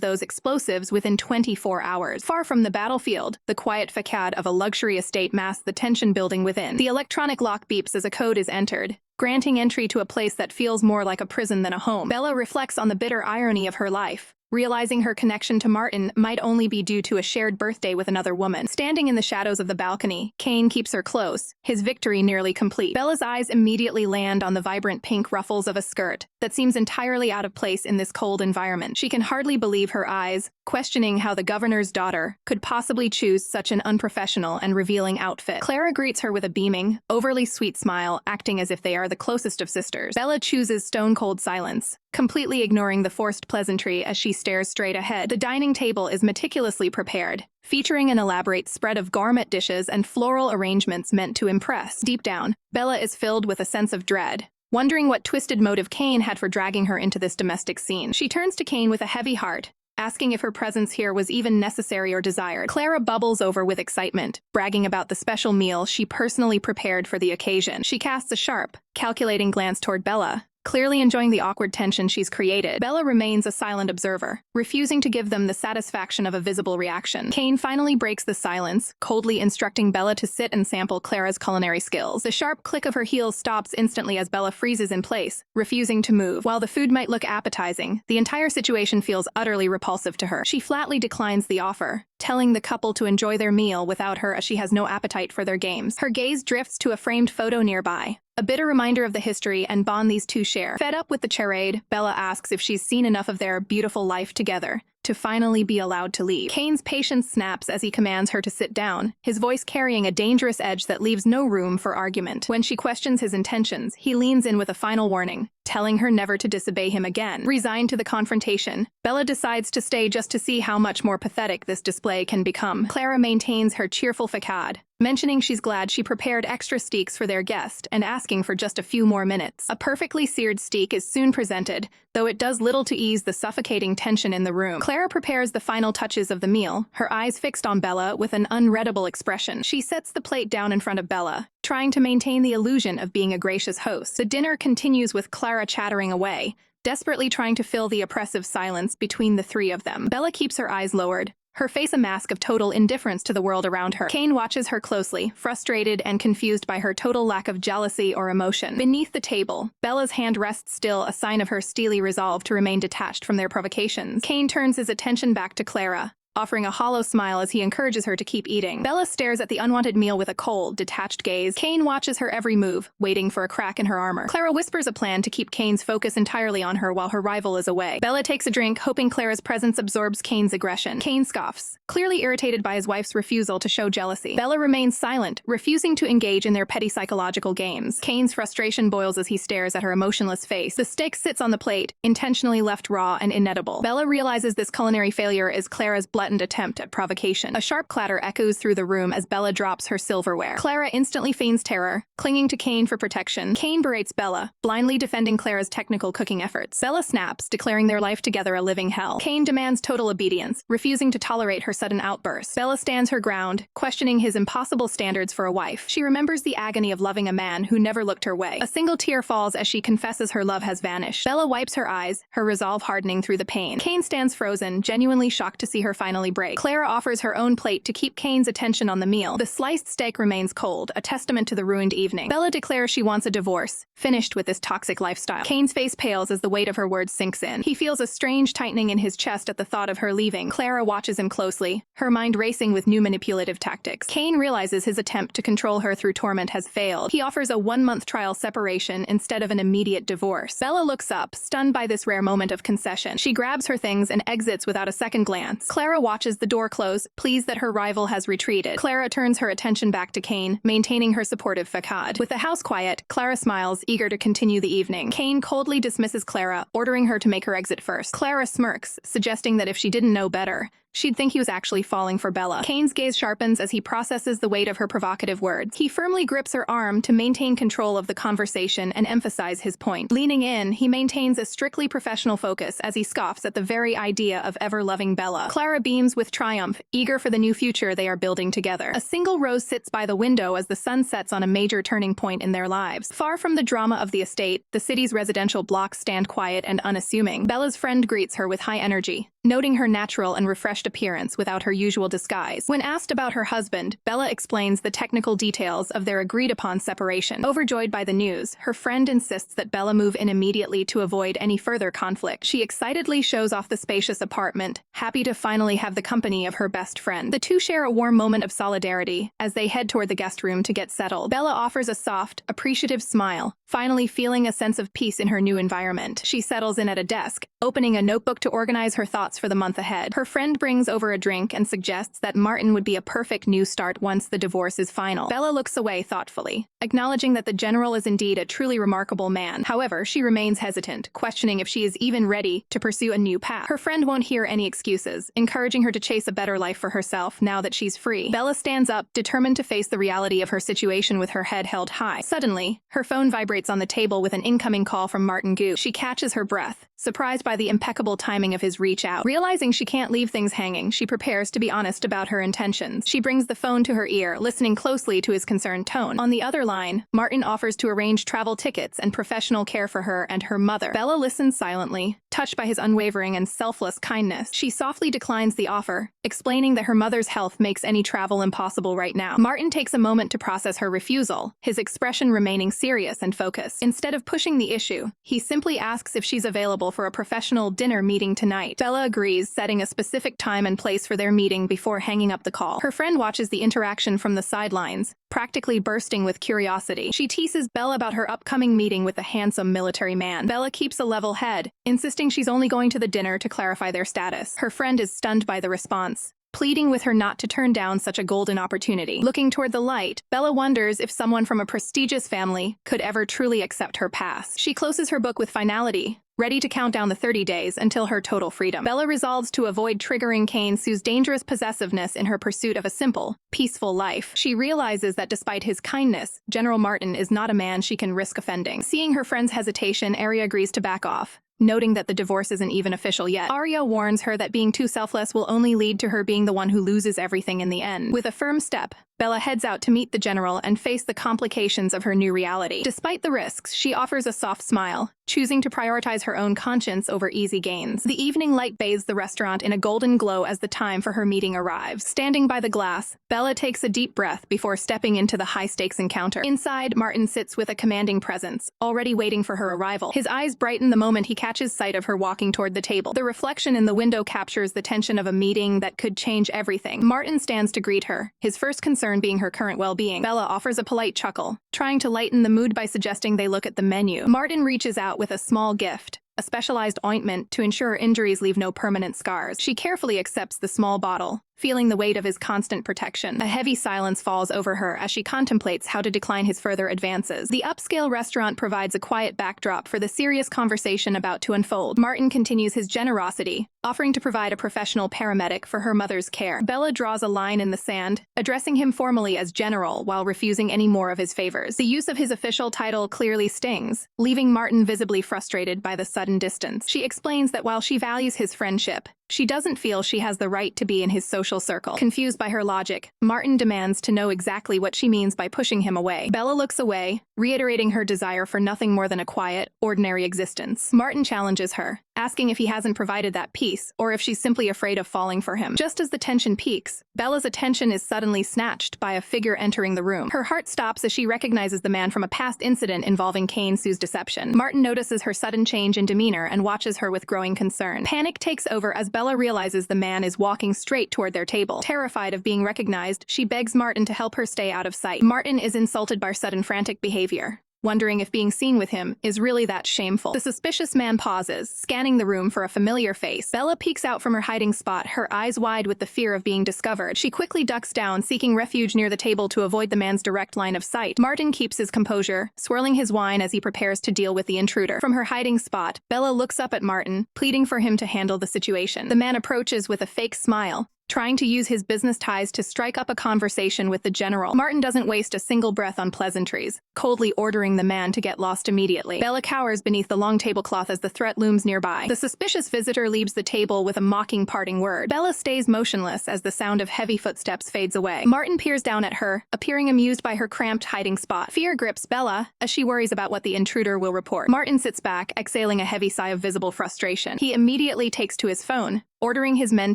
those explosives within 24 hours. Far from the battlefield, the quiet facade of a luxury estate masks the tension building within. The electronic lock beeps as a code is entered, granting entry to a place that feels more like a prison than a home. Bella reflects on the bitter irony of her life, realizing her connection to Martin might only be due to a shared birthday with another woman. Standing in the shadows of the balcony, Kane keeps her close, his victory nearly complete. Bella's eyes immediately land on the vibrant pink ruffles of a skirt that seems entirely out of place in this cold environment. She can hardly believe her eyes, questioning how the governor's daughter could possibly choose such an unprofessional and revealing outfit. Clara greets her with a beaming, overly sweet smile, acting as if they are the closest of sisters. Bella chooses stone-cold silence, completely ignoring the forced pleasantry as she stares straight ahead. The dining table is meticulously prepared, featuring an elaborate spread of gourmet dishes and floral arrangements meant to impress. Deep down, Bella is filled with a sense of dread, wondering what twisted motive Kane had for dragging her into this domestic scene. She turns to Kane with a heavy heart, asking if her presence here was even necessary or desired. Clara bubbles over with excitement, bragging about the special meal she personally prepared for the occasion. She casts a sharp, calculating glance toward Bella, clearly enjoying the awkward tension she's created. Bella remains a silent observer, refusing to give them the satisfaction of a visible reaction. Kane finally breaks the silence, coldly instructing Bella to sit and sample Clara's culinary skills. The sharp click of her heels stops instantly as Bella freezes in place, refusing to move. While the food might look appetizing, the entire situation feels utterly repulsive to her. She flatly declines the offer, telling the couple to enjoy their meal without her as she has no appetite for their games. Her gaze drifts to a framed photo nearby, a bitter reminder of the history and bond these two share. Fed up with the charade, Bella asks if she's seen enough of their beautiful life together to finally be allowed to leave. Kane's patience snaps as he commands her to sit down, his voice carrying a dangerous edge that leaves no room for argument. When she questions his intentions, he leans in with a final warning, telling her never to disobey him again. Resigned to the confrontation, Bella decides to stay just to see how much more pathetic this display can become. Clara maintains her cheerful facade, mentioning she's glad she prepared extra steaks for their guest and asking for just a few more minutes. A perfectly seared steak is soon presented, though it does little to ease the suffocating tension in the room. Clara prepares the final touches of the meal, her eyes fixed on Bella with an unreadable expression. She sets the plate down in front of Bella, trying to maintain the illusion of being a gracious host. The dinner continues with Clara chattering away, desperately trying to fill the oppressive silence between the three of them. Bella keeps her eyes lowered, her face a mask of total indifference to the world around her. Kane watches her closely, frustrated and confused by her total lack of jealousy or emotion. Beneath the table, Bella's hand rests still, a sign of her steely resolve to remain detached from their provocations. Kane turns his attention back to Clara, offering a hollow smile as he encourages her to keep eating. Bella stares at the unwanted meal with a cold, detached gaze. Kane watches her every move, waiting for a crack in her armor. Clara whispers a plan to keep Kane's focus entirely on her while her rival is away. Bella takes a drink, hoping Clara's presence absorbs Kane's aggression. Kane scoffs, clearly irritated by his wife's refusal to show jealousy. Bella remains silent, refusing to engage in their petty psychological games. Kane's frustration boils as he stares at her emotionless face. The steak sits on the plate, intentionally left raw and inedible. Bella realizes this culinary failure is Clara's blatant attempt at provocation. A sharp clatter echoes through the room as Bella drops her silverware. Clara instantly feigns terror, clinging to Kane for protection. Kane berates Bella, blindly defending Clara's technical cooking efforts. Bella snaps, declaring their life together a living hell. Kane demands total obedience, refusing to tolerate her sudden outbursts. Bella stands her ground, questioning his impossible standards for a wife. She remembers the agony of loving a man who never looked her way. A single tear falls as she confesses her love has vanished. Bella wipes her eyes, her resolve hardening through the pain. Kane stands frozen, genuinely shocked to see her finally finally break. Clara offers her own plate to keep Kane's attention on the meal. The sliced steak remains cold, a testament to the ruined evening. Bella declares she wants a divorce, finished with this toxic lifestyle. Kane's face pales as the weight of her words sinks in. He feels a strange tightening in his chest at the thought of her leaving. Clara watches him closely, her mind racing with new manipulative tactics. Kane realizes his attempt to control her through torment has failed. He offers a 1-month trial separation instead of an immediate divorce. Bella looks up, stunned by this rare moment of concession. She grabs her things and exits without a second glance. Clara watches the door close, pleased that her rival has retreated. Clara turns her attention back to Kane, maintaining her supportive facade. With the house quiet, Clara smiles, eager to continue the evening. Kane coldly dismisses Clara, ordering her to make her exit first. Clara smirks, suggesting that if she didn't know better, she'd think he was actually falling for Bella. Kane's gaze sharpens as he processes the weight of her provocative words. He firmly grips her arm to maintain control of the conversation and emphasize his point. Leaning in, he maintains a strictly professional focus as he scoffs at the very idea of ever-loving Bella. Clara beams with triumph, eager for the new future they are building together. A single rose sits by the window as the sun sets on a major turning point in their lives. Far from the drama of the estate, the city's residential blocks stand quiet and unassuming. Bella's friend greets her with high energy, noting her natural and refreshed appearance without her usual disguise. When asked about her husband, Bella explains the technical details of their agreed-upon separation. Overjoyed by the news, her friend insists that Bella move in immediately to avoid any further conflict. She excitedly shows off the spacious apartment, happy to finally have the company of her best friend. The two share a warm moment of solidarity as they head toward the guest room to get settled. Bella offers a soft, appreciative smile, finally feeling a sense of peace in her new environment. She settles in at a desk, opening a notebook to organize her thoughts for the month ahead. Her friend brings over a drink and suggests that Martin would be a perfect new start once the divorce is final. Bella looks away thoughtfully, acknowledging that the general is indeed a truly remarkable man. However, she remains hesitant, questioning if she is even ready to pursue a new path. Her friend won't hear any excuses, encouraging her to chase a better life for herself now that she's free. Bella stands up, determined to face the reality of her situation with her head held high. Suddenly, her phone vibrates on the table with an incoming call from Martin Gu. She catches her breath, surprised by the impeccable timing of his reach out. Realizing she can't leave things hanging, she prepares to be honest about her intentions. She brings the phone to her ear, listening closely to his concerned tone. On the other line, Martin offers to arrange travel tickets and professional care for her and her mother. Bella listens silently, touched by his unwavering and selfless kindness. She softly declines the offer, explaining that her mother's health makes any travel impossible right now. Martin takes a moment to process her refusal, his expression remaining serious and focused. Instead of pushing the issue, he simply asks if she's available for a professional dinner meeting tonight. Bella agrees, setting a specific time and place for their meeting before hanging up the call. Her friend watches the interaction from the sidelines, practically bursting with curiosity. She teases Bella about her upcoming meeting with a handsome military man. Bella keeps a level head, insisting she's only going to the dinner to clarify their status. Her friend is stunned by the response, pleading with her not to turn down such a golden opportunity. Looking toward the light, Bella wonders if someone from a prestigious family could ever truly accept her past. She closes her book with finality, ready to count down the 30 days until her total freedom. Bella resolves to avoid triggering Sue's dangerous possessiveness in her pursuit of a simple, peaceful life. She realizes that despite his kindness, General Martin is not a man she can risk offending. Seeing her friend's hesitation, Arya agrees to back off, noting that the divorce isn't even official yet. Arya warns her that being too selfless will only lead to her being the one who loses everything in the end. With a firm step, Bella heads out to meet the general and face the complications of her new reality. Despite the risks, she offers a soft smile, choosing to prioritize her own conscience over easy gains. The evening light bathes the restaurant in a golden glow as the time for her meeting arrives. Standing by the glass, Bella takes a deep breath before stepping into the high-stakes encounter. Inside, Martin sits with a commanding presence, already waiting for her arrival. His eyes brighten the moment he catches sight of her walking toward the table. The reflection in the window captures the tension of a meeting that could change everything. Martin stands to greet her, his first concern being her current well-being. Bella offers a polite chuckle, trying to lighten the mood by suggesting they look at the menu. Martin reaches out with a small gift, a specialized ointment to ensure her injuries leave no permanent scars. She carefully accepts the small bottle, feeling the weight of his constant protection. A heavy silence falls over her as she contemplates how to decline his further advances. The upscale restaurant provides a quiet backdrop for the serious conversation about to unfold. Martin continues his generosity, offering to provide a professional paramedic for her mother's care. Bella draws a line in the sand, addressing him formally as General while refusing any more of his favors. The use of his official title clearly stings, leaving Martin visibly frustrated by the sudden distance. She explains that while she values his friendship, She doesn't feel she has the right to be in his social circle. Confused by her logic, Martin demands to know exactly what she means by pushing him away. Bella looks away, reiterating her desire for nothing more than a quiet, ordinary existence. Martin challenges her, asking if he hasn't provided that peace, or if she's simply afraid of falling for him. Just as the tension peaks, Bella's attention is suddenly snatched by a figure entering the room. Her heart stops as she recognizes the man from a past incident involving Kane Sue's deception. Martin notices her sudden change in demeanor and watches her with growing concern. Panic takes over as Bella realizes the man is walking straight toward their table. Terrified of being recognized, she begs Martin to help her stay out of sight. Martin is insulted by her sudden frantic behavior, wondering if being seen with him is really that shameful. The suspicious man pauses, scanning the room for a familiar face. Bella peeks out from her hiding spot, her eyes wide with the fear of being discovered. She quickly ducks down, seeking refuge near the table to avoid the man's direct line of sight. Martin keeps his composure, swirling his wine as he prepares to deal with the intruder. From her hiding spot, Bella looks up at Martin, pleading for him to handle the situation. The man approaches with a fake smile, trying to use his business ties to strike up a conversation with the general. Martin doesn't waste a single breath on pleasantries, coldly ordering the man to get lost immediately. Bella cowers beneath the long tablecloth as the threat looms nearby. The suspicious visitor leaves the table with a mocking parting word. Bella stays motionless as the sound of heavy footsteps fades away. Martin peers down at her, appearing amused by her cramped hiding spot. Fear grips Bella as she worries about what the intruder will report. Martin sits back, exhaling a heavy sigh of visible frustration. He immediately takes to his phone, ordering his men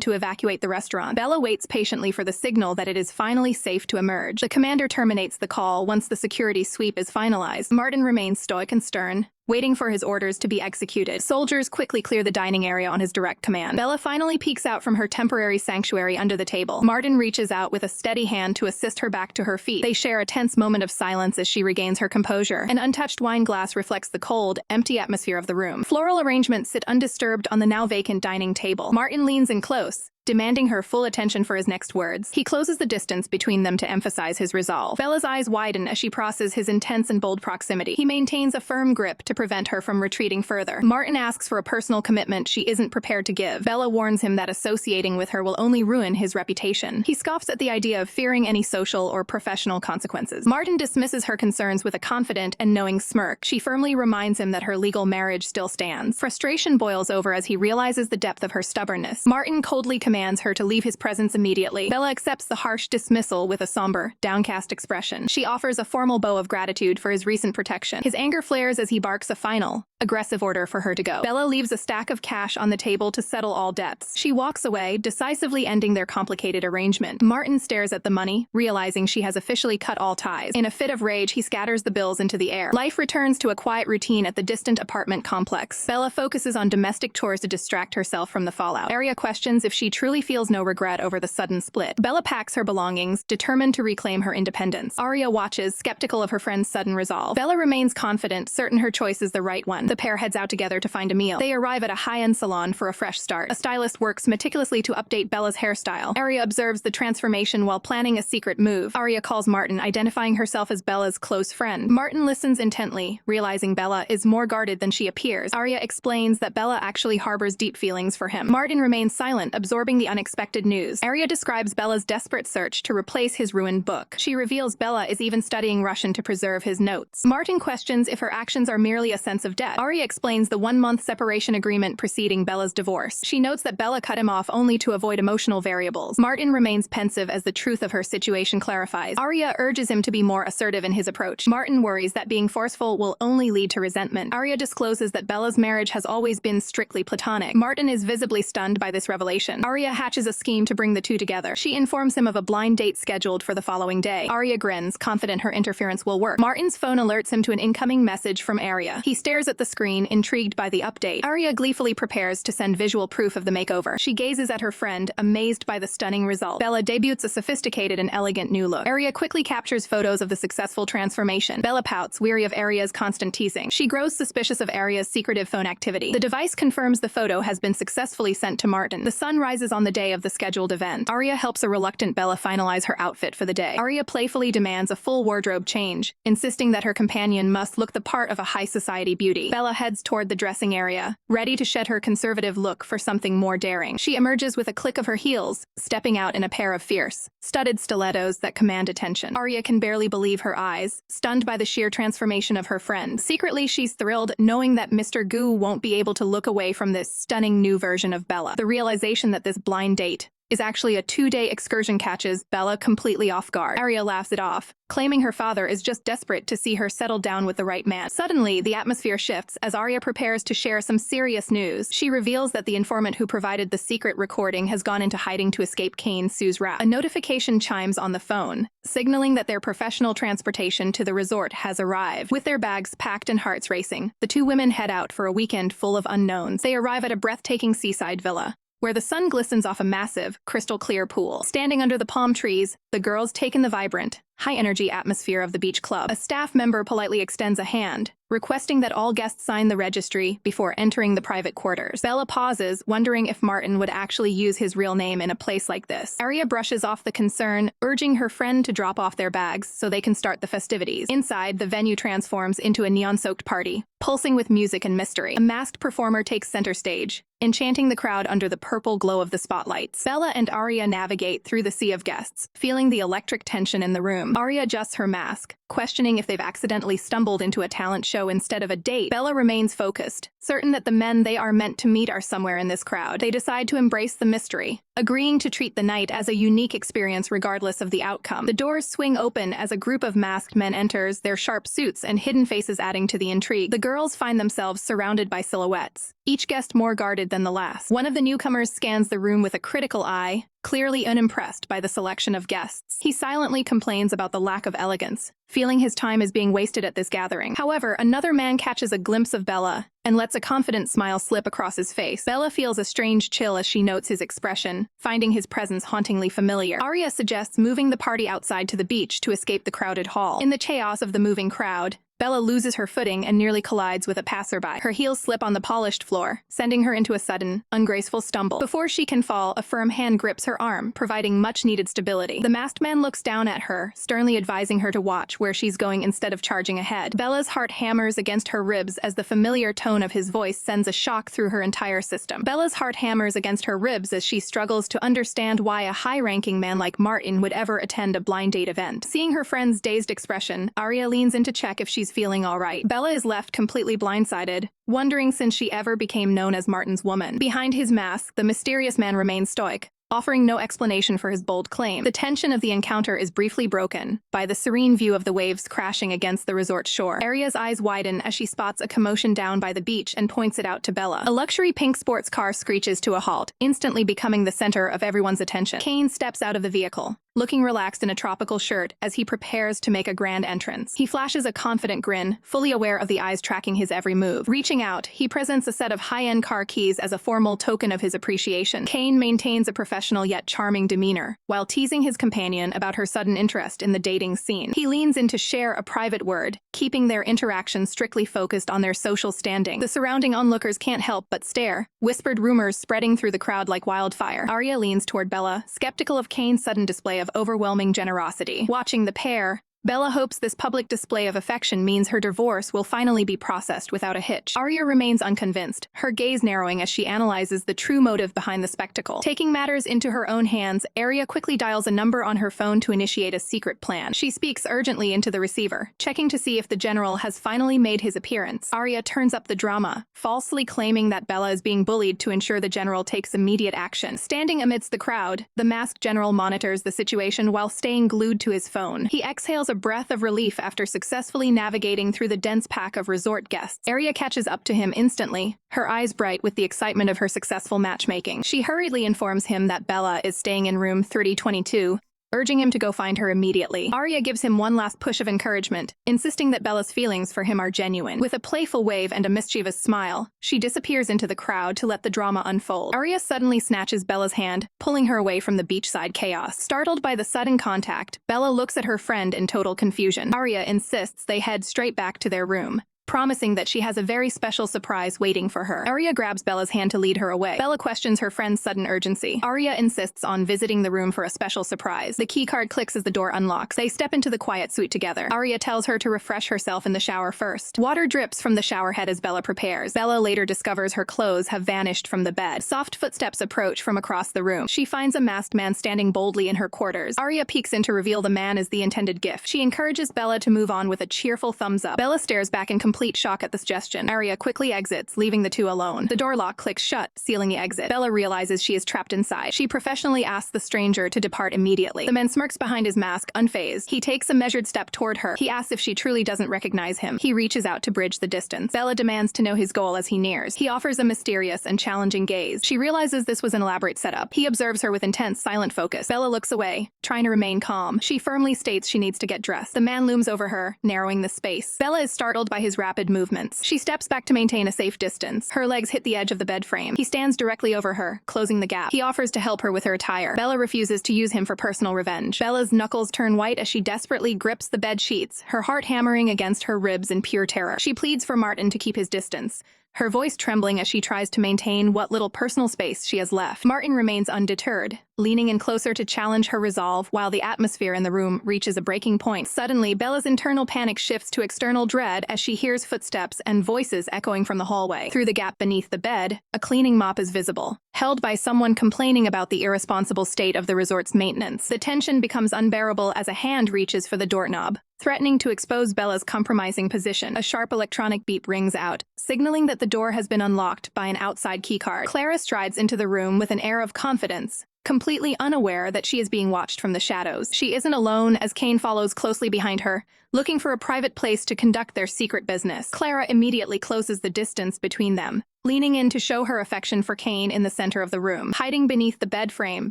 to evacuate the restaurant. Bella waits patiently for the signal that it is finally safe to emerge. The commander terminates the call once the security sweep is finalized. Martin remains stoic and stern, waiting for his orders to be executed. Soldiers quickly clear the dining area on his direct command. Bella finally peeks out from her temporary sanctuary under the table. Martin reaches out with a steady hand to assist her back to her feet. They share a tense moment of silence as she regains her composure. An untouched wine glass reflects the cold, empty atmosphere of the room. Floral arrangements sit undisturbed on the now vacant dining table. Martin leans in close, demanding her full attention for his next words. He closes the distance between them to emphasize his resolve. Bella's eyes widen as she processes his intense and bold proximity. He maintains a firm grip to prevent her from retreating further. Martin asks for a personal commitment she isn't prepared to give. Bella warns him that associating with her will only ruin his reputation. He scoffs at the idea of fearing any social or professional consequences. Martin dismisses her concerns with a confident and knowing smirk. She firmly reminds him that her legal marriage still stands. Frustration boils over as he realizes the depth of her stubbornness. Martin coldly commands her to leave his presence immediately. Bella accepts the harsh dismissal with a somber, downcast expression. She offers a formal bow of gratitude for his recent protection. His anger flares as he barks a final, aggressive order for her to go. Bella leaves a stack of cash on the table to settle all debts. She walks away, decisively ending their complicated arrangement. Martin stares at the money, realizing she has officially cut all ties. In a fit of rage, he scatters the bills into the air. Life returns to a quiet routine at the distant apartment complex. Bella focuses on domestic chores to distract herself from the fallout. Arya questions if she truly feels no regret over the sudden split. Bella packs her belongings, determined to reclaim her independence. Arya watches, skeptical of her friend's sudden resolve. Bella remains confident, certain her choice is the right one. The pair heads out together to find a meal. They arrive at a high-end salon for a fresh start. A stylist works meticulously to update Bella's hairstyle. Arya observes the transformation while planning a secret move. Arya calls Martin, identifying herself as Bella's close friend. Martin listens intently, realizing Bella is more guarded than she appears. Arya explains that Bella actually harbors deep feelings for him. Martin remains silent, absorbing the unexpected news. Arya describes Bella's desperate search to replace his ruined book. She reveals Bella is even studying Russian to preserve his notes. Martin questions if her actions are merely a sense of debt. Arya explains the one-month separation agreement preceding Bella's divorce. She notes that Bella cut him off only to avoid emotional variables. Martin remains pensive as the truth of her situation clarifies. Arya urges him to be more assertive in his approach. Martin worries that being forceful will only lead to resentment. Arya discloses that Bella's marriage has always been strictly platonic. Martin is visibly stunned by this revelation. Arya hatches a scheme to bring the two together. She informs him of a blind date scheduled for the following day. Arya grins, confident her interference will work. Martin's phone alerts him to an incoming message from Arya. He stares at the screen, intrigued by the update. Arya gleefully prepares to send visual proof of the makeover. She gazes at her friend, amazed by the stunning result. Bella debuts a sophisticated and elegant new look. Arya quickly captures photos of the successful transformation. Bella pouts, weary of Arya's constant teasing. She grows suspicious of Arya's secretive phone activity. The device confirms the photo has been successfully sent to Martin. The sun rises arrives on the day of the scheduled event. Arya helps a reluctant Bella finalize her outfit for the day. Arya playfully demands a full wardrobe change, insisting that her companion must look the part of a high society beauty. Bella heads toward the dressing area, ready to shed her conservative look for something more daring. She emerges with a click of her heels, stepping out in a pair of fierce, studded stilettos that command attention. Arya can barely believe her eyes, stunned by the sheer transformation of her friend. Secretly, she's thrilled, knowing that Mr. Gu won't be able to look away from this stunning new version of Bella. The realization that this blind date is actually a 2-day excursion catches Bella completely off guard. Arya laughs it off, claiming her father is just desperate to see her settle down with the right man. Suddenly, the atmosphere shifts as Arya prepares to share some serious news. She reveals that the informant who provided the secret recording has gone into hiding to escape Kane Sue's wrath. A notification chimes on the phone, signaling that their professional transportation to the resort has arrived. With their bags packed and hearts racing, the two women head out for a weekend full of unknowns. They arrive at a breathtaking seaside villa, where the sun glistens off a massive, crystal-clear pool. Standing under the palm trees, the girls take in the vibrant, high-energy atmosphere of the beach club. A staff member politely extends a hand, requesting that all guests sign the registry before entering the private quarters. Bella pauses, wondering if Martin would actually use his real name in a place like this. Arya brushes off the concern, urging her friend to drop off their bags so they can start the festivities. Inside, the venue transforms into a neon-soaked party, pulsing with music and mystery. A masked performer takes center stage, enchanting the crowd under the purple glow of the spotlights. Bella and Arya navigate through the sea of guests, feeling the electric tension in the room. Arya adjusts her mask, questioning if they've accidentally stumbled into a talent show instead of a date. Bella remains focused, certain that the men they are meant to meet are somewhere in this crowd. They decide to embrace the mystery, agreeing to treat the night as a unique experience regardless of the outcome. The doors swing open as a group of masked men enters, their sharp suits and hidden faces adding to the intrigue. The girls find themselves surrounded by silhouettes, each guest more guarded than the last. One of the newcomers scans the room with a critical eye, clearly unimpressed by the selection of guests. He silently complains about the lack of elegance, feeling his time is being wasted at this gathering. However, another man catches a glimpse of Bella and lets a confident smile slip across his face. Bella feels a strange chill as she notes his expression, finding his presence hauntingly familiar. Arya suggests moving the party outside to the beach to escape the crowded hall. In the chaos of the moving crowd, Bella loses her footing and nearly collides with a passerby. Her heels slip on the polished floor, sending her into a sudden, ungraceful stumble. Before she can fall, a firm hand grips her arm, providing much-needed stability. The masked man looks down at her, sternly advising her to watch where she's going instead of charging ahead. Bella's heart hammers against her ribs as the familiar tone of his voice sends a shock through her entire system. Bella's heart hammers against her ribs as she struggles to understand why a high-ranking man like Martin would ever attend a blind date event. Seeing her friend's dazed expression, Arya leans in to check if she's feeling all right. Bella is left completely blindsided, wondering since she ever became known as Martin's woman. Behind his mask, the mysterious man remains stoic, offering no explanation for his bold claim. The tension of the encounter is briefly broken by the serene view of the waves crashing against the resort shore. Arya's eyes widen as she spots a commotion down by the beach and points it out to Bella. A luxury pink sports car screeches to a halt, instantly becoming the center of everyone's attention. Kane steps out of the vehicle, looking relaxed in a tropical shirt as he prepares to make a grand entrance. He flashes a confident grin, fully aware of the eyes tracking his every move. Reaching out, he presents a set of high-end car keys as a formal token of his appreciation. Kane maintains a professional yet charming demeanor, while teasing his companion about her sudden interest in the dating scene. He leans in to share a private word, keeping their interaction strictly focused on their social standing. The surrounding onlookers can't help but stare, whispered rumors spreading through the crowd like wildfire. Arya leans toward Bella, skeptical of Kane's sudden display of overwhelming generosity. Watching the pair, Bella hopes this public display of affection means her divorce will finally be processed without a hitch. Arya remains unconvinced, her gaze narrowing as she analyzes the true motive behind the spectacle. Taking matters into her own hands, Arya quickly dials a number on her phone to initiate a secret plan. She speaks urgently into the receiver, checking to see if the general has finally made his appearance. Arya turns up the drama, falsely claiming that Bella is being bullied to ensure the general takes immediate action. Standing amidst the crowd, the masked general monitors the situation while staying glued to his phone. He exhales a breath of relief after successfully navigating through the dense pack of resort guests. Arya catches up to him instantly, her eyes bright with the excitement of her successful matchmaking. She hurriedly informs him that Bella is staying in room 3022, urging him to go find her immediately. Arya gives him one last push of encouragement, insisting that Bella's feelings for him are genuine. With a playful wave and a mischievous smile, she disappears into the crowd to let the drama unfold. Arya suddenly snatches Bella's hand, pulling her away from the beachside chaos. Startled by the sudden contact, Bella looks at her friend in total confusion. Arya insists they head straight back to their room, promising that she has a very special surprise waiting for her. Arya grabs Bella's hand to lead her away. Bella questions her friend's sudden urgency. Arya insists on visiting the room for a special surprise. The keycard clicks as the door unlocks. They step into the quiet suite together. Arya tells her to refresh herself in the shower first. Water drips from the shower head as Bella prepares. Bella later discovers her clothes have vanished from the bed. Soft footsteps approach from across the room. She finds a masked man standing boldly in her quarters. Arya peeks in to reveal the man is the intended gift. She encourages Bella to move on with a cheerful thumbs up. Bella stares back in complete shock at the suggestion. Arya quickly exits, leaving the two alone. The door lock clicks shut, sealing the exit. Bella realizes she is trapped inside. She professionally asks the stranger to depart immediately. The man smirks behind his mask, unfazed. He takes a measured step toward her. He asks if she truly doesn't recognize him. He reaches out to bridge the distance. Bella demands to know his goal as he nears. He offers a mysterious and challenging gaze. She realizes this was an elaborate setup. He observes her with intense, silent focus. Bella looks away, trying to remain calm. She firmly states she needs to get dressed. The man looms over her, narrowing the space. Bella is startled by his rapid movements. She steps back to maintain a safe distance. Her legs hit the edge of the bed frame. He stands directly over her, closing the gap. He offers to help her with her attire. Bella refuses to use him for personal revenge. Bella's knuckles turn white as she desperately grips the bed sheets, her heart hammering against her ribs in pure terror. She pleads for Martin to keep his distance, her voice trembling as she tries to maintain what little personal space she has left. Martin remains undeterred, leaning in closer to challenge her resolve while the atmosphere in the room reaches a breaking point. Suddenly, Bella's internal panic shifts to external dread as she hears footsteps and voices echoing from the hallway. Through the gap beneath the bed, a cleaning mop is visible, held by someone complaining about the irresponsible state of the resort's maintenance. The tension becomes unbearable as a hand reaches for the doorknob, threatening to expose Bella's compromising position. A sharp electronic beep rings out, signaling that the door has been unlocked by an outside keycard. Clara strides into the room with an air of confidence, completely unaware that she is being watched from the shadows. She isn't alone as Kane follows closely behind her, looking for a private place to conduct their secret business. Clara immediately closes the distance between them, leaning in to show her affection for Kane in the center of the room. Hiding beneath the bed frame,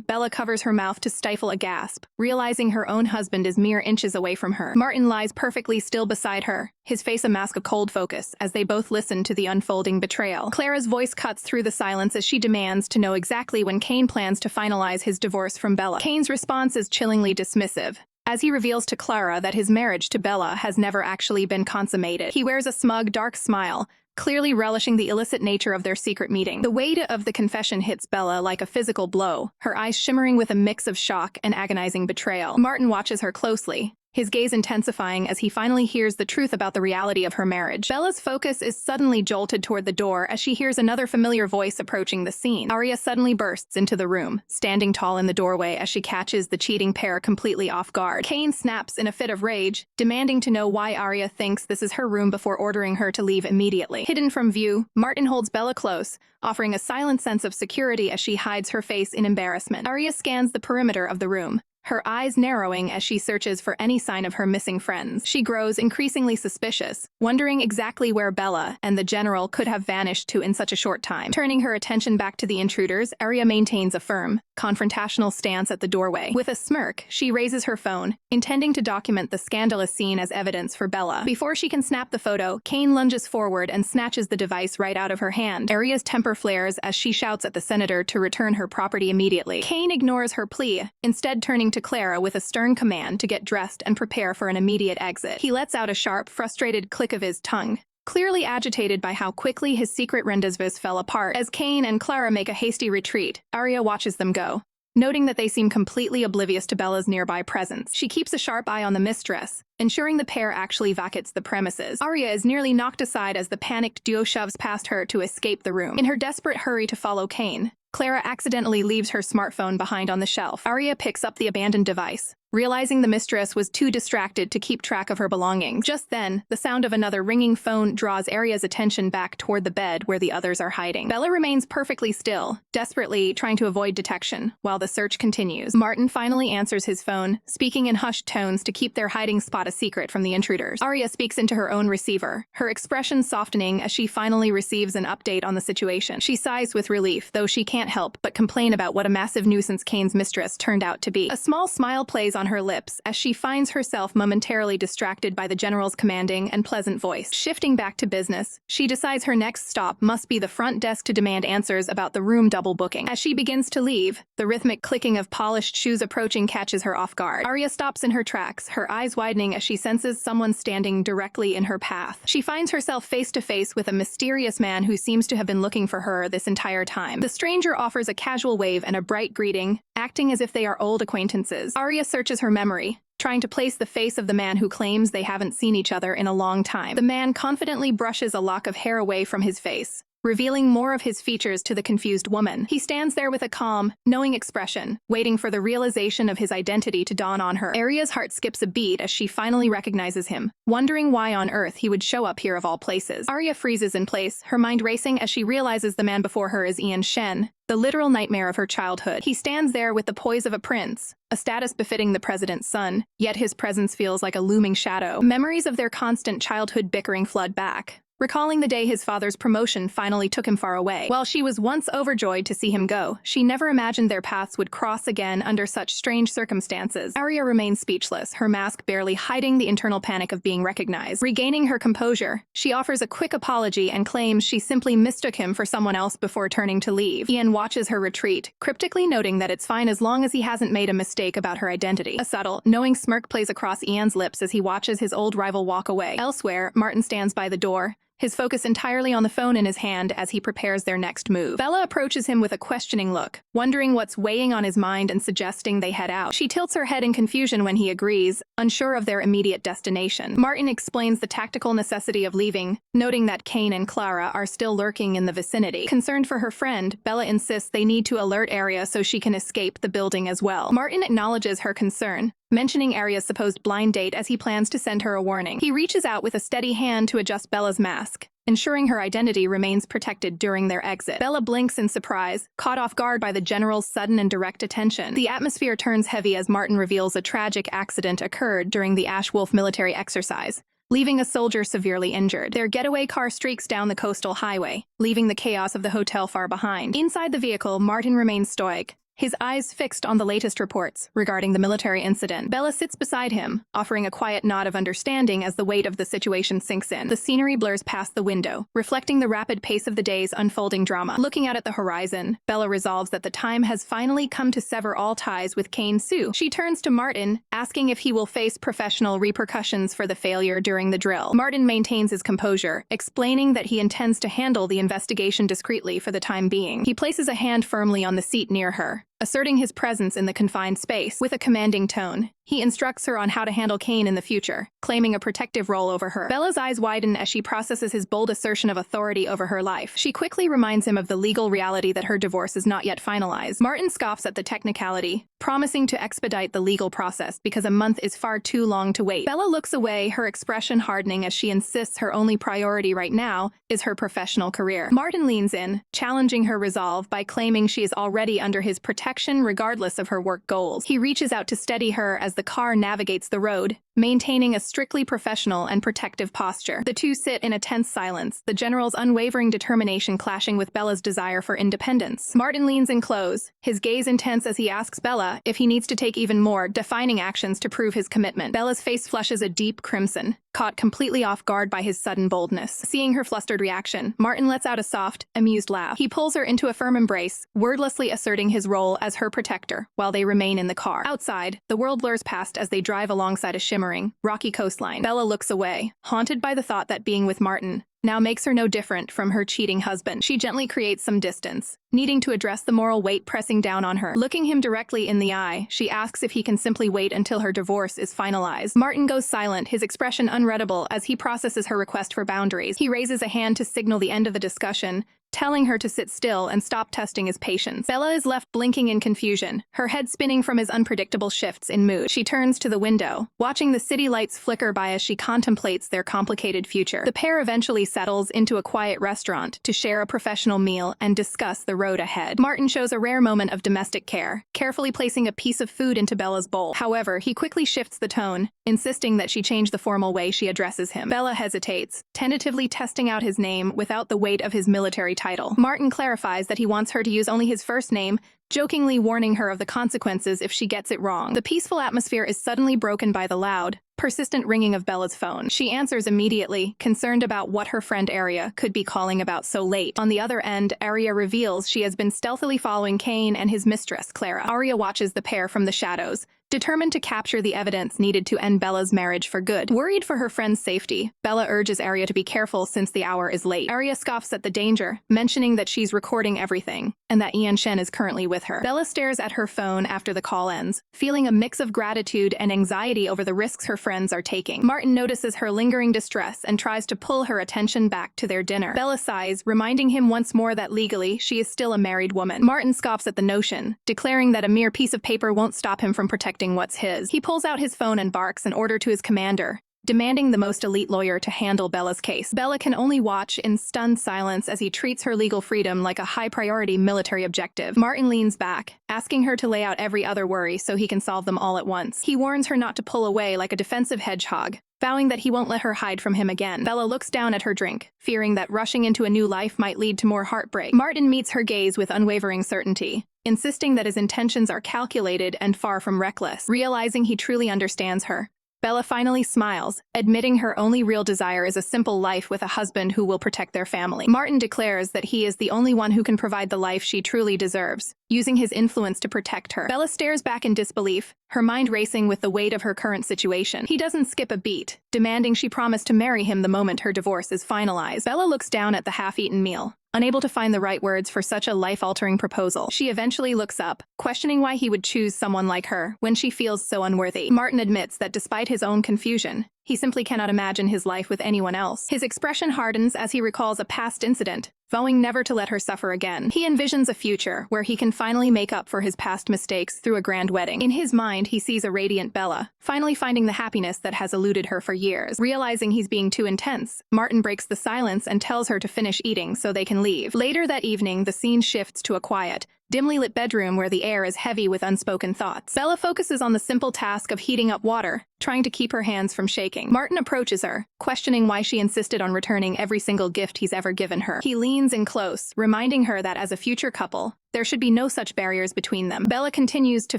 Bella covers her mouth to stifle a gasp, realizing her own husband is mere inches away from her. Martin lies perfectly still beside her, his face a mask of cold focus, as they both listen to the unfolding betrayal. Clara's voice cuts through the silence as she demands to know exactly when Kane plans to finalize his divorce from Bella. Kane's response is chillingly dismissive, as he reveals to Clara that his marriage to Bella has never actually been consummated. He wears a smug, dark smile, clearly relishing the illicit nature of their secret meeting. The weight of the confession hits Bella like a physical blow, her eyes shimmering with a mix of shock and agonizing betrayal. Martin watches her closely, his gaze intensifying as he finally hears the truth about the reality of her marriage. Bella's focus is suddenly jolted toward the door as she hears another familiar voice approaching the scene. Arya suddenly bursts into the room, standing tall in the doorway as she catches the cheating pair completely off guard. Kane snaps in a fit of rage, demanding to know why Arya thinks this is her room before ordering her to leave immediately. Hidden from view, Martin holds Bella close, offering a silent sense of security as she hides her face in embarrassment. Arya scans the perimeter of the room, her eyes narrowing as she searches for any sign of her missing friends. She grows increasingly suspicious, wondering exactly where Bella and the general could have vanished to in such a short time. Turning her attention back to the intruders, Arya maintains a firm, confrontational stance at the doorway. With a smirk, she raises her phone, intending to document the scandalous scene as evidence for Bella. Before she can snap the photo, Kane lunges forward and snatches the device right out of her hand. Arya's temper flares as she shouts at the senator to return her property immediately. Kane ignores her plea, instead turning to Clara with a stern command to get dressed and prepare for an immediate exit. He lets out a sharp, frustrated click of his tongue, clearly agitated by how quickly his secret rendezvous fell apart. As Kane and Clara make a hasty retreat, Arya watches them go, noting that they seem completely oblivious to Bella's nearby presence. She keeps a sharp eye on the mistress, ensuring the pair actually vacates the premises. Arya is nearly knocked aside as the panicked duo shoves past her to escape the room. In her desperate hurry to follow Kane, Clara accidentally leaves her smartphone behind on the shelf. Arya picks up the abandoned device, realizing the mistress was too distracted to keep track of her belongings. Just then, the sound of another ringing phone draws Arya's attention back toward the bed where the others are hiding. Bella remains perfectly still, desperately trying to avoid detection, while the search continues. Martin finally answers his phone, speaking in hushed tones to keep their hiding spot a secret from the intruders. Arya speaks into her own receiver, her expression softening as she finally receives an update on the situation. She sighs with relief, though she can't help but complain about what a massive nuisance Kane's mistress turned out to be. A small smile plays on on her lips as she finds herself momentarily distracted by the general's commanding and pleasant voice. Shifting back to business, she decides her next stop must be the front desk to demand answers about the room double booking. As she begins to leave, the rhythmic clicking of polished shoes approaching catches her off guard. Arya stops in her tracks, her eyes widening as she senses someone standing directly in her path. She finds herself face to face with a mysterious man who seems to have been looking for her this entire time. The stranger offers a casual wave and a bright greeting, acting as if they are old acquaintances. Arya searches her memory, trying to place the face of the man who claims they haven't seen each other in a long time. The man confidently brushes a lock of hair away from his face, revealing more of his features to the confused woman. He stands there with a calm, knowing expression, waiting for the realization of his identity to dawn on her. Arya's heart skips a beat as she finally recognizes him, wondering why on earth he would show up here of all places. Arya freezes in place, her mind racing as she realizes the man before her is Ian Shen, the literal nightmare of her childhood. He stands there with the poise of a prince, a status befitting the president's son, yet his presence feels like a looming shadow. Memories of their constant childhood bickering flood back, recalling the day his father's promotion finally took him far away. While she was once overjoyed to see him go, she never imagined their paths would cross again under such strange circumstances. Arya remains speechless, her mask barely hiding the internal panic of being recognized. Regaining her composure, she offers a quick apology and claims she simply mistook him for someone else before turning to leave. Ian watches her retreat, cryptically noting that it's fine as long as he hasn't made a mistake about her identity. A subtle, knowing smirk plays across Ian's lips as he watches his old rival walk away. Elsewhere, Martin stands by the door, his focus entirely on the phone in his hand as he prepares their next move. Bella approaches him with a questioning look, wondering what's weighing on his mind and suggesting they head out. She tilts her head in confusion when he agrees, unsure of their immediate destination. Martin explains the tactical necessity of leaving, noting that Kane and Clara are still lurking in the vicinity. Concerned for her friend, Bella insists they need to alert Arya so she can escape the building as well. Martin acknowledges her concern, mentioning Arya's supposed blind date as he plans to send her a warning. He reaches out with a steady hand to adjust Bella's mask, ensuring her identity remains protected during their exit. Bella blinks in surprise, caught off guard by the general's sudden and direct attention. The atmosphere turns heavy as Martin reveals a tragic accident occurred during the Ash Wolf military exercise, leaving a soldier severely injured. Their getaway car streaks down the coastal highway, leaving the chaos of the hotel far behind. Inside the vehicle, Martin remains stoic, his eyes fixed on the latest reports regarding the military incident. Bella sits beside him, offering a quiet nod of understanding as the weight of the situation sinks in. The scenery blurs past the window, reflecting the rapid pace of the day's unfolding drama. Looking out at the horizon, Bella resolves that the time has finally come to sever all ties with Kane Su. She turns to Martin, asking if he will face professional repercussions for the failure during the drill. Martin maintains his composure, explaining that he intends to handle the investigation discreetly for the time being. He places a hand firmly on the seat near her, asserting his presence in the confined space. With a commanding tone, he instructs her on how to handle Kane in the future, claiming a protective role over her. Bella's eyes widen as she processes his bold assertion of authority over her life. She quickly reminds him of the legal reality that her divorce is not yet finalized. Martin scoffs at the technicality, promising to expedite the legal process because a month is far too long to wait. Bella looks away, her expression hardening as she insists her only priority right now is her professional career. Martin leans in, challenging her resolve by claiming she is already under his protection regardless of her work goals. He reaches out to steady her as the car navigates the road, maintaining a strictly professional and protective posture. The two sit in a tense silence, the general's unwavering determination clashing with Bella's desire for independence. Martin leans in close, his gaze intense as he asks Bella if he needs to take even more defining actions to prove his commitment. Bella's face flushes a deep crimson, caught completely off guard by his sudden boldness. Seeing her flustered reaction, Martin lets out a soft, amused laugh. He pulls her into a firm embrace, wordlessly asserting his role as her protector while they remain in the car. Outside, the world blurs past as they drive alongside a shimmering, rocky coastline. Bella looks away, haunted by the thought that being with Martin now makes her no different from her cheating husband. She gently creates some distance, needing to address the moral weight pressing down on her. Looking him directly in the eye, she asks if he can simply wait until her divorce is finalized. Martin goes silent, his expression unreadable as he processes her request for boundaries. He raises a hand to signal the end of the discussion, telling her to sit still and stop testing his patience. Bella is left blinking in confusion, her head spinning from his unpredictable shifts in mood. She turns to the window, watching the city lights flicker by as she contemplates their complicated future. The pair eventually settles into a quiet restaurant to share a professional meal and discuss the road ahead. Martin shows a rare moment of domestic care, carefully placing a piece of food into Bella's bowl. However, he quickly shifts the tone, insisting that she change the formal way she addresses him. Bella hesitates, tentatively testing out his name without the weight of his military title. Martin clarifies that he wants her to use only his first name, jokingly warning her of the consequences if she gets it wrong. The peaceful atmosphere is suddenly broken by the loud, persistent ringing of Bella's phone. She answers immediately, concerned about what her friend Arya could be calling about so late. On the other end, Arya reveals she has been stealthily following Kane and his mistress, Clara. Arya watches the pair from the shadows, determined to capture the evidence needed to end Bella's marriage for good. Worried for her friend's safety, Bella urges Arya to be careful since the hour is late. Arya scoffs at the danger, mentioning that she's recording everything, and that Ian Shen is currently with her. Bella stares at her phone after the call ends, feeling a mix of gratitude and anxiety over the risks her friends are taking. Martin notices her lingering distress and tries to pull her attention back to their dinner. Bella sighs, reminding him once more that legally, she is still a married woman. Martin scoffs at the notion, declaring that a mere piece of paper won't stop him from protecting what's his. He pulls out his phone and barks an order to his commander, demanding the most elite lawyer to handle Bella's case. Bella can only watch in stunned silence as he treats her legal freedom like a high-priority military objective. Martin leans back, asking her to lay out every other worry so he can solve them all at once. He warns her not to pull away like a defensive hedgehog, vowing that he won't let her hide from him again. Bella looks down at her drink, fearing that rushing into a new life might lead to more heartbreak. Martin meets her gaze with unwavering certainty, insisting that his intentions are calculated and far from reckless. Realizing he truly understands her, Bella finally smiles, admitting her only real desire is a simple life with a husband who will protect their family. Martin declares that he is the only one who can provide the life she truly deserves, using his influence to protect her. Bella stares back in disbelief, her mind racing with the weight of her current situation. He doesn't skip a beat, demanding she promise to marry him the moment her divorce is finalized. Bella looks down at the half-eaten meal, unable to find the right words for such a life-altering proposal. She eventually looks up, questioning why he would choose someone like her when she feels so unworthy. Martin admits that despite his own confusion, he simply cannot imagine his life with anyone else. His expression hardens as he recalls a past incident, vowing never to let her suffer again. He envisions a future where he can finally make up for his past mistakes through a grand wedding. In his mind, he sees a radiant Bella, finally finding the happiness that has eluded her for years. Realizing he's being too intense, Martin breaks the silence and tells her to finish eating so they can leave. Later that evening, the scene shifts to a quiet, dimly lit bedroom where the air is heavy with unspoken thoughts. Bella focuses on the simple task of heating up water, trying to keep her hands from shaking. Martin approaches her, questioning why she insisted on returning every single gift he's ever given her. He leans in close, reminding her that as a future couple, there should be no such barriers between them. Bella continues to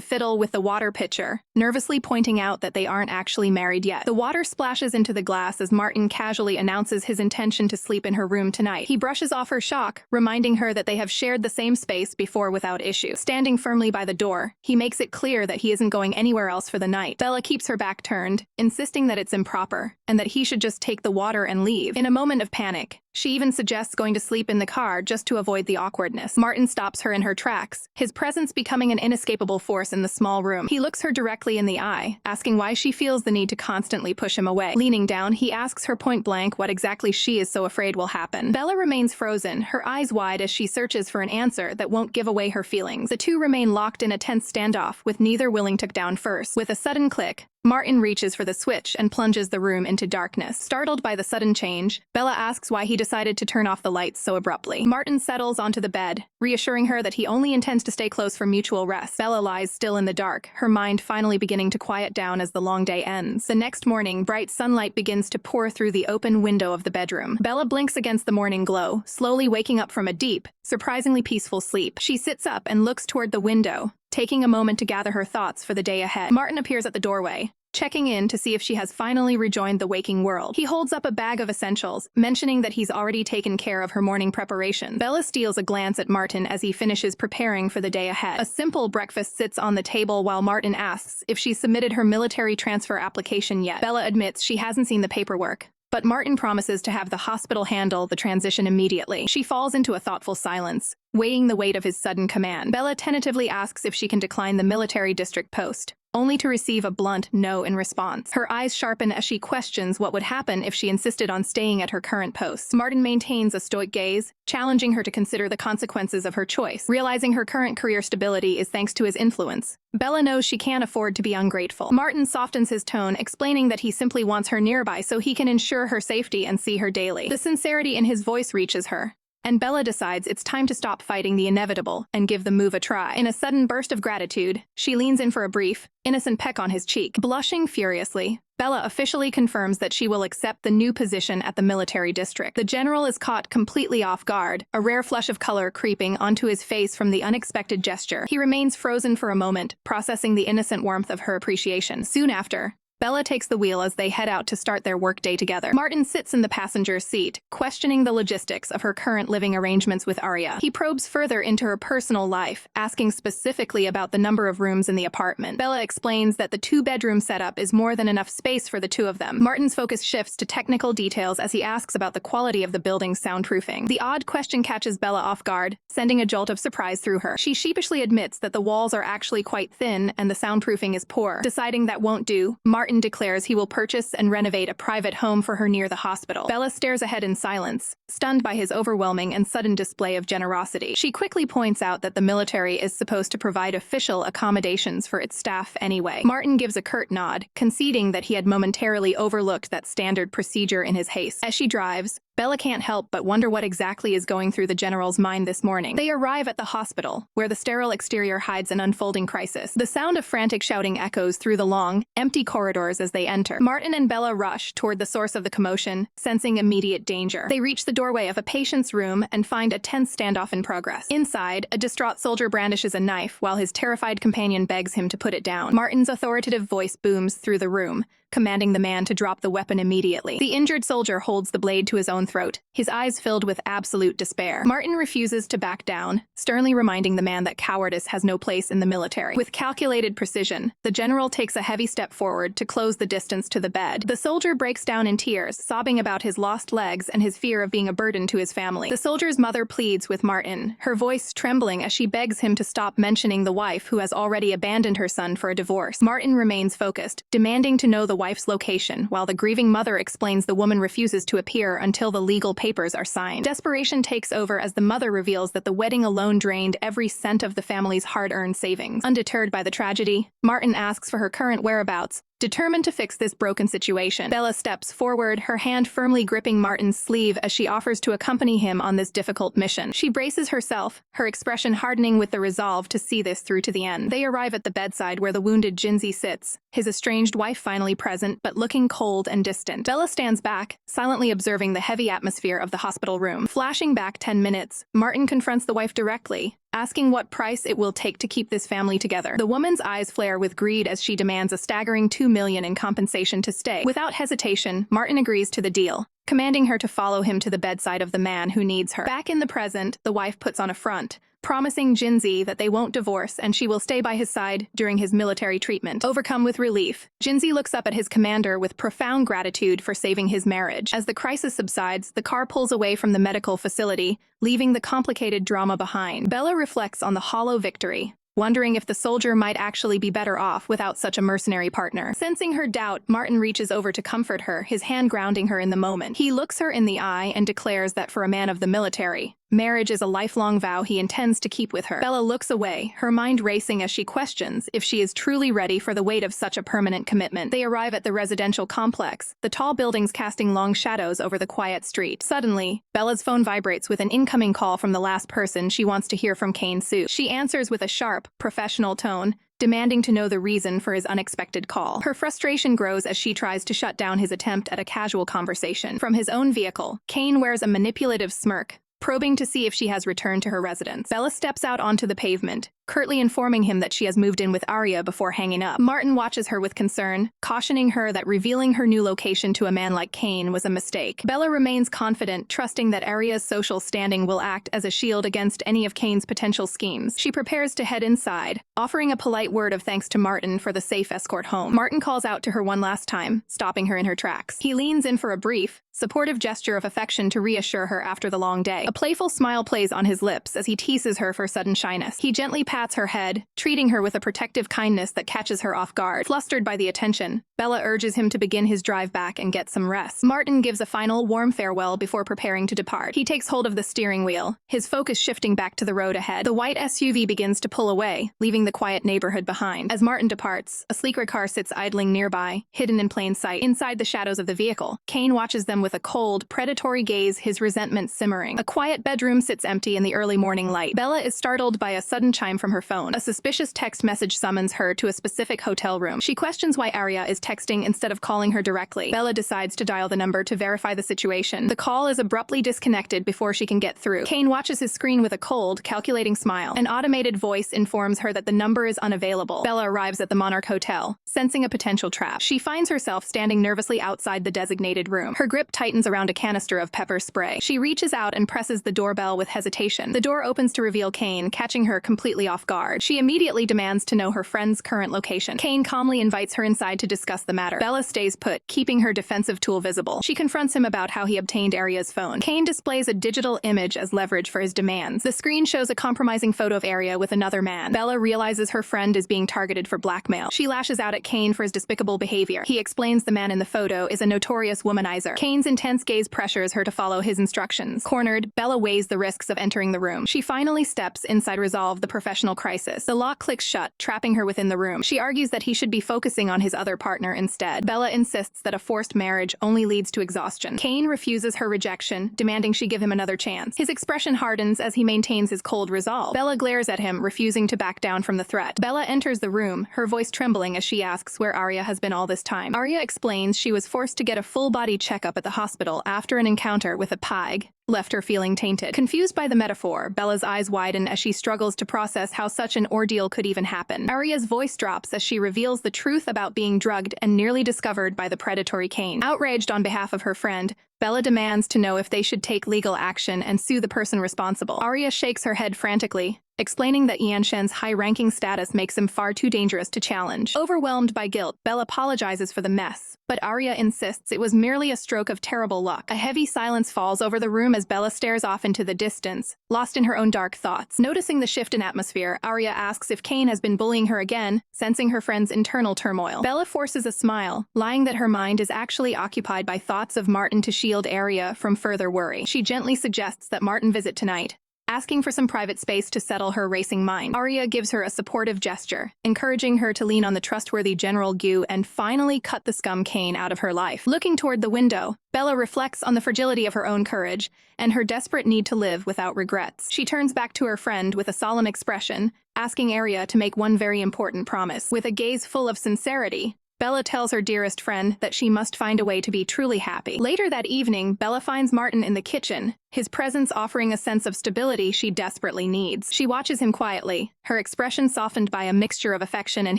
fiddle with the water pitcher, nervously pointing out that they aren't actually married yet. The water splashes into the glass as Martin casually announces his intention to sleep in her room tonight. He brushes off her shock, reminding her that they have shared the same space before without issue. Standing firmly by the door, he makes it clear that he isn't going anywhere else for the night. Bella keeps her back turned, insisting that it's improper, and that he should just take the water and leave. In a moment of panic, she even suggests going to sleep in the car just to avoid the awkwardness. Martin stops her in her tracks, his presence becoming an inescapable force in the small room. He looks her directly in the eye, asking why she feels the need to constantly push him away. Leaning down, he asks her point blank what exactly she is so afraid will happen. Bella remains frozen, her eyes wide as she searches for an answer that won't give away her feelings. The two remain locked in a tense standoff, with neither willing to down first. With a sudden click, Martin reaches for the switch and plunges the room into darkness. Startled by the sudden change, Bella asks why he decided to turn off the lights so abruptly. Martin settles onto the bed, reassuring her that he only intends to stay close for mutual rest. Bella lies still in the dark, her mind finally beginning to quiet down as the long day ends. The next morning, bright sunlight begins to pour through the open window of the bedroom. Bella blinks against the morning glow, slowly waking up from a deep, surprisingly peaceful sleep. She sits up and looks toward the window, taking a moment to gather her thoughts for the day ahead. Martin appears at the doorway, checking in to see if she has finally rejoined the waking world. He holds up a bag of essentials, mentioning that he's already taken care of her morning preparation. Bella steals a glance at Martin as he finishes preparing for the day ahead. A simple breakfast sits on the table while Martin asks if she's submitted her military transfer application yet. Bella admits she hasn't seen the paperwork, but Martin promises to have the hospital handle the transition immediately. She falls into a thoughtful silence, weighing the weight of his sudden command. Bella tentatively asks if she can decline the military district post, only to receive a blunt no in response. Her eyes sharpen as she questions what would happen if she insisted on staying at her current post. Martin maintains a stoic gaze, challenging her to consider the consequences of her choice. Realizing her current career stability is thanks to his influence, Bella knows she can't afford to be ungrateful. Martin softens his tone, explaining that he simply wants her nearby so he can ensure her safety and see her daily. The sincerity in his voice reaches her, and Bella decides it's time to stop fighting the inevitable and give the move a try. In a sudden burst of gratitude, she leans in for a brief, innocent peck on his cheek. Blushing furiously, Bella officially confirms that she will accept the new position at the military district. The general is caught completely off guard, a rare flush of color creeping onto his face from the unexpected gesture. He remains frozen for a moment, processing the innocent warmth of her appreciation. Soon after, Bella takes the wheel as they head out to start their workday together. Martin sits in the passenger's seat, questioning the logistics of her current living arrangements with Arya. He probes further into her personal life, asking specifically about the number of rooms in the apartment. Bella explains that the two-bedroom setup is more than enough space for the two of them. Martin's focus shifts to technical details as he asks about the quality of the building's soundproofing. The odd question catches Bella off guard, sending a jolt of surprise through her. She sheepishly admits that the walls are actually quite thin and the soundproofing is poor. Deciding that won't do, Martin declares he will purchase and renovate a private home for her near the hospital. Bella stares ahead in silence, stunned by his overwhelming and sudden display of generosity. She quickly points out that the military is supposed to provide official accommodations for its staff anyway. Martin gives a curt nod, conceding that he had momentarily overlooked that standard procedure in his haste. As she drives, Bella can't help but wonder what exactly is going through the general's mind this morning. They arrive at the hospital, where the sterile exterior hides an unfolding crisis. The sound of frantic shouting echoes through the long, empty corridors as they enter. Martin and Bella rush toward the source of the commotion, sensing immediate danger. They reach the doorway of a patient's room and find a tense standoff in progress. Inside, a distraught soldier brandishes a knife while his terrified companion begs him to put it down. Martin's authoritative voice booms through the room, commanding the man to drop the weapon immediately. The injured soldier holds the blade to his own throat, his eyes filled with absolute despair. Martin refuses to back down, sternly reminding the man that cowardice has no place in the military. With calculated precision, the general takes a heavy step forward to close the distance to the bed. The soldier breaks down in tears, sobbing about his lost legs and his fear of being a burden to his family. The soldier's mother pleads with Martin, her voice trembling as she begs him to stop mentioning the wife who has already abandoned her son for a divorce. Martin remains focused, demanding to know the wife's location, while the grieving mother explains the woman refuses to appear until the legal papers are signed. Desperation takes over as the mother reveals that the wedding alone drained every cent of the family's hard-earned savings. Undeterred by the tragedy, Martin asks for her current whereabouts, determined to fix this broken situation. Bella steps forward, her hand firmly gripping Martin's sleeve as she offers to accompany him on this difficult mission. She braces herself, her expression hardening with the resolve to see this through to the end. They arrive at the bedside where the wounded Jinzi sits, his estranged wife finally present but looking cold and distant. Bella stands back, silently observing the heavy atmosphere of the hospital room. Flashing back 10 minutes, Martin confronts the wife directly, asking what price it will take to keep this family together. The woman's eyes flare with greed as she demands a staggering $2 million in compensation to stay. Without hesitation, Martin agrees to the deal, commanding her to follow him to the bedside of the man who needs her. Back in the present, the wife puts on a front, promising Jinzi that they won't divorce and she will stay by his side during his military treatment. Overcome with relief, Jinzi looks up at his commander with profound gratitude for saving his marriage. As the crisis subsides, the car pulls away from the medical facility, leaving the complicated drama behind. Bella reflects on the hollow victory, wondering if the soldier might actually be better off without such a mercenary partner. Sensing her doubt, Martin reaches over to comfort her, his hand grounding her in the moment. He looks her in the eye and declares that for a man of the military, marriage is a lifelong vow he intends to keep with her. Bella looks away, her mind racing as she questions if she is truly ready for the weight of such a permanent commitment. They arrive at the residential complex, the tall buildings casting long shadows over the quiet street. Suddenly, Bella's phone vibrates with an incoming call from the last person she wants to hear from Kane Su. She answers with a sharp, professional tone, demanding to know the reason for his unexpected call. Her frustration grows as she tries to shut down his attempt at a casual conversation. From his own vehicle, Kane wears a manipulative smirk, probing to see if she has returned to her residence. Bella steps out onto the pavement, curtly informing him that she has moved in with Arya before hanging up. Martin watches her with concern, cautioning her that revealing her new location to a man like Kane was a mistake. Bella remains confident, trusting that Arya's social standing will act as a shield against any of Kane's potential schemes. She prepares to head inside, offering a polite word of thanks to Martin for the safe escort home. Martin calls out to her one last time, stopping her in her tracks. He leans in for a brief, supportive gesture of affection to reassure her after the long day. A playful smile plays on his lips as he teases her for sudden shyness. He gently pats her head, treating her with a protective kindness that catches her off guard. Flustered by the attention, Bella urges him to begin his drive back and get some rest. Martin gives a final warm farewell before preparing to depart. He takes hold of the steering wheel, his focus shifting back to the road ahead. The white SUV begins to pull away, leaving the quiet neighborhood behind. As Martin departs, a sleeker car sits idling nearby, hidden in plain sight. Inside the shadows of the vehicle, Kane watches them with a cold, predatory gaze, his resentment simmering. A quiet bedroom sits empty in the early morning light. Bella is startled by a sudden chime from her phone. A suspicious text message summons her to a specific hotel room. She questions why Arya is texting instead of calling her directly. Bella decides to dial the number to verify the situation. The call is abruptly disconnected before she can get through. Kane watches his screen with a cold, calculating smile. An automated voice informs her that the number is unavailable. Bella arrives at the Monarch Hotel, sensing a potential trap. She finds herself standing nervously outside the designated room. Her grip tightens around a canister of pepper spray. She reaches out and presses the doorbell with hesitation. The door opens to reveal Kane, catching her completely off guard. She immediately demands to know her friend's current location. Kane calmly invites her inside to discuss the matter. Bella stays put, keeping her defensive tool visible. She confronts him about how he obtained Arya's phone. Kane displays a digital image as leverage for his demands. The screen shows a compromising photo of Arya with another man. Bella realizes her friend is being targeted for blackmail. She lashes out at Kane for his despicable behavior. He explains the man in the photo is a notorious womanizer. Kane's intense gaze pressures her to follow his instructions. Cornered, Bella weighs the risks of entering the room. She finally steps inside to resolve the professional crisis. The lock clicks shut, trapping her within the room. She argues that he should be focusing on his other partner instead. Bella insists that a forced marriage only leads to exhaustion. Kane refuses her rejection, demanding she give him another chance. His expression hardens as he maintains his cold resolve. Bella glares at him, refusing to back down from the threat. Bella enters the room, her voice trembling as she asks where Arya has been all this time. Arya explains she was forced to get a full-body checkup at the hospital after an encounter with a pig left her feeling tainted. Confused by the metaphor, Bella's eyes widen as she struggles to process how such an ordeal could even happen. Arya's voice drops as she reveals the truth about being drugged and nearly discovered by the predatory Kane. Outraged on behalf of her friend, Bella demands to know if they should take legal action and sue the person responsible. Arya shakes her head frantically, explaining that Yan Shen's high-ranking status makes him far too dangerous to challenge. Overwhelmed by guilt, Bella apologizes for the mess, but Arya insists it was merely a stroke of terrible luck. A heavy silence falls over the room as Bella stares off into the distance, lost in her own dark thoughts. Noticing the shift in atmosphere, Arya asks if Kane has been bullying her again, sensing her friend's internal turmoil. Bella forces a smile, lying that her mind is actually occupied by thoughts of Martin to shield Arya from further worry. She gently suggests that Martin visit tonight, asking for some private space to settle her racing mind. Arya gives her a supportive gesture, encouraging her to lean on the trustworthy General Gu and finally cut the scum Kane out of her life. Looking toward the window, Bella reflects on the fragility of her own courage and her desperate need to live without regrets. She turns back to her friend with a solemn expression, asking Arya to make one very important promise. With a gaze full of sincerity, Bella tells her dearest friend that she must find a way to be truly happy. Later that evening, Bella finds Martin in the kitchen, his presence offering a sense of stability she desperately needs. She watches him quietly, her expression softened by a mixture of affection and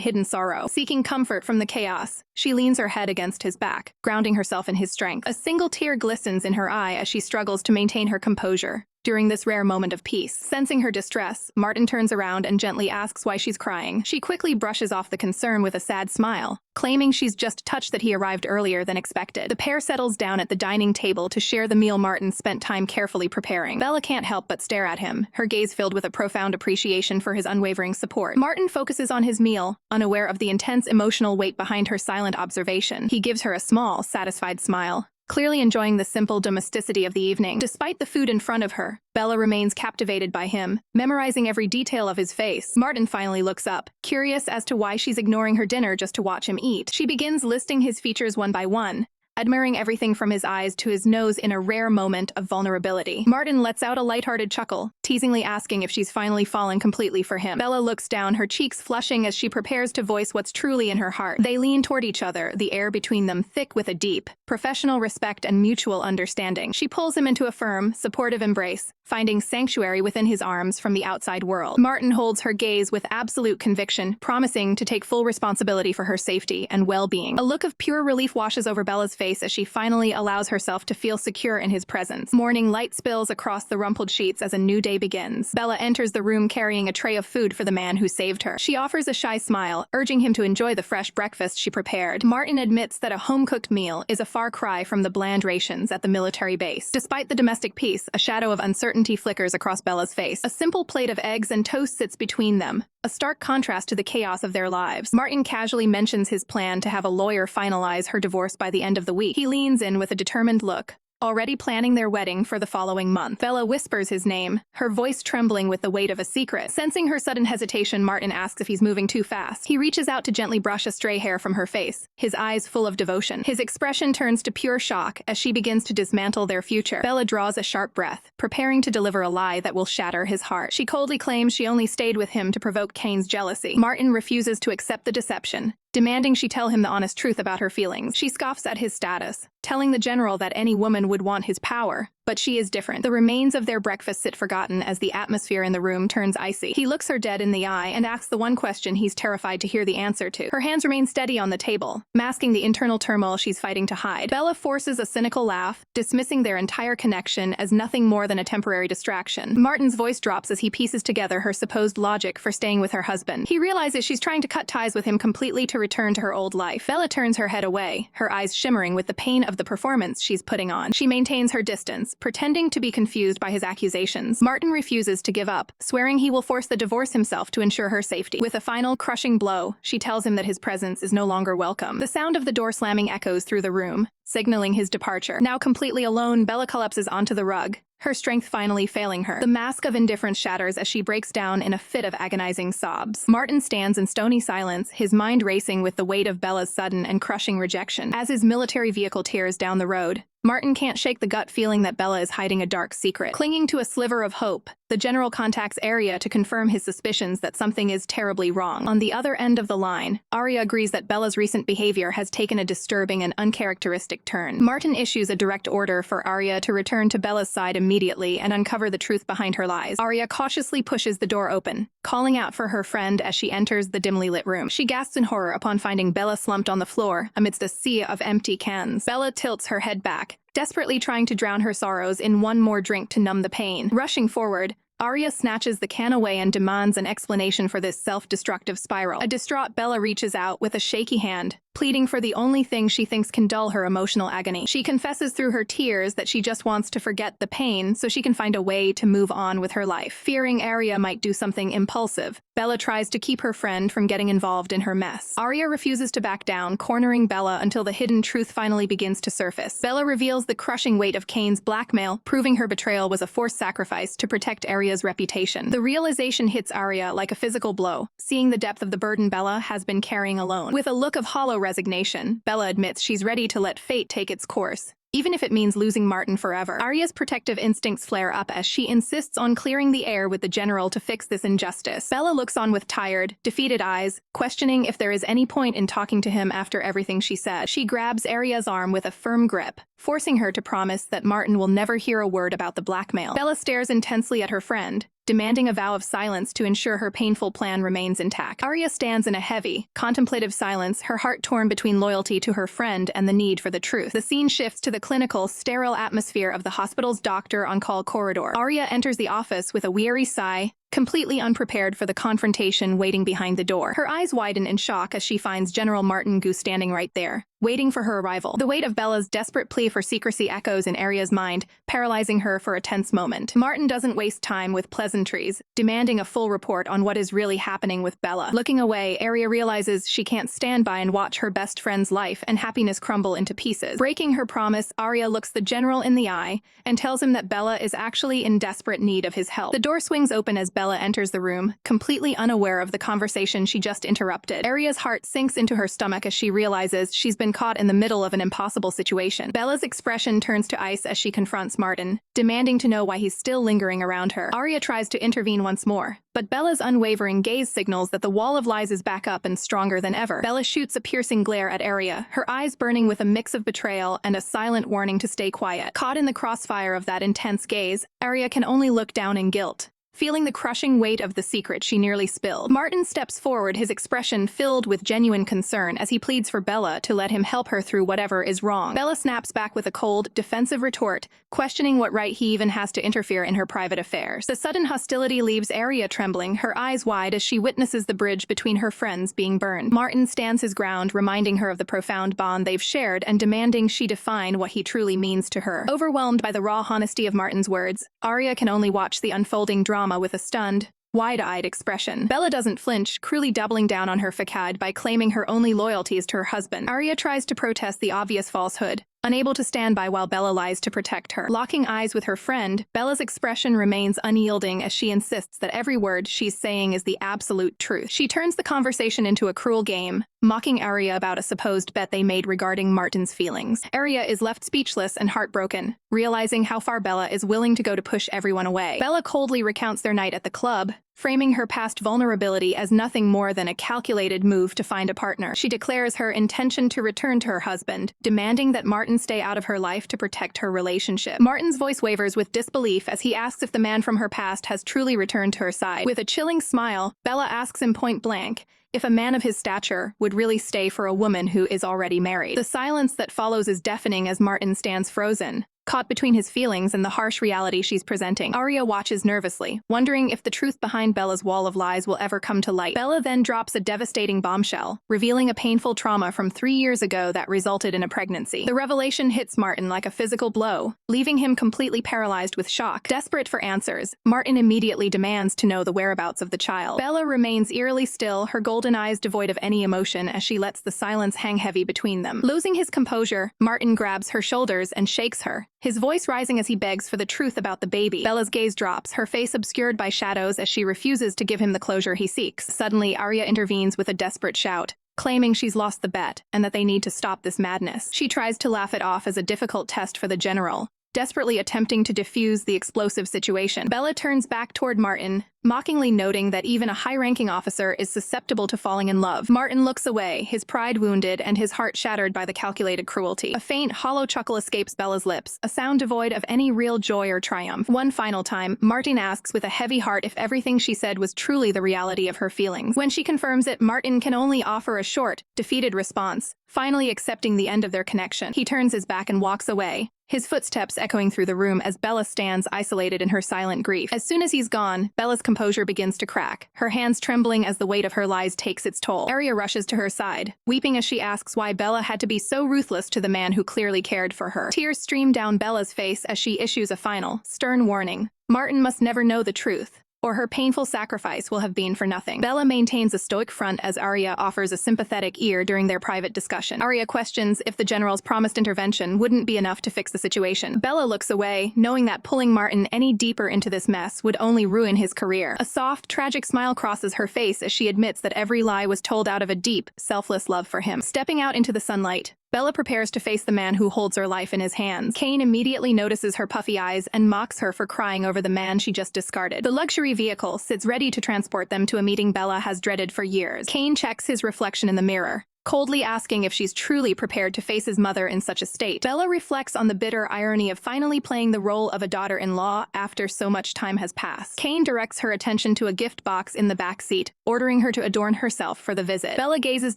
hidden sorrow. Seeking comfort from the chaos, she leans her head against his back, grounding herself in his strength. A single tear glistens in her eye as she struggles to maintain her composure during this rare moment of peace. Sensing her distress, Martin turns around and gently asks why she's crying. She quickly brushes off the concern with a sad smile, claiming she's just touched that he arrived earlier than expected. The pair settles down at the dining table to share the meal Martin spent time carefully preparing. Bella can't help but stare at him, her gaze filled with a profound appreciation for his unwavering support. Martin focuses on his meal, unaware of the intense emotional weight behind her silent observation. He gives her a small, satisfied smile, clearly enjoying the simple domesticity of the evening. Despite the food in front of her, Bella remains captivated by him, memorizing every detail of his face. Martin finally looks up, curious as to why she's ignoring her dinner just to watch him eat. She begins listing his features one by one, admiring everything from his eyes to his nose in a rare moment of vulnerability. Martin lets out a lighthearted chuckle, teasingly asking if she's finally fallen completely for him. Bella looks down, her cheeks flushing as she prepares to voice what's truly in her heart. They lean toward each other, the air between them thick with a deep, professional respect and mutual understanding. She pulls him into a firm, supportive embrace, finding sanctuary within his arms from the outside world. Martin holds her gaze with absolute conviction, promising to take full responsibility for her safety and well-being. A look of pure relief washes over Bella's face as she finally allows herself to feel secure in his presence. Morning light spills across the rumpled sheets as a new day begins. Bella enters the room carrying a tray of food for the man who saved her. She offers a shy smile, urging him to enjoy the fresh breakfast she prepared. Martin admits that a home-cooked meal is a far cry from the bland rations at the military base. Despite the domestic peace, a shadow of uncertainty flickers across Bella's face. A simple plate of eggs and toast sits between them, a stark contrast to the chaos of their lives. Martin casually mentions his plan to have a lawyer finalize her divorce by the end of the week. He leans in with a determined look, already planning their wedding for the following month. Bella whispers his name, her voice trembling with the weight of a secret. Sensing her sudden hesitation, Martin asks if he's moving too fast. He reaches out to gently brush a stray hair from her face, his eyes full of devotion. His expression turns to pure shock as she begins to dismantle their future. Bella draws a sharp breath, preparing to deliver a lie that will shatter his heart. She coldly claims she only stayed with him to provoke Kane's jealousy. Martin refuses to accept the deception, demanding she tell him the honest truth about her feelings. She scoffs at his status, telling the general that any woman would want his power, but she is different. The remains of their breakfast sit forgotten as the atmosphere in the room turns icy. He looks her dead in the eye and asks the one question he's terrified to hear the answer to. Her hands remain steady on the table, masking the internal turmoil she's fighting to hide. Bella forces a cynical laugh, dismissing their entire connection as nothing more than a temporary distraction. Martin's voice drops as he pieces together her supposed logic for staying with her husband. He realizes she's trying to cut ties with him completely to return to her old life. Bella turns her head away, her eyes shimmering with the pain of the performance she's putting on. She maintains her distance, pretending to be confused by his accusations. Martin refuses to give up, swearing he will force the divorce himself to ensure her safety. With a final, crushing blow, she tells him that his presence is no longer welcome. The sound of the door slamming echoes through the room, signaling his departure. Now completely alone, Bella collapses onto the rug, her strength finally failing her. The mask of indifference shatters as she breaks down in a fit of agonizing sobs. Martin stands in stony silence, his mind racing with the weight of Bella's sudden and crushing rejection. As his military vehicle tears down the road, Martin can't shake the gut feeling that Bella is hiding a dark secret. Clinging to a sliver of hope, the general contacts Arya to confirm his suspicions that something is terribly wrong. On the other end of the line, Arya agrees that Bella's recent behavior has taken a disturbing and uncharacteristic turn. Martin issues a direct order for Arya to return to Bella's side immediately and uncover the truth behind her lies. Arya cautiously pushes the door open, calling out for her friend as she enters the dimly lit room. She gasps in horror upon finding Bella slumped on the floor amidst a sea of empty cans. Bella tilts her head back, desperately trying to drown her sorrows in one more drink to numb the pain. Rushing forward, Arya snatches the can away and demands an explanation for this self-destructive spiral. A distraught Bella reaches out with a shaky hand, pleading for the only thing she thinks can dull her emotional agony. She confesses through her tears that she just wants to forget the pain so she can find a way to move on with her life. Fearing Arya might do something impulsive, Bella tries to keep her friend from getting involved in her mess. Arya refuses to back down, cornering Bella until the hidden truth finally begins to surface. Bella reveals the crushing weight of Kane's blackmail, proving her betrayal was a forced sacrifice to protect Arya's reputation. The realization hits Arya like a physical blow, seeing the depth of the burden Bella has been carrying alone. With a look of hollow resignation, Bella admits she's ready to let fate take its course, even if it means losing Martin forever. Arya's protective instincts flare up as she insists on clearing the air with the general to fix this injustice. Bella looks on with tired, defeated eyes, questioning if there is any point in talking to him after everything she said. She grabs Arya's arm with a firm grip, forcing her to promise that Martin will never hear a word about the blackmail. Bella stares intensely at her friend, demanding a vow of silence to ensure her painful plan remains intact. Arya stands in a heavy, contemplative silence, her heart torn between loyalty to her friend and the need for the truth. The scene shifts to the clinical, sterile atmosphere of the hospital's doctor-on-call corridor. Arya enters the office with a weary sigh, completely unprepared for the confrontation waiting behind the door. Her eyes widen in shock as she finds General Martin Gu standing right there, waiting for her arrival. The weight of Bella's desperate plea for secrecy echoes in Arya's mind, paralyzing her for a tense moment. Martin doesn't waste time with pleasantries, demanding a full report on what is really happening with Bella. Looking away, Arya realizes she can't stand by and watch her best friend's life and happiness crumble into pieces. Breaking her promise, Arya looks the general in the eye and tells him that Bella is actually in desperate need of his help. The door swings open as Bella enters the room, completely unaware of the conversation she just interrupted. Arya's heart sinks into her stomach as she realizes she's been caught in the middle of an impossible situation. Bella's expression turns to ice as she confronts Martin, demanding to know why he's still lingering around her. Arya tries to intervene once more, but Bella's unwavering gaze signals that the wall of lies is back up and stronger than ever. Bella shoots a piercing glare at Arya, her eyes burning with a mix of betrayal and a silent warning to stay quiet. Caught in the crossfire of that intense gaze, Arya can only look down in guilt, feeling the crushing weight of the secret she nearly spilled. Martin steps forward, his expression filled with genuine concern as he pleads for Bella to let him help her through whatever is wrong. Bella snaps back with a cold, defensive retort, questioning what right he even has to interfere in her private affairs. The sudden hostility leaves Arya trembling, her eyes wide as she witnesses the bridge between her friends being burned. Martin stands his ground, reminding her of the profound bond they've shared and demanding she define what he truly means to her. Overwhelmed by the raw honesty of Martin's words, Arya can only watch the unfolding drama with a stunned, wide-eyed expression. Bella doesn't flinch, cruelly doubling down on her facade by claiming her only loyalty is to her husband. Arya tries to protest the obvious falsehood, unable to stand by while Bella lies to protect her. Locking eyes with her friend, Bella's expression remains unyielding as she insists that every word she's saying is the absolute truth. She turns the conversation into a cruel game, mocking Arya about a supposed bet they made regarding Martin's feelings. Arya is left speechless and heartbroken, realizing how far Bella is willing to go to push everyone away. Bella coldly recounts their night at the club, framing her past vulnerability as nothing more than a calculated move to find a partner. She declares her intention to return to her husband, demanding that Martin stay out of her life to protect her relationship. Martin's voice wavers with disbelief as he asks if the man from her past has truly returned to her side. With a chilling smile, Bella asks him point blank if a man of his stature would really stay for a woman who is already married. The silence that follows is deafening as Martin stands frozen, caught between his feelings and the harsh reality she's presenting. Arya watches nervously, wondering if the truth behind Bella's wall of lies will ever come to light. Bella then drops a devastating bombshell, revealing a painful trauma from 3 years ago that resulted in a pregnancy. The revelation hits Martin like a physical blow, leaving him completely paralyzed with shock. Desperate for answers, Martin immediately demands to know the whereabouts of the child. Bella remains eerily still, her golden eyes devoid of any emotion as she lets the silence hang heavy between them. Losing his composure, Martin grabs her shoulders and shakes her, his voice rising as he begs for the truth about the baby. Bella's gaze drops, her face obscured by shadows as she refuses to give him the closure he seeks. Suddenly, Arya intervenes with a desperate shout, claiming she's lost the bet and that they need to stop this madness. She tries to laugh it off as a difficult test for the general, desperately attempting to defuse the explosive situation. Bella turns back toward Martin, mockingly noting that even a high-ranking officer is susceptible to falling in love. Martin looks away, his pride wounded and his heart shattered by the calculated cruelty. A faint, hollow chuckle escapes Bella's lips, a sound devoid of any real joy or triumph. One final time, Martin asks with a heavy heart if everything she said was truly the reality of her feelings. When she confirms it, Martin can only offer a short, defeated response, finally accepting the end of their connection. He turns his back and walks away, his footsteps echoing through the room as Bella stands isolated in her silent grief. As soon as he's gone, Bella's composure begins to crack, her hands trembling as the weight of her lies takes its toll. Arya rushes to her side, weeping as she asks why Bella had to be so ruthless to the man who clearly cared for her. Tears stream down Bella's face as she issues a final, stern warning. Martin must never know the truth, or her painful sacrifice will have been for nothing. Bella maintains a stoic front as Arya offers a sympathetic ear during their private discussion. Arya questions if the general's promised intervention wouldn't be enough to fix the situation. Bella looks away, knowing that pulling Martin any deeper into this mess would only ruin his career. A soft, tragic smile crosses her face as she admits that every lie was told out of a deep, selfless love for him. Stepping out into the sunlight, Bella prepares to face the man who holds her life in his hands. Kane immediately notices her puffy eyes and mocks her for crying over the man she just discarded. The luxury vehicle sits ready to transport them to a meeting Bella has dreaded for years. Kane checks his reflection in the mirror, coldly asking if she's truly prepared to face his mother in such a state. Bella reflects on the bitter irony of finally playing the role of a daughter-in-law after so much time has passed. Kane directs her attention to a gift box in the back seat, ordering her to adorn herself for the visit. Bella gazes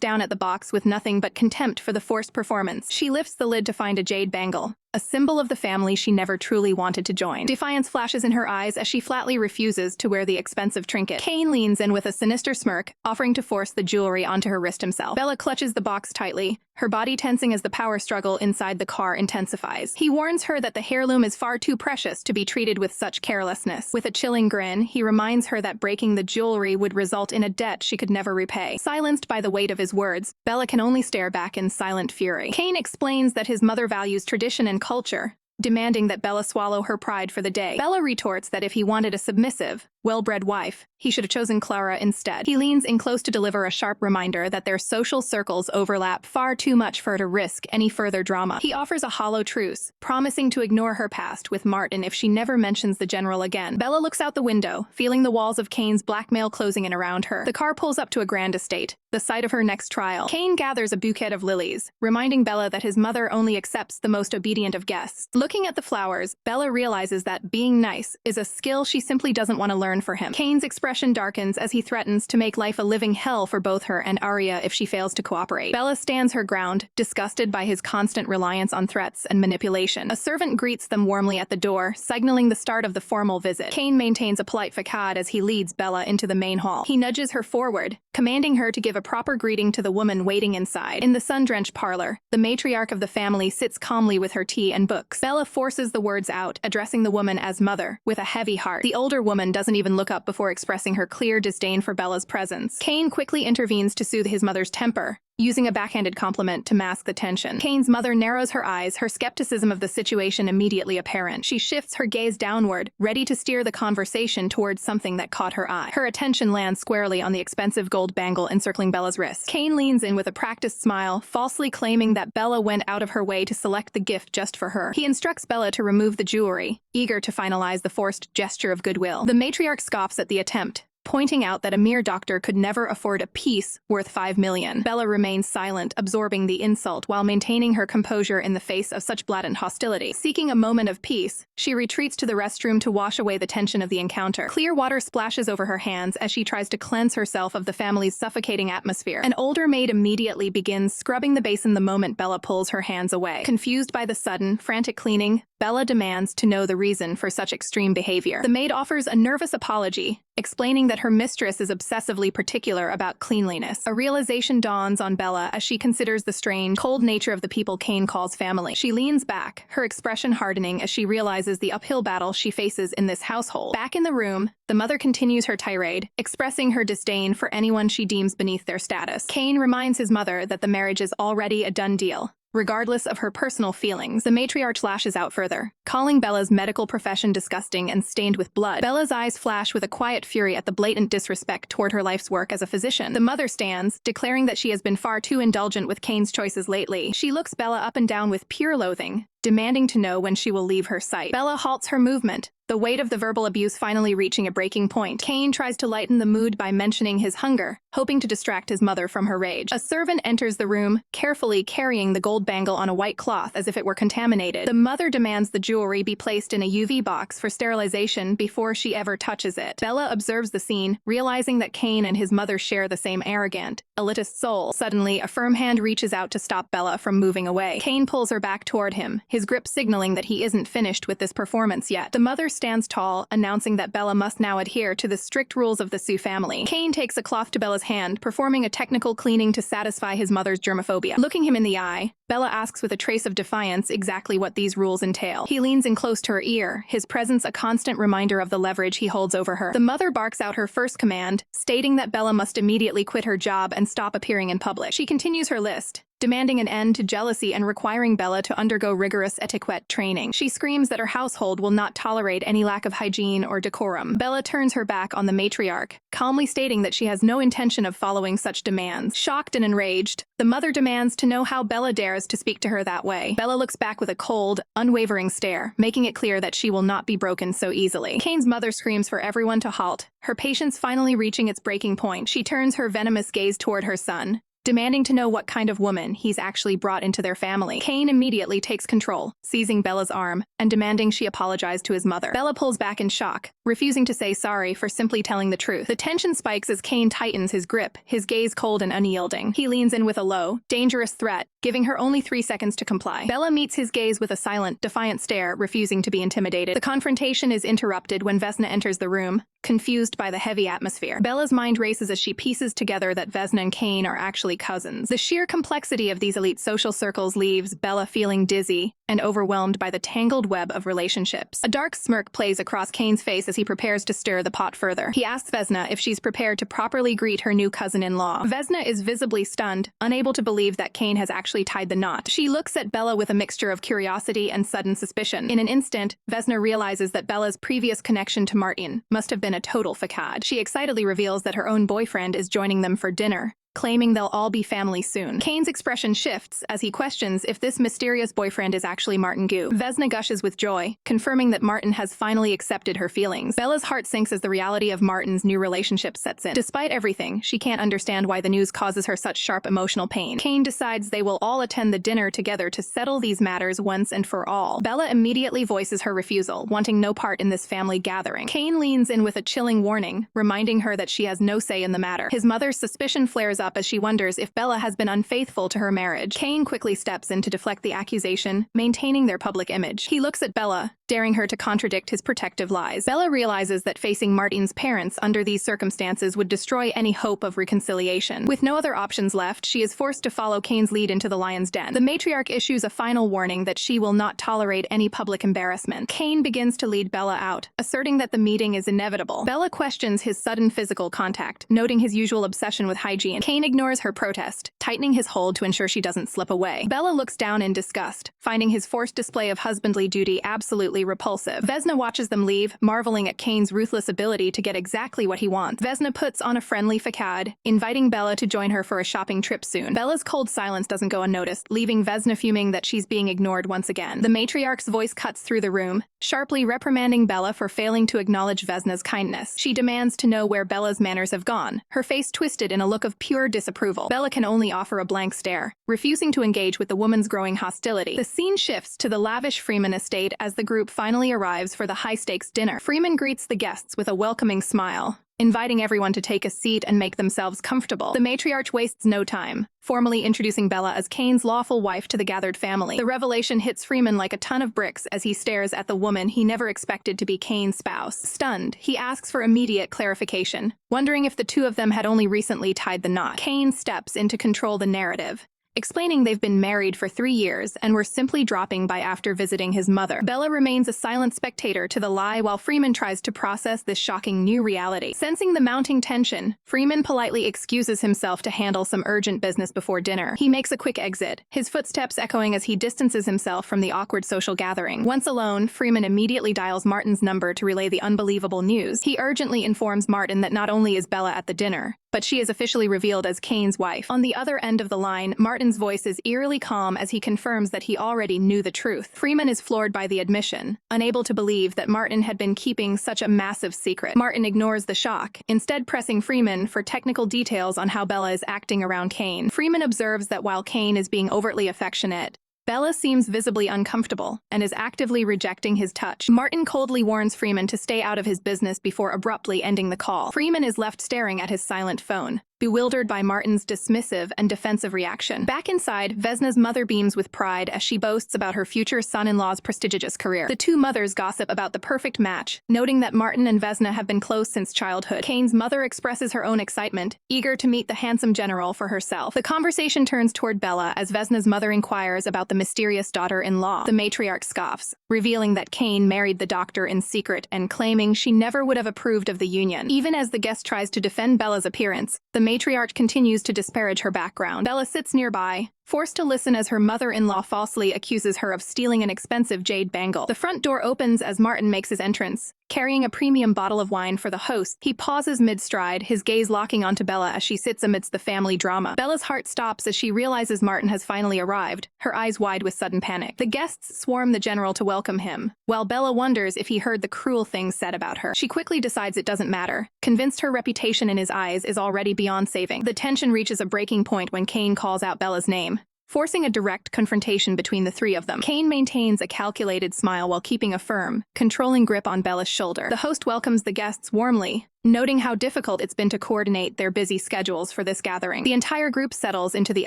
down at the box with nothing but contempt for the forced performance. She lifts the lid to find a jade bangle, a symbol of the family she never truly wanted to join. Defiance flashes in her eyes as she flatly refuses to wear the expensive trinket. Kane leans in with a sinister smirk, offering to force the jewelry onto her wrist himself. Bella clutches the box tightly, her body tensing as the power struggle inside the car intensifies. He warns her that the heirloom is far too precious to be treated with such carelessness. With a chilling grin, he reminds her that breaking the jewelry would result in a debt she could never repay. Silenced by the weight of his words, Bella can only stare back in silent fury. Kane explains that his mother values tradition and culture, demanding that Bella swallow her pride for the day. Bella retorts that if he wanted a submissive, well-bred wife, he should have chosen Clara instead. He leans in close to deliver a sharp reminder that their social circles overlap far too much for her to risk any further drama. He offers a hollow truce, promising to ignore her past with Martin if she never mentions the general again. Bella looks out the window, feeling the walls of Kane's blackmail closing in around her. The car pulls up to a grand estate, the site of her next trial. Kane gathers a bouquet of lilies, reminding Bella that his mother only accepts the most obedient of guests. Looking at the flowers, Bella realizes that being nice is a skill she simply doesn't want to learn for him. Kane's expression darkens as he threatens to make life a living hell for both her and Arya if she fails to cooperate. Bella stands her ground, disgusted by his constant reliance on threats and manipulation. A servant greets them warmly at the door, signaling the start of the formal visit. Kane maintains a polite facade as he leads Bella into the main hall. He nudges her forward, commanding her to give a proper greeting to the woman waiting inside. In the sun-drenched parlor, the matriarch of the family sits calmly with her tea and books. Bella forces the words out, addressing the woman as mother, with a heavy heart. The older woman doesn't even look up before expressing her clear disdain for Bella's presence. Kane quickly intervenes to soothe his mother's temper, using a backhanded compliment to mask the tension. Kane's mother narrows her eyes, her skepticism of the situation immediately apparent. She shifts her gaze downward, ready to steer the conversation towards something that caught her eye. Her attention lands squarely on the expensive gold bangle encircling Bella's wrist. Kane leans in with a practiced smile, falsely claiming that Bella went out of her way to select the gift just for her. He instructs Bella to remove the jewelry, eager to finalize the forced gesture of goodwill. The matriarch scoffs at the attempt, pointing out that a mere doctor could never afford a piece worth 5 million. Bella remains silent, absorbing the insult while maintaining her composure in the face of such blatant hostility. Seeking a moment of peace, she retreats to the restroom to wash away the tension of the encounter. Clear water splashes over her hands as she tries to cleanse herself of the family's suffocating atmosphere. An older maid immediately begins scrubbing the basin the moment Bella pulls her hands away. Confused by the sudden, frantic cleaning, Bella demands to know the reason for such extreme behavior. The maid offers a nervous apology, explaining that her mistress is obsessively particular about cleanliness. A realization dawns on Bella as she considers the strange, cold nature of the people Kane calls family. She leans back, her expression hardening as she realizes the uphill battle she faces in this household. Back in the room, the mother continues her tirade, expressing her disdain for anyone she deems beneath their status. Kane reminds his mother that the marriage is already a done deal, regardless of her personal feelings. The matriarch lashes out further, calling Bella's medical profession disgusting and stained with blood. Bella's eyes flash with a quiet fury at the blatant disrespect toward her life's work as a physician. The mother stands, declaring that she has been far too indulgent with Kane's choices lately. She looks Bella up and down with pure loathing, demanding to know when she will leave her sight. Bella halts her movement, the weight of the verbal abuse finally reaching a breaking point. Kane tries to lighten the mood by mentioning his hunger, hoping to distract his mother from her rage. A servant enters the room, carefully carrying the gold bangle on a white cloth as if it were contaminated. The mother demands the jewelry be placed in a UV box for sterilization before she ever touches it. Bella observes the scene, realizing that Kane and his mother share the same arrogant, elitist soul. Suddenly, a firm hand reaches out to stop Bella from moving away. Kane pulls her back toward him, his grip signaling that he isn't finished with this performance yet. The mother stands tall, announcing that Bella must now adhere to the strict rules of the Sioux family. Kane takes a cloth to Bella's hand, performing a technical cleaning to satisfy his mother's germophobia. Looking him in the eye, Bella asks with a trace of defiance exactly what these rules entail. He leans in close to her ear, his presence a constant reminder of the leverage he holds over her. The mother barks out her first command, stating that Bella must immediately quit her job and stop appearing in public. She continues her list, demanding an end to jealousy and requiring Bella to undergo rigorous etiquette training. She screams that her household will not tolerate any lack of hygiene or decorum. Bella turns her back on the matriarch, calmly stating that she has no intention of following such demands. Shocked and enraged, the mother demands to know how Bella dares to speak to her that way. Bella looks back with a cold, unwavering stare, making it clear that she will not be broken so easily. Kane's mother screams for everyone to halt, her patience finally reaching its breaking point. She turns her venomous gaze toward her son, demanding to know what kind of woman he's actually brought into their family. Kane immediately takes control, seizing Bella's arm and demanding she apologize to his mother. Bella pulls back in shock, refusing to say sorry for simply telling the truth. The tension spikes as Kane tightens his grip, his gaze cold and unyielding. He leans in with a low, dangerous threat, giving her only 3 seconds to comply. Bella meets his gaze with a silent, defiant stare, refusing to be intimidated. The confrontation is interrupted when Vesna enters the room, confused by the heavy atmosphere. Bella's mind races as she pieces together that Vesna and Kane are actually cousins. The sheer complexity of these elite social circles leaves Bella feeling dizzy and overwhelmed by the tangled web of relationships. A dark smirk plays across Kane's face as he prepares to stir the pot further. He asks Vesna if she's prepared to properly greet her new cousin-in-law. Vesna is visibly stunned, unable to believe that Kane has actually tied the knot. She looks at Bella with a mixture of curiosity and sudden suspicion. In an instant, Vesna realizes that Bella's previous connection to Martin must have been a total facade. She excitedly reveals that her own boyfriend is joining them for dinner, claiming they'll all be family soon. Kane's expression shifts as he questions if this mysterious boyfriend is actually Martin Gu. Vesna gushes with joy, confirming that Martin has finally accepted her feelings. Bella's heart sinks as the reality of Martin's new relationship sets in. Despite everything, she can't understand why the news causes her such sharp emotional pain. Kane decides they will all attend the dinner together to settle these matters once and for all. Bella immediately voices her refusal, wanting no part in this family gathering. Kane leans in with a chilling warning, reminding her that she has no say in the matter. His mother's suspicion flares up as she wonders if Bella has been unfaithful to her marriage. Kane quickly steps in to deflect the accusation, maintaining their public image. He looks at Bella, daring her to contradict his protective lies. Bella realizes that facing Martin's parents under these circumstances would destroy any hope of reconciliation. With no other options left, she is forced to follow Kane's lead into the lion's den. The matriarch issues a final warning that she will not tolerate any public embarrassment. Kane begins to lead Bella out, asserting that the meeting is inevitable. Bella questions his sudden physical contact, noting his usual obsession with hygiene. Kane ignores her protest, tightening his hold to ensure she doesn't slip away. Bella looks down in disgust, finding his forced display of husbandly duty absolutely repulsive. Vesna watches them leave, marveling at Kane's ruthless ability to get exactly what he wants. Vesna puts on a friendly facade, inviting Bella to join her for a shopping trip soon. Bella's cold silence doesn't go unnoticed, leaving Vesna fuming that she's being ignored once again. The matriarch's voice cuts through the room, sharply reprimanding Bella for failing to acknowledge Vesna's kindness. She demands to know where Bella's manners have gone, her face twisted in a look of pure disapproval. Bella can only offer a blank stare, refusing to engage with the woman's growing hostility. The scene shifts to the lavish Freeman estate as the group finally arrives for the high-stakes dinner. Freeman greets the guests with a welcoming smile, inviting everyone to take a seat and make themselves comfortable. The matriarch wastes no time, formally introducing Bella as Kane's lawful wife to the gathered family. The revelation hits Freeman like a ton of bricks as he stares at the woman he never expected to be Kane's spouse. Stunned, he asks for immediate clarification, wondering if the two of them had only recently tied the knot. Kane steps in to control the narrative, explaining they've been married for 3 years and were simply dropping by after visiting his mother. Bella remains a silent spectator to the lie while Freeman tries to process this shocking new reality. Sensing the mounting tension, Freeman politely excuses himself to handle some urgent business before dinner. He makes a quick exit, his footsteps echoing as he distances himself from the awkward social gathering. Once alone, Freeman immediately dials Martin's number to relay the unbelievable news. He urgently informs Martin that not only is Bella at the dinner, but she is officially revealed as Kane's wife. On the other end of the line, Martin's voice is eerily calm as he confirms that he already knew the truth. Freeman is floored by the admission, unable to believe that Martin had been keeping such a massive secret. Martin ignores the shock, instead pressing Freeman for technical details on how Bella is acting around Kane. Freeman observes that while Kane is being overtly affectionate, Bella seems visibly uncomfortable and is actively rejecting his touch. Martin coldly warns Freeman to stay out of his business before abruptly ending the call. Freeman is left staring at his silent phone, bewildered by Martin's dismissive and defensive reaction. Back inside, Vesna's mother beams with pride as she boasts about her future son-in-law's prestigious career. The two mothers gossip about the perfect match, noting that Martin and Vesna have been close since childhood. Kane's mother expresses her own excitement, eager to meet the handsome general for herself. The conversation turns toward Bella as Vesna's mother inquires about the mysterious daughter-in-law. The matriarch scoffs, revealing that Kane married the doctor in secret and claiming she never would have approved of the union. Even as the guest tries to defend Bella's appearance, the matriarch continues to disparage her background. Bella sits nearby, forced to listen as her mother-in-law falsely accuses her of stealing an expensive jade bangle. The front door opens as Martin makes his entrance, carrying a premium bottle of wine for the host. He pauses mid-stride, his gaze locking onto Bella as she sits amidst the family drama. Bella's heart stops as she realizes Martin has finally arrived, her eyes wide with sudden panic. The guests swarm the general to welcome him, while Bella wonders if he heard the cruel things said about her. She quickly decides it doesn't matter, convinced her reputation in his eyes is already beyond saving. The tension reaches a breaking point when Kane calls out Bella's name, forcing a direct confrontation between the three of them. Kane maintains a calculated smile while keeping a firm, controlling grip on Bella's shoulder. The host welcomes the guests warmly, noting how difficult it's been to coordinate their busy schedules for this gathering. The entire group settles into the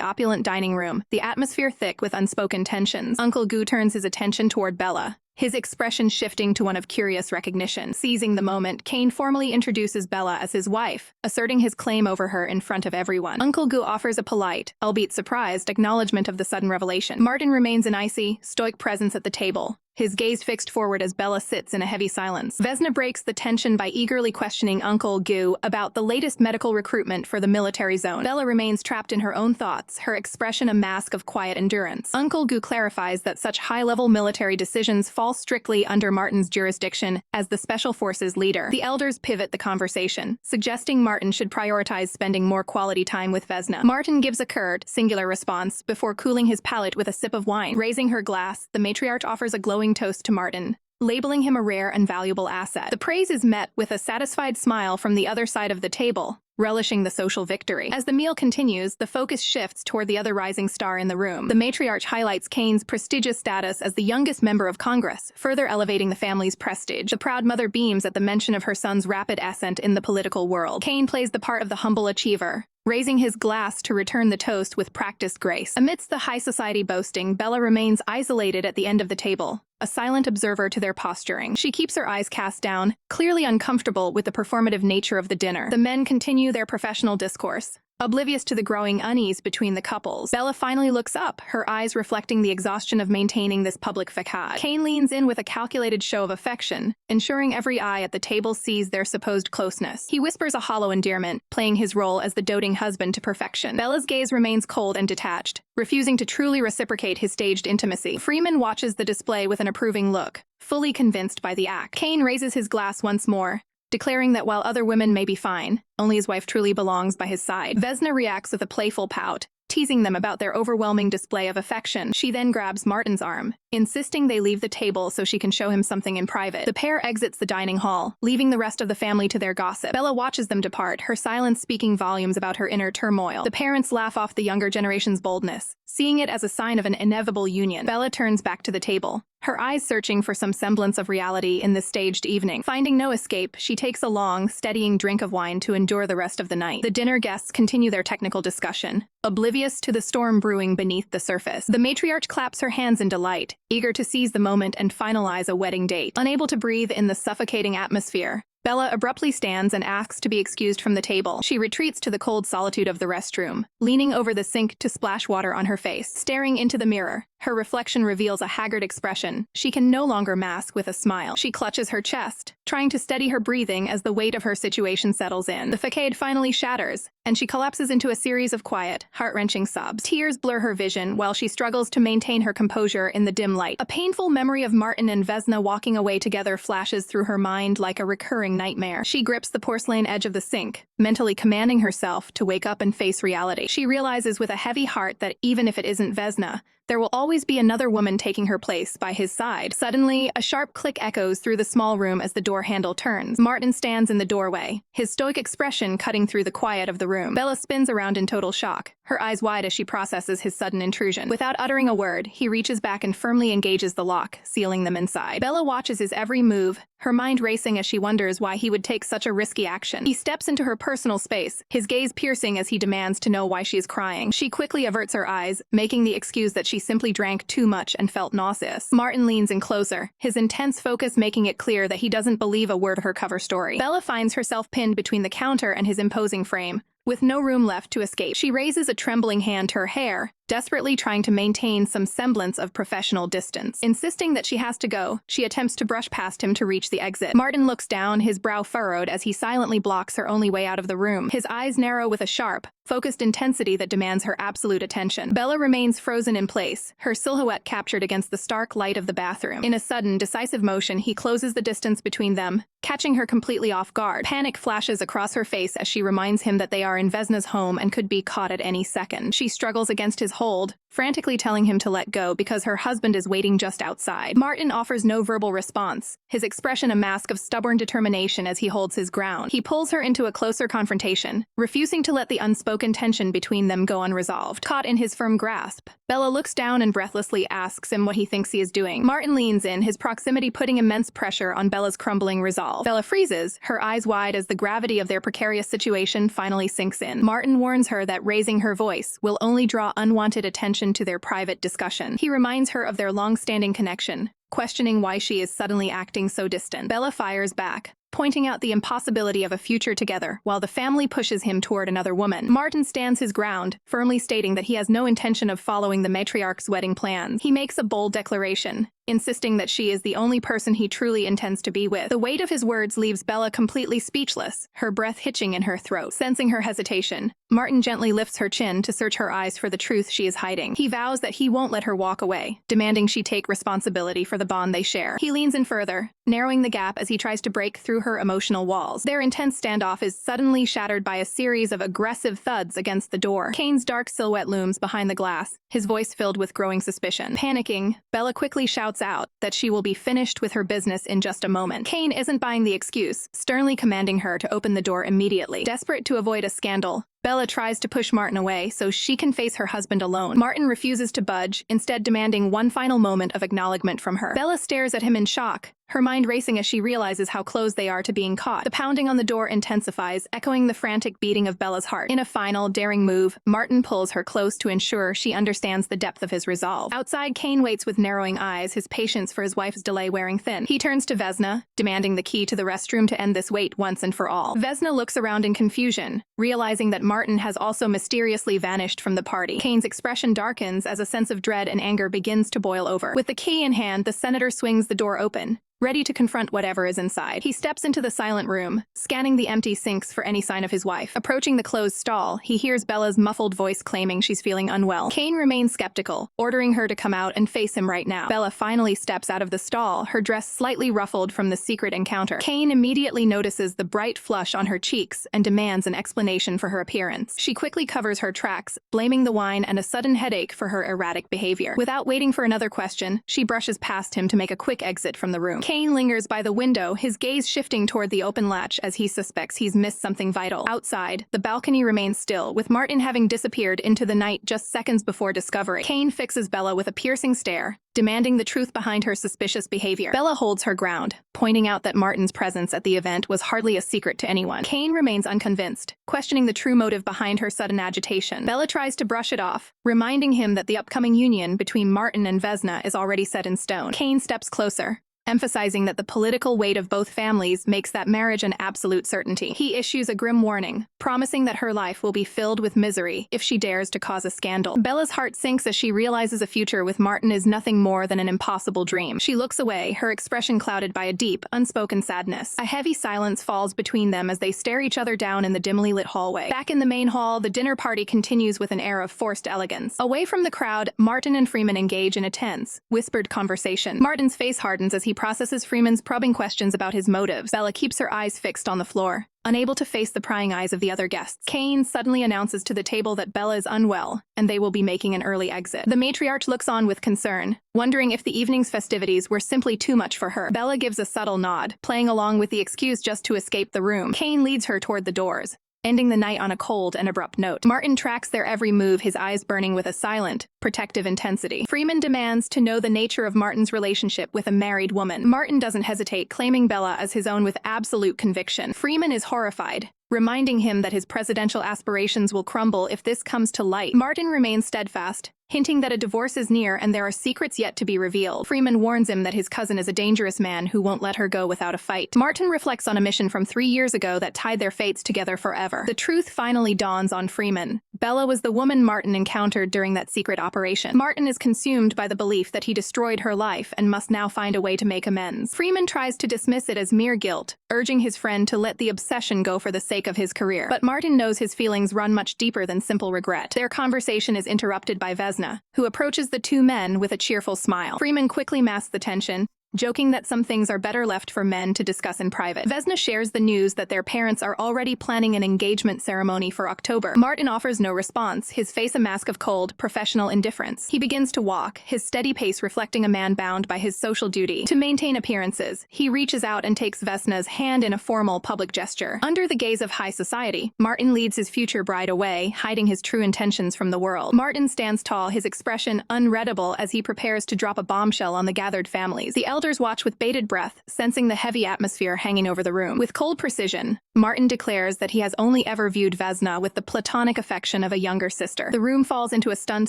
opulent dining room, the atmosphere thick with unspoken tensions. Uncle Gu turns his attention toward Bella, his expression shifting to one of curious recognition. Seizing the moment, Kane formally introduces Bella as his wife, asserting his claim over her in front of everyone. Uncle Gu offers a polite, albeit surprised, acknowledgement of the sudden revelation. Martin remains an icy, stoic presence at the table, his gaze fixed forward as Bella sits in a heavy silence. Vesna breaks the tension by eagerly questioning Uncle Gu about the latest medical recruitment for the military zone. Bella remains trapped in her own thoughts, her expression a mask of quiet endurance. Uncle Gu clarifies that such high-level military decisions fall strictly under Martin's jurisdiction as the Special Forces leader. The elders pivot the conversation, suggesting Martin should prioritize spending more quality time with Vesna. Martin gives a curt, singular response before cooling his palate with a sip of wine. Raising her glass, the matriarch offers a glowing toast to Martin, labeling him a rare and valuable asset. The praise is met with a satisfied smile from the other side of the table, relishing the social victory. As the meal continues, the focus shifts toward the other rising star in the room. The matriarch highlights Kane's prestigious status as the youngest member of Congress, further elevating the family's prestige. The proud mother beams at the mention of her son's rapid ascent in the political world. Kane plays the part of the humble achiever, raising his glass to return the toast with practiced grace. Amidst the high society boasting, Bella remains isolated at the end of the table, a silent observer to their posturing. She keeps her eyes cast down, clearly uncomfortable with the performative nature of the dinner. The men continue their professional discourse, oblivious to the growing unease between the couples. Bella finally looks up, her eyes reflecting the exhaustion of maintaining this public facade. Kane leans in with a calculated show of affection, ensuring every eye at the table sees their supposed closeness. He whispers a hollow endearment, playing his role as the doting husband to perfection. Bella's gaze remains cold and detached, refusing to truly reciprocate his staged intimacy. Freeman watches the display with an approving look, fully convinced by the act. Kane raises his glass once more, declaring that while other women may be fine, only his wife truly belongs by his side. Vesna reacts with a playful pout, teasing them about their overwhelming display of affection. She then grabs Martin's arm, insisting they leave the table so she can show him something in private. The pair exits the dining hall, leaving the rest of the family to their gossip. Bella watches them depart, her silence speaking volumes about her inner turmoil. The parents laugh off the younger generation's boldness, seeing it as a sign of an inevitable union. Bella turns back to the table, her eyes searching for some semblance of reality in this staged evening. Finding no escape, she takes a long, steadying drink of wine to endure the rest of the night. The dinner guests continue their technical discussion, oblivious to the storm brewing beneath the surface. The matriarch claps her hands in delight, eager to seize the moment and finalize a wedding date. Unable to breathe in the suffocating atmosphere, Bella abruptly stands and asks to be excused from the table. She retreats to the cold solitude of the restroom, leaning over the sink to splash water on her face. Staring into the mirror, her reflection reveals a haggard expression she can no longer mask with a smile. She clutches her chest, trying to steady her breathing as the weight of her situation settles in. The facade finally shatters, and she collapses into a series of quiet, heart-wrenching sobs. Tears blur her vision while she struggles to maintain her composure in the dim light. A painful memory of Martin and Vesna walking away together flashes through her mind like a recurring nightmare. She grips the porcelain edge of the sink, mentally commanding herself to wake up and face reality. She realizes with a heavy heart that even if it isn't Vesna, there will always be another woman taking her place by his side. Suddenly, a sharp click echoes through the small room as the door handle turns. Martin stands in the doorway, his stoic expression cutting through the quiet of the room. Bella spins around in total shock, her eyes wide as she processes his sudden intrusion. Without uttering a word, he reaches back and firmly engages the lock, sealing them inside. Bella watches his every move, her mind racing as she wonders why he would take such a risky action. He steps into her personal space, his gaze piercing as he demands to know why she is crying. She quickly averts her eyes, making the excuse that she simply drank too much and felt nauseous. Martin leans in closer, his intense focus making it clear that he doesn't believe a word of her cover story. Bella finds herself pinned between the counter and his imposing frame, with no room left to escape. She raises a trembling hand to her hair, desperately trying to maintain some semblance of professional distance. Insisting that she has to go, she attempts to brush past him to reach the exit. Martin looks down, his brow furrowed as he silently blocks her only way out of the room. His eyes narrow with a sharp, focused intensity that demands her absolute attention. Bella remains frozen in place, her silhouette captured against the stark light of the bathroom. In a sudden, decisive motion, he closes the distance between them, catching her completely off guard. Panic flashes across her face as she reminds him that they are in Vesna's home and could be caught at any second. She struggles against his hold, frantically telling him to let go because her husband is waiting just outside. Martin offers no verbal response, his expression a mask of stubborn determination as he holds his ground. He pulls her into a closer confrontation, refusing to let the unspoken tension between them go unresolved. Caught in his firm grasp, Bella looks down and breathlessly asks him what he thinks he is doing. Martin leans in, his proximity putting immense pressure on Bella's crumbling resolve. Bella freezes, her eyes wide as the gravity of their precarious situation finally sinks in. Martin warns her that raising her voice will only draw unwanted attention to their private discussion. He reminds her of their long-standing connection, questioning why she is suddenly acting so distant. Bella fires back, pointing out the impossibility of a future together, while the family pushes him toward another woman. Martin stands his ground, firmly stating that he has no intention of following the matriarch's wedding plans. He makes a bold declaration, insisting that she is the only person he truly intends to be with. The weight of his words leaves Bella completely speechless, her breath hitching in her throat. Sensing her hesitation, Martin gently lifts her chin to search her eyes for the truth she is hiding. He vows that he won't let her walk away, demanding she take responsibility for the bond they share. He leans in further, narrowing the gap as he tries to break through her emotional walls. Their intense standoff is suddenly shattered by a series of aggressive thuds against the door. Kane's dark silhouette looms behind the glass, his voice filled with growing suspicion. Panicking, Bella quickly shouts out that she will be finished with her business in just a moment. Kane isn't buying the excuse, sternly commanding her to open the door immediately. Desperate to avoid a scandal, Bella tries to push Martin away so she can face her husband alone. Martin refuses to budge, instead demanding one final moment of acknowledgement from her. Bella stares at him in shock, her mind racing as she realizes how close they are to being caught. The pounding on the door intensifies, echoing the frantic beating of Bella's heart. In a final, daring move, Martin pulls her close to ensure she understands the depth of his resolve. Outside, Kane waits with narrowing eyes, his patience for his wife's delay wearing thin. He turns to Vesna, demanding the key to the restroom to end this wait once and for all. Vesna looks around in confusion, realizing that Martin has also mysteriously vanished from the party. Kane's expression darkens as a sense of dread and anger begins to boil over. With the key in hand, the senator swings the door open, ready to confront whatever is inside. He steps into the silent room, scanning the empty sinks for any sign of his wife. Approaching the closed stall, he hears Bella's muffled voice claiming she's feeling unwell. Kane remains skeptical, ordering her to come out and face him right now. Bella finally steps out of the stall, her dress slightly ruffled from the secret encounter. Kane immediately notices the bright flush on her cheeks and demands an explanation for her appearance. She quickly covers her tracks, blaming the wine and a sudden headache for her erratic behavior. Without waiting for another question, she brushes past him to make a quick exit from the room. Kane lingers by the window, his gaze shifting toward the open latch as he suspects he's missed something vital. Outside, the balcony remains still, with Martin having disappeared into the night just seconds before discovery. Kane fixes Bella with a piercing stare, demanding the truth behind her suspicious behavior. Bella holds her ground, pointing out that Martin's presence at the event was hardly a secret to anyone. Kane remains unconvinced, questioning the true motive behind her sudden agitation. Bella tries to brush it off, reminding him that the upcoming union between Martin and Vesna is already set in stone. Kane steps closer, emphasizing that the political weight of both families makes that marriage an absolute certainty. He issues a grim warning, promising that her life will be filled with misery if she dares to cause a scandal. Bella's heart sinks as she realizes a future with Martin is nothing more than an impossible dream. She looks away, her expression clouded by a deep, unspoken sadness. A heavy silence falls between them as they stare each other down in the dimly lit hallway. Back in the main hall, the dinner party continues with an air of forced elegance. Away from the crowd, Martin and Freeman engage in a tense, whispered conversation. Martin's face hardens as he processes Freeman's probing questions about his motives. Bella keeps her eyes fixed on the floor, unable to face the prying eyes of the other guests. Kane suddenly announces to the table that Bella is unwell, and they will be making an early exit. The matriarch looks on with concern, wondering if the evening's festivities were simply too much for her. Bella gives a subtle nod, playing along with the excuse just to escape the room. Kane leads her toward the doors, ending the night on a cold and abrupt note. Martin tracks their every move, his eyes burning with a silent, protective intensity. Freeman demands to know the nature of Martin's relationship with a married woman. Martin doesn't hesitate, claiming Bella as his own with absolute conviction. Freeman is horrified, reminding him that his presidential aspirations will crumble if this comes to light. Martin remains steadfast, hinting that a divorce is near and there are secrets yet to be revealed. Freeman warns him that his cousin is a dangerous man who won't let her go without a fight. Martin reflects on a mission from 3 years ago that tied their fates together forever. The truth finally dawns on Freeman. Bella was the woman Martin encountered during that secret operation. Martin is consumed by the belief that he destroyed her life and must now find a way to make amends. Freeman tries to dismiss it as mere guilt, urging his friend to let the obsession go for the sake of his career. But Martin knows his feelings run much deeper than simple regret. Their conversation is interrupted by Vesna, who approaches the two men with a cheerful smile. Freeman quickly masks the tension, joking that some things are better left for men to discuss in private. Vesna shares the news that their parents are already planning an engagement ceremony for October. Martin offers no response, his face a mask of cold, professional indifference. He begins to walk, his steady pace reflecting a man bound by his social duty. To maintain appearances, he reaches out and takes Vesna's hand in a formal public gesture. Under the gaze of high society, Martin leads his future bride away, hiding his true intentions from the world. Martin stands tall, his expression unreadable as he prepares to drop a bombshell on the gathered families. The elders watch with bated breath, sensing the heavy atmosphere hanging over the room. With cold precision, Martin declares that he has only ever viewed Vesna with the platonic affection of a younger sister. The room falls into a stunned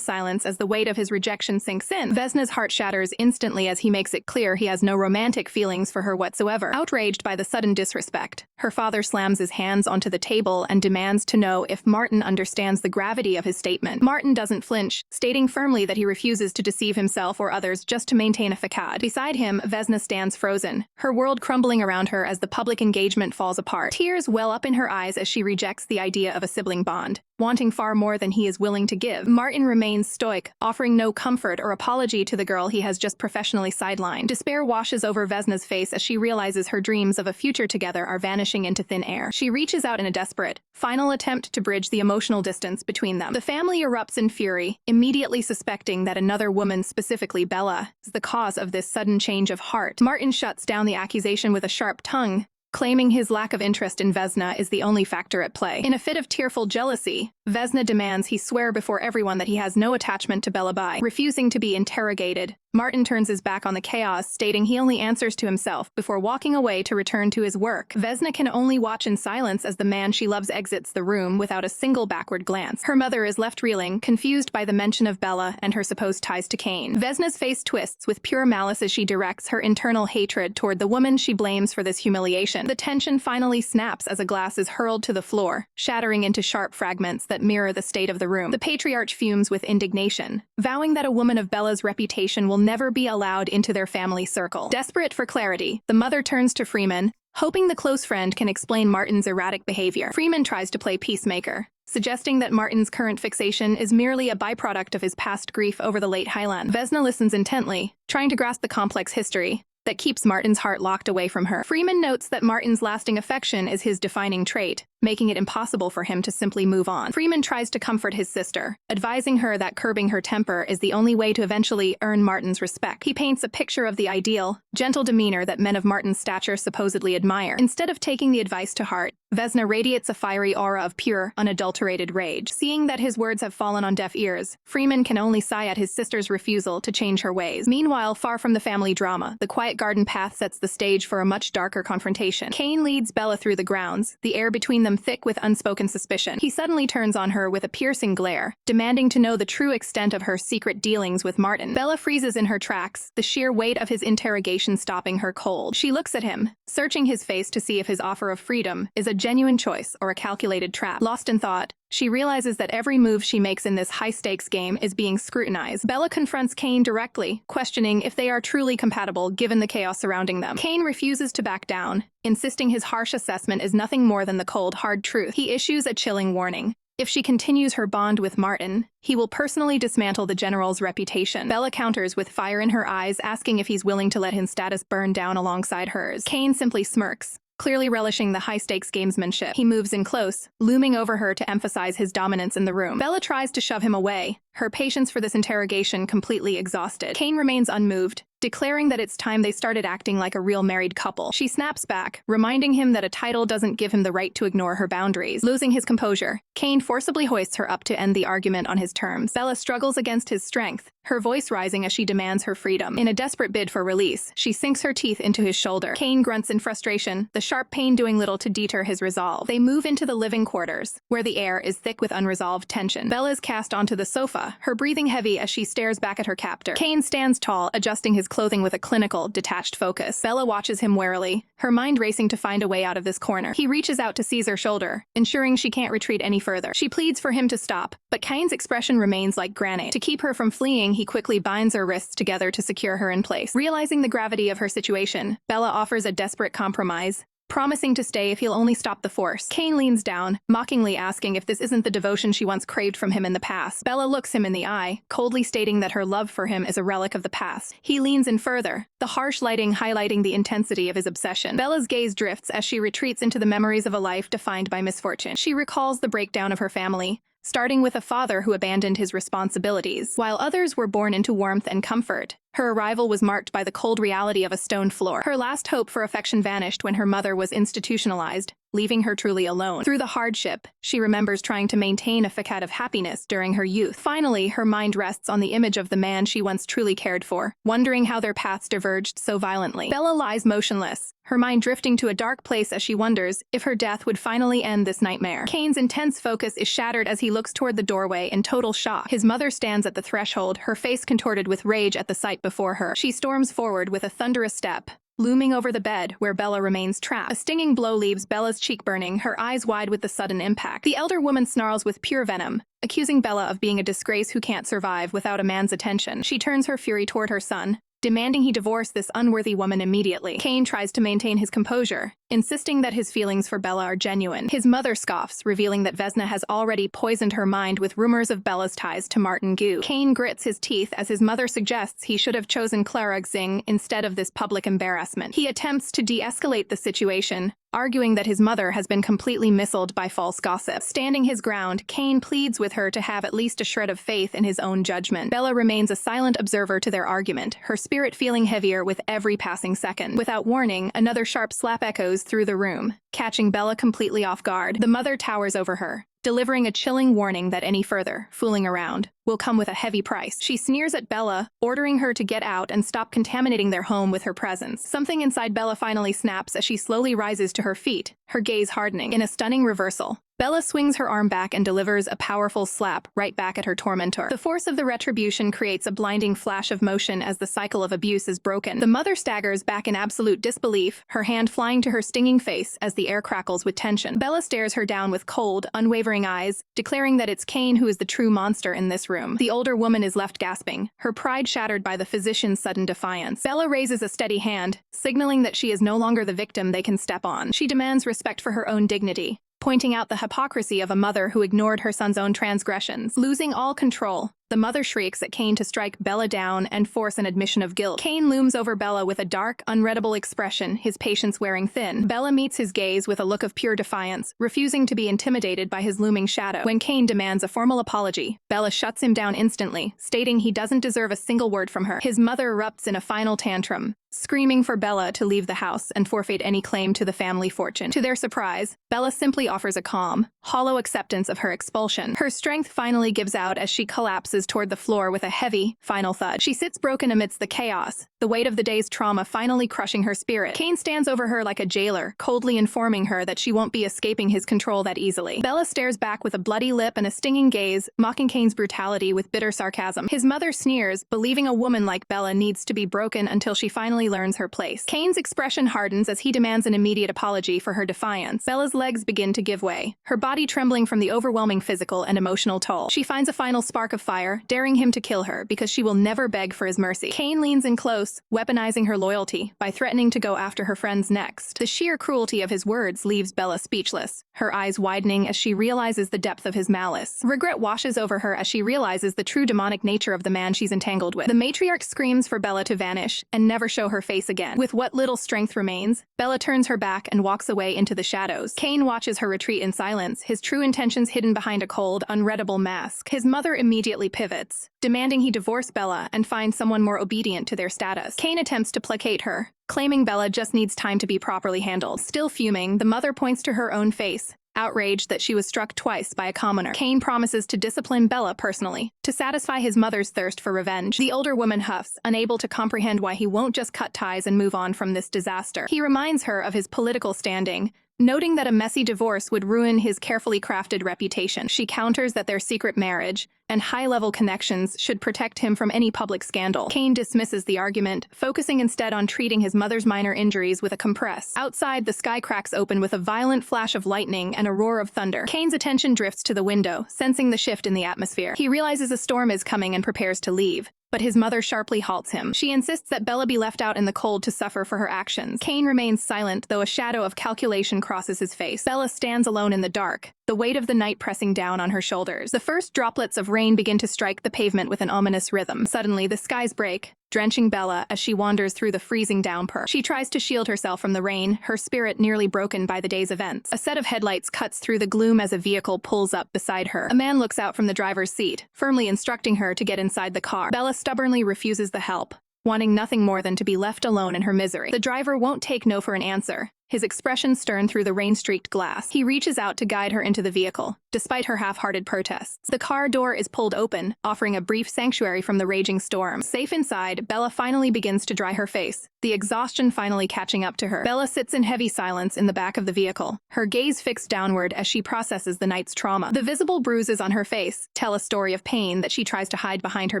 silence as the weight of his rejection sinks in. Vesna's heart shatters instantly as he makes it clear he has no romantic feelings for her whatsoever. Outraged by the sudden disrespect, her father slams his hands onto the table and demands to know if Martin understands the gravity of his statement. Martin doesn't flinch, stating firmly that he refuses to deceive himself or others just to maintain a facade. Beside him, Vesna stands frozen, her world crumbling around her as the public engagement falls apart. Tears well up in her eyes as she rejects the idea of a sibling bond, wanting far more than he is willing to give. Martin remains stoic, offering no comfort or apology to the girl he has just professionally sidelined. Despair washes over Vesna's face as she realizes her dreams of a future together are vanishing into thin air. She reaches out in a desperate, final attempt to bridge the emotional distance between them. The family erupts in fury, immediately suspecting that another woman, specifically Bella, is the cause of this sudden change of heart. Martin shuts down the accusation with a sharp tongue, claiming his lack of interest in Vesna is the only factor at play. In a fit of tearful jealousy, Vesna demands he swear before everyone that he has no attachment to Bella. Refusing to be interrogated, Martin turns his back on the chaos, stating he only answers to himself before walking away to return to his work. Vesna can only watch in silence as the man she loves exits the room without a single backward glance. Her mother is left reeling, confused by the mention of Bella and her supposed ties to Cain. Vesna's face twists with pure malice as she directs her internal hatred toward the woman she blames for this humiliation. The tension finally snaps as a glass is hurled to the floor, shattering into sharp fragments that mirror the state of the room. The patriarch fumes with indignation, vowing that a woman of Bella's reputation will never be allowed into their family circle. Desperate for clarity, the mother turns to Freeman, hoping the close friend can explain Martin's erratic behavior. Freeman tries to play peacemaker, suggesting that Martin's current fixation is merely a byproduct of his past grief over the late Hyland. Vesna listens intently, trying to grasp the complex history that keeps Martin's heart locked away from her. Freeman notes that Martin's lasting affection is his defining trait, making it impossible for him to simply move on. Freeman tries to comfort his sister, advising her that curbing her temper is the only way to eventually earn Martin's respect. He paints a picture of the ideal, gentle demeanor that men of Martin's stature supposedly admire. Instead of taking the advice to heart, Vesna radiates a fiery aura of pure, unadulterated rage. Seeing that his words have fallen on deaf ears, Freeman can only sigh at his sister's refusal to change her ways. Meanwhile, far from the family drama, the quiet garden path sets the stage for a much darker confrontation. Cain leads Bella through the grounds, the air between them thick with unspoken suspicion. He suddenly turns on her with a piercing glare, demanding to know the true extent of her secret dealings with Martin. Bella freezes in her tracks, the sheer weight of his interrogation stopping her cold. She looks at him, searching his face to see if his offer of freedom is a genuine choice or a calculated trap. Lost in thought, she realizes that every move she makes in this high-stakes game is being scrutinized. Bella confronts Cain directly, questioning if they are truly compatible given the chaos surrounding them. Cain refuses to back down, insisting his harsh assessment is nothing more than the cold, hard truth. He issues a chilling warning. If she continues her bond with Martin, he will personally dismantle the general's reputation. Bella counters with fire in her eyes, asking if he's willing to let his status burn down alongside hers. Cain simply smirks, clearly relishing the high-stakes gamesmanship. He moves in close, looming over her to emphasize his dominance in the room. Bella tries to shove him away, her patience for this interrogation completely exhausted. Cain remains unmoved, declaring that it's time they started acting like a real married couple. She snaps back, reminding him that a title doesn't give him the right to ignore her boundaries. Losing his composure, Cain forcibly hoists her up to end the argument on his terms. Bella struggles against his strength, her voice rising as she demands her freedom. In a desperate bid for release, she sinks her teeth into his shoulder. Cain grunts in frustration, the sharp pain doing little to deter his resolve. They move into the living quarters, where the air is thick with unresolved tension. Bella is cast onto the sofa, her breathing heavy as she stares back at her captor. Cain stands tall, adjusting his clothing with a clinical, detached focus. Bella watches him warily, her mind racing to find a way out of this corner. He reaches out to seize her shoulder, ensuring she can't retreat any further. She pleads for him to stop, but Cain's expression remains like granite. To keep her from fleeing, he quickly binds her wrists together to secure her in place. Realizing the gravity of her situation, Bella offers a desperate compromise, promising to stay if he'll only stop the force. Cain leans down, mockingly asking if this isn't the devotion she once craved from him in the past. Bella looks him in the eye, coldly stating that her love for him is a relic of the past. He leans in further, the harsh lighting highlighting the intensity of his obsession. Bella's gaze drifts as she retreats into the memories of a life defined by misfortune. She recalls the breakdown of her family, starting with a father who abandoned his responsibilities. While others were born into warmth and comfort, her arrival was marked by the cold reality of a stone floor. Her last hope for affection vanished when her mother was institutionalized, leaving her truly alone. Through the hardship, she remembers trying to maintain a facade of happiness during her youth. Finally, her mind rests on the image of the man she once truly cared for, wondering how their paths diverged so violently. Bella lies motionless, her mind drifting to a dark place as she wonders if her death would finally end this nightmare. Cain's intense focus is shattered as he looks toward the doorway in total shock. His mother stands at the threshold, her face contorted with rage at the sight before her. She storms forward with a thunderous step, looming over the bed where Bella remains trapped. A stinging blow leaves Bella's cheek burning, her eyes wide with the sudden impact. The elder woman snarls with pure venom, accusing Bella of being a disgrace who can't survive without a man's attention. She turns her fury toward her son, demanding he divorce this unworthy woman immediately. Cain tries to maintain his composure, insisting that his feelings for Bella are genuine. His mother scoffs, revealing that Vesna has already poisoned her mind with rumors of Bella's ties to Martin Gu. Cain grits his teeth as his mother suggests he should have chosen Clara Xing instead of this public embarrassment. He attempts to de-escalate the situation, arguing that his mother has been completely misled by false gossip. Standing his ground, Cain pleads with her to have at least a shred of faith in his own judgment. Bella remains a silent observer to their argument, her spirit feeling heavier with every passing second. Without warning, another sharp slap echoes echoes through the room, catching Bella completely off guard. The mother towers over her, delivering a chilling warning that any further fooling around will come with a heavy price. She sneers at Bella, ordering her to get out and stop contaminating their home with her presence. Something inside Bella finally snaps as she slowly rises to her feet, her gaze hardening. In a stunning reversal, Bella swings her arm back and delivers a powerful slap right back at her tormentor. The force of the retribution creates a blinding flash of motion as the cycle of abuse is broken. The mother staggers back in absolute disbelief, her hand flying to her stinging face as the air crackles with tension. Bella stares her down with cold, unwavering eyes, declaring that it's Kane who is the true monster in this room. The older woman is left gasping, her pride shattered by the physician's sudden defiance. Bella raises a steady hand, signaling that she is no longer the victim they can step on. She demands respect for her own dignity, pointing out the hypocrisy of a mother who ignored her son's own transgressions. Losing all control, the mother shrieks at Kane to strike Bella down and force an admission of guilt. Kane looms over Bella with a dark, unreadable expression, his patience wearing thin. Bella meets his gaze with a look of pure defiance, refusing to be intimidated by his looming shadow. When Kane demands a formal apology, Bella shuts him down instantly, stating he doesn't deserve a single word from her. His mother erupts in a final tantrum, screaming for Bella to leave the house and forfeit any claim to the family fortune. To their surprise, Bella simply offers a calm, hollow acceptance of her expulsion. Her strength finally gives out as she collapses toward the floor with a heavy, final thud. She sits broken amidst the chaos, the weight of the day's trauma finally crushing her spirit. Kane stands over her like a jailer, coldly informing her that she won't be escaping his control that easily. Bella stares back with a bloody lip and a stinging gaze, mocking Kane's brutality with bitter sarcasm. His mother sneers, believing a woman like Bella needs to be broken until she finally learns her place. Kane's expression hardens as he demands an immediate apology for her defiance. Bella's legs begin to give way, her body trembling from the overwhelming physical and emotional toll. She finds a final spark of fire, daring him to kill her because she will never beg for his mercy. Kane leans in close, weaponizing her loyalty by threatening to go after her friends next. The sheer cruelty of his words leaves Bella speechless, her eyes widening as she realizes the depth of his malice. Regret washes over her as she realizes the true demonic nature of the man she's entangled with. The matriarch screams for Bella to vanish and never show her face again. With what little strength remains, Bella turns her back and walks away into the shadows. Kane watches her retreat in silence, his true intentions hidden behind a cold, unreadable mask. His mother immediately pivots, demanding he divorce Bella and find someone more obedient to their status. Kane attempts to placate her, claiming Bella just needs time to be properly handled. Still fuming, the mother points to her own face, outraged that she was struck twice by a commoner. Kane promises to discipline Bella personally, to satisfy his mother's thirst for revenge. The older woman huffs, unable to comprehend why he won't just cut ties and move on from this disaster. He reminds her of his political standing, noting that a messy divorce would ruin his carefully crafted reputation. She counters that their secret marriage and high-level connections should protect him from any public scandal. Kane dismisses the argument, focusing instead on treating his mother's minor injuries with a compress. Outside, the sky cracks open with a violent flash of lightning and a roar of thunder. Kane's attention drifts to the window, sensing the shift in the atmosphere. He realizes a storm is coming and prepares to leave, but his mother sharply halts him. She insists that Bella be left out in the cold to suffer for her actions. Kane remains silent, though a shadow of calculation crosses his face. Bella stands alone in the dark, the weight of the night pressing down on her shoulders. The first droplets of rain begin to strike the pavement with an ominous rhythm. Suddenly, the skies break, drenching Bella as she wanders through the freezing downpour. She tries to shield herself from the rain, her spirit nearly broken by the day's events. A set of headlights cuts through the gloom as a vehicle pulls up beside her. A man looks out from the driver's seat, firmly instructing her to get inside the car. Bella stubbornly refuses the help, wanting nothing more than to be left alone in her misery. The driver won't take no for an answer, his expression stern through the rain-streaked glass. He reaches out to guide her into the vehicle, despite her half-hearted protests. The car door is pulled open, offering a brief sanctuary from the raging storm. Safe inside, Bella finally begins to dry her face, the exhaustion finally catching up to her. Bella sits in heavy silence in the back of the vehicle, her gaze fixed downward as she processes the night's trauma. The visible bruises on her face tell a story of pain that she tries to hide behind her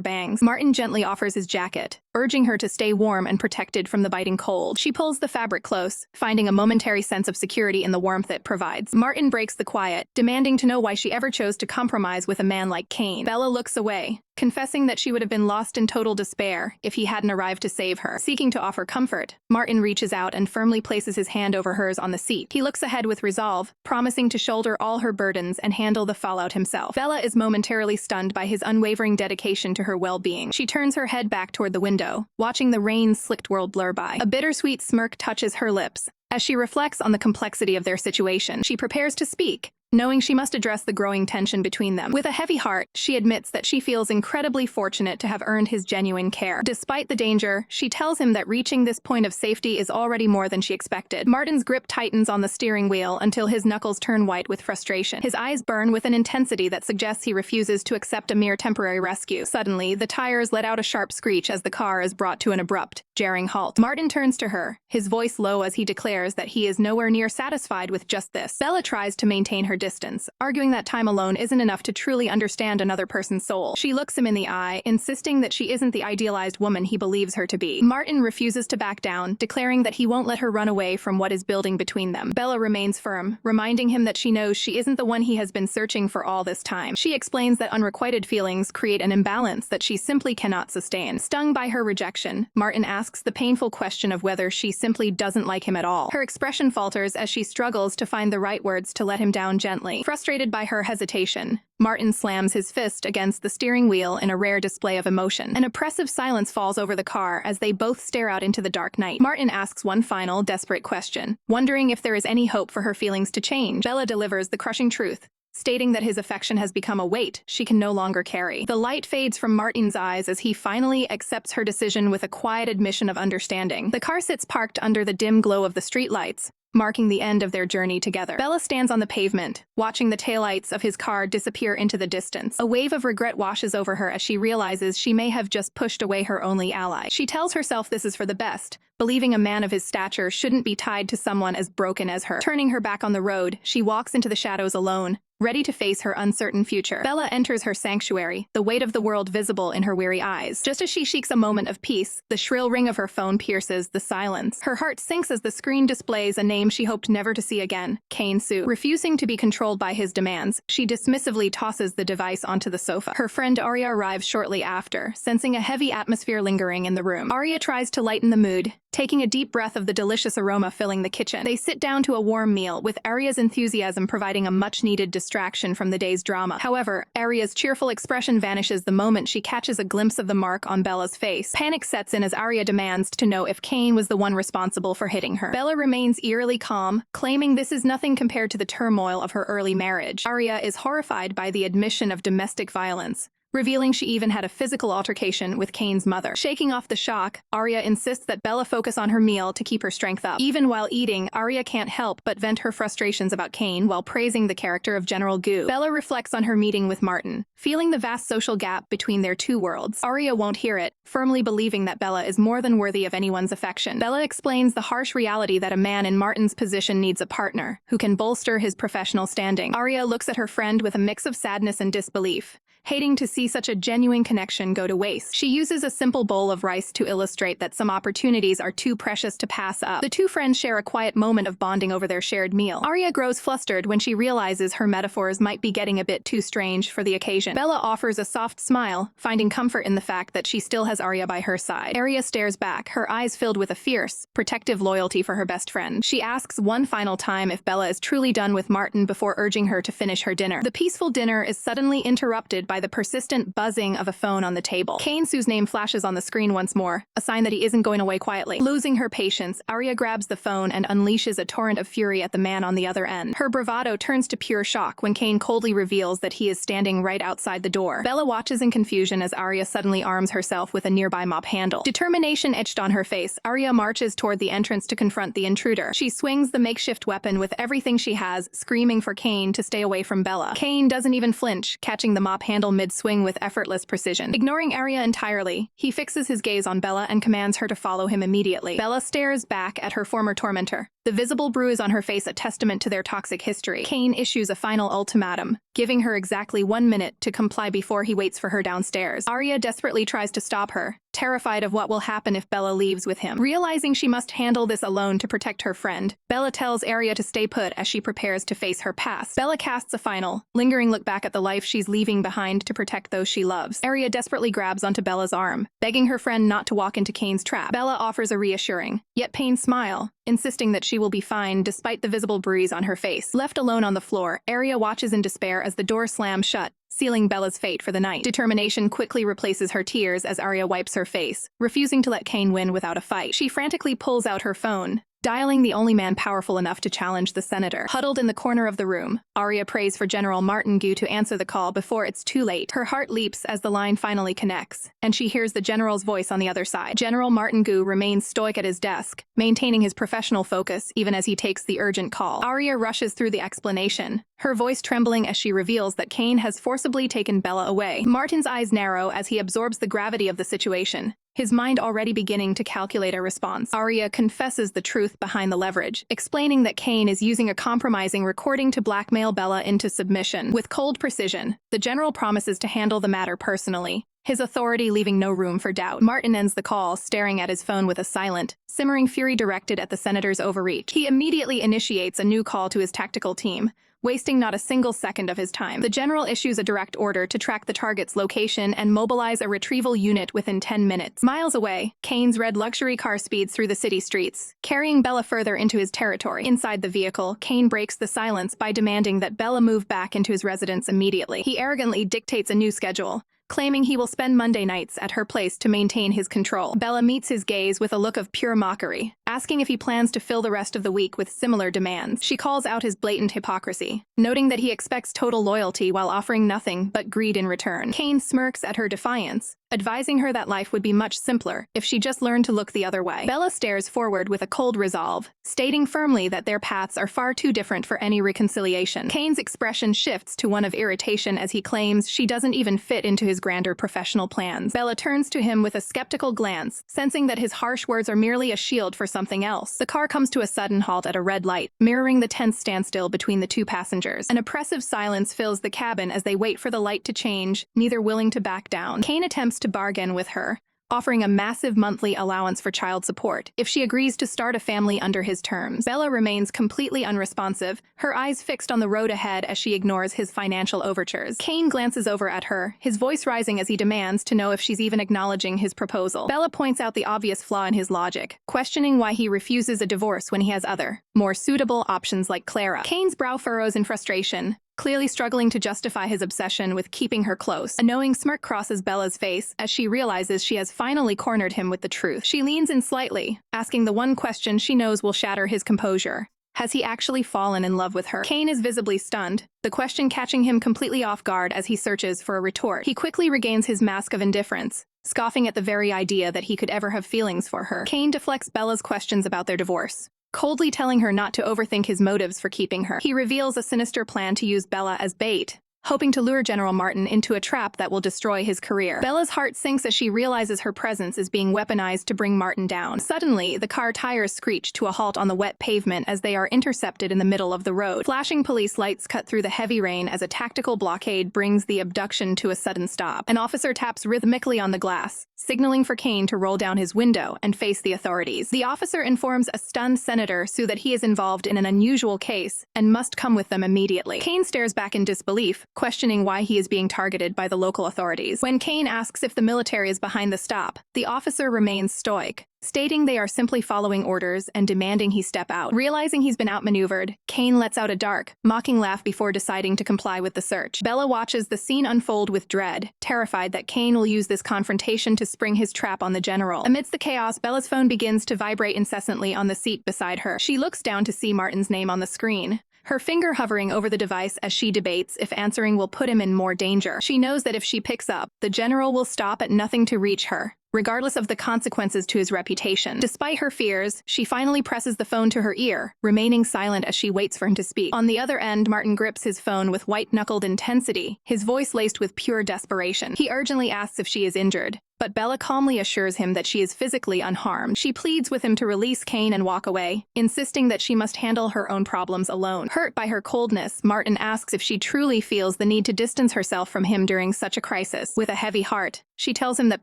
bangs. Martin gently offers his jacket, urging her to stay warm and protected from the biting cold. She pulls the fabric close, finding a momentary sense of security in the warmth it provides. Martin breaks the quiet, demanding to know why she ever chose to compromise with a man like Kane. Bella looks away, confessing that she would have been lost in total despair if he hadn't arrived to save her. Seeking to offer comfort, Martin reaches out and firmly places his hand over hers on the seat. He looks ahead with resolve, promising to shoulder all her burdens and handle the fallout himself. Bella is momentarily stunned by his unwavering dedication to her well-being. She turns her head back toward the window, watching the rain-slicked world blur by. A bittersweet smirk touches her lips. As she reflects on the complexity of their situation, she prepares to speak, knowing she must address the growing tension between them. With a heavy heart, she admits that she feels incredibly fortunate to have earned his genuine care. Despite the danger, she tells him that reaching this point of safety is already more than she expected. Martin's grip tightens on the steering wheel until his knuckles turn white with frustration. His eyes burn with an intensity that suggests he refuses to accept a mere temporary rescue. Suddenly, the tires let out a sharp screech as the car is brought to an abrupt, jarring halt. Martin turns to her, his voice low as he declares that he is nowhere near satisfied with just this. Bella tries to maintain her distance, arguing that time alone isn't enough to truly understand another person's soul. She looks him in the eye, insisting that she isn't the idealized woman he believes her to be. Martin refuses to back down, declaring that he won't let her run away from what is building between them. Bella remains firm, reminding him that she knows she isn't the one he has been searching for all this time. She explains that unrequited feelings create an imbalance that she simply cannot sustain. Stung by her rejection, Martin asks the painful question of whether she simply doesn't like him at all. Her expression falters as she struggles to find the right words to let him down gently. Frustrated by her hesitation, Martin slams his fist against the steering wheel in a rare display of emotion. An oppressive silence falls over the car as they both stare out into the dark night. Martin asks one final, desperate question, wondering if there is any hope for her feelings to change. Bella delivers the crushing truth, stating that his affection has become a weight she can no longer carry. The light fades from Martin's eyes as he finally accepts her decision with a quiet admission of understanding. The car sits parked under the dim glow of the streetlights, marking the end of their journey together. Bella stands on the pavement, watching the taillights of his car disappear into the distance. A wave of regret washes over her as she realizes she may have just pushed away her only ally. She tells herself this is for the best, believing a man of his stature shouldn't be tied to someone as broken as her. Turning her back on the road, she walks into the shadows alone, ready to face her uncertain future. Bella enters her sanctuary, the weight of the world visible in her weary eyes. Just as she seeks a moment of peace, the shrill ring of her phone pierces the silence. Her heart sinks as the screen displays a name she hoped never to see again, Kane Su. Refusing to be controlled by his demands, she dismissively tosses the device onto the sofa. Her friend Arya arrives shortly after, sensing a heavy atmosphere lingering in the room. Arya tries to lighten the mood, taking a deep breath of the delicious aroma filling the kitchen. They sit down to a warm meal, with Arya's enthusiasm providing a much-needed distraction from the day's drama. However, Arya's cheerful expression vanishes the moment she catches a glimpse of the mark on Bella's face. Panic sets in as Arya demands to know if Kane was the one responsible for hitting her. Bella remains eerily calm, claiming this is nothing compared to the turmoil of her early marriage. Arya is horrified by the admission of domestic violence, revealing she even had a physical altercation with Kane's mother. Shaking off the shock, Arya insists that Bella focus on her meal to keep her strength up. Even while eating, Arya can't help but vent her frustrations about Kane while praising the character of General Gu. Bella reflects on her meeting with Martin, feeling the vast social gap between their two worlds. Arya won't hear it, firmly believing that Bella is more than worthy of anyone's affection. Bella explains the harsh reality that a man in Martin's position needs a partner who can bolster his professional standing. Arya looks at her friend with a mix of sadness and disbelief, hating to see such a genuine connection go to waste. She uses a simple bowl of rice to illustrate that some opportunities are too precious to pass up. The two friends share a quiet moment of bonding over their shared meal. Arya grows flustered when she realizes her metaphors might be getting a bit too strange for the occasion. Bella offers a soft smile, finding comfort in the fact that she still has Arya by her side. Arya stares back, her eyes filled with a fierce, protective loyalty for her best friend. She asks one final time if Bella is truly done with Martin before urging her to finish her dinner. The peaceful dinner is suddenly interrupted by the persistent buzzing of a phone on the table. Kane Su's name flashes on the screen once more, a sign that he isn't going away quietly. Losing her patience, Arya grabs the phone and unleashes a torrent of fury at the man on the other end. Her bravado turns to pure shock when Kane coldly reveals that he is standing right outside the door. Bella watches in confusion as Arya suddenly arms herself with a nearby mop handle. Determination etched on her face, Arya marches toward the entrance to confront the intruder. She swings the makeshift weapon with everything she has, screaming for Kane to stay away from Bella. Kane doesn't even flinch, catching the mop handle mid-swing with effortless precision. Ignoring Arya entirely, he fixes his gaze on Bella and commands her to follow him immediately. Bella stares back at her former tormentor, the visible bruise on her face a testament to their toxic history. Kane issues a final ultimatum, giving her exactly 1 minute to comply before he waits for her downstairs. Arya desperately tries to stop her, terrified of what will happen if Bella leaves with him. Realizing she must handle this alone to protect her friend, Bella tells Arya to stay put as she prepares to face her past. Bella casts a final, lingering look back at the life she's leaving behind to protect those she loves. Arya desperately grabs onto Bella's arm, begging her friend not to walk into Kane's trap. Bella offers a reassuring, yet pained smile, insisting that she will be fine despite the visible bruise on her face. Left alone on the floor, Arya watches in despair as the door slams shut, sealing Bella's fate for the night. Determination quickly replaces her tears as Arya wipes her face, refusing to let Kane win without a fight. She frantically pulls out her phone, dialing the only man powerful enough to challenge the senator. Huddled in the corner of the room, Arya prays for General Martin Gu to answer the call before it's too late. Her heart leaps as the line finally connects, and she hears the general's voice on the other side. General Martin Gu remains stoic at his desk, maintaining his professional focus even as he takes the urgent call. Arya rushes through the explanation, her voice trembling as she reveals that Kane has forcibly taken Bella away. Martin's eyes narrow as he absorbs the gravity of the situation, his mind already beginning to calculate a response. Arya confesses the truth behind the leverage, explaining that Kane is using a compromising recording to blackmail Bella into submission. With cold precision, the general promises to handle the matter personally, his authority leaving no room for doubt. Martin ends the call, staring at his phone with a silent, simmering fury directed at the senator's overreach. He immediately initiates a new call to his tactical team, wasting not a single second of his time. The general issues a direct order to track the target's location and mobilize a retrieval unit within 10 minutes. Miles away, Kane's red luxury car speeds through the city streets, carrying Bella further into his territory. Inside the vehicle, Kane breaks the silence by demanding that Bella move back into his residence immediately. He arrogantly dictates a new schedule, claiming he will spend Monday nights at her place to maintain his control. Bella meets his gaze with a look of pure mockery, asking if he plans to fill the rest of the week with similar demands. She calls out his blatant hypocrisy, noting that he expects total loyalty while offering nothing but greed in return. Kane smirks at her defiance, advising her that life would be much simpler if she just learned to look the other way. Bella stares forward with a cold resolve, stating firmly that their paths are far too different for any reconciliation. Kane's expression shifts to one of irritation as he claims she doesn't even fit into his grander professional plans. Bella turns to him with a skeptical glance, sensing that his harsh words are merely a shield for something else. The car comes to a sudden halt at a red light, mirroring the tense standstill between the two passengers. An oppressive silence fills the cabin as they wait for the light to change, neither willing to back down. Kane attempts to bargain with her, offering a massive monthly allowance for child support if she agrees to start a family under his terms. Bella remains completely unresponsive, her eyes fixed on the road ahead as she ignores his financial overtures. Kane glances over at her, his voice rising as he demands to know if she's even acknowledging his proposal. Bella points out the obvious flaw in his logic, questioning why he refuses a divorce when he has other, more suitable options like Clara. Kane's brow furrows in frustration, clearly struggling to justify his obsession with keeping her close. A knowing smirk crosses Bella's face as she realizes she has finally cornered him with the truth. She leans in slightly, asking the one question she knows will shatter his composure. Has he actually fallen in love with her? Kane is visibly stunned, the question catching him completely off guard as he searches for a retort. He quickly regains his mask of indifference, scoffing at the very idea that he could ever have feelings for her. Kane deflects Bella's questions about their divorce, coldly telling her not to overthink his motives for keeping her. He reveals a sinister plan to use Bella as bait, hoping to lure General Martin into a trap that will destroy his career. Bella's heart sinks as she realizes her presence is being weaponized to bring Martin down. Suddenly, the car tires screech to a halt on the wet pavement as they are intercepted in the middle of the road. Flashing police lights cut through the heavy rain as a tactical blockade brings the abduction to a sudden stop. An officer taps rhythmically on the glass, signaling for Kane to roll down his window and face the authorities. The officer informs a stunned senator Sue that he is involved in an unusual case and must come with them immediately. Kane stares back in disbelief, questioning why he is being targeted by the local authorities. When Kane asks if the military is behind the stop, the officer remains stoic, stating they are simply following orders and demanding he step out. Realizing he's been outmaneuvered, Kane lets out a dark, mocking laugh before deciding to comply with the search. Bella watches the scene unfold with dread, terrified that Kane will use this confrontation to spring his trap on the general. Amidst the chaos, Bella's phone begins to vibrate incessantly on the seat beside her. She looks down to see Martin's name on the screen, her finger hovering over the device as she debates if answering will put him in more danger. She knows that if she picks up, the general will stop at nothing to reach her, regardless of the consequences to his reputation. Despite her fears, she finally presses the phone to her ear, remaining silent as she waits for him to speak. On the other end, Martin grips his phone with white-knuckled intensity, his voice laced with pure desperation. He urgently asks if she is injured, but Bella calmly assures him that she is physically unharmed. She pleads with him to release Kane and walk away, insisting that she must handle her own problems alone. Hurt by her coldness, Martin asks if she truly feels the need to distance herself from him during such a crisis. With a heavy heart, she tells him that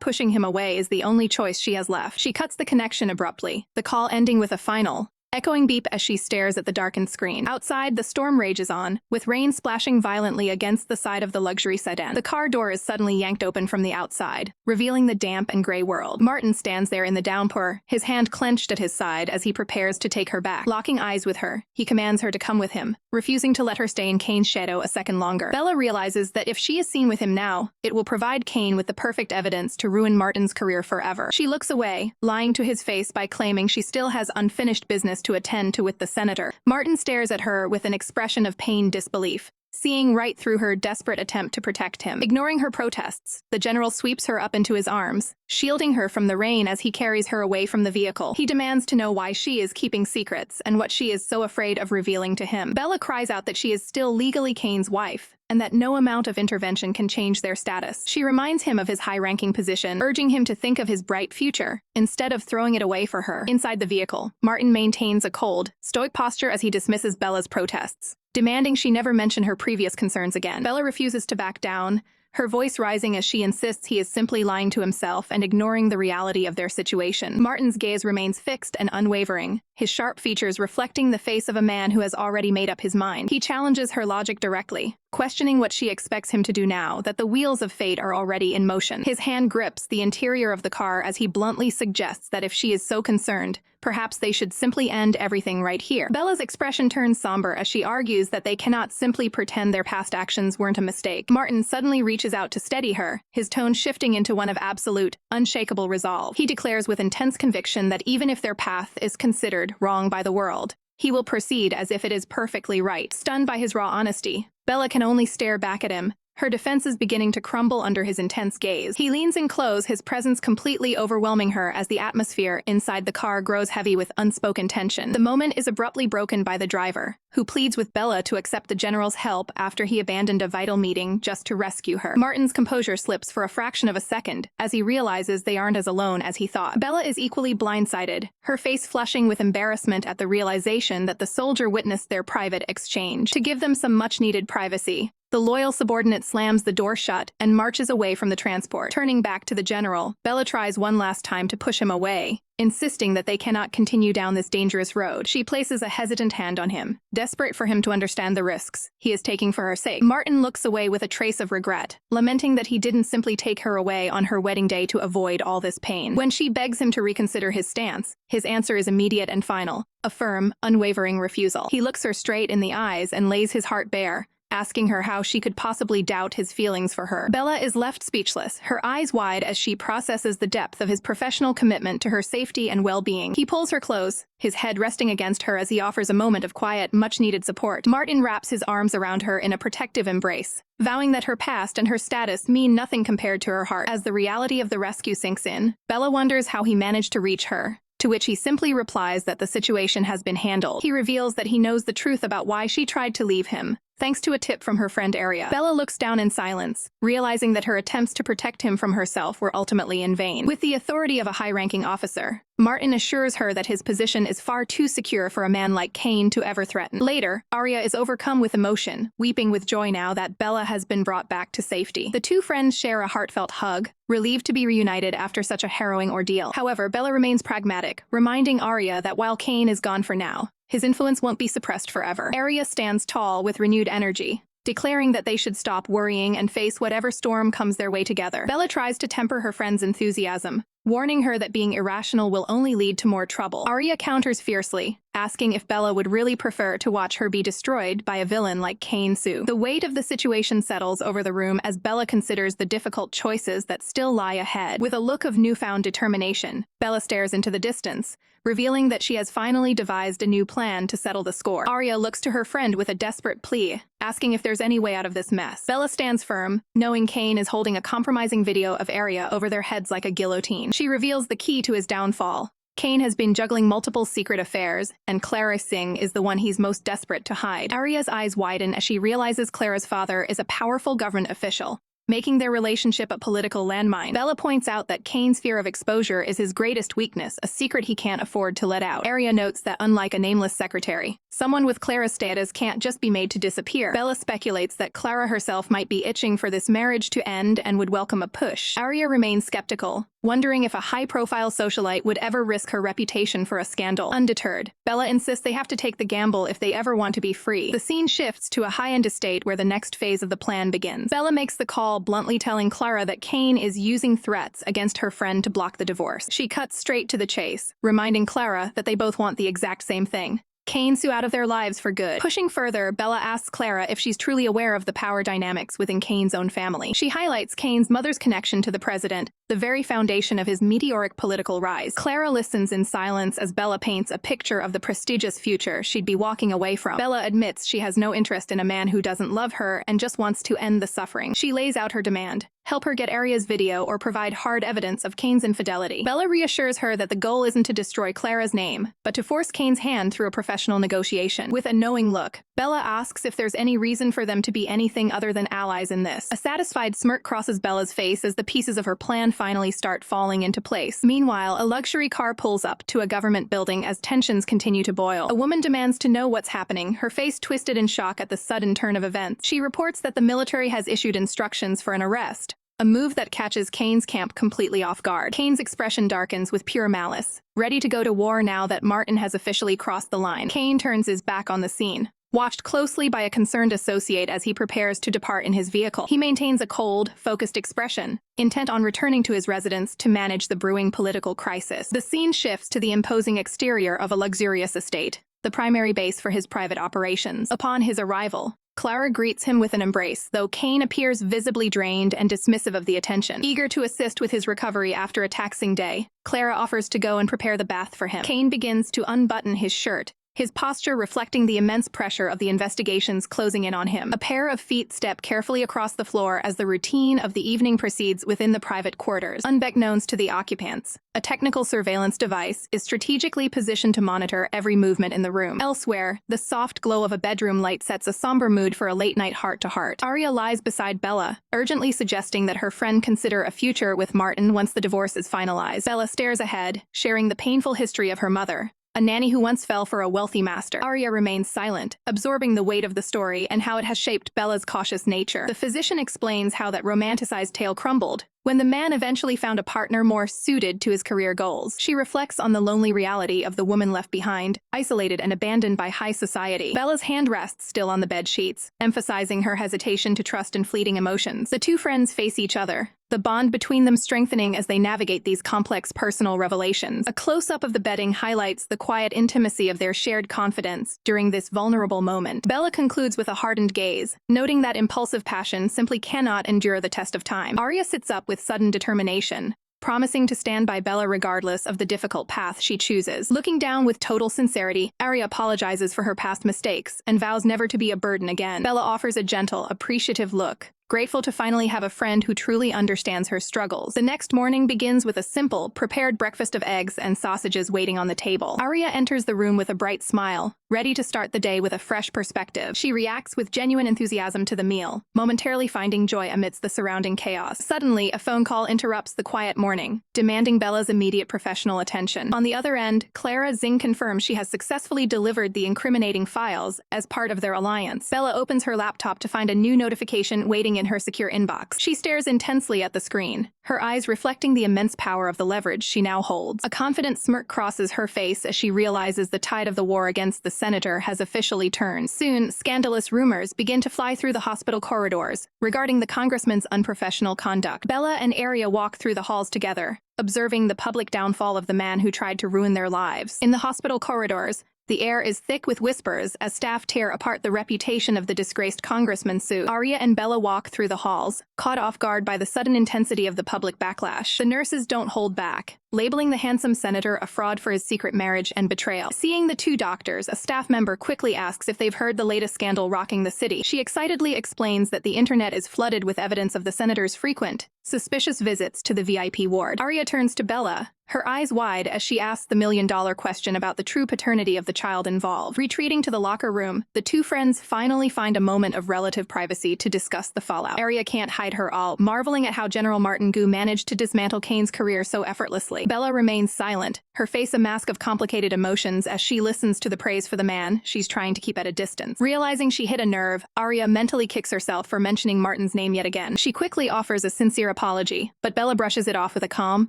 pushing him away is the only choice she has left. She cuts the connection abruptly, the call ending with a final, echoing beep as she stares at the darkened screen. Outside, the storm rages on, with rain splashing violently against the side of the luxury sedan. The car door is suddenly yanked open from the outside, revealing the damp and gray world. Martin stands there in the downpour, his hand clenched at his side as he prepares to take her back. Locking eyes with her, he commands her to come with him, refusing to let her stay in Kane's shadow a second longer. Bella realizes that if she is seen with him now, it will provide Kane with the perfect evidence to ruin Martin's career forever. She looks away, lying to his face by claiming she still has unfinished business to attend to with the senator. Martin stares at her with an expression of pained disbelief, seeing right through her desperate attempt to protect him. Ignoring her protests, the general sweeps her up into his arms, shielding her from the rain as he carries her away from the vehicle. He demands to know why she is keeping secrets and what she is so afraid of revealing to him. Bella cries out that she is still legally Kane's wife, and that no amount of intervention can change their status. She reminds him of his high-ranking position, urging him to think of his bright future, instead of throwing it away for her. Inside the vehicle, Martin maintains a cold, stoic posture as he dismisses Bella's protests, demanding she never mention her previous concerns again. Bella refuses to back down, her voice rising as she insists he is simply lying to himself and ignoring the reality of their situation. Martin's gaze remains fixed and unwavering, his sharp features reflecting the face of a man who has already made up his mind. He challenges her logic directly, questioning what she expects him to do now that the wheels of fate are already in motion. His hand grips the interior of the car as he bluntly suggests that if she is so concerned, perhaps they should simply end everything right here. Bella's expression turns somber as she argues that they cannot simply pretend their past actions weren't a mistake. Martin suddenly reaches out to steady her, his tone shifting into one of absolute, unshakable resolve. He declares with intense conviction that even if their path is considered wrong by the world, he will proceed as if it is perfectly right. Stunned by his raw honesty, Bella can only stare back at him, her defenses beginning to crumble under his intense gaze. He leans in close, his presence completely overwhelming her as the atmosphere inside the car grows heavy with unspoken tension. The moment is abruptly broken by the driver, who pleads with Bella to accept the general's help after he abandoned a vital meeting just to rescue her. Martin's composure slips for a fraction of a second as he realizes they aren't as alone as he thought. Bella is equally blindsided, her face flushing with embarrassment at the realization that the soldier witnessed their private exchange. To give them some much-needed privacy, the loyal subordinate slams the door shut and marches away from the transport. Turning back to the general, Bella tries one last time to push him away, insisting that they cannot continue down this dangerous road. She places a hesitant hand on him, desperate for him to understand the risks he is taking for her sake. Martin looks away with a trace of regret, lamenting that he didn't simply take her away on her wedding day to avoid all this pain. When she begs him to reconsider his stance, his answer is immediate and final, a firm, unwavering refusal. He looks her straight in the eyes and lays his heart bare, asking her how she could possibly doubt his feelings for her. Bella is left speechless, her eyes wide as she processes the depth of his professional commitment to her safety and well-being. He pulls her close, his head resting against her as he offers a moment of quiet, much-needed support. Martin wraps his arms around her in a protective embrace, vowing that her past and her status mean nothing compared to her heart. As the reality of the rescue sinks in, Bella wonders how he managed to reach her, to which he simply replies that the situation has been handled. He reveals that he knows the truth about why she tried to leave him, thanks to a tip from her friend Arya. Bella looks down in silence, realizing that her attempts to protect him from herself were ultimately in vain. With the authority of a high-ranking officer, Martin assures her that his position is far too secure for a man like Kane to ever threaten. Later, Arya is overcome with emotion, weeping with joy now that Bella has been brought back to safety. The two friends share a heartfelt hug, relieved to be reunited after such a harrowing ordeal. However, Bella remains pragmatic, reminding Arya that while Kane is gone for now, his influence won't be suppressed forever. Arya stands tall with renewed energy, declaring that they should stop worrying and face whatever storm comes their way together. Bella tries to temper her friend's enthusiasm, warning her that being irrational will only lead to more trouble. Arya counters fiercely, asking if Bella would really prefer to watch her be destroyed by a villain like Kane Su. The weight of the situation settles over the room as Bella considers the difficult choices that still lie ahead. With a look of newfound determination, Bella stares into the distance, revealing that she has finally devised a new plan to settle the score. Arya looks to her friend with a desperate plea, asking if there's any way out of this mess. Bella stands firm, knowing Kane is holding a compromising video of Arya over their heads like a guillotine. She reveals the key to his downfall. Kane has been juggling multiple secret affairs, and Clara Singh is the one he's most desperate to hide. Arya's eyes widen as she realizes Clara's father is a powerful government official, making their relationship a political landmine. Bella points out that Kane's fear of exposure is his greatest weakness, a secret he can't afford to let out. Arya notes that unlike a nameless secretary, someone with Clara's status can't just be made to disappear. Bella speculates that Clara herself might be itching for this marriage to end and would welcome a push. Arya remains skeptical, wondering if a high-profile socialite would ever risk her reputation for a scandal. Undeterred, Bella insists they have to take the gamble if they ever want to be free. The scene shifts to a high-end estate where the next phase of the plan begins. Bella makes the call, bluntly telling Clara that Kane is using threats against her friend to block the divorce. She cuts straight to the chase, reminding Clara that they both want the exact same thing: Kane sue out of their lives for good. Pushing further, Bella asks Clara if she's truly aware of the power dynamics within Kane's own family. She highlights Kane's mother's connection to the president, the very foundation of his meteoric political rise. Clara listens in silence as Bella paints a picture of the prestigious future she'd be walking away from. Bella admits she has no interest in a man who doesn't love her and just wants to end the suffering. She lays out her demand: help her get Arya's video or provide hard evidence of Kane's infidelity. Bella reassures her that the goal isn't to destroy Clara's name, but to force Kane's hand through a professional negotiation. With a knowing look, Bella asks if there's any reason for them to be anything other than allies in this. A satisfied smirk crosses Bella's face as the pieces of her plan finally start falling into place. Meanwhile, a luxury car pulls up to a government building as tensions continue to boil. A woman demands to know what's happening, her face twisted in shock at the sudden turn of events. She reports that the military has issued instructions for an arrest, a move that catches Kane's camp completely off guard. Kane's expression darkens with pure malice, ready to go to war now that Martin has officially crossed the line. Kane turns his back on the scene, watched closely by a concerned associate as he prepares to depart in his vehicle. He maintains a cold, focused expression, intent on returning to his residence to manage the brewing political crisis. The scene shifts to the imposing exterior of a luxurious estate, the primary base for his private operations. Upon his arrival, Clara greets him with an embrace, though Kane appears visibly drained and dismissive of the attention. Eager to assist with his recovery after a taxing day, Clara offers to go and prepare the bath for him. Kane begins to unbutton his shirt, his posture reflecting the immense pressure of the investigations closing in on him. A pair of feet step carefully across the floor as the routine of the evening proceeds within the private quarters. Unbeknownst to the occupants, a technical surveillance device is strategically positioned to monitor every movement in the room. Elsewhere, the soft glow of a bedroom light sets a somber mood for a late-night heart-to-heart. Arya lies beside Bella, urgently suggesting that her friend consider a future with Martin once the divorce is finalized. Bella stares ahead, sharing the painful history of her mother, a nanny who once fell for a wealthy master. Arya remains silent, absorbing the weight of the story and how it has shaped Bella's cautious nature. The physician explains how that romanticized tale crumbled when the man eventually found a partner more suited to his career goals. She reflects on the lonely reality of the woman left behind, isolated and abandoned by high society. Bella's hand rests still on the bed sheets, emphasizing her hesitation to trust in fleeting emotions. The two friends face each other, the bond between them strengthening as they navigate these complex personal revelations. A close-up of the bedding highlights the quiet intimacy of their shared confidence during this vulnerable moment. Bella concludes with a hardened gaze, noting that impulsive passion simply cannot endure the test of time. Arya sits up with sudden determination, promising to stand by Bella regardless of the difficult path she chooses. Looking down with total sincerity, Arya apologizes for her past mistakes and vows never to be a burden again. Bella offers a gentle, appreciative look, grateful to finally have a friend who truly understands her struggles. The next morning begins with a simple, prepared breakfast of eggs and sausages waiting on the table. Arya enters the room with a bright smile, ready to start the day with a fresh perspective. She reacts with genuine enthusiasm to the meal, momentarily finding joy amidst the surrounding chaos. Suddenly, a phone call interrupts the quiet morning, demanding Bella's immediate professional attention. On the other end, Clara Zing confirms she has successfully delivered the incriminating files as part of their alliance. Bella opens her laptop to find a new notification waiting in her secure inbox. She stares intensely at the screen, her eyes reflecting the immense power of the leverage she now holds. A confident smirk crosses her face as she realizes the tide of the war against the senator has officially turned. Soon, scandalous rumors begin to fly through the hospital corridors regarding the congressman's unprofessional conduct. Bella and Arya walk through the halls together, observing the public downfall of the man who tried to ruin their lives. In the hospital corridors, the air is thick with whispers as staff tear apart the reputation of the disgraced congressman's suit. Arya and Bella walk through the halls, caught off guard by the sudden intensity of the public backlash. The nurses don't hold back, labeling the handsome senator a fraud for his secret marriage and betrayal. Seeing the two doctors, a staff member quickly asks if they've heard the latest scandal rocking the city. She excitedly explains that the internet is flooded with evidence of the senator's frequent, suspicious visits to the VIP ward. Arya turns to Bella, her eyes wide as she asks the million-dollar question about the true paternity of the child involved. Retreating to the locker room, the two friends finally find a moment of relative privacy to discuss the fallout. Arya can't hide her awe, marveling at how General Martin Gu managed to dismantle Kane's career so effortlessly. Bella remains silent, her face a mask of complicated emotions as she listens to the praise for the man she's trying to keep at a distance. Realizing she hit a nerve, Arya mentally kicks herself for mentioning Martin's name yet again. She quickly offers a sincere apology, but Bella brushes it off with a calm,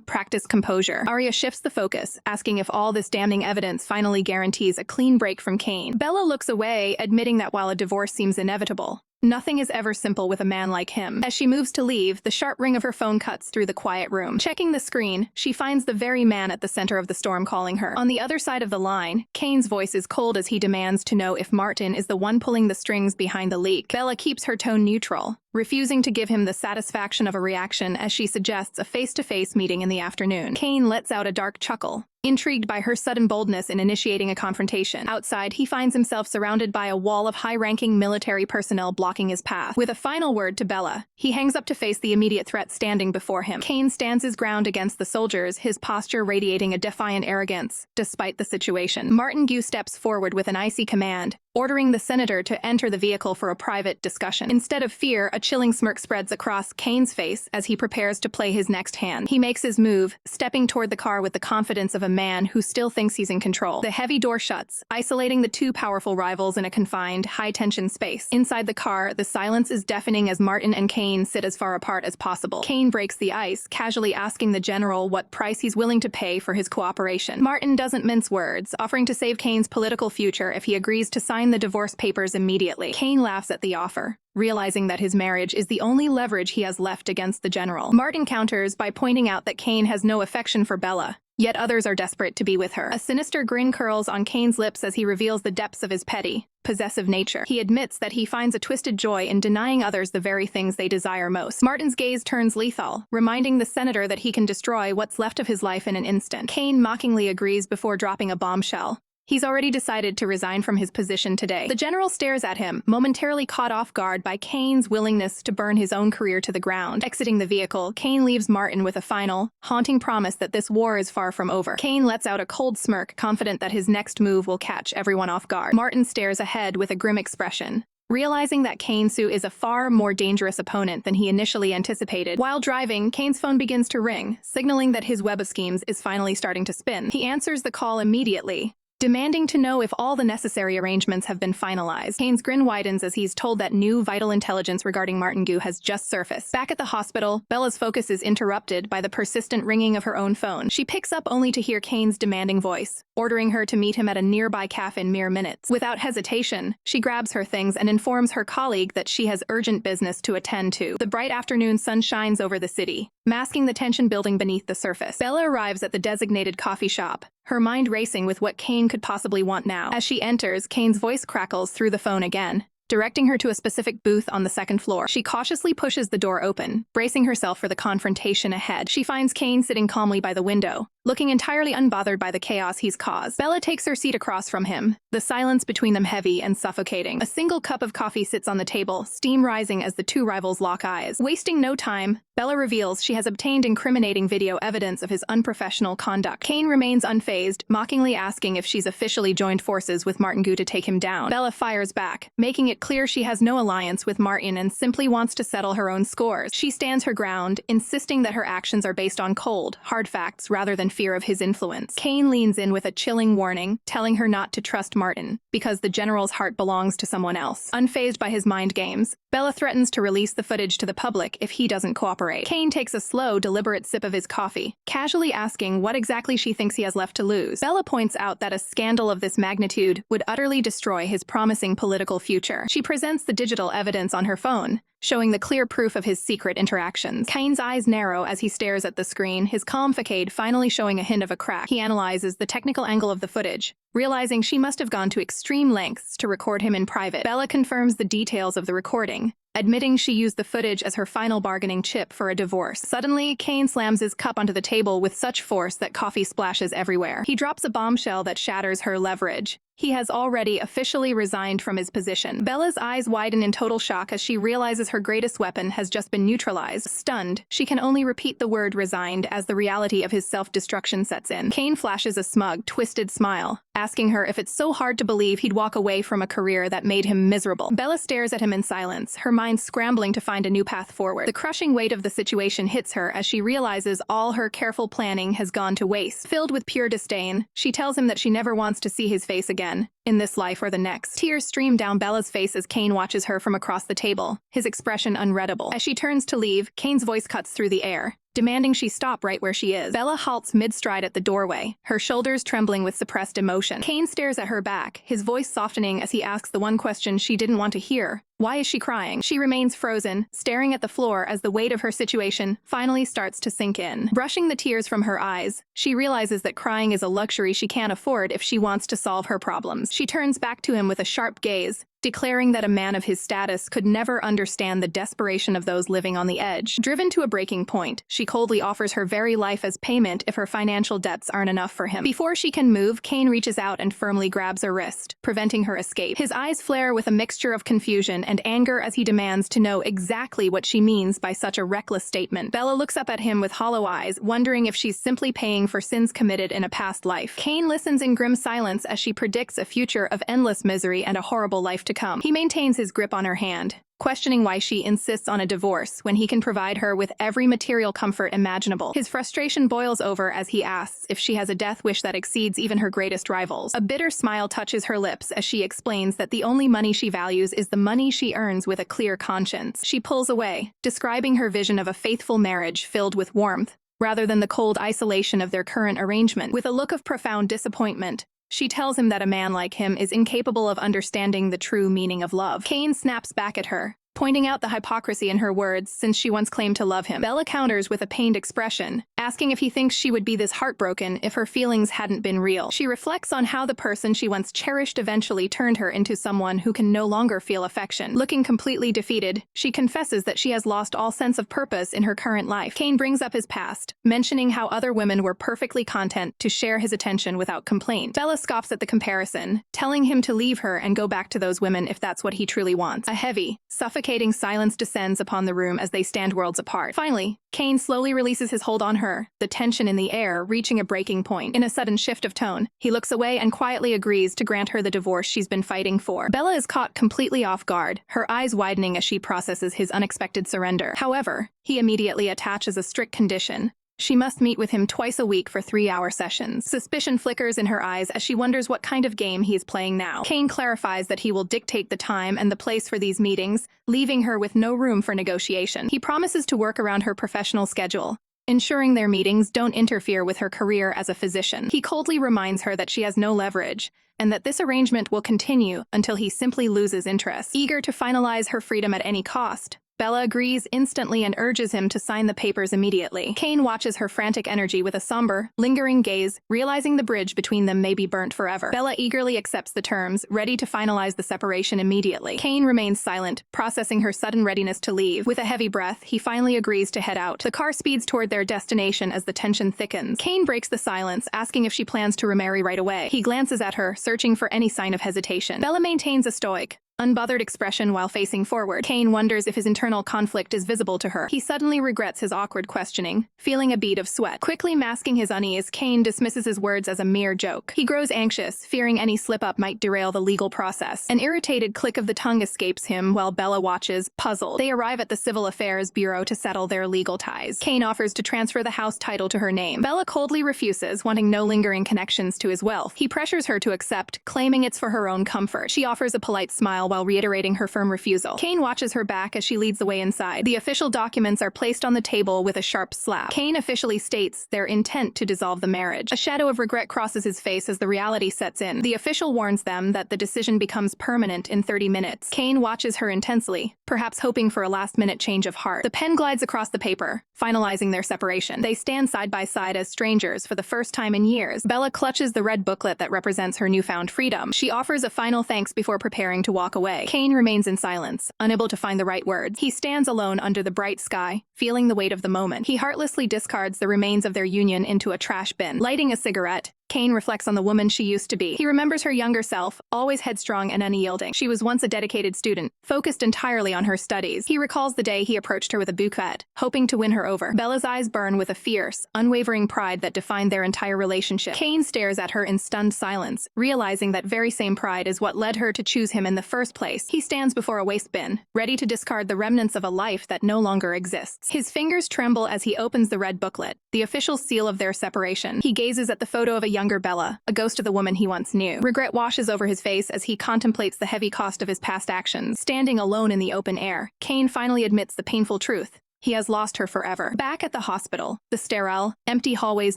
practiced composure. Arya shifts the focus, asking if all this damning evidence finally guarantees a clean break from Kane. Bella looks away, admitting that while a divorce seems inevitable, Nothing is ever simple with a man like him. As she moves to leave, the sharp ring of her phone cuts through the quiet room. Checking the screen, she finds the very man at the center of the storm calling her. On the other side of the line, Kane's voice is cold as he demands to know if Martin is the one pulling the strings behind the leak. Bella keeps her tone neutral, refusing to give him the satisfaction of a reaction as she suggests a face-to-face meeting in the afternoon. Kane lets out a dark chuckle, intrigued by her sudden boldness in initiating a confrontation. Outside, he finds himself surrounded by a wall of high-ranking military personnel blocking his path. With a final word to Bella, he hangs up to face the immediate threat standing before him. Kane stands his ground against the soldiers, his posture radiating a defiant arrogance, despite the situation. Martin Gu steps forward with an icy command, ordering the senator to enter the vehicle for a private discussion. Instead of fear, a chilling smirk spreads across Kane's face as he prepares to play his next hand. He makes his move, stepping toward the car with the confidence of a man who still thinks he's in control. The heavy door shuts, isolating the two powerful rivals in a confined, high-tension space. Inside the car, the silence is deafening as Martin and Kane sit as far apart as possible. Kane breaks the ice, casually asking the general what price he's willing to pay for his cooperation. Martin doesn't mince words, offering to save Kane's political future if he agrees to sign the divorce papers immediately. Kane laughs at the offer, realizing that his marriage is the only leverage he has left against the general. Martin counters by pointing out that Kane has no affection for Bella, yet others are desperate to be with her. A sinister grin curls on Kane's lips as he reveals the depths of his petty, possessive nature. He admits that he finds a twisted joy in denying others the very things they desire most. Martin's gaze turns lethal, reminding the senator that he can destroy what's left of his life in an instant. Kane mockingly agrees before dropping a bombshell. He's already decided to resign from his position today. The general stares at him, momentarily caught off guard by Kane's willingness to burn his own career to the ground. Exiting the vehicle, Kane leaves Martin with a final, haunting promise that this war is far from over. Kane lets out a cold smirk, confident that his next move will catch everyone off guard. Martin stares ahead with a grim expression, realizing that Kane-Su is a far more dangerous opponent than he initially anticipated. While driving, Kane's phone begins to ring, signaling that his web of schemes is finally starting to spin. He answers the call immediately, demanding to know if all the necessary arrangements have been finalized. Kane's grin widens as he's told that new vital intelligence regarding Martin Gu has just surfaced. Back at the hospital, Bella's focus is interrupted by the persistent ringing of her own phone. She picks up only to hear Kane's demanding voice, ordering her to meet him at a nearby cafe in mere minutes. Without hesitation, she grabs her things and informs her colleague that she has urgent business to attend to. The bright afternoon sun shines over the city, masking the tension building beneath the surface. Bella arrives at the designated coffee shop, her mind racing with what Kane could possibly want now. As she enters, Kane's voice crackles through the phone again, directing her to a specific booth on the second floor. She cautiously pushes the door open, bracing herself for the confrontation ahead. She finds Kane sitting calmly by the window, looking entirely unbothered by the chaos he's caused. Bella takes her seat across from him, the silence between them heavy and suffocating. A single cup of coffee sits on the table, steam rising as the two rivals lock eyes. Wasting no time, Bella reveals she has obtained incriminating video evidence of his unprofessional conduct. Kane remains unfazed, mockingly asking if she's officially joined forces with Martin Gu to take him down. Bella fires back, making it clear she has no alliance with Martin and simply wants to settle her own scores. She stands her ground, insisting that her actions are based on cold, hard facts rather than fear of his influence. Kane leans in with a chilling warning, telling her not to trust Martin, because the general's heart belongs to someone else. Unfazed by his mind games, Bella threatens to release the footage to the public if he doesn't cooperate. Kane takes a slow, deliberate sip of his coffee, casually asking what exactly she thinks he has left to lose. Bella points out that a scandal of this magnitude would utterly destroy his promising political future. She presents the digital evidence on her phone, showing the clear proof of his secret interactions. Kane's eyes narrow as he stares at the screen, his calm facade finally showing a hint of a crack. He analyzes the technical angle of the footage, realizing she must have gone to extreme lengths to record him in private. Bella confirms the details of the recording, admitting she used the footage as her final bargaining chip for a divorce. Suddenly, Kane slams his cup onto the table with such force that coffee splashes everywhere. He drops a bombshell that shatters her leverage. He has already officially resigned from his position. Bella's eyes widen in total shock as she realizes her greatest weapon has just been neutralized. Stunned, she can only repeat the word resigned as the reality of his self-destruction sets in. Kane flashes a smug, twisted smile, asking her if it's so hard to believe he'd walk away from a career that made him miserable. Bella stares at him in silence, her mind scrambling to find a new path forward. The crushing weight of the situation hits her as she realizes all her careful planning has gone to waste. Filled with pure disdain, she tells him that she never wants to see his face again, in this life or the next. Tears stream down Bella's face as Kane watches her from across the table, his expression unreadable. As she turns to leave, Kane's voice cuts through the air, demanding she stop right where she is. Bella halts mid-stride at the doorway, her shoulders trembling with suppressed emotion. Kane stares at her back, his voice softening as he asks the one question she didn't want to hear. Why is she crying? She remains frozen, staring at the floor as the weight of her situation finally starts to sink in. Brushing the tears from her eyes, she realizes that crying is a luxury she can't afford if she wants to solve her problems. She turns back to him with a sharp gaze, declaring that a man of his status could never understand the desperation of those living on the edge. Driven to a breaking point, she coldly offers her very life as payment if her financial debts aren't enough for him. Before she can move, Kane reaches out and firmly grabs her wrist, preventing her escape. His eyes flare with a mixture of confusion and anger as he demands to know exactly what she means by such a reckless statement. Bella looks up at him with hollow eyes, wondering if she's simply paying for sins committed in a past life. Kane listens in grim silence as she predicts a future of endless misery and a horrible life to come. He maintains his grip on her hand, questioning why she insists on a divorce when he can provide her with every material comfort imaginable. His frustration boils over as he asks if she has a death wish that exceeds even her greatest rivals. A bitter smile touches her lips as she explains that the only money she values is the money she earns with a clear conscience. She pulls away, describing her vision of a faithful marriage filled with warmth, rather than the cold isolation of their current arrangement. With a look of profound disappointment, she tells him that a man like him is incapable of understanding the true meaning of love. Kane snaps back at her, pointing out the hypocrisy in her words since she once claimed to love him. Bella counters with a pained expression, asking if he thinks she would be this heartbroken if her feelings hadn't been real. She reflects on how the person she once cherished eventually turned her into someone who can no longer feel affection. Looking completely defeated, she confesses that she has lost all sense of purpose in her current life. Kane brings up his past, mentioning how other women were perfectly content to share his attention without complaint. Bella scoffs at the comparison, telling him to leave her and go back to those women if that's what he truly wants. A heavy, suffocating silence descends upon the room as they stand worlds apart. Finally, Kane slowly releases his hold on her, the tension in the air reaching a breaking point. In a sudden shift of tone, he looks away and quietly agrees to grant her the divorce she's been fighting for. Bella is caught completely off guard, her eyes widening as she processes his unexpected surrender. However, he immediately attaches a strict condition. She must meet with him twice a week for 3-hour sessions. Suspicion flickers in her eyes as she wonders what kind of game he is playing now. Kane clarifies that he will dictate the time and the place for these meetings, leaving her with no room for negotiation. He promises to work around her professional schedule, ensuring their meetings don't interfere with her career as a physician. He coldly reminds her that she has no leverage, and that this arrangement will continue until he simply loses interest. Eager to finalize her freedom at any cost, Bella agrees instantly and urges him to sign the papers immediately. Kane watches her frantic energy with a somber, lingering gaze, realizing the bridge between them may be burnt forever. Bella eagerly accepts the terms, ready to finalize the separation immediately. Kane remains silent, processing her sudden readiness to leave. With a heavy breath, he finally agrees to head out. The car speeds toward their destination as the tension thickens. Kane breaks the silence, asking if she plans to remarry right away. He glances at her, searching for any sign of hesitation. Bella maintains a stoic, unbothered expression while facing forward. Kane wonders if his internal conflict is visible to her. He suddenly regrets his awkward questioning, feeling a bead of sweat. Quickly masking his unease, Kane dismisses his words as a mere joke. He grows anxious, fearing any slip-up might derail the legal process. An irritated click of the tongue escapes him while Bella watches, puzzled. They arrive at the Civil Affairs Bureau to settle their legal ties. Kane offers to transfer the house title to her name. Bella coldly refuses, wanting no lingering connections to his wealth. He pressures her to accept, claiming it's for her own comfort. She offers a polite smile while reiterating her firm refusal. Kane watches her back as she leads the way inside. The official documents are placed on the table with a sharp slap. Kane officially states their intent to dissolve the marriage. A shadow of regret crosses his face as the reality sets in. The official warns them that the decision becomes permanent in 30 minutes. Kane watches her intensely, perhaps hoping for a last-minute change of heart. The pen glides across the paper, finalizing their separation. They stand side by side as strangers for the first time in years. Bella clutches the red booklet that represents her newfound freedom. She offers a final thanks before preparing to walk away. Kane remains in silence, unable to find the right words. He stands alone under the bright sky, feeling the weight of the moment. He heartlessly discards the remains of their union into a trash bin. Lighting a cigarette, Kane reflects on the woman she used to be. He remembers her younger self, always headstrong and unyielding. She was once a dedicated student, focused entirely on her studies. He recalls the day he approached her with a bouquet, hoping to win her over. Bella's eyes burn with a fierce, unwavering pride that defined their entire relationship. Kane stares at her in stunned silence, realizing that very same pride is what led her to choose him in the first place. He stands before a waste bin, ready to discard the remnants of a life that no longer exists. His fingers tremble as he opens the red booklet, the official seal of their separation. He gazes at the photo of a younger Bella, a ghost of the woman he once knew. Regret washes over his face as he contemplates the heavy cost of his past actions. Standing alone in the open air, Kane finally admits the painful truth. He has lost her forever. Back at the hospital, the sterile, empty hallways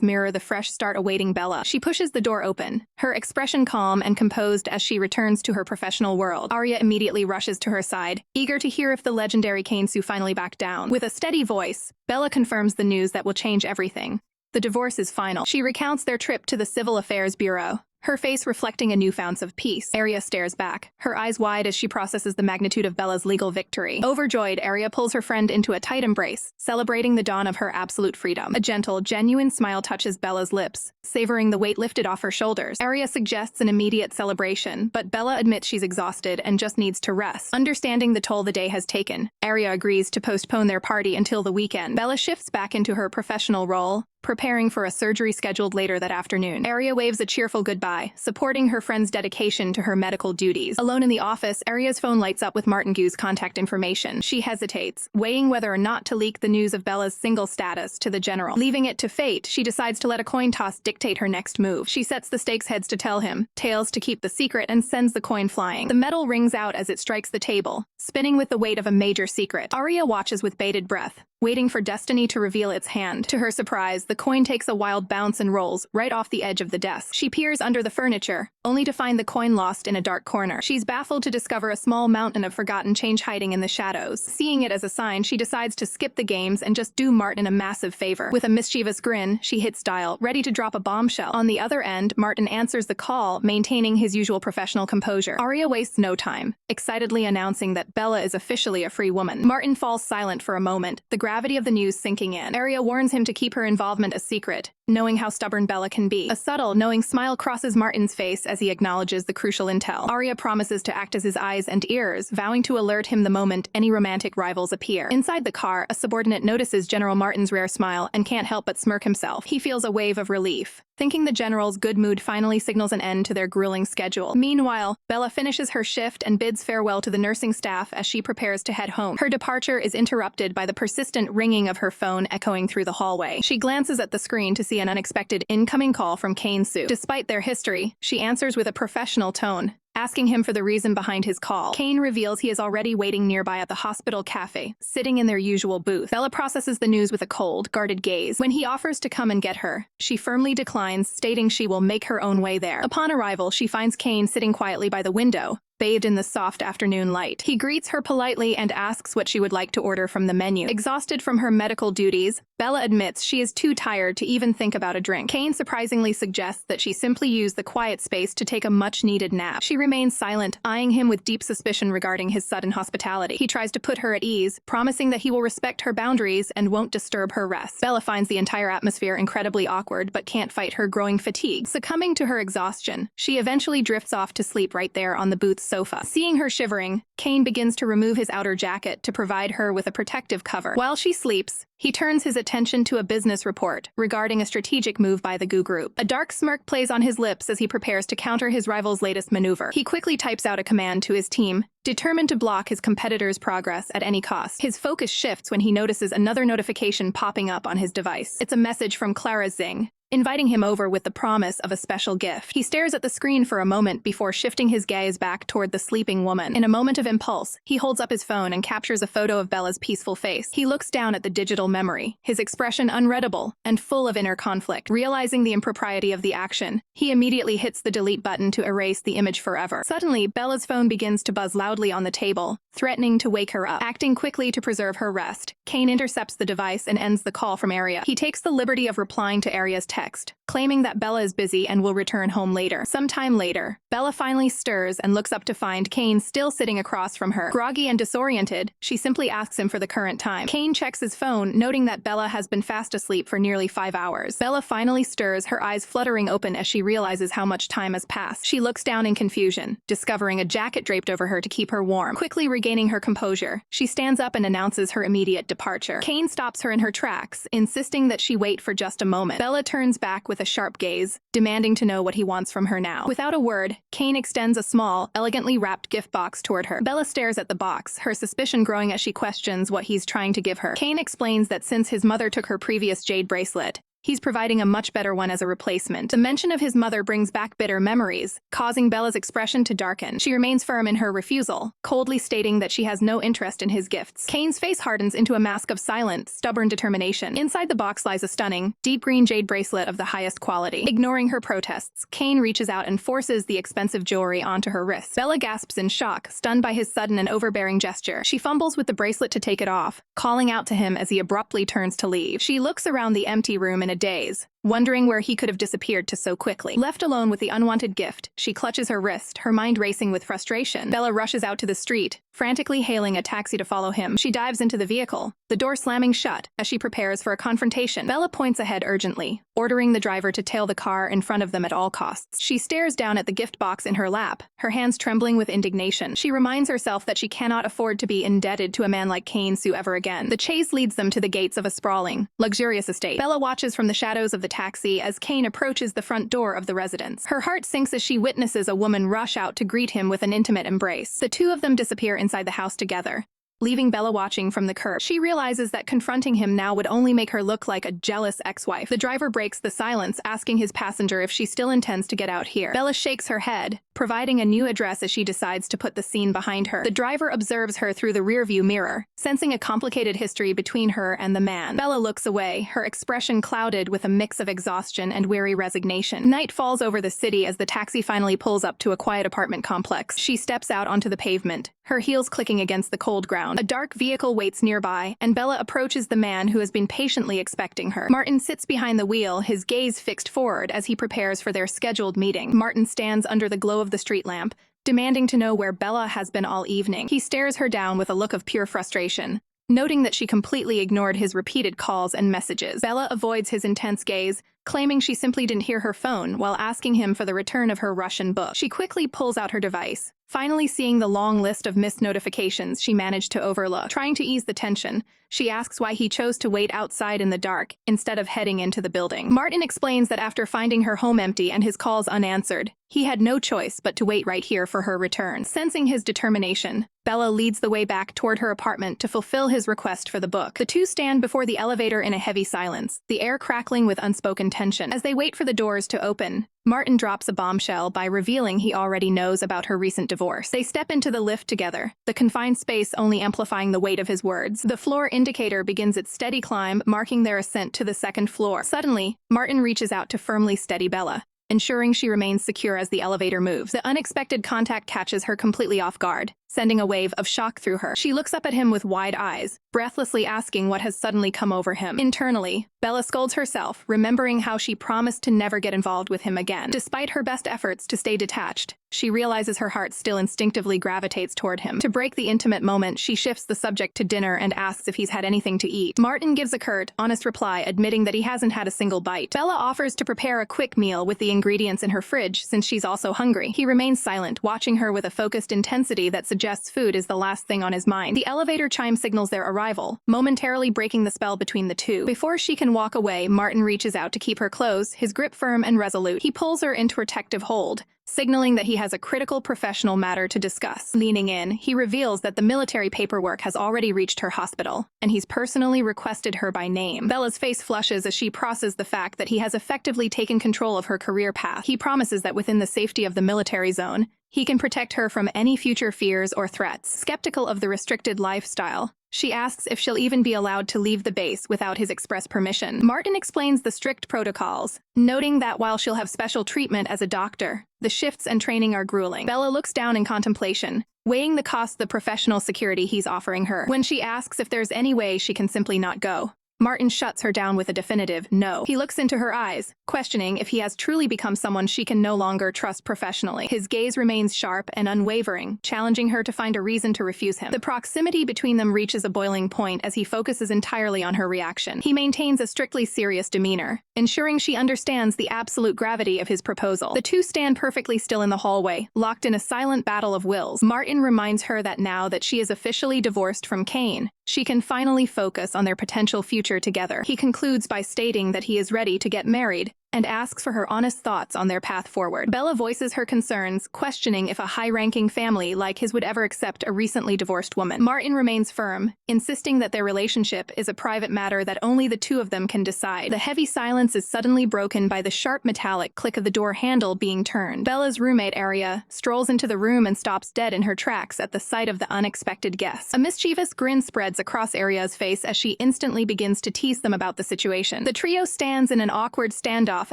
mirror the fresh start awaiting Bella. She pushes the door open, her expression calm and composed as she returns to her professional world. Arya immediately rushes to her side, eager to hear if the legendary Kainsu finally backed down. With a steady voice, Bella confirms the news that will change everything. The divorce is final. She recounts their trip to the Civil Affairs Bureau, her face reflecting a newfound sense of peace. Arya stares back, her eyes wide as she processes the magnitude of Bella's legal victory. Overjoyed, Arya pulls her friend into a tight embrace, celebrating the dawn of her absolute freedom. A gentle, genuine smile touches Bella's lips, savoring the weight lifted off her shoulders. Arya suggests an immediate celebration, but Bella admits she's exhausted and just needs to rest. Understanding the toll the day has taken, Arya agrees to postpone their party until the weekend. Bella shifts back into her professional role, preparing for a surgery scheduled later that afternoon. Arya waves a cheerful goodbye, supporting her friend's dedication to her medical duties. Alone in the office, Arya's phone lights up with Martingue's contact information. She hesitates, weighing whether or not to leak the news of Bella's single status to the general. Leaving it to fate, she decides to let a coin toss dictate her next move. She sets the stakes heads to tell him, tails to keep the secret, and sends the coin flying. The metal rings out as it strikes the table, spinning with the weight of a major secret. Arya watches with bated breath, waiting for destiny to reveal its hand. To her surprise, the coin takes a wild bounce and rolls right off the edge of the desk. She peers under the furniture, only to find the coin lost in a dark corner. She's baffled to discover a small mountain of forgotten change hiding in the shadows. Seeing it as a sign, she decides to skip the games and just do Martin a massive favor. With a mischievous grin, she hits dial, ready to drop a bombshell. On the other end, Martin answers the call, maintaining his usual professional composure. Arya wastes no time, excitedly announcing that Bella is officially a free woman. Martin falls silent for a moment, the gravity of the news sinking in. Arya warns him to keep her involvement a secret, knowing how stubborn Bella can be. A subtle, knowing smile crosses Martin's face as he acknowledges the crucial intel. Arya promises to act as his eyes and ears, vowing to alert him the moment any romantic rivals appear. Inside the car, a subordinate notices General Martin's rare smile and can't help but smirk himself. He feels a wave of relief, thinking the general's good mood finally signals an end to their grueling schedule. Meanwhile, Bella finishes her shift and bids farewell to the nursing staff as she prepares to head home. Her departure is interrupted by the persistent ringing of her phone echoing through the hallway. She glances at the screen to see an unexpected incoming call from Kainsu. Despite their history, she answers with a professional tone, asking him for the reason behind his call. Kane reveals he is already waiting nearby at the hospital cafe, sitting in their usual booth. Bella processes the news with a cold, guarded gaze. When he offers to come and get her, she firmly declines, stating she will make her own way there. Upon arrival, she finds Kane sitting quietly by the window, bathed in the soft afternoon light. He greets her politely and asks what she would like to order from the menu. Exhausted from her medical duties, Bella admits she is too tired to even think about a drink. Kane surprisingly suggests that she simply use the quiet space to take a much-needed nap. She remains silent, eyeing him with deep suspicion regarding his sudden hospitality. He tries to put her at ease, promising that he will respect her boundaries and won't disturb her rest. Bella finds the entire atmosphere incredibly awkward but can't fight her growing fatigue. Succumbing to her exhaustion, she eventually drifts off to sleep right there on the booth's sofa. Seeing her shivering, Kane begins to remove his outer jacket to provide her with a protective cover. While she sleeps, he turns his attention to a business report regarding a strategic move by the Gu Group. A dark smirk plays on his lips as he prepares to counter his rival's latest maneuver. He quickly types out a command to his team, determined to block his competitor's progress at any cost. His focus shifts when he notices another notification popping up on his device. It's a message from Clara Zing, inviting him over with the promise of a special gift. He stares at the screen for a moment before shifting his gaze back toward the sleeping woman. In a moment of impulse, he holds up his phone and captures a photo of Bella's peaceful face. He looks down at the digital memory, his expression unreadable and full of inner conflict. Realizing the impropriety of the action, he immediately hits the delete button to erase the image forever. Suddenly, Bella's phone begins to buzz loudly on the table, threatening to wake her up. Acting quickly to preserve her rest, Kane intercepts the device and ends the call from Arya. He takes the liberty of replying to Arya's text, claiming that Bella is busy and will return home later. Sometime later, Bella finally stirs and looks up to find Kane still sitting across from her. Groggy and disoriented, she simply asks him for the current time. Kane checks his phone, noting that Bella has been fast asleep for nearly 5 hours. Bella finally stirs, her eyes fluttering open as she realizes how much time has passed. She looks down in confusion, discovering a jacket draped over her to keep her warm. Quickly regaining her composure, she stands up and announces her immediate departure. Kane stops her in her tracks, insisting that she wait for just a moment. Bella turns back with a sharp gaze, demanding to know what he wants from her now. Without a word, Kane extends a small, elegantly wrapped gift box toward her. Bella stares at the box, her suspicion growing as she questions what he's trying to give her. Kane explains that since his mother took her previous jade bracelet, He's providing a much better one as a replacement. The mention of his mother brings back bitter memories, causing Bella's expression to darken. She remains firm in her refusal, coldly stating that she has no interest in his gifts. Kane's face hardens into a mask of silent, stubborn determination. Inside the box lies a stunning, deep green jade bracelet of the highest quality. Ignoring her protests, Kane reaches out and forces the expensive jewelry onto her wrist. Bella gasps in shock, stunned by his sudden and overbearing gesture. She fumbles with the bracelet to take it off, calling out to him as he abruptly turns to leave. She looks around the empty room in a daze, wondering where he could have disappeared to so quickly. Left alone with the unwanted gift, she clutches her wrist, her mind racing with frustration. Bella rushes out to the street, frantically hailing a taxi to follow him. She dives into the vehicle, the door slamming shut as she prepares for a confrontation. Bella points ahead urgently, ordering the driver to tail the car in front of them at all costs. She stares down at the gift box in her lap, her hands trembling with indignation. She reminds herself that she cannot afford to be indebted to a man like Kane Sue ever again. The chase leads them to the gates of a sprawling, luxurious estate. Bella watches from the shadows of the taxi as Kane approaches the front door of the residence. Her heart sinks as she witnesses a woman rush out to greet him with an intimate embrace. The two of them disappear inside the house together, leaving Bella watching from the curb. She realizes that confronting him now would only make her look like a jealous ex-wife. The driver breaks the silence, asking his passenger if she still intends to get out here. Bella shakes her head, providing a new address as she decides to put the scene behind her. The driver observes her through the rearview mirror, sensing a complicated history between her and the man. Bella looks away, her expression clouded with a mix of exhaustion and weary resignation. Night falls over the city as the taxi finally pulls up to a quiet apartment complex. She steps out onto the pavement, her heels clicking against the cold ground. A dark vehicle waits nearby, and Bella approaches the man who has been patiently expecting her. Martin sits behind the wheel, his gaze fixed forward as he prepares for their scheduled meeting. Martin stands under the glow of the street lamp, demanding to know where Bella has been all evening. He stares her down with a look of pure frustration, noting that she completely ignored his repeated calls and messages. Bella avoids his intense gaze, claiming she simply didn't hear her phone while asking him for the return of her Russian book. She quickly pulls out her device, finally seeing the long list of missed notifications she managed to overlook. Trying to ease the tension, she asks why he chose to wait outside in the dark instead of heading into the building. Martin explains that after finding her home empty and his calls unanswered, he had no choice but to wait right here for her return. Sensing his determination, Bella leads the way back toward her apartment to fulfill his request for the book. The two stand before the elevator in a heavy silence, the air crackling with unspoken tension. As they wait for the doors to open, Martin drops a bombshell by revealing he already knows about her recent divorce. They step into the lift together, the confined space only amplifying the weight of his words. The floor indicator begins its steady climb, marking their ascent to the second floor. Suddenly, Martin reaches out to firmly steady Bella, ensuring she remains secure as the elevator moves. The unexpected contact catches her completely off guard, sending a wave of shock through her. She looks up at him with wide eyes, breathlessly asking what has suddenly come over him. Internally, Bella scolds herself, remembering how she promised to never get involved with him again. Despite her best efforts to stay detached, she realizes her heart still instinctively gravitates toward him. To break the intimate moment, she shifts the subject to dinner and asks if he's had anything to eat. Martin gives a curt, honest reply, admitting that he hasn't had a single bite. Bella offers to prepare a quick meal with the ingredients in her fridge since she's also hungry. He remains silent, watching her with a focused intensity that suggests food is the last thing on his mind. The elevator chime signals their arrival, momentarily breaking the spell between the two. Before she can walk away, Martin reaches out to keep her close, his grip firm and resolute. He pulls her into protective hold, signaling that he has a critical professional matter to discuss. Leaning in, he reveals that the military paperwork has already reached her hospital, and he's personally requested her by name. Bella's face flushes as she processes the fact that he has effectively taken control of her career path. He promises that within the safety of the military zone, he can protect her from any future fears or threats. Skeptical of the restricted lifestyle, she asks if she'll even be allowed to leave the base without his express permission. Martin explains the strict protocols, noting that while she'll have special treatment as a doctor, the shifts and training are grueling. Bella looks down in contemplation, weighing the cost of the professional security he's offering her. When she asks if there's any way she can simply not go, Martin shuts her down with a definitive no. He looks into her eyes, questioning if he has truly become someone she can no longer trust professionally. His gaze remains sharp and unwavering, challenging her to find a reason to refuse him. The proximity between them reaches a boiling point as he focuses entirely on her reaction. He maintains a strictly serious demeanor, ensuring she understands the absolute gravity of his proposal. The two stand perfectly still in the hallway, locked in a silent battle of wills. Martin reminds her that now that she is officially divorced from Kane, she can finally focus on their potential future together. He concludes by stating that he is ready to get married, and asks for her honest thoughts on their path forward. Bella voices her concerns, questioning if a high-ranking family like his would ever accept a recently divorced woman. Martin remains firm, insisting that their relationship is a private matter that only the two of them can decide. The heavy silence is suddenly broken by the sharp metallic click of the door handle being turned. Bella's roommate, Arya, strolls into the room and stops dead in her tracks at the sight of the unexpected guest. A mischievous grin spreads across Arya's face as she instantly begins to tease them about the situation. The trio stands in an awkward standoff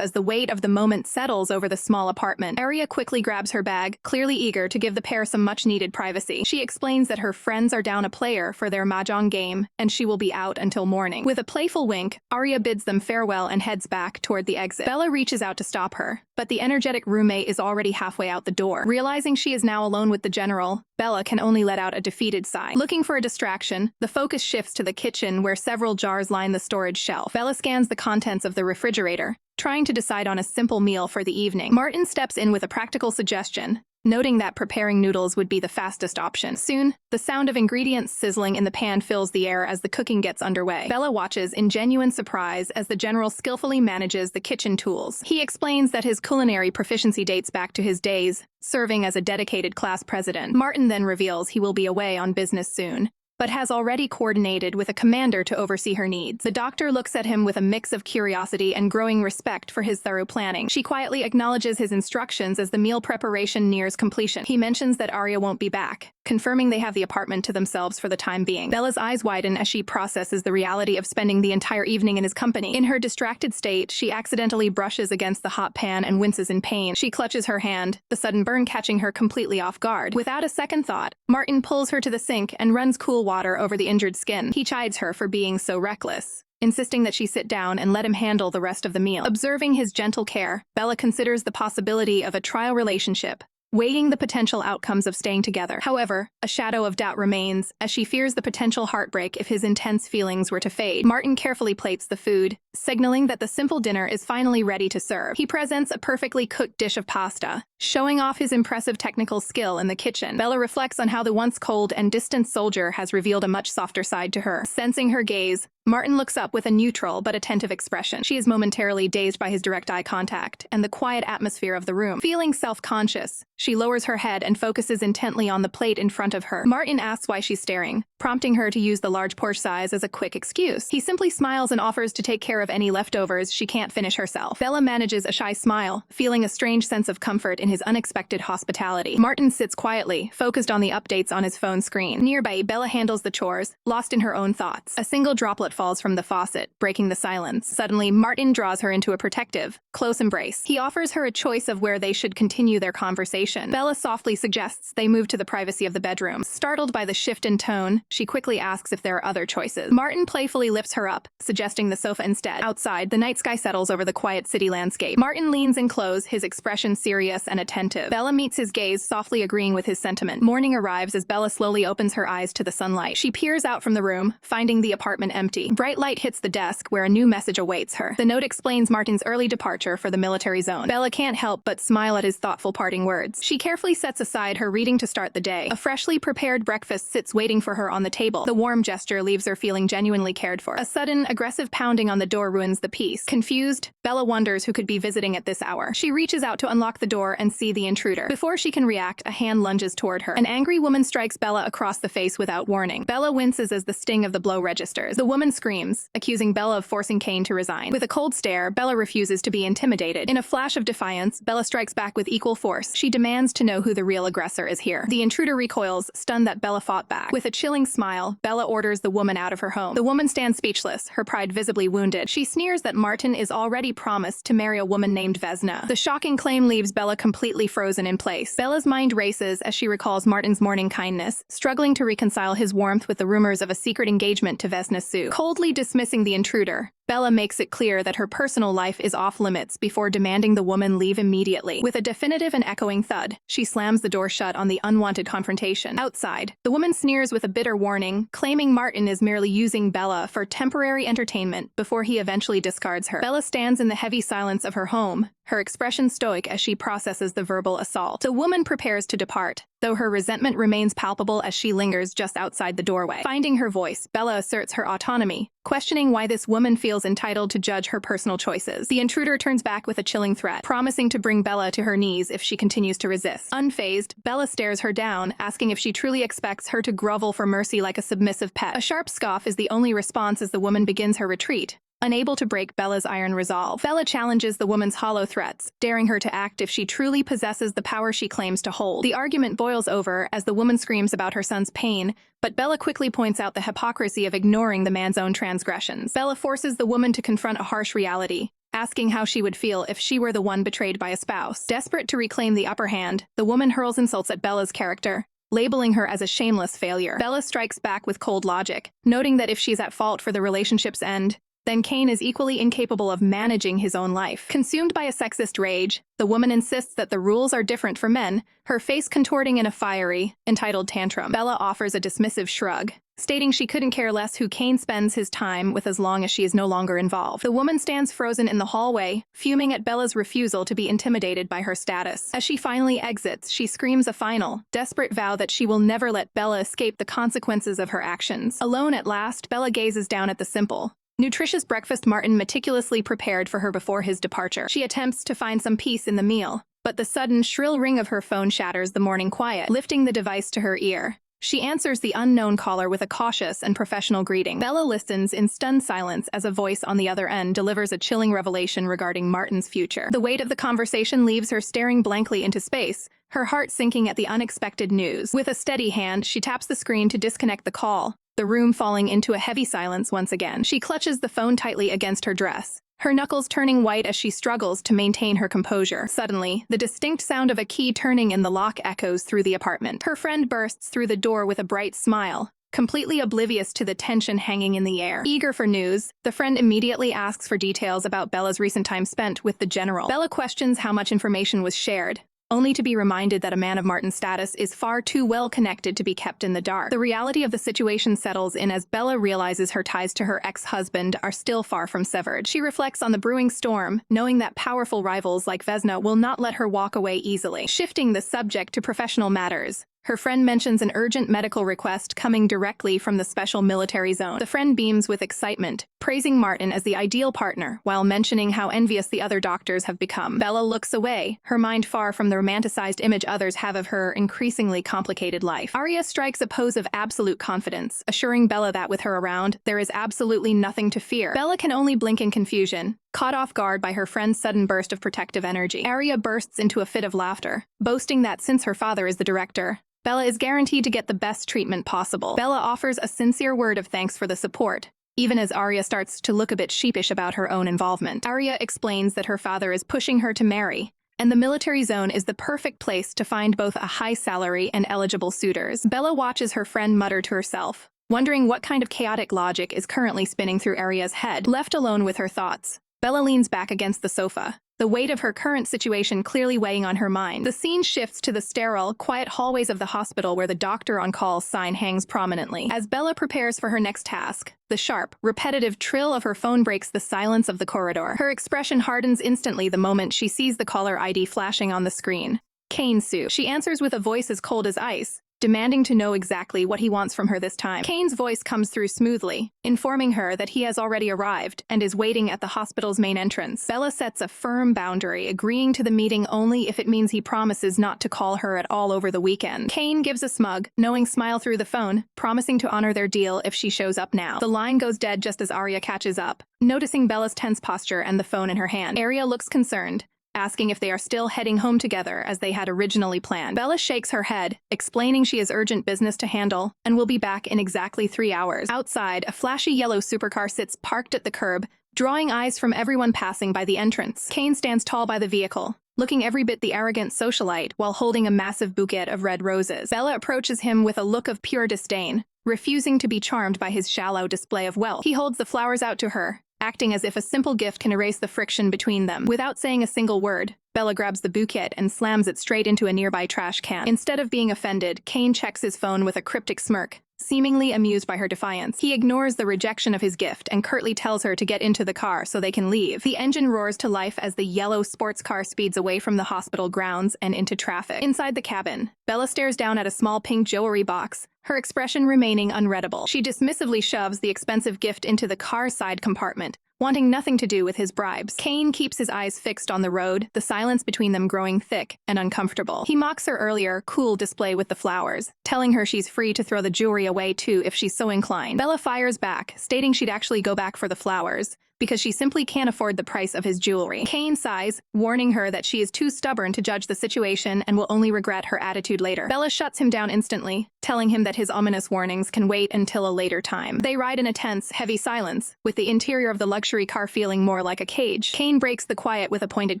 as the weight of the moment settles over the small apartment. Arya quickly grabs her bag, clearly eager to give the pair some much-needed privacy. She explains that her friends are down a player for their mahjong game, and she will be out until morning. With a playful wink, Arya bids them farewell and heads back toward the exit. Bella reaches out to stop her, but the energetic roommate is already halfway out the door. Realizing she is now alone with the general, Bella can only let out a defeated sigh. Looking for a distraction, the focus shifts to the kitchen where several jars line the storage shelf. Bella scans the contents of the refrigerator, trying to decide on a simple meal for the evening. Martin steps in with a practical suggestion, noting that preparing noodles would be the fastest option. Soon, the sound of ingredients sizzling in the pan fills the air as the cooking gets underway. Bella watches in genuine surprise as the general skillfully manages the kitchen tools. He explains that his culinary proficiency dates back to his days serving as a dedicated class president. Martin then reveals he will be away on business soon, but has already coordinated with a commander to oversee her needs. The doctor looks at him with a mix of curiosity and growing respect for his thorough planning. She quietly acknowledges his instructions as the meal preparation nears completion. He mentions that Arya won't be back, confirming they have the apartment to themselves for the time being. Bella's eyes widen as she processes the reality of spending the entire evening in his company. In her distracted state, she accidentally brushes against the hot pan and winces in pain. She clutches her hand, the sudden burn catching her completely off guard. Without a second thought, Martin pulls her to the sink and runs cool water over the injured skin. He chides her for being so reckless, insisting that she sit down and let him handle the rest of the meal. Observing his gentle care, Bella considers the possibility of a trial relationship, weighing the potential outcomes of staying together. However, a shadow of doubt remains, as she fears the potential heartbreak if his intense feelings were to fade. Martin carefully plates the food, signaling that the simple dinner is finally ready to serve. He presents a perfectly cooked dish of pasta, showing off his impressive technical skill in the kitchen. Bella reflects on how the once cold and distant soldier has revealed a much softer side to her. Sensing her gaze, Martin looks up with a neutral but attentive expression. She is momentarily dazed by his direct eye contact and the quiet atmosphere of the room. Feeling self-conscious, she lowers her head and focuses intently on the plate in front of her. Martin asks why she's staring, prompting her to use the large portion size as a quick excuse. He simply smiles and offers to take care of any leftovers she can't finish herself. Bella manages a shy smile, feeling a strange sense of comfort in his unexpected hospitality. Martin sits quietly, focused on the updates on his phone screen. Nearby, Bella handles the chores, lost in her own thoughts. A single droplet falls from the faucet, breaking the silence. Suddenly, Martin draws her into a protective, close embrace. He offers her a choice of where they should continue their conversation. Bella softly suggests they move to the privacy of the bedroom. Startled by the shift in tone, she quickly asks if there are other choices. Martin playfully lifts her up, suggesting the sofa instead. Outside, the night sky settles over the quiet city landscape. Martin leans in close, his expression serious and attentive. Bella meets his gaze, softly agreeing with his sentiment. Morning arrives as Bella slowly opens her eyes to the sunlight. She peers out from the room, finding the apartment empty. Bright light hits the desk, where a new message awaits her. The note explains Martin's early departure for the military zone. Bella can't help but smile at his thoughtful parting words. She carefully sets aside her reading to start the day. A freshly prepared breakfast sits waiting for her on the table. The warm gesture leaves her feeling genuinely cared for. A sudden, aggressive pounding on the door ruins the peace. Confused, Bella wonders who could be visiting at this hour. She reaches out to unlock the door and see the intruder. Before she can react, a hand lunges toward her. An angry woman strikes Bella across the face without warning. Bella winces as the sting of the blow registers. The woman screams, accusing Bella of forcing Kane to resign. With a cold stare, Bella refuses to be intimidated. In a flash of defiance, Bella strikes back with equal force. She demands to know who the real aggressor is here. The intruder recoils, stunned that Bella fought back. With a chilling smile, Bella orders the woman out of her home. The woman stands speechless, her pride visibly wounded. She sneers that Martin is already promised to marry a woman named Vesna. The shocking claim leaves Bella completely frozen in place. Bella's mind races as she recalls Martin's morning kindness, struggling to reconcile his warmth with the rumors of a secret engagement to Vesna Sue. Coldly dismissing the intruder, Bella makes it clear that her personal life is off limits before demanding the woman leave immediately. With a definitive and echoing thud, she slams the door shut on the unwanted confrontation. Outside, the woman sneers with a bitter warning, claiming Martin is merely using Bella for temporary entertainment before he eventually discards her. Bella stands in the heavy silence of her home, her expression stoic as she processes the verbal assault. The woman prepares to depart, though her resentment remains palpable as she lingers just outside the doorway. Finding her voice, Bella asserts her autonomy, questioning why this woman feels entitled to judge her personal choices. The intruder turns back with a chilling threat, promising to bring Bella to her knees if she continues to resist. Unfazed, Bella stares her down, asking if she truly expects her to grovel for mercy like a submissive pet. A sharp scoff is the only response as the woman begins her retreat, unable to break Bella's iron resolve. Bella challenges the woman's hollow threats, daring her to act if she truly possesses the power she claims to hold. The argument boils over as the woman screams about her son's pain, but Bella quickly points out the hypocrisy of ignoring the man's own transgressions. Bella forces the woman to confront a harsh reality, asking how she would feel if she were the one betrayed by a spouse. Desperate to reclaim the upper hand, the woman hurls insults at Bella's character, labeling her as a shameless failure. Bella strikes back with cold logic, noting that if she's at fault for the relationship's end, then Kane is equally incapable of managing his own life. Consumed by a sexist rage, the woman insists that the rules are different for men, her face contorting in a fiery, entitled tantrum. Bella offers a dismissive shrug, stating she couldn't care less who Kane spends his time with as long as she is no longer involved. The woman stands frozen in the hallway, fuming at Bella's refusal to be intimidated by her status. As she finally exits, she screams a final, desperate vow that she will never let Bella escape the consequences of her actions. Alone at last, Bella gazes down at the simple, nutritious breakfast Martin meticulously prepared for her before his departure. She attempts to find some peace in the meal, but the sudden, shrill ring of her phone shatters the morning quiet. Lifting the device to her ear, she answers the unknown caller with a cautious and professional greeting. Bella listens in stunned silence as a voice on the other end delivers a chilling revelation regarding Martin's future. The weight of the conversation leaves her staring blankly into space, her heart sinking at the unexpected news. With a steady hand, she taps the screen to disconnect the call, the room falling into a heavy silence once again. She clutches the phone tightly against her dress, her knuckles turning white as she struggles to maintain her composure. Suddenly, the distinct sound of a key turning in the lock echoes through the apartment. Her friend bursts through the door with a bright smile, completely oblivious to the tension hanging in the air. Eager for news, the friend immediately asks for details about Bella's recent time spent with the general. Bella questions how much information was shared, only to be reminded that a man of Martin's status is far too well connected to be kept in the dark. The reality of the situation settles in as Bella realizes her ties to her ex-husband are still far from severed. She reflects on the brewing storm, knowing that powerful rivals like Vesna will not let her walk away easily. Shifting the subject to professional matters, her friend mentions an urgent medical request coming directly from the special military zone. The friend beams with excitement, praising Martin as the ideal partner, while mentioning how envious the other doctors have become. Bella looks away, her mind far from the romanticized image others have of her increasingly complicated life. Arya strikes a pose of absolute confidence, assuring Bella that with her around, there is absolutely nothing to fear. Bella can only blink in confusion, caught off guard by her friend's sudden burst of protective energy. Arya bursts into a fit of laughter, boasting that since her father is the director, Bella is guaranteed to get the best treatment possible. Bella offers a sincere word of thanks for the support, even as Arya starts to look a bit sheepish about her own involvement. Arya explains that her father is pushing her to marry, and the military zone is the perfect place to find both a high salary and eligible suitors. Bella watches her friend mutter to herself, wondering what kind of chaotic logic is currently spinning through Arya's head. Left alone with her thoughts, Bella leans back against the sofa, the weight of her current situation clearly weighing on her mind. The scene shifts to the sterile, quiet hallways of the hospital where the doctor on call sign hangs prominently. As Bella prepares for her next task, the sharp, repetitive trill of her phone breaks the silence of the corridor. Her expression hardens instantly the moment she sees the caller ID flashing on the screen. Kane Sue. She answers with a voice as cold as ice, demanding to know exactly what he wants from her this time. Kane's voice comes through smoothly, informing her that he has already arrived and is waiting at the hospital's main entrance. Bella sets a firm boundary, agreeing to the meeting only if it means he promises not to call her at all over the weekend. Kane gives a smug, knowing smile through the phone, promising to honor their deal if she shows up now. The line goes dead just as Arya catches up, noticing Bella's tense posture and the phone in her hand. Arya looks concerned, asking if they are still heading home together as they had originally planned. Bella shakes her head, explaining she has urgent business to handle and will be back in exactly 3 hours. Outside, a flashy yellow supercar sits parked at the curb, drawing eyes from everyone passing by the entrance. Kane stands tall by the vehicle, looking every bit the arrogant socialite while holding a massive bouquet of red roses. Bella approaches him with a look of pure disdain, refusing to be charmed by his shallow display of wealth. He holds the flowers out to her, acting as if a simple gift can erase the friction between them. Without saying a single word, Bella grabs the bouquet and slams it straight into a nearby trash can. Instead of being offended, Kane checks his phone with a cryptic smirk, seemingly amused by her defiance. He ignores the rejection of his gift and curtly tells her to get into the car so they can leave. The engine roars to life as the yellow sports car speeds away from the hospital grounds and into traffic. Inside the cabin, Bella stares down at a small pink jewelry box, her expression remaining unreadable. She dismissively shoves the expensive gift into the car's side compartment, wanting nothing to do with his bribes. Kane keeps his eyes fixed on the road, the silence between them growing thick and uncomfortable. He mocks her earlier cool display with the flowers, telling her she's free to throw the jewelry away too if she's so inclined. Bella fires back, stating she'd actually go back for the flowers, because she simply can't afford the price of his jewelry. Kane sighs, warning her that she is too stubborn to judge the situation and will only regret her attitude later. Bella shuts him down instantly, telling him that his ominous warnings can wait until a later time. They ride in a tense, heavy silence, with the interior of the luxury car feeling more like a cage. Kane breaks the quiet with a pointed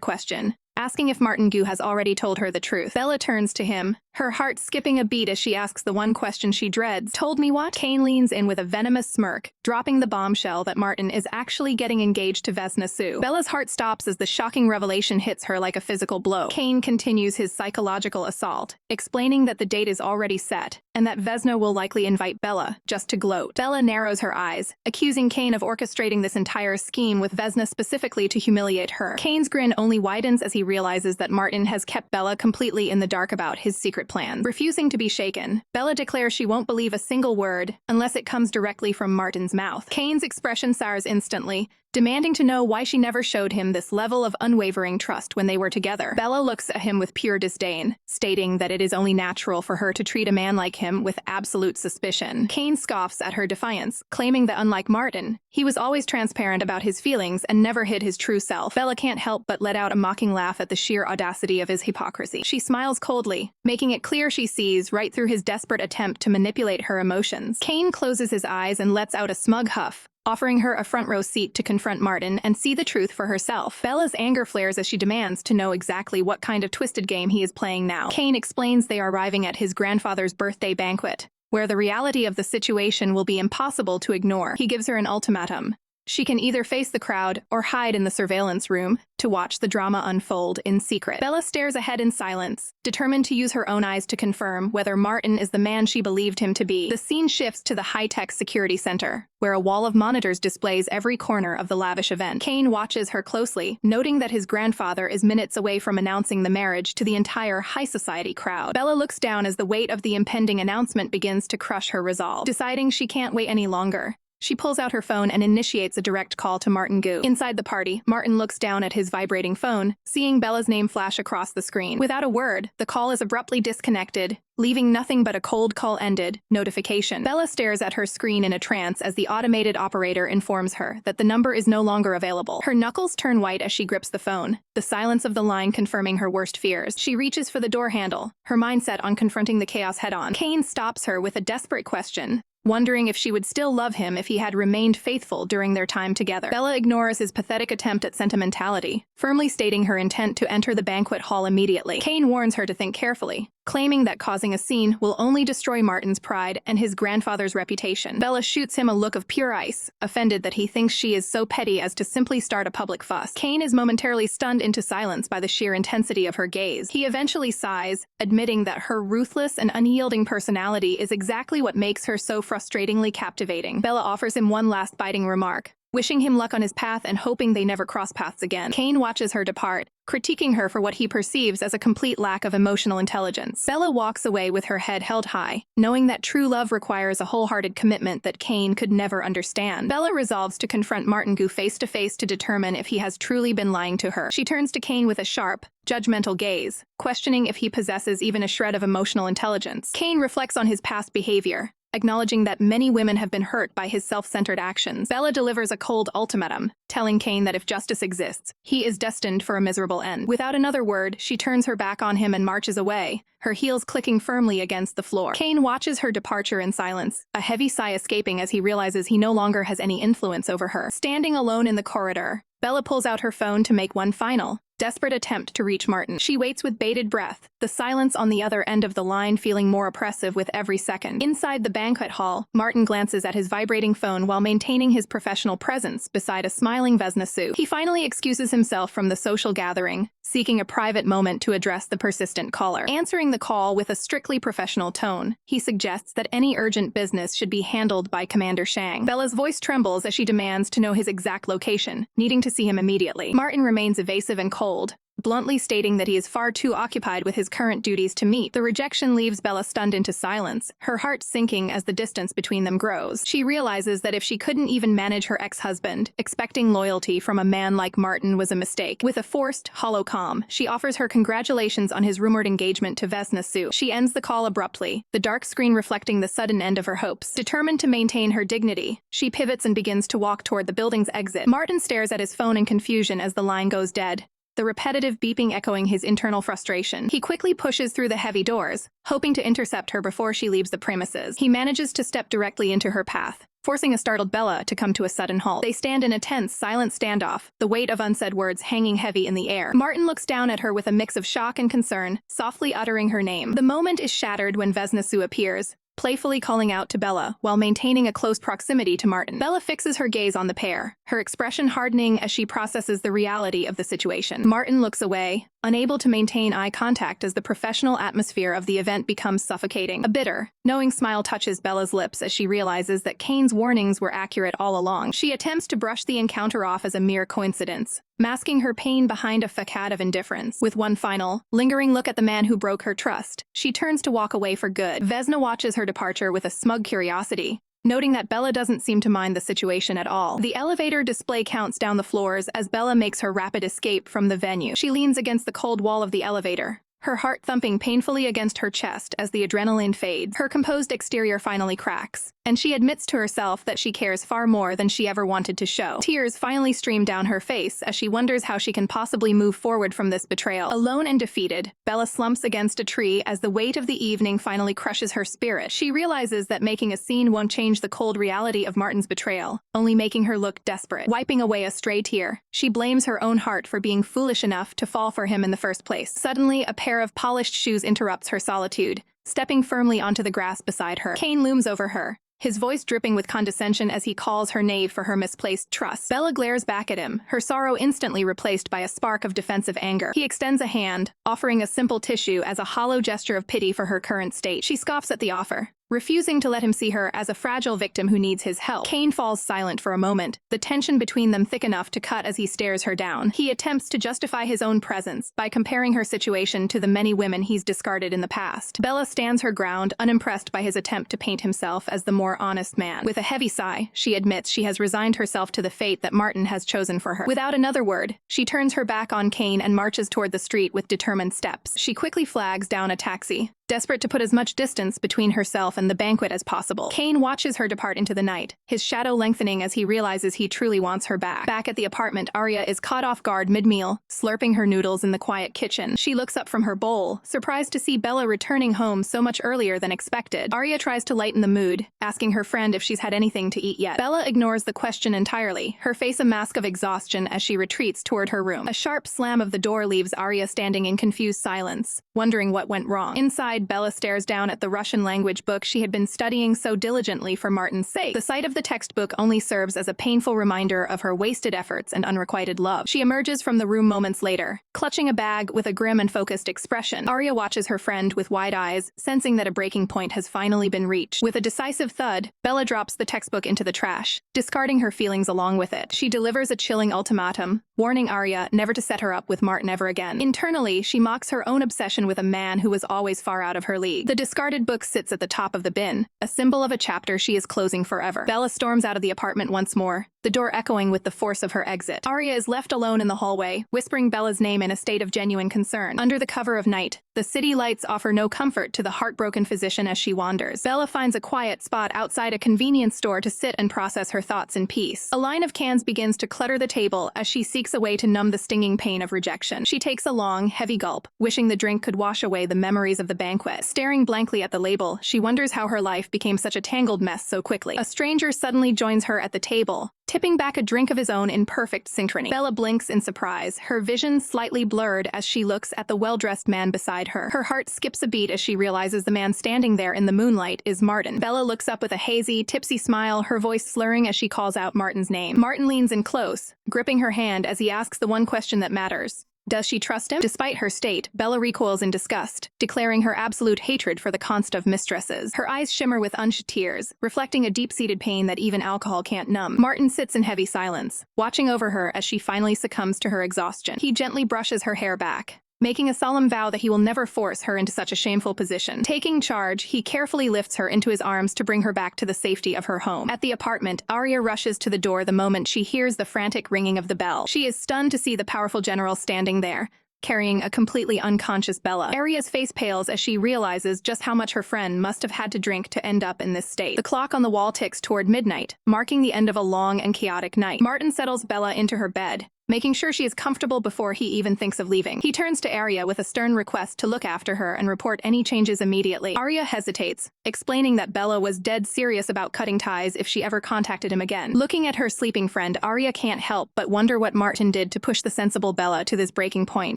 question, asking if Martin Gu has already told her the truth. Bella turns to him, her heart skipping a beat as she asks the one question she dreads. Told me what? Kane leans in with a venomous smirk, dropping the bombshell that Martin is actually getting engaged to Vesna Su. Bella's heart stops as the shocking revelation hits her like a physical blow. Kane continues his psychological assault, explaining that the date is already set, and that Vesna will likely invite Bella, just to gloat. Bella narrows her eyes, accusing Kane of orchestrating this entire scheme with Vesna specifically to humiliate her. Kane's grin only widens as he realizes that Martin has kept Bella completely in the dark about his secret plans. Refusing to be shaken, Bella declares she won't believe a single word unless it comes directly from Martin's mouth. Kane's expression sours instantly, demanding to know why she never showed him this level of unwavering trust when they were together. Bella looks at him with pure disdain, stating that it is only natural for her to treat a man like him with absolute suspicion. Kane scoffs at her defiance, claiming that unlike Martin, he was always transparent about his feelings and never hid his true self. Bella can't help but let out a mocking laugh at the sheer audacity of his hypocrisy. She smiles coldly, making it clear she sees right through his desperate attempt to manipulate her emotions. Kane closes his eyes and lets out a smug huff, offering her a front-row seat to confront Martin and see the truth for herself. Bella's anger flares as she demands to know exactly what kind of twisted game he is playing now. Kane explains they are arriving at his grandfather's birthday banquet, where the reality of the situation will be impossible to ignore. He gives her an ultimatum. She can either face the crowd or hide in the surveillance room to watch the drama unfold in secret. Bella stares ahead in silence, determined to use her own eyes to confirm whether Martin is the man she believed him to be. The scene shifts to the high-tech security center, where a wall of monitors displays every corner of the lavish event. Kane watches her closely, noting that his grandfather is minutes away from announcing the marriage to the entire high society crowd. Bella looks down as the weight of the impending announcement begins to crush her resolve. Deciding she can't wait any longer, she pulls out her phone and initiates a direct call to Martin Gu. Inside the party, Martin looks down at his vibrating phone, seeing Bella's name flash across the screen. Without a word, the call is abruptly disconnected, leaving nothing but a cold call ended notification. Bella stares at her screen in a trance as the automated operator informs her that the number is no longer available. Her knuckles turn white as she grips the phone, the silence of the line confirming her worst fears. She reaches for the door handle, her mind set on confronting the chaos head-on. Kane stops her with a desperate question, wondering if she would still love him if he had remained faithful during their time together. Bella ignores his pathetic attempt at sentimentality, firmly stating her intent to enter the banquet hall immediately. Kane warns her to think carefully, claiming that causing a scene will only destroy Martin's pride and his grandfather's reputation. Bella shoots him a look of pure ice, offended that he thinks she is so petty as to simply start a public fuss. Kane is momentarily stunned into silence by the sheer intensity of her gaze. He eventually sighs, admitting that her ruthless and unyielding personality is exactly what makes her so frustratingly captivating. Bella offers him one last biting remark, wishing him luck on his path and hoping they never cross paths again. Kane watches her depart, critiquing her for what he perceives as a complete lack of emotional intelligence. Bella walks away with her head held high, knowing that true love requires a wholehearted commitment that Kane could never understand. Bella resolves to confront Martin Gu face-to-face to determine if he has truly been lying to her. She turns to Kane with a sharp, judgmental gaze, questioning if he possesses even a shred of emotional intelligence. Kane reflects on his past behavior, acknowledging that many women have been hurt by his self-centered actions. Bella delivers a cold ultimatum, telling Kane that if justice exists, he is destined for a miserable end. Without another word, she turns her back on him and marches away, her heels clicking firmly against the floor. Kane watches her departure in silence, a heavy sigh escaping as he realizes he no longer has any influence over her. Standing alone in the corridor, Bella pulls out her phone to make one final, desperate attempt to reach Martin. She waits with bated breath, the silence on the other end of the line feeling more oppressive with every second. Inside the banquet hall, Martin glances at his vibrating phone while maintaining his professional presence beside a smiling Vesna Sue. He finally excuses himself from the social gathering, seeking a private moment to address the persistent caller. Answering the call with a strictly professional tone, he suggests that any urgent business should be handled by Commander Shang. Bella's voice trembles as she demands to know his exact location, needing to see him immediately. Martin remains evasive and cold, bluntly stating that he is far too occupied with his current duties to meet. The rejection leaves Bella stunned into silence, her heart sinking as the distance between them grows. She realizes that if she couldn't even manage her ex-husband, expecting loyalty from a man like Martin was a mistake. With a forced, hollow calm, she offers her congratulations on his rumored engagement to Vesna Sue. She ends the call abruptly, the dark screen reflecting the sudden end of her hopes. Determined to maintain her dignity, she pivots and begins to walk toward the building's exit. Martin stares at his phone in confusion as the line goes dead, the repetitive beeping echoing his internal frustration. He quickly pushes through the heavy doors, hoping to intercept her before she leaves the premises. He manages to step directly into her path, forcing a startled Bella to come to a sudden halt. They stand in a tense, silent standoff, the weight of unsaid words hanging heavy in the air. Martin looks down at her with a mix of shock and concern, softly uttering her name. The moment is shattered when Vesna Sue appears, playfully calling out to Bella while maintaining a close proximity to Martin. Bella fixes her gaze on the pair, her expression hardening as she processes the reality of the situation. Martin looks away, unable to maintain eye contact as the professional atmosphere of the event becomes suffocating. A bitter, knowing smile touches Bella's lips as she realizes that Kane's warnings were accurate all along. She attempts to brush the encounter off as a mere coincidence, masking her pain behind a facade of indifference. With one final, lingering look at the man who broke her trust, she turns to walk away for good. Vesna watches her departure with a smug curiosity, noting that Bella doesn't seem to mind the situation at all. The elevator display counts down the floors as Bella makes her rapid escape from the venue. She leans against the cold wall of the elevator, her heart thumping painfully against her chest as the adrenaline fades. Her composed exterior finally cracks, and she admits to herself that she cares far more than she ever wanted to show. Tears finally stream down her face as she wonders how she can possibly move forward from this betrayal. Alone and defeated, Bella slumps against a tree as the weight of the evening finally crushes her spirit. She realizes that making a scene won't change the cold reality of Martin's betrayal, only making her look desperate. Wiping away a stray tear, she blames her own heart for being foolish enough to fall for him in the first place. Suddenly, a pair of polished shoes interrupts her solitude, stepping firmly onto the grass beside her. Kane looms over her, his voice dripping with condescension as he calls her knave for her misplaced trust. Bella glares back at him, her sorrow instantly replaced by a spark of defensive anger. He extends a hand, offering a simple tissue as a hollow gesture of pity for her current state. She scoffs at the offer, refusing to let him see her as a fragile victim who needs his help. Kane falls silent for a moment, the tension between them thick enough to cut as he stares her down. He attempts to justify his own presence by comparing her situation to the many women he's discarded in the past. Bella stands her ground, unimpressed by his attempt to paint himself as the more honest man. With a heavy sigh, she admits she has resigned herself to the fate that Martin has chosen for her. Without another word, she turns her back on Kane and marches toward the street with determined steps. She quickly flags down a taxi, desperate to put as much distance between herself and the banquet as possible. Kane watches her depart into the night, his shadow lengthening as he realizes he truly wants her back. Back at the apartment, Arya is caught off guard mid-meal, slurping her noodles in the quiet kitchen. She looks up from her bowl, surprised to see Bella returning home so much earlier than expected. Arya tries to lighten the mood, asking her friend if she's had anything to eat yet. Bella ignores the question entirely, her face a mask of exhaustion as she retreats toward her room. A sharp slam of the door leaves Arya standing in confused silence, wondering what went wrong. Inside, Bella stares down at the Russian language book she had been studying so diligently for Martin's sake. The sight of the textbook only serves as a painful reminder of her wasted efforts and unrequited love. She emerges from the room moments later, clutching a bag with a grim and focused expression. Arya watches her friend with wide eyes, sensing that a breaking point has finally been reached. With a decisive thud, Bella drops the textbook into the trash, discarding her feelings along with it. She delivers a chilling ultimatum, warning Arya never to set her up with Martin ever again. Internally, she mocks her own obsession with a man who was always far out of her league. The discarded book sits at the top of the bin, a symbol of a chapter she is closing forever. Bella storms out of the apartment once more, the door echoing with the force of her exit. Arya is left alone in the hallway, whispering Bella's name in a state of genuine concern. Under the cover of night, the city lights offer no comfort to the heartbroken physician as she wanders. Bella finds a quiet spot outside a convenience store to sit and process her thoughts in peace. A line of cans begins to clutter the table as she seeks a way to numb the stinging pain of rejection. She takes a long, heavy gulp, wishing the drink could wash away the memories of the banquet. Staring blankly at the label, she wonders how her life became such a tangled mess so quickly. A stranger suddenly joins her at the table, tipping back a drink of his own in perfect synchrony. Bella blinks in surprise, her vision slightly blurred as she looks at the well-dressed man beside her. Her heart skips a beat as she realizes the man standing there in the moonlight is Martin. Bella looks up with a hazy, tipsy smile, her voice slurring as she calls out Martin's name. Martin leans in close, gripping her hand as he asks the one question that matters. Does she trust him? Despite her state, Bella recoils in disgust, declaring her absolute hatred for the const of mistresses. Her eyes shimmer with unshed tears, reflecting a deep-seated pain that even alcohol can't numb. Martin sits in heavy silence, watching over her as she finally succumbs to her exhaustion. He gently brushes her hair back, making a solemn vow that he will never force her into such a shameful position. Taking charge, he carefully lifts her into his arms to bring her back to the safety of her home. At the apartment, Arya rushes to the door the moment she hears the frantic ringing of the bell. She is stunned to see the powerful general standing there, carrying a completely unconscious Bella. Arya's face pales as she realizes just how much her friend must have had to drink to end up in this state. The clock on the wall ticks toward midnight, marking the end of a long and chaotic night. Martin settles Bella into her bed, making sure she is comfortable before he even thinks of leaving. He turns to Arya with a stern request to look after her and report any changes immediately. Arya hesitates, explaining that Bella was dead serious about cutting ties if she ever contacted him again. Looking at her sleeping friend, Arya can't help but wonder what Martin did to push the sensible Bella to this breaking point.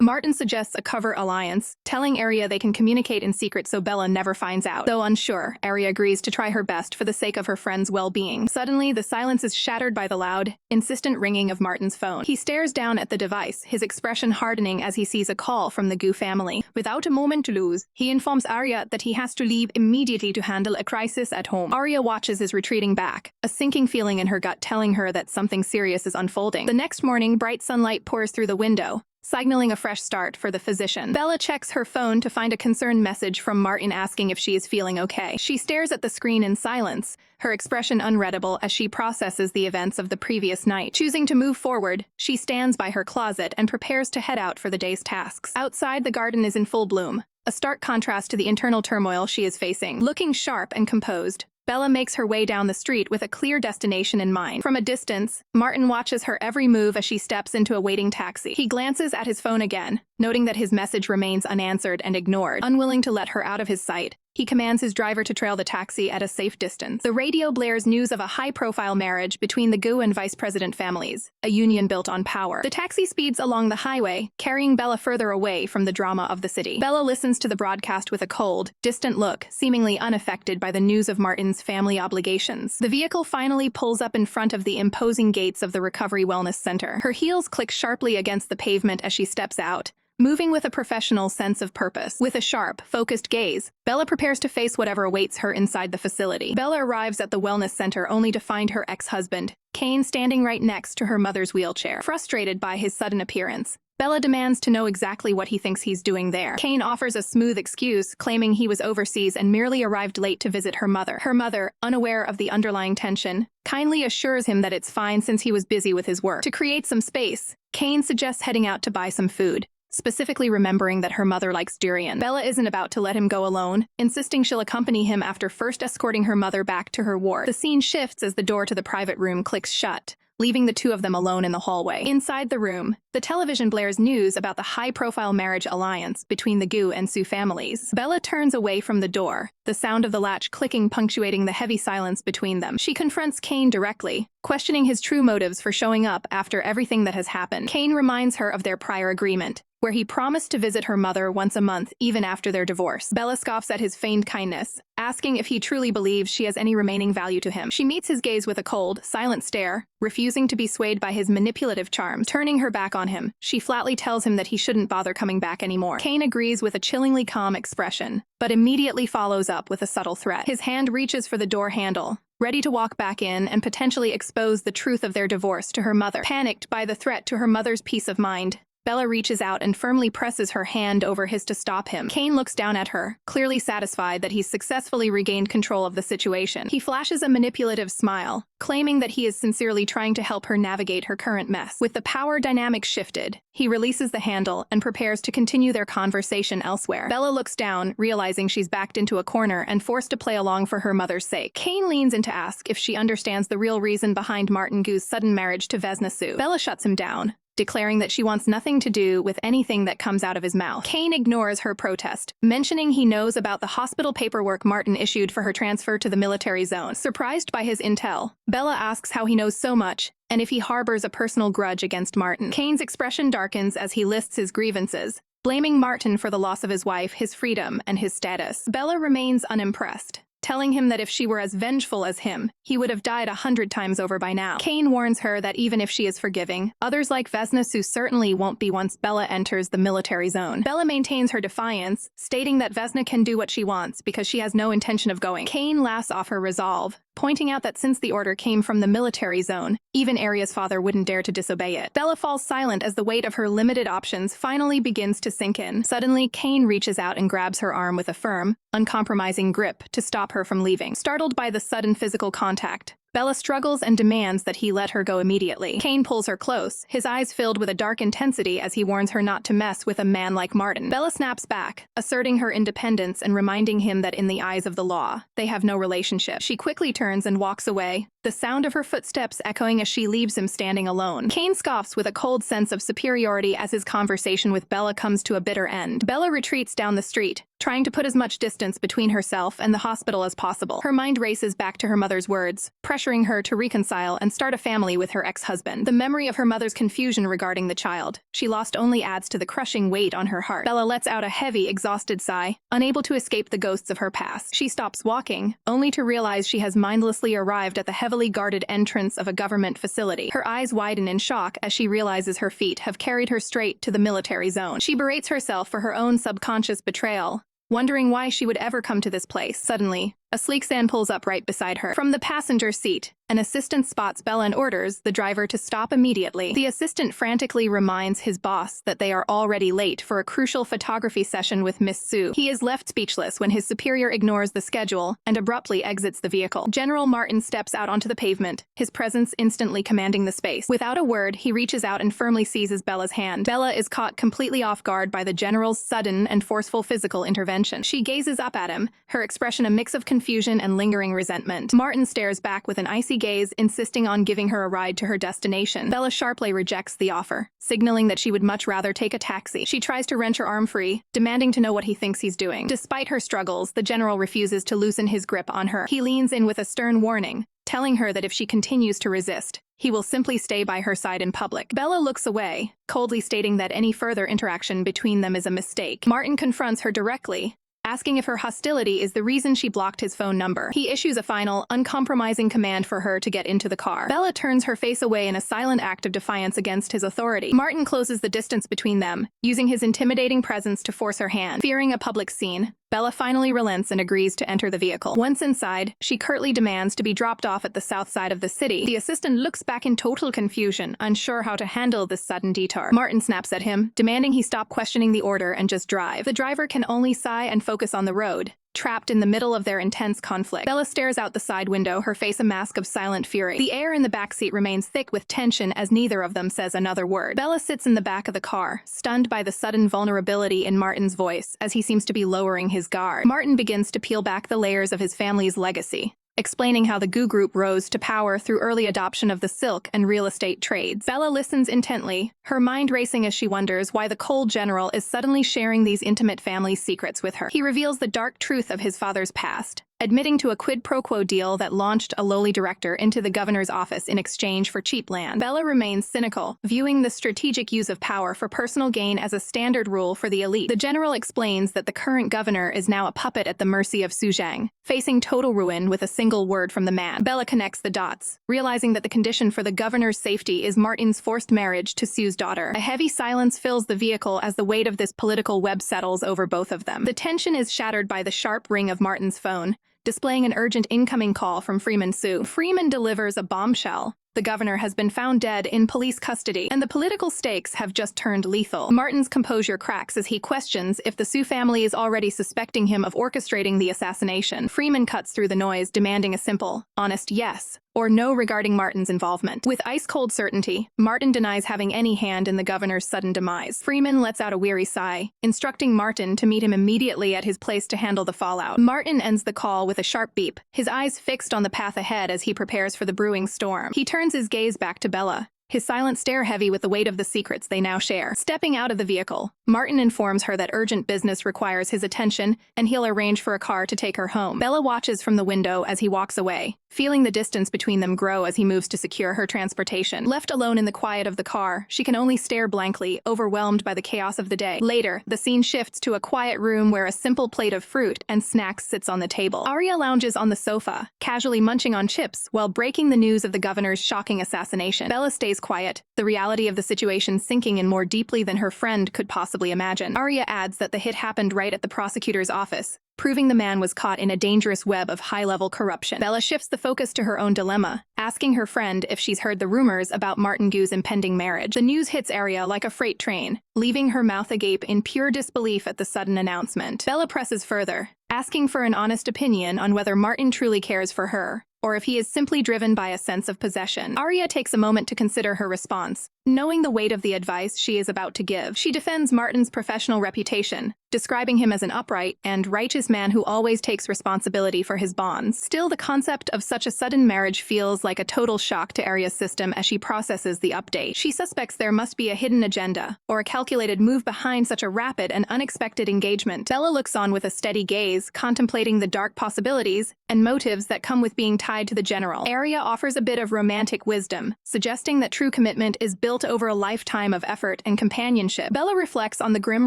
Martin suggests a covert alliance, telling Arya they can communicate in secret so Bella never finds out. Though unsure, Arya agrees to try her best for the sake of her friend's well-being. Suddenly, the silence is shattered by the loud, insistent ringing of Martin's phone. He stares down at the device, his expression hardening as he sees a call from the Gu family. Without a moment to lose, he informs Arya that he has to leave immediately to handle a crisis at home. Arya watches his retreating back, a sinking feeling in her gut telling her that something serious is unfolding. The next morning, bright sunlight pours through the window, signaling a fresh start for the physician. Bella checks her phone to find a concerned message from Martin asking if she is feeling okay. She stares at the screen in silence, her expression unreadable as she processes the events of the previous night. Choosing to move forward, she stands by her closet and prepares to head out for the day's tasks. Outside, the garden is in full bloom, a stark contrast to the internal turmoil she is facing. Looking sharp and composed, Bella makes her way down the street with a clear destination in mind. From a distance, Martin watches her every move as she steps into a waiting taxi. He glances at his phone again, noting that his message remains unanswered and ignored. Unwilling to let her out of his sight, he commands his driver to trail the taxi at a safe distance. The radio blares news of a high-profile marriage between the Gu and vice president families, a union built on power. The taxi speeds along the highway, carrying Bella further away from the drama of the city. Bella listens to the broadcast with a cold, distant look, seemingly unaffected by the news of Martin's family obligations. The vehicle finally pulls up in front of the imposing gates of the Recovery Wellness Center. Her heels click sharply against the pavement as she steps out, moving with a professional sense of purpose. With a sharp, focused gaze, Bella prepares to face whatever awaits her inside the facility. Bella arrives at the wellness center only to find her ex-husband, Kane, standing right next to her mother's wheelchair. Frustrated by his sudden appearance, Bella demands to know exactly what he thinks he's doing there. Kane offers a smooth excuse, claiming he was overseas and merely arrived late to visit her mother. Her mother, unaware of the underlying tension, kindly assures him that it's fine since he was busy with his work. To create some space, Kane suggests heading out to buy some food, specifically remembering that her mother likes durian. Bella isn't about to let him go alone, insisting she'll accompany him after first escorting her mother back to her ward. The scene shifts as the door to the private room clicks shut, leaving the two of them alone in the hallway. Inside the room, the television blares news about the high-profile marriage alliance between the Gu and Su families. Bella turns away from the door, the sound of the latch clicking punctuating the heavy silence between them. She confronts Kane directly, questioning his true motives for showing up after everything that has happened. Kane reminds her of their prior agreement, where he promised to visit her mother once a month even after their divorce. Bella scoffs at his feigned kindness, asking if he truly believes she has any remaining value to him. She meets his gaze with a cold, silent stare, refusing to be swayed by his manipulative charms. Turning her back on him, she flatly tells him that he shouldn't bother coming back anymore. Kane agrees with a chillingly calm expression, but immediately follows up with a subtle threat. His hand reaches for the door handle, ready to walk back in and potentially expose the truth of their divorce to her mother. Panicked by the threat to her mother's peace of mind, Bella reaches out and firmly presses her hand over his to stop him. Kane looks down at her, clearly satisfied that he's successfully regained control of the situation. He flashes a manipulative smile, claiming that he is sincerely trying to help her navigate her current mess. With the power dynamic shifted, he releases the handle and prepares to continue their conversation elsewhere. Bella looks down, realizing she's backed into a corner and forced to play along for her mother's sake. Kane leans in to ask if she understands the real reason behind Martin Gu's sudden marriage to Vesna Su. Bella shuts him down, declaring that she wants nothing to do with anything that comes out of his mouth. Kane ignores her protest, mentioning he knows about the hospital paperwork Martin issued for her transfer to the military zone. Surprised by his intel, Bella asks how he knows so much, and if he harbors a personal grudge against Martin. Kane's expression darkens as he lists his grievances, blaming Martin for the loss of his wife, his freedom, and his status. Bella remains unimpressed, telling him that if she were as vengeful as him, he would have died 100 times over by now. Kane warns her that even if she is forgiving, others like Vesna certainly won't be once Bella enters the military zone. Bella maintains her defiance, stating that Vesna can do what she wants because she has no intention of going. Kane laughs off her resolve, pointing out that since the order came from the military zone, even Arya's father wouldn't dare to disobey it. Bella falls silent as the weight of her limited options finally begins to sink in. Suddenly, Kane reaches out and grabs her arm with a firm, uncompromising grip to stop her from leaving. Startled by the sudden physical contact, Bella struggles and demands that he let her go immediately. Kane pulls her close, his eyes filled with a dark intensity as he warns her not to mess with a man like Martin. Bella snaps back, asserting her independence and reminding him that in the eyes of the law, they have no relationship. She quickly turns and walks away, the sound of her footsteps echoing as she leaves him standing alone. Kane scoffs with a cold sense of superiority as his conversation with Bella comes to a bitter end. Bella retreats down the street, trying to put as much distance between herself and the hospital as possible. Her mind races back to her mother's words, pressuring her to reconcile and start a family with her ex-husband. The memory of her mother's confusion regarding the child she lost only adds to the crushing weight on her heart. Bella lets out a heavy, exhausted sigh, unable to escape the ghosts of her past. She stops walking, only to realize she has mindlessly arrived at the heavily guarded entrance of a government facility. Her eyes widen in shock as she realizes her feet have carried her straight to the military zone. She berates herself for her own subconscious betrayal, wondering why she would ever come to this place. Suddenly, a sleek sedan pulls up right beside her. From the passenger seat, an assistant spots Bella and orders the driver to stop immediately. The assistant frantically reminds his boss that they are already late for a crucial photography session with Miss Sue. He is left speechless when his superior ignores the schedule and abruptly exits the vehicle. General Martin steps out onto the pavement, his presence instantly commanding the space. Without a word, he reaches out and firmly seizes Bella's hand. Bella is caught completely off guard by the general's sudden and forceful physical intervention. She gazes up at him, her expression a mix of confusion and lingering resentment. Martin stares back with an icy gaze, insisting on giving her a ride to her destination. Bella sharply rejects the offer, signaling that she would much rather take a taxi. She tries to wrench her arm free, demanding to know what he thinks he's doing. Despite her struggles, the general refuses to loosen his grip on her. He leans in with a stern warning, telling her that if she continues to resist, he will simply stay by her side in public. Bella looks away, coldly stating that any further interaction between them is a mistake. Martin confronts her directly, asking if her hostility is the reason she blocked his phone number. He issues a final, uncompromising command for her to get into the car. Bella turns her face away in a silent act of defiance against his authority. Martin closes the distance between them, using his intimidating presence to force her hand. Fearing a public scene, Bella finally relents and agrees to enter the vehicle. Once inside, she curtly demands to be dropped off at the south side of the city. The assistant looks back in total confusion, unsure how to handle this sudden detour. Martin snaps at him, demanding he stop questioning the order and just drive. The driver can only sigh and focus on the road, trapped in the middle of their intense conflict. Bella stares out the side window, her face a mask of silent fury. The air in the backseat remains thick with tension as neither of them says another word. Bella sits in the back of the car, stunned by the sudden vulnerability in Martin's voice, as he seems to be lowering his guard. Martin begins to peel back the layers of his family's legacy, explaining how the Gu Group rose to power through early adoption of the silk and real estate trades. Bella listens intently, her mind racing as she wonders why the cold general is suddenly sharing these intimate family secrets with her. He reveals the dark truth of his father's past, admitting to a quid pro quo deal that launched a lowly director into the governor's office in exchange for cheap land. Bella remains cynical, viewing the strategic use of power for personal gain as a standard rule for the elite. The general explains that the current governor is now a puppet at the mercy of Suzhang, facing total ruin with a single word from the man. Bella connects the dots, realizing that the condition for the governor's safety is Martin's forced marriage to Sue's daughter. A heavy silence fills the vehicle as the weight of this political web settles over both of them. The tension is shattered by the sharp ring of Martin's phone, displaying an urgent incoming call from Freeman Sue. Freeman delivers a bombshell. The governor has been found dead in police custody, and the political stakes have just turned lethal. Martin's composure cracks as he questions if the Sue family is already suspecting him of orchestrating the assassination. Freeman cuts through the noise, demanding a simple, honest yes or no regarding Martin's involvement. With ice-cold certainty, Martin denies having any hand in the governor's sudden demise. Freeman lets out a weary sigh, instructing Martin to meet him immediately at his place to handle the fallout. Martin ends the call with a sharp beep, his eyes fixed on the path ahead as he prepares for the brewing storm. He turns his gaze back to Bella, his silent stare heavy with the weight of the secrets they now share. Stepping out of the vehicle, Martin informs her that urgent business requires his attention and he'll arrange for a car to take her home. Bella watches from the window as he walks away, feeling the distance between them grow as he moves to secure her transportation. Left alone in the quiet of the car, she can only stare blankly, overwhelmed by the chaos of the day. Later, the scene shifts to a quiet room where a simple plate of fruit and snacks sits on the table. Arya lounges on the sofa, casually munching on chips while breaking the news of the governor's shocking assassination. Bella stays quiet, the reality of the situation sinking in more deeply than her friend could possibly imagine. Arya adds that the hit happened right at the prosecutor's office, proving the man was caught in a dangerous web of high-level corruption. Bella shifts the focus to her own dilemma, asking her friend if she's heard the rumors about Martin Gu's impending marriage. The news hits Arya like a freight train, leaving her mouth agape in pure disbelief at the sudden announcement. Bella presses further, asking for an honest opinion on whether Martin truly cares for her, or if he is simply driven by a sense of possession. Arya takes a moment to consider her response, knowing the weight of the advice she is about to give. She defends Martin's professional reputation, describing him as an upright and righteous man who always takes responsibility for his bonds. Still, the concept of such a sudden marriage feels like a total shock to Arya's system as she processes the update. She suspects there must be a hidden agenda, or a calculated move behind such a rapid and unexpected engagement. Bella looks on with a steady gaze, contemplating the dark possibilities and motives that come with being tied to the general. Arya offers a bit of romantic wisdom, suggesting that true commitment is built over a lifetime of effort and companionship. Bella reflects on the grim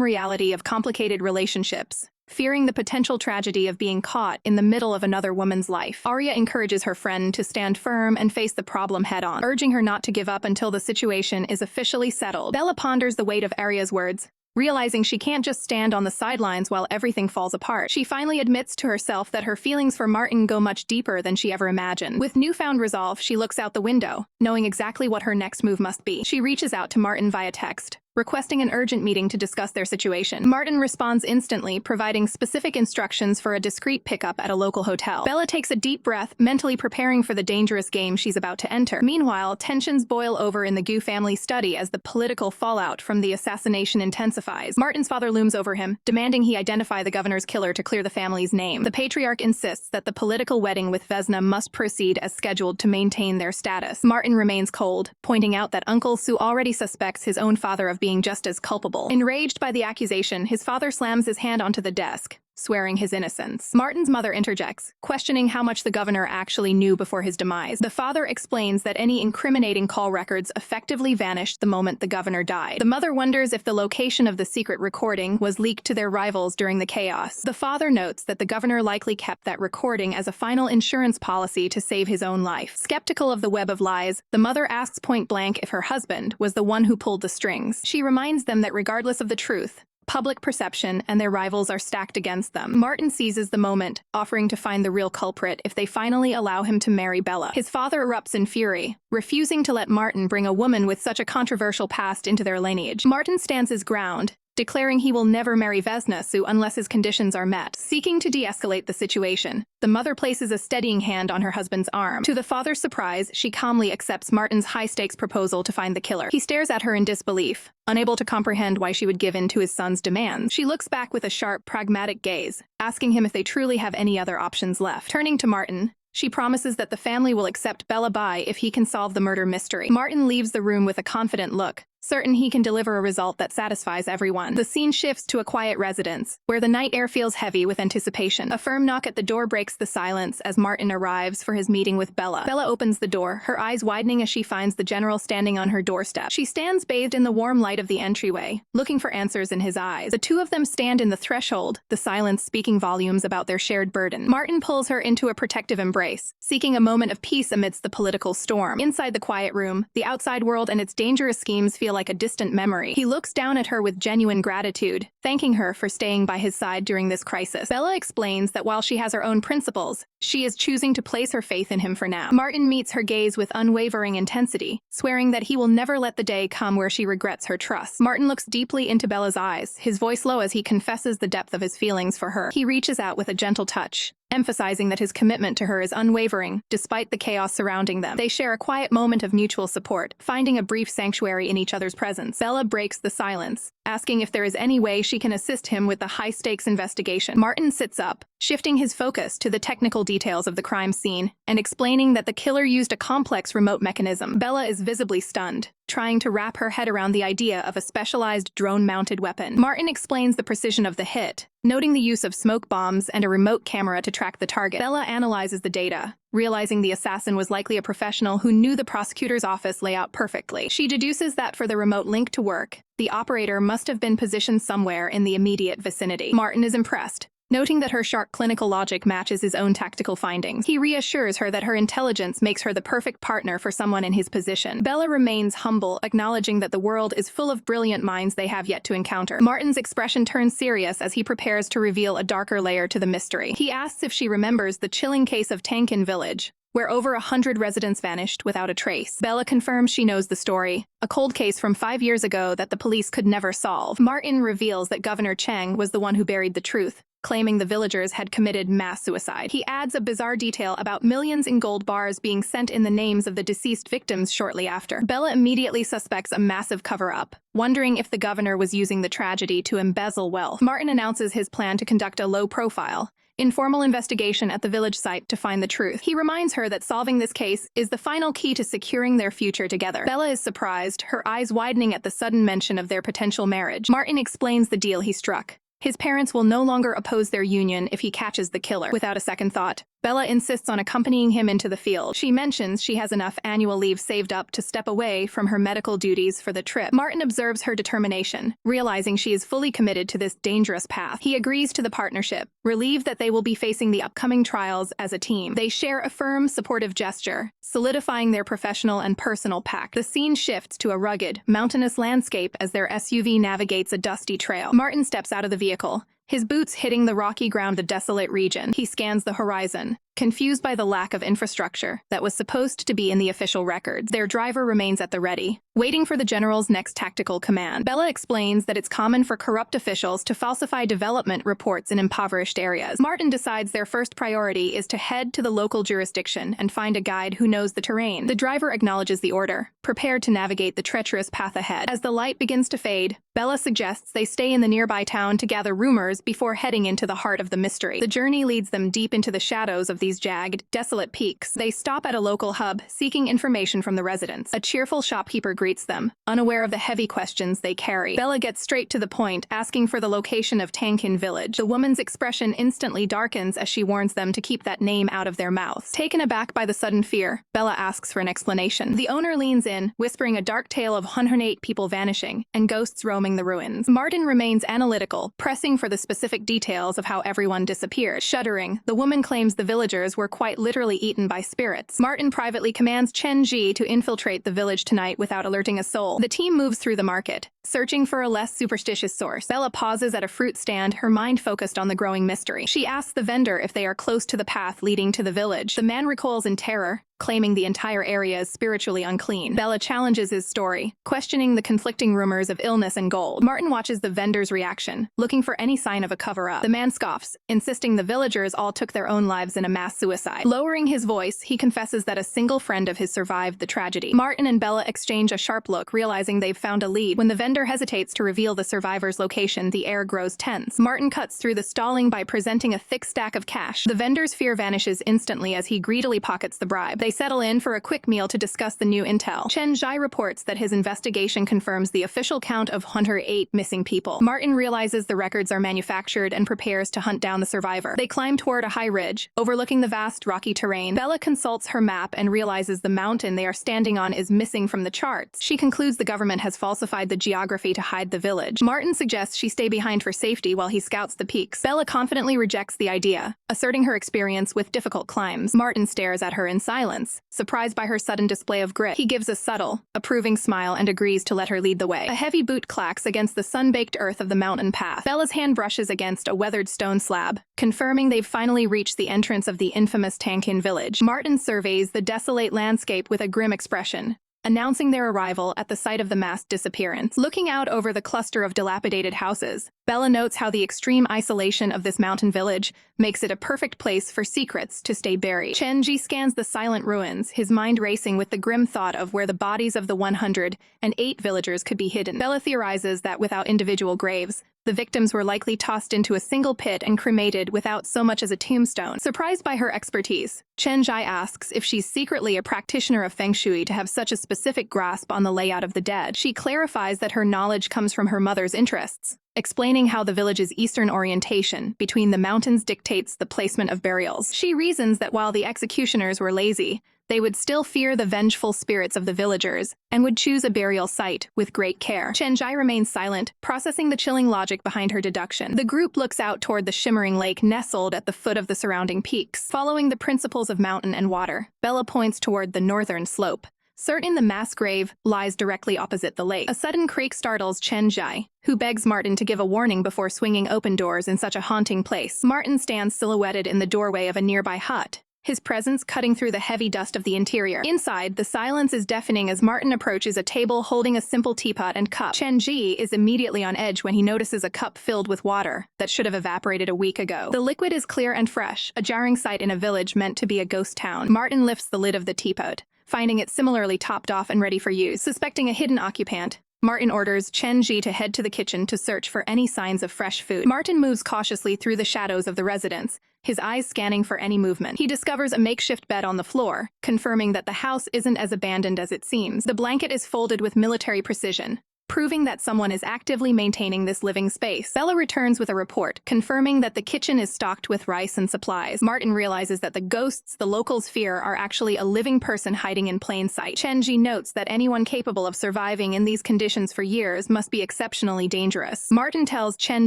reality of complicated relationships, fearing the potential tragedy of being caught in the middle of another woman's life. Arya encourages her friend to stand firm and face the problem head-on, urging her not to give up until the situation is officially settled. Bella ponders the weight of Arya's words, realizing she can't just stand on the sidelines while everything falls apart. She finally admits to herself that her feelings for Martin go much deeper than she ever imagined. With newfound resolve, she looks out the window, knowing exactly what her next move must be. She reaches out to Martin via text, requesting an urgent meeting to discuss their situation. Martin responds instantly, providing specific instructions for a discreet pickup at a local hotel. Bella takes a deep breath, mentally preparing for the dangerous game she's about to enter. Meanwhile, tensions boil over in the Gu family study as the political fallout from the assassination intensifies. Martin's father looms over him, demanding he identify the governor's killer to clear the family's name. The patriarch insists that the political wedding with Vesna must proceed as scheduled to maintain their status. Martin remains cold, pointing out that Uncle Su already suspects his own father of being just as culpable. Enraged by the accusation, his father slams his hand onto the desk, swearing his innocence. Martin's mother interjects, questioning how much the governor actually knew before his demise. The father explains that any incriminating call records effectively vanished the moment the governor died. The mother wonders if the location of the secret recording was leaked to their rivals during the chaos. The father notes that the governor likely kept that recording as a final insurance policy to save his own life. Skeptical of the web of lies, the mother asks point blank if her husband was the one who pulled the strings. She reminds them that regardless of the truth, public perception and their rivals are stacked against them. Martin seizes the moment, offering to find the real culprit if they finally allow him to marry Bella. His father erupts in fury, refusing to let Martin bring a woman with such a controversial past into their lineage. Martin stands his ground, declaring he will never marry Vesna Su unless his conditions are met. Seeking to de-escalate the situation, the mother places a steadying hand on her husband's arm. To the father's surprise, she calmly accepts Martin's high-stakes proposal to find the killer. He stares at her in disbelief, unable to comprehend why she would give in to his son's demands. She looks back with a sharp, pragmatic gaze, asking him if they truly have any other options left. Turning to Martin, she promises that the family will accept Bella Bai if he can solve the murder mystery. Martin leaves the room with a confident look, certain he can deliver a result that satisfies everyone. The scene shifts to a quiet residence, where the night air feels heavy with anticipation. A firm knock at the door breaks the silence as Martin arrives for his meeting with Bella. Bella opens the door, her eyes widening as she finds the general standing on her doorstep. She stands bathed in the warm light of the entryway, looking for answers in his eyes. The two of them stand in the threshold, the silence speaking volumes about their shared burden. Martin pulls her into a protective embrace, seeking a moment of peace amidst the political storm. Inside the quiet room, the outside world and its dangerous schemes feel like a distant memory. He looks down at her with genuine gratitude, thanking her for staying by his side during this crisis. Bella explains that while she has her own principles, she is choosing to place her faith in him for now. Martin meets her gaze with unwavering intensity, swearing that he will never let the day come where she regrets her trust. Martin looks deeply into Bella's eyes, his voice low as he confesses the depth of his feelings for her. He reaches out with a gentle touch, emphasizing that his commitment to her is unwavering, despite the chaos surrounding them. They share a quiet moment of mutual support, finding a brief sanctuary in each other's presence. Bella breaks the silence, asking if there is any way she can assist him with the high-stakes investigation. Martin sits up, shifting his focus to the technical details of the crime scene, and explaining that the killer used a complex remote mechanism. Bella is visibly stunned, trying to wrap her head around the idea of a specialized drone-mounted weapon. Martin explains the precision of the hit, noting the use of smoke bombs and a remote camera to track the target. Bella analyzes the data, realizing the assassin was likely a professional who knew the prosecutor's office layout perfectly. She deduces that for the remote link to work, the operator must have been positioned somewhere in the immediate vicinity. Martin is impressed, noting that her sharp clinical logic matches his own tactical findings. He reassures her that her intelligence makes her the perfect partner for someone in his position. Bella remains humble, acknowledging that the world is full of brilliant minds they have yet to encounter. Martin's expression turns serious as he prepares to reveal a darker layer to the mystery. He asks if she remembers the chilling case of Tankin Village, where over 100 residents vanished without a trace. Bella confirms she knows the story, a cold case from 5 years ago that the police could never solve. Martin reveals that Governor Cheng was the one who buried the truth, claiming the villagers had committed mass suicide. He adds a bizarre detail about millions in gold bars being sent in the names of the deceased victims shortly after. Bella immediately suspects a massive cover-up, wondering if the governor was using the tragedy to embezzle wealth. Martin announces his plan to conduct a low-profile, informal investigation at the village site to find the truth. He reminds her that solving this case is the final key to securing their future together. Bella is surprised, her eyes widening at the sudden mention of their potential marriage. Martin explains the deal he struck. His parents will no longer oppose their union if he catches the killer. Without a second thought, Bella insists on accompanying him into the field. She mentions she has enough annual leave saved up to step away from her medical duties for the trip. Martin observes her determination, realizing she is fully committed to this dangerous path. He agrees to the partnership, relieved that they will be facing the upcoming trials as a team. They share a firm, supportive gesture, solidifying their professional and personal pact. The scene shifts to a rugged, mountainous landscape as their SUV navigates a dusty trail. Martin steps out of the vehicle, his boots hitting the rocky ground of the desolate region. He scans the horizon, confused by the lack of infrastructure that was supposed to be in the official records. Their driver remains at the ready, waiting for the general's next tactical command. Bella explains that it's common for corrupt officials to falsify development reports in impoverished areas. Martin decides their first priority is to head to the local jurisdiction and find a guide who knows the terrain. The driver acknowledges the order, prepared to navigate the treacherous path ahead. As the light begins to fade, Bella suggests they stay in the nearby town to gather rumors before heading into the heart of the mystery. The journey leads them deep into the shadows of these jagged, desolate peaks. They stop at a local hub, seeking information from the residents. A cheerful shopkeeper greets them, unaware of the heavy questions they carry. Bella gets straight to the point, asking for the location of Tankin Village. The woman's expression instantly darkens as she warns them to keep that name out of their mouths. Taken aback by the sudden fear, Bella asks for an explanation. The owner leans in, whispering a dark tale of 108 people vanishing and ghosts roaming the ruins. Martin remains analytical, pressing for the specific details of how everyone disappeared. Shuddering, the woman claims the villagers were quite literally eaten by spirits. Martin privately commands Chen Ji to infiltrate the village tonight without alerting a soul. The team moves through the market, searching for a less superstitious source. Bella pauses at a fruit stand, her mind focused on the growing mystery. She asks the vendor if they are close to the path leading to the village. The man recoils in terror, claiming the entire area is spiritually unclean. Bella challenges his story, questioning the conflicting rumors of illness and gold. Martin watches the vendor's reaction, looking for any sign of a cover-up. The man scoffs, insisting the villagers all took their own lives in a mass suicide. Lowering his voice, he confesses that a single friend of his survived the tragedy. Martin and Bella exchange a sharp look, realizing they've found a lead. When the vendor hesitates to reveal the survivor's location, the air grows tense. Martin cuts through the stalling by presenting a thick stack of cash. The vendor's fear vanishes instantly as he greedily pockets the bribe. They settle in for a quick meal to discuss the new intel. Chen Zhai reports that his investigation confirms the official count of 108 missing people. Martin realizes the records are manufactured and prepares to hunt down the survivor. They climb toward a high ridge, overlooking the vast rocky terrain. Bella consults her map and realizes the mountain they are standing on is missing from the charts. She concludes the government has falsified the geography to hide the village. Martin suggests she stay behind for safety while he scouts the peaks. Bella confidently rejects the idea, asserting her experience with difficult climbs. Martin stares at her in silence, surprised by her sudden display of grit. He gives a subtle, approving smile and agrees to let her lead the way. A heavy boot clacks against the sun-baked earth of the mountain path. Bella's hand brushes against a weathered stone slab, confirming they've finally reached the entrance of the infamous Tankin village. Martin surveys the desolate landscape with a grim expression, announcing their arrival at the site of the mass disappearance. Looking out over the cluster of dilapidated houses, Bella notes how the extreme isolation of this mountain village makes it a perfect place for secrets to stay buried. Chen Ji scans the silent ruins, his mind racing with the grim thought of where the bodies of the 108 villagers could be hidden. Bella theorizes that without individual graves, The victims were likely tossed into a single pit and cremated without so much as a tombstone. Surprised by her expertise, Chen Zhai asks if she's secretly a practitioner of Feng Shui to have such a specific grasp on the layout of the dead. She clarifies that her knowledge comes from her mother's interests, explaining how the village's eastern orientation between the mountains dictates the placement of burials. She reasons that while the executioners were lazy, they would still fear the vengeful spirits of the villagers and would choose a burial site with great care. Chen Zhai remains silent, processing the chilling logic behind her deduction. The group looks out toward the shimmering lake nestled at the foot of the surrounding peaks. Following the principles of mountain and water, Bella points toward the northern slope, certain the mass grave lies directly opposite the lake. A sudden creak startles Chen Zhai, who begs Martin to give a warning before swinging open doors in such a haunting place. Martin stands silhouetted in the doorway of a nearby hut, his presence cutting through the heavy dust of the interior. Inside, the silence is deafening as Martin approaches a table holding a simple teapot and cup. Chen Ji is immediately on edge when he notices a cup filled with water that should have evaporated a week ago. The liquid is clear and fresh, a jarring sight in a village meant to be a ghost town. Martin lifts the lid of the teapot, finding it similarly topped off and ready for use. Suspecting a hidden occupant, Martin orders Chen Ji to head to the kitchen to search for any signs of fresh food. Martin moves cautiously through the shadows of the residence, his eyes scanning for any movement. He discovers a makeshift bed on the floor, confirming that the house isn't as abandoned as it seems. The blanket is folded with military precision, proving that someone is actively maintaining this living space. Bella returns with a report, confirming that the kitchen is stocked with rice and supplies. Martin realizes that the ghosts the locals fear are actually a living person hiding in plain sight. Chen Ji notes that anyone capable of surviving in these conditions for years must be exceptionally dangerous. Martin tells Chen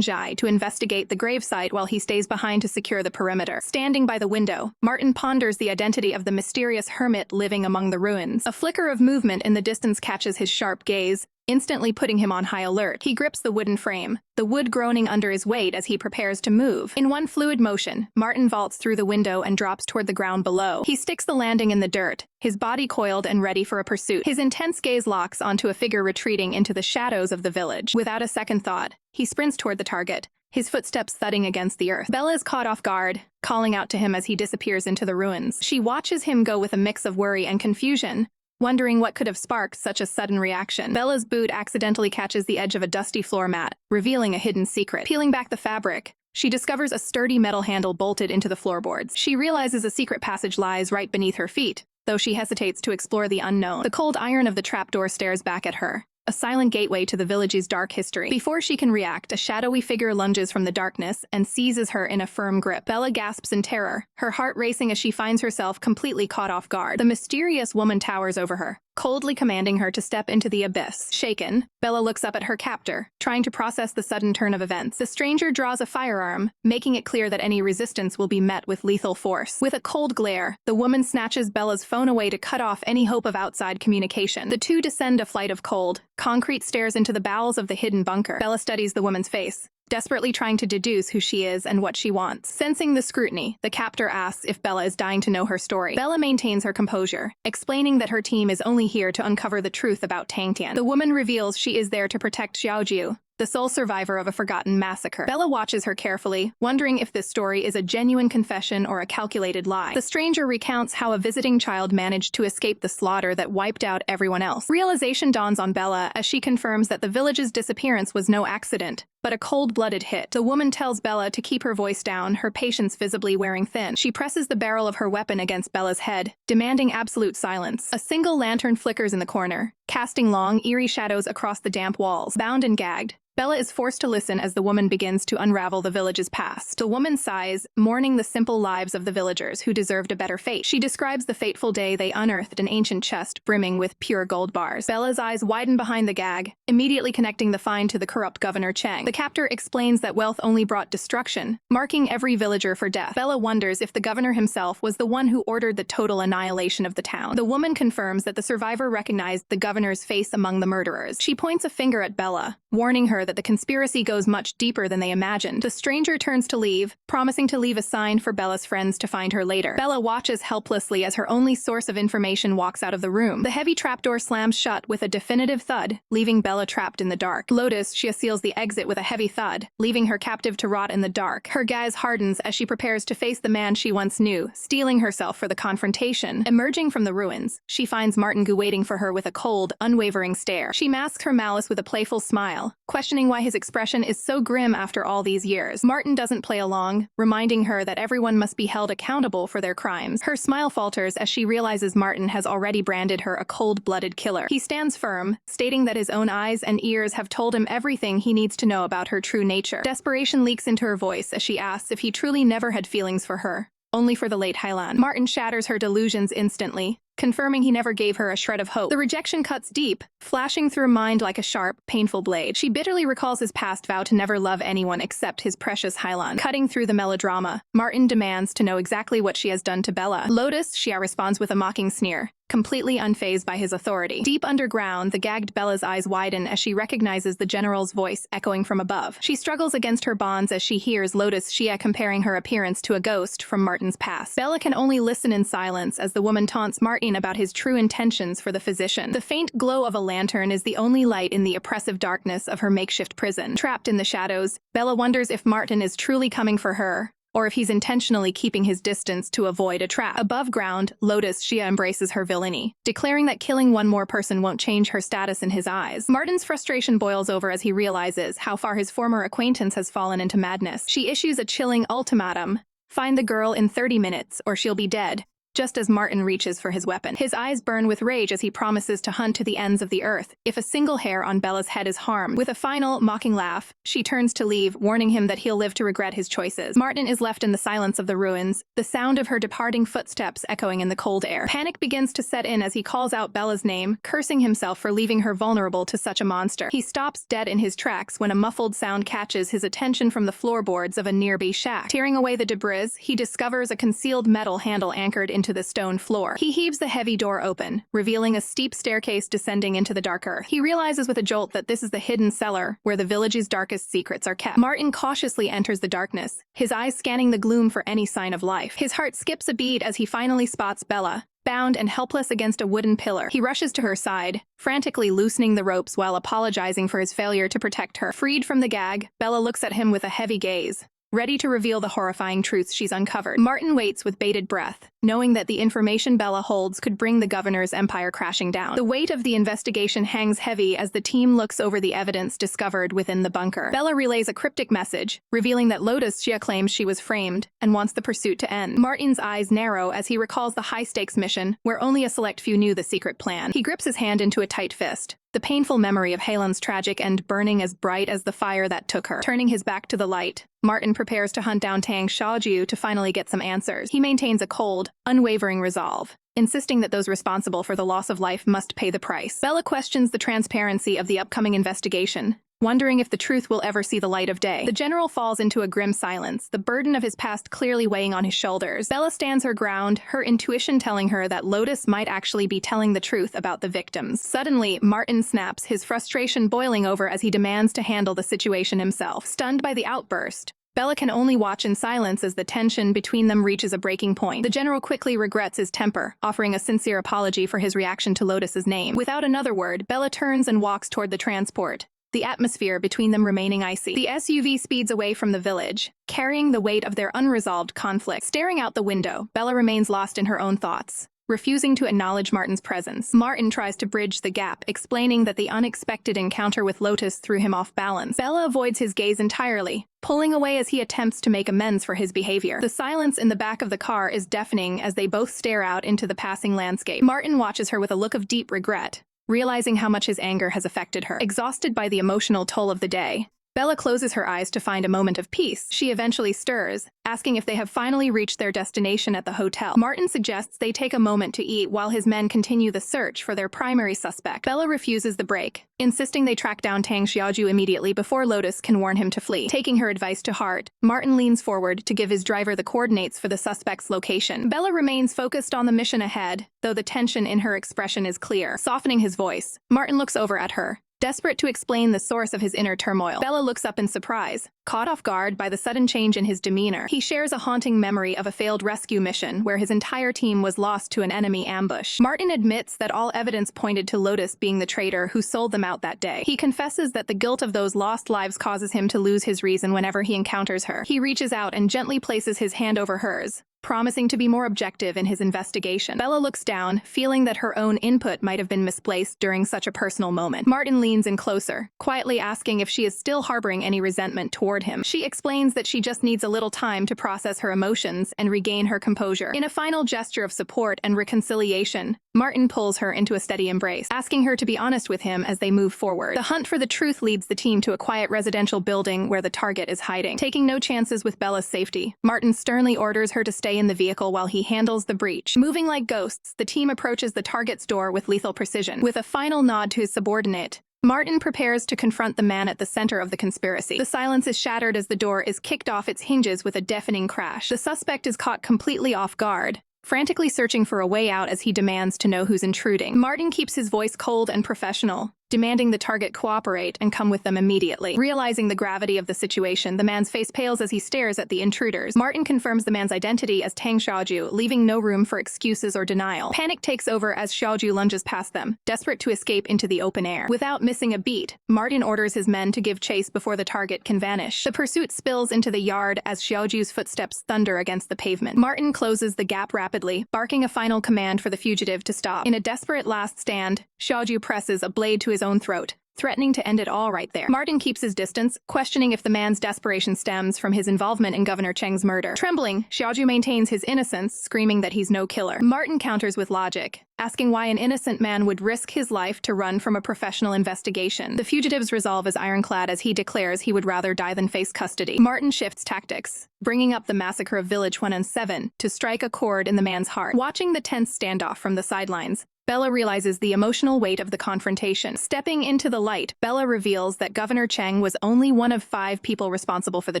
Zhai to investigate the gravesite while he stays behind to secure the perimeter. Standing by the window, Martin ponders the identity of the mysterious hermit living among the ruins. A flicker of movement in the distance catches his sharp gaze, instantly putting him on high alert. He grips the wooden frame, the wood groaning under his weight as he prepares to move. In one fluid motion, Martin vaults through the window and drops toward the ground below. He sticks the landing in the dirt, his body coiled and ready for a pursuit. His intense gaze locks onto a figure retreating into the shadows of the village. Without a second thought, he sprints toward the target, his footsteps thudding against the earth. Bella is caught off guard, calling out to him as he disappears into the ruins. She watches him go with a mix of worry and confusion, wondering what could have sparked such a sudden reaction. Bella's boot accidentally catches the edge of a dusty floor mat, revealing a hidden secret. Peeling back the fabric, she discovers a sturdy metal handle bolted into the floorboards. She realizes a secret passage lies right beneath her feet, though she hesitates to explore the unknown. The cold iron of the trapdoor stares back at her, a silent gateway to the village's dark history. Before she can react, a shadowy figure lunges from the darkness and seizes her in a firm grip. Bella gasps in terror, her heart racing as she finds herself completely caught off guard. The mysterious woman towers over her, coldly commanding her to step into the abyss. Shaken, Bella looks up at her captor, trying to process the sudden turn of events. The stranger draws a firearm, making it clear that any resistance will be met with lethal force. With a cold glare, the woman snatches Bella's phone away to cut off any hope of outside communication. The two descend a flight of cold, concrete stairs into the bowels of the hidden bunker. Bella studies the woman's face, desperately trying to deduce who she is and what she wants. Sensing the scrutiny, the captor asks if Bella is dying to know her story. Bella maintains her composure, explaining that her team is only here to uncover the truth about Tangtian. The woman reveals she is there to protect Xiaojiu, the sole survivor of a forgotten massacre. Bella watches her carefully, wondering if this story is a genuine confession or a calculated lie. The stranger recounts how a visiting child managed to escape the slaughter that wiped out everyone else. Realization dawns on Bella as she confirms that the village's disappearance was no accident, but a cold-blooded hit. The woman tells Bella to keep her voice down, her patience visibly wearing thin. She presses the barrel of her weapon against Bella's head, demanding absolute silence. A single lantern flickers in the corner, casting long, eerie shadows across the damp walls. Bound and gagged, Bella is forced to listen as the woman begins to unravel the village's past. The woman sighs, mourning the simple lives of the villagers who deserved a better fate. She describes the fateful day they unearthed an ancient chest brimming with pure gold bars. Bella's eyes widen behind the gag, immediately connecting the find to the corrupt Governor Cheng. The captor explains that wealth only brought destruction, marking every villager for death. Bella wonders if the governor himself was the one who ordered the total annihilation of the town. The woman confirms that the survivor recognized the governor's face among the murderers. She points a finger at Bella, warning her that the conspiracy goes much deeper than they imagined. The stranger turns to leave, promising to leave a sign for Bella's friends to find her later. Bella watches helplessly as her only source of information walks out of the room. The heavy trapdoor slams shut with a definitive thud, leaving Bella trapped in the dark. Lotus, she seals the exit with a heavy thud, leaving her captive to rot in the dark. Her gaze hardens as she prepares to face the man she once knew, steeling herself for the confrontation. Emerging from the ruins, she finds Martin Gu waiting for her with a cold, unwavering stare. She masks her malice with a playful smile, questioning questioning why his expression is so grim after all these years. Martin doesn't play along, reminding her that everyone must be held accountable for their crimes. Her smile falters as she realizes Martin has already branded her a cold-blooded killer. He stands firm, stating that his own eyes and ears have told him everything he needs to know about her true nature. Desperation leaks into her voice as she asks if he truly never had feelings for her, only for the late Hailan. Martin shatters her delusions instantly, confirming he never gave her a shred of hope. The rejection cuts deep, flashing through her mind like a sharp, painful blade. She bitterly recalls his past vow to never love anyone except his precious Hailan. Cutting through the melodrama, Martin demands to know exactly what she has done to Bella. Lotus, Xia responds with a mocking sneer, completely unfazed by his authority. Deep underground, the gagged Bella's eyes widen as she recognizes the general's voice echoing from above. She struggles against her bonds as she hears Lotus Xia comparing her appearance to a ghost from Martin's past. Bella can only listen in silence as the woman taunts Martin about his true intentions for the physician. The faint glow of a lantern is the only light in the oppressive darkness of her makeshift prison. Trapped in the shadows, Bella wonders if Martin is truly coming for her, or if he's intentionally keeping his distance to avoid a trap. Above ground, Lotus Xia embraces her villainy, declaring that killing one more person won't change her status in his eyes. Martin's frustration boils over as he realizes how far his former acquaintance has fallen into madness. She issues a chilling ultimatum: find the girl in 30 minutes, or she'll be dead. Just as Martin reaches for his weapon. His eyes burn with rage as he promises to hunt to the ends of the earth if a single hair on Bella's head is harmed. With a final, mocking laugh, she turns to leave, warning him that he'll live to regret his choices. Martin is left in the silence of the ruins, the sound of her departing footsteps echoing in the cold air. Panic begins to set in as he calls out Bella's name, cursing himself for leaving her vulnerable to such a monster. He stops dead in his tracks when a muffled sound catches his attention from the floorboards of a nearby shack. Tearing away the debris, he discovers a concealed metal handle anchored into the stone floor. He heaves the heavy door open, revealing a steep staircase descending into the dark earth. He realizes with a jolt that this is the hidden cellar where the village's darkest secrets are kept. Martin cautiously enters the darkness, his eyes scanning the gloom for any sign of life. His heart skips a beat as he finally spots Bella, bound and helpless against a wooden pillar. He rushes to her side, frantically loosening the ropes while apologizing for his failure to protect her. Freed from the gag, Bella looks at him with a heavy gaze, ready to reveal the horrifying truths she's uncovered. Martin waits with bated breath, knowing that the information Bella holds could bring the governor's empire crashing down. The weight of the investigation hangs heavy as the team looks over the evidence discovered within the bunker. Bella relays a cryptic message, revealing that Lotus Xia claims she was framed and wants the pursuit to end. Martin's eyes narrow as he recalls the high-stakes mission, where only a select few knew the secret plan. He grips his hand into a tight fist, the painful memory of Helen's tragic end burning as bright as the fire that took her. Turning his back to the light, Martin prepares to hunt down Tang Xiaoju to finally get some answers. He maintains a cold, unwavering resolve, insisting that those responsible for the loss of life must pay the price. Bella questions the transparency of the upcoming investigation, wondering if the truth will ever see the light of day. The general falls into a grim silence, the burden of his past clearly weighing on his shoulders. Bella stands her ground, her intuition telling her that Lotus might actually be telling the truth about the victims. Suddenly, Martin snaps, his frustration boiling over as he demands to handle the situation himself. Stunned by the outburst, Bella can only watch in silence as the tension between them reaches a breaking point. The general quickly regrets his temper, offering a sincere apology for his reaction to Lotus's name. Without another word, Bella turns and walks toward the transport, the atmosphere between them remaining icy. The SUV speeds away from the village, carrying the weight of their unresolved conflict. Staring out the window, Bella remains lost in her own thoughts, refusing to acknowledge Martin's presence. Martin tries to bridge the gap, explaining that the unexpected encounter with Lotus threw him off balance. Bella avoids his gaze entirely, pulling away as he attempts to make amends for his behavior. The silence in the back of the car is deafening as they both stare out into the passing landscape. Martin watches her with a look of deep regret, realizing how much his anger has affected her. Exhausted by the emotional toll of the day, Bella closes her eyes to find a moment of peace. She eventually stirs, asking if they have finally reached their destination at the hotel. Martin suggests they take a moment to eat while his men continue the search for their primary suspect. Bella refuses the break, insisting they track down Tang Xiaoju immediately before Lotus can warn him to flee. Taking her advice to heart, Martin leans forward to give his driver the coordinates for the suspect's location. Bella remains focused on the mission ahead, though the tension in her expression is clear. Softening his voice, Martin looks over at her, desperate to explain the source of his inner turmoil. Bella looks up in surprise, caught off guard by the sudden change in his demeanor. He shares a haunting memory of a failed rescue mission where his entire team was lost to an enemy ambush. Martin admits that all evidence pointed to Lotus being the traitor who sold them out that day. He confesses that the guilt of those lost lives causes him to lose his reason whenever he encounters her. He reaches out and gently places his hand over hers, promising to be more objective in his investigation. Bella looks down, feeling that her own input might have been misplaced during such a personal moment. Martin leans in closer, quietly asking if she is still harboring any resentment toward him. She explains that she just needs a little time to process her emotions and regain her composure. In a final gesture of support and reconciliation, Martin pulls her into a steady embrace, asking her to be honest with him as they move forward. The hunt for the truth leads the team to a quiet residential building where the target is hiding. Taking no chances with Bella's safety, Martin sternly orders her to stay in the vehicle while he handles the breach. Moving like ghosts, the team approaches the target's door with lethal precision. With a final nod to his subordinate, Martin prepares to confront the man at the center of the conspiracy. The silence is shattered as the door is kicked off its hinges with a deafening crash. The suspect is caught completely off guard, frantically searching for a way out as he demands to know who's intruding. Martin keeps his voice cold and professional, demanding the target cooperate and come with them immediately. Realizing the gravity of the situation, the man's face pales as he stares at the intruders. Martin confirms the man's identity as Tang Xiaoju, leaving no room for excuses or denial. Panic takes over as Xiaoju lunges past them, desperate to escape into the open air. Without missing a beat, Martin orders his men to give chase before the target can vanish. The pursuit spills into the yard as Xiaoju's footsteps thunder against the pavement. Martin closes the gap rapidly, barking a final command for the fugitive to stop. In a desperate last stand, Xiaoju presses a blade to his own throat, threatening to end it all right there. Martin keeps his distance, questioning if the man's desperation stems from his involvement in Governor Cheng's murder. Trembling, Xiaoju maintains his innocence, screaming that he's no killer. Martin counters with logic, asking why an innocent man would risk his life to run from a professional investigation. The fugitive's resolve is ironclad as he declares he would rather die than face custody. Martin shifts tactics, bringing up the massacre of Village 107 to strike a chord in the man's heart. Watching the tense standoff from the sidelines, Bella realizes the emotional weight of the confrontation. Stepping into the light, Bella reveals that Governor Cheng was only one of 5 people responsible for the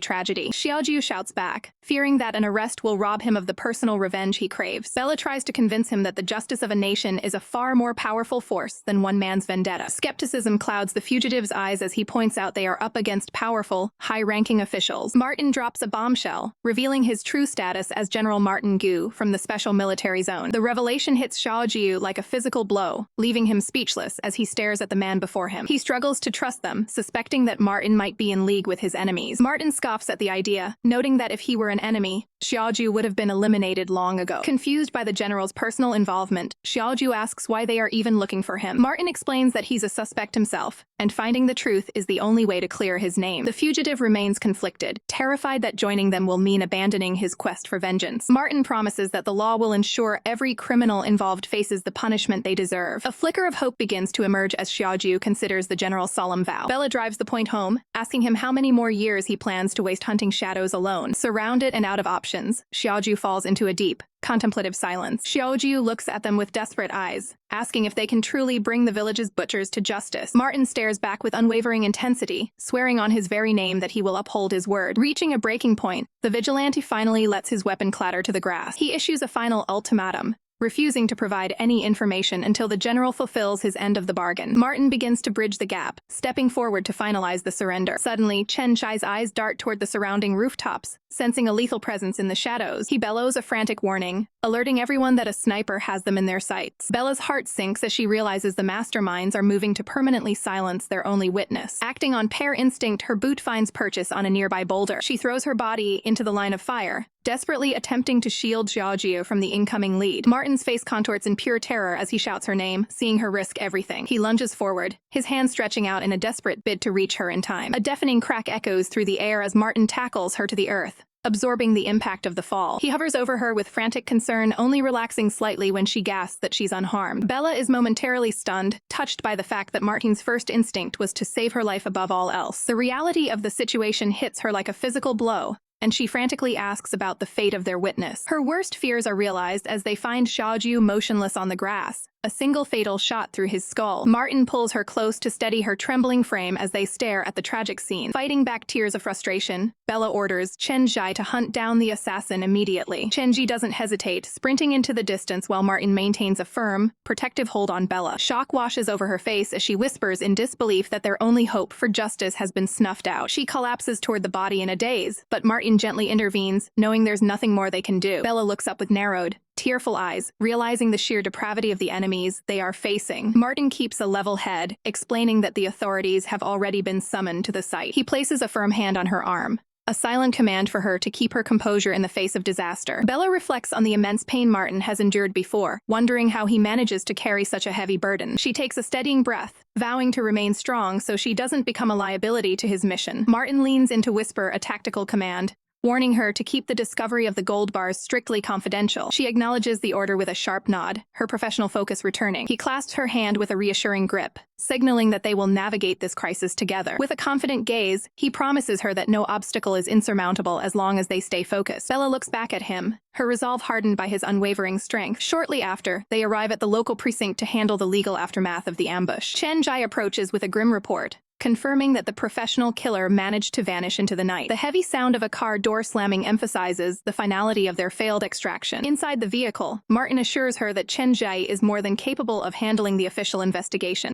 tragedy. Xiaoju shouts back, fearing that an arrest will rob him of the personal revenge he craves. Bella tries to convince him that the justice of a nation is a far more powerful force than one man's vendetta. Skepticism clouds the fugitive's eyes as he points out they are up against powerful, high-ranking officials. Martin drops a bombshell, revealing his true status as General Martin Gu from the Special Military Zone. The revelation hits Xiaoju like a physical blow, leaving him speechless as he stares at the man before him. He struggles to trust them, suspecting that Martin might be in league with his enemies. Martin scoffs at the idea, noting that if he were an enemy, Xiaoju would have been eliminated long ago. Confused by the general's personal involvement, Xiaoju asks why they are even looking for him. Martin explains that he's a suspect himself, and finding the truth is the only way to clear his name. The fugitive remains conflicted, terrified that joining them will mean abandoning his quest for vengeance. Martin promises that the law will ensure every criminal involved faces the punishment they deserve. A flicker of hope begins to emerge as Xiaoju considers the general's solemn vow. Bella drives the point home, asking him how many more years he plans to waste hunting shadows alone. Surrounded and out of options, Xiaoju falls into a deep, contemplative silence. Xiaoju looks at them with desperate eyes, asking if they can truly bring the village's butchers to justice. Martin stares back with unwavering intensity, swearing on his very name that he will uphold his word. Reaching a breaking point, the vigilante finally lets his weapon clatter to the grass. He issues a final ultimatum, refusing to provide any information until the general fulfills his end of the bargain. Martin begins to bridge the gap, stepping forward to finalize the surrender. Suddenly, Chen Shai's eyes dart toward the surrounding rooftops, sensing a lethal presence in the shadows. He bellows a frantic warning, alerting everyone that a sniper has them in their sights. Bella's heart sinks as she realizes the masterminds are moving to permanently silence their only witness. Acting on pure instinct, her boot finds purchase on a nearby boulder. She throws her body into the line of fire, desperately attempting to shield Xiaoju from the incoming lead. Martin's face contorts in pure terror as he shouts her name, seeing her risk everything. He lunges forward, his hand stretching out in a desperate bid to reach her in time. A deafening crack echoes through the air as Martin tackles her to the earth, absorbing the impact of the fall. He hovers over her with frantic concern, only relaxing slightly when she gasps that she's unharmed. Bella is momentarily stunned, touched by the fact that Martin's first instinct was to save her life above all else. The reality of the situation hits her like a physical blow, and she frantically asks about the fate of their witness. Her worst fears are realized as they find Xiaoju motionless on the grass, a single fatal shot through his skull. Martin pulls her close to steady her trembling frame as they stare at the tragic scene. Fighting back tears of frustration, Bella orders Chen Zhai to hunt down the assassin immediately. Chen Zhi doesn't hesitate, sprinting into the distance while Martin maintains a firm, protective hold on Bella. Shock washes over her face as she whispers in disbelief that their only hope for justice has been snuffed out. She collapses toward the body in a daze, but Martin gently intervenes, knowing there's nothing more they can do. Bella looks up with narrowed, tearful eyes, realizing the sheer depravity of the enemies they are facing. Martin keeps a level head, explaining that the authorities have already been summoned to the site. He places a firm hand on her arm, a silent command for her to keep her composure in the face of disaster. Bella reflects on the immense pain Martin has endured before, wondering how he manages to carry such a heavy burden. She takes a steadying breath, vowing to remain strong so she doesn't become a liability to his mission. Martin leans in to whisper a tactical command, warning her to keep the discovery of the gold bars strictly confidential. She acknowledges the order with a sharp nod, her professional focus returning. He clasps her hand with a reassuring grip, signaling that they will navigate this crisis together. With a confident gaze, he promises her that no obstacle is insurmountable as long as they stay focused. Bella looks back at him, her resolve hardened by his unwavering strength. Shortly after, they arrive at the local precinct to handle the legal aftermath of the ambush. Chen Jai approaches with a grim report, confirming that the professional killer managed to vanish into the night. The heavy sound of a car door slamming emphasizes the finality of their failed extraction. Inside the vehicle, Martin assures her that Chen Jai is more than capable of handling the official investigation.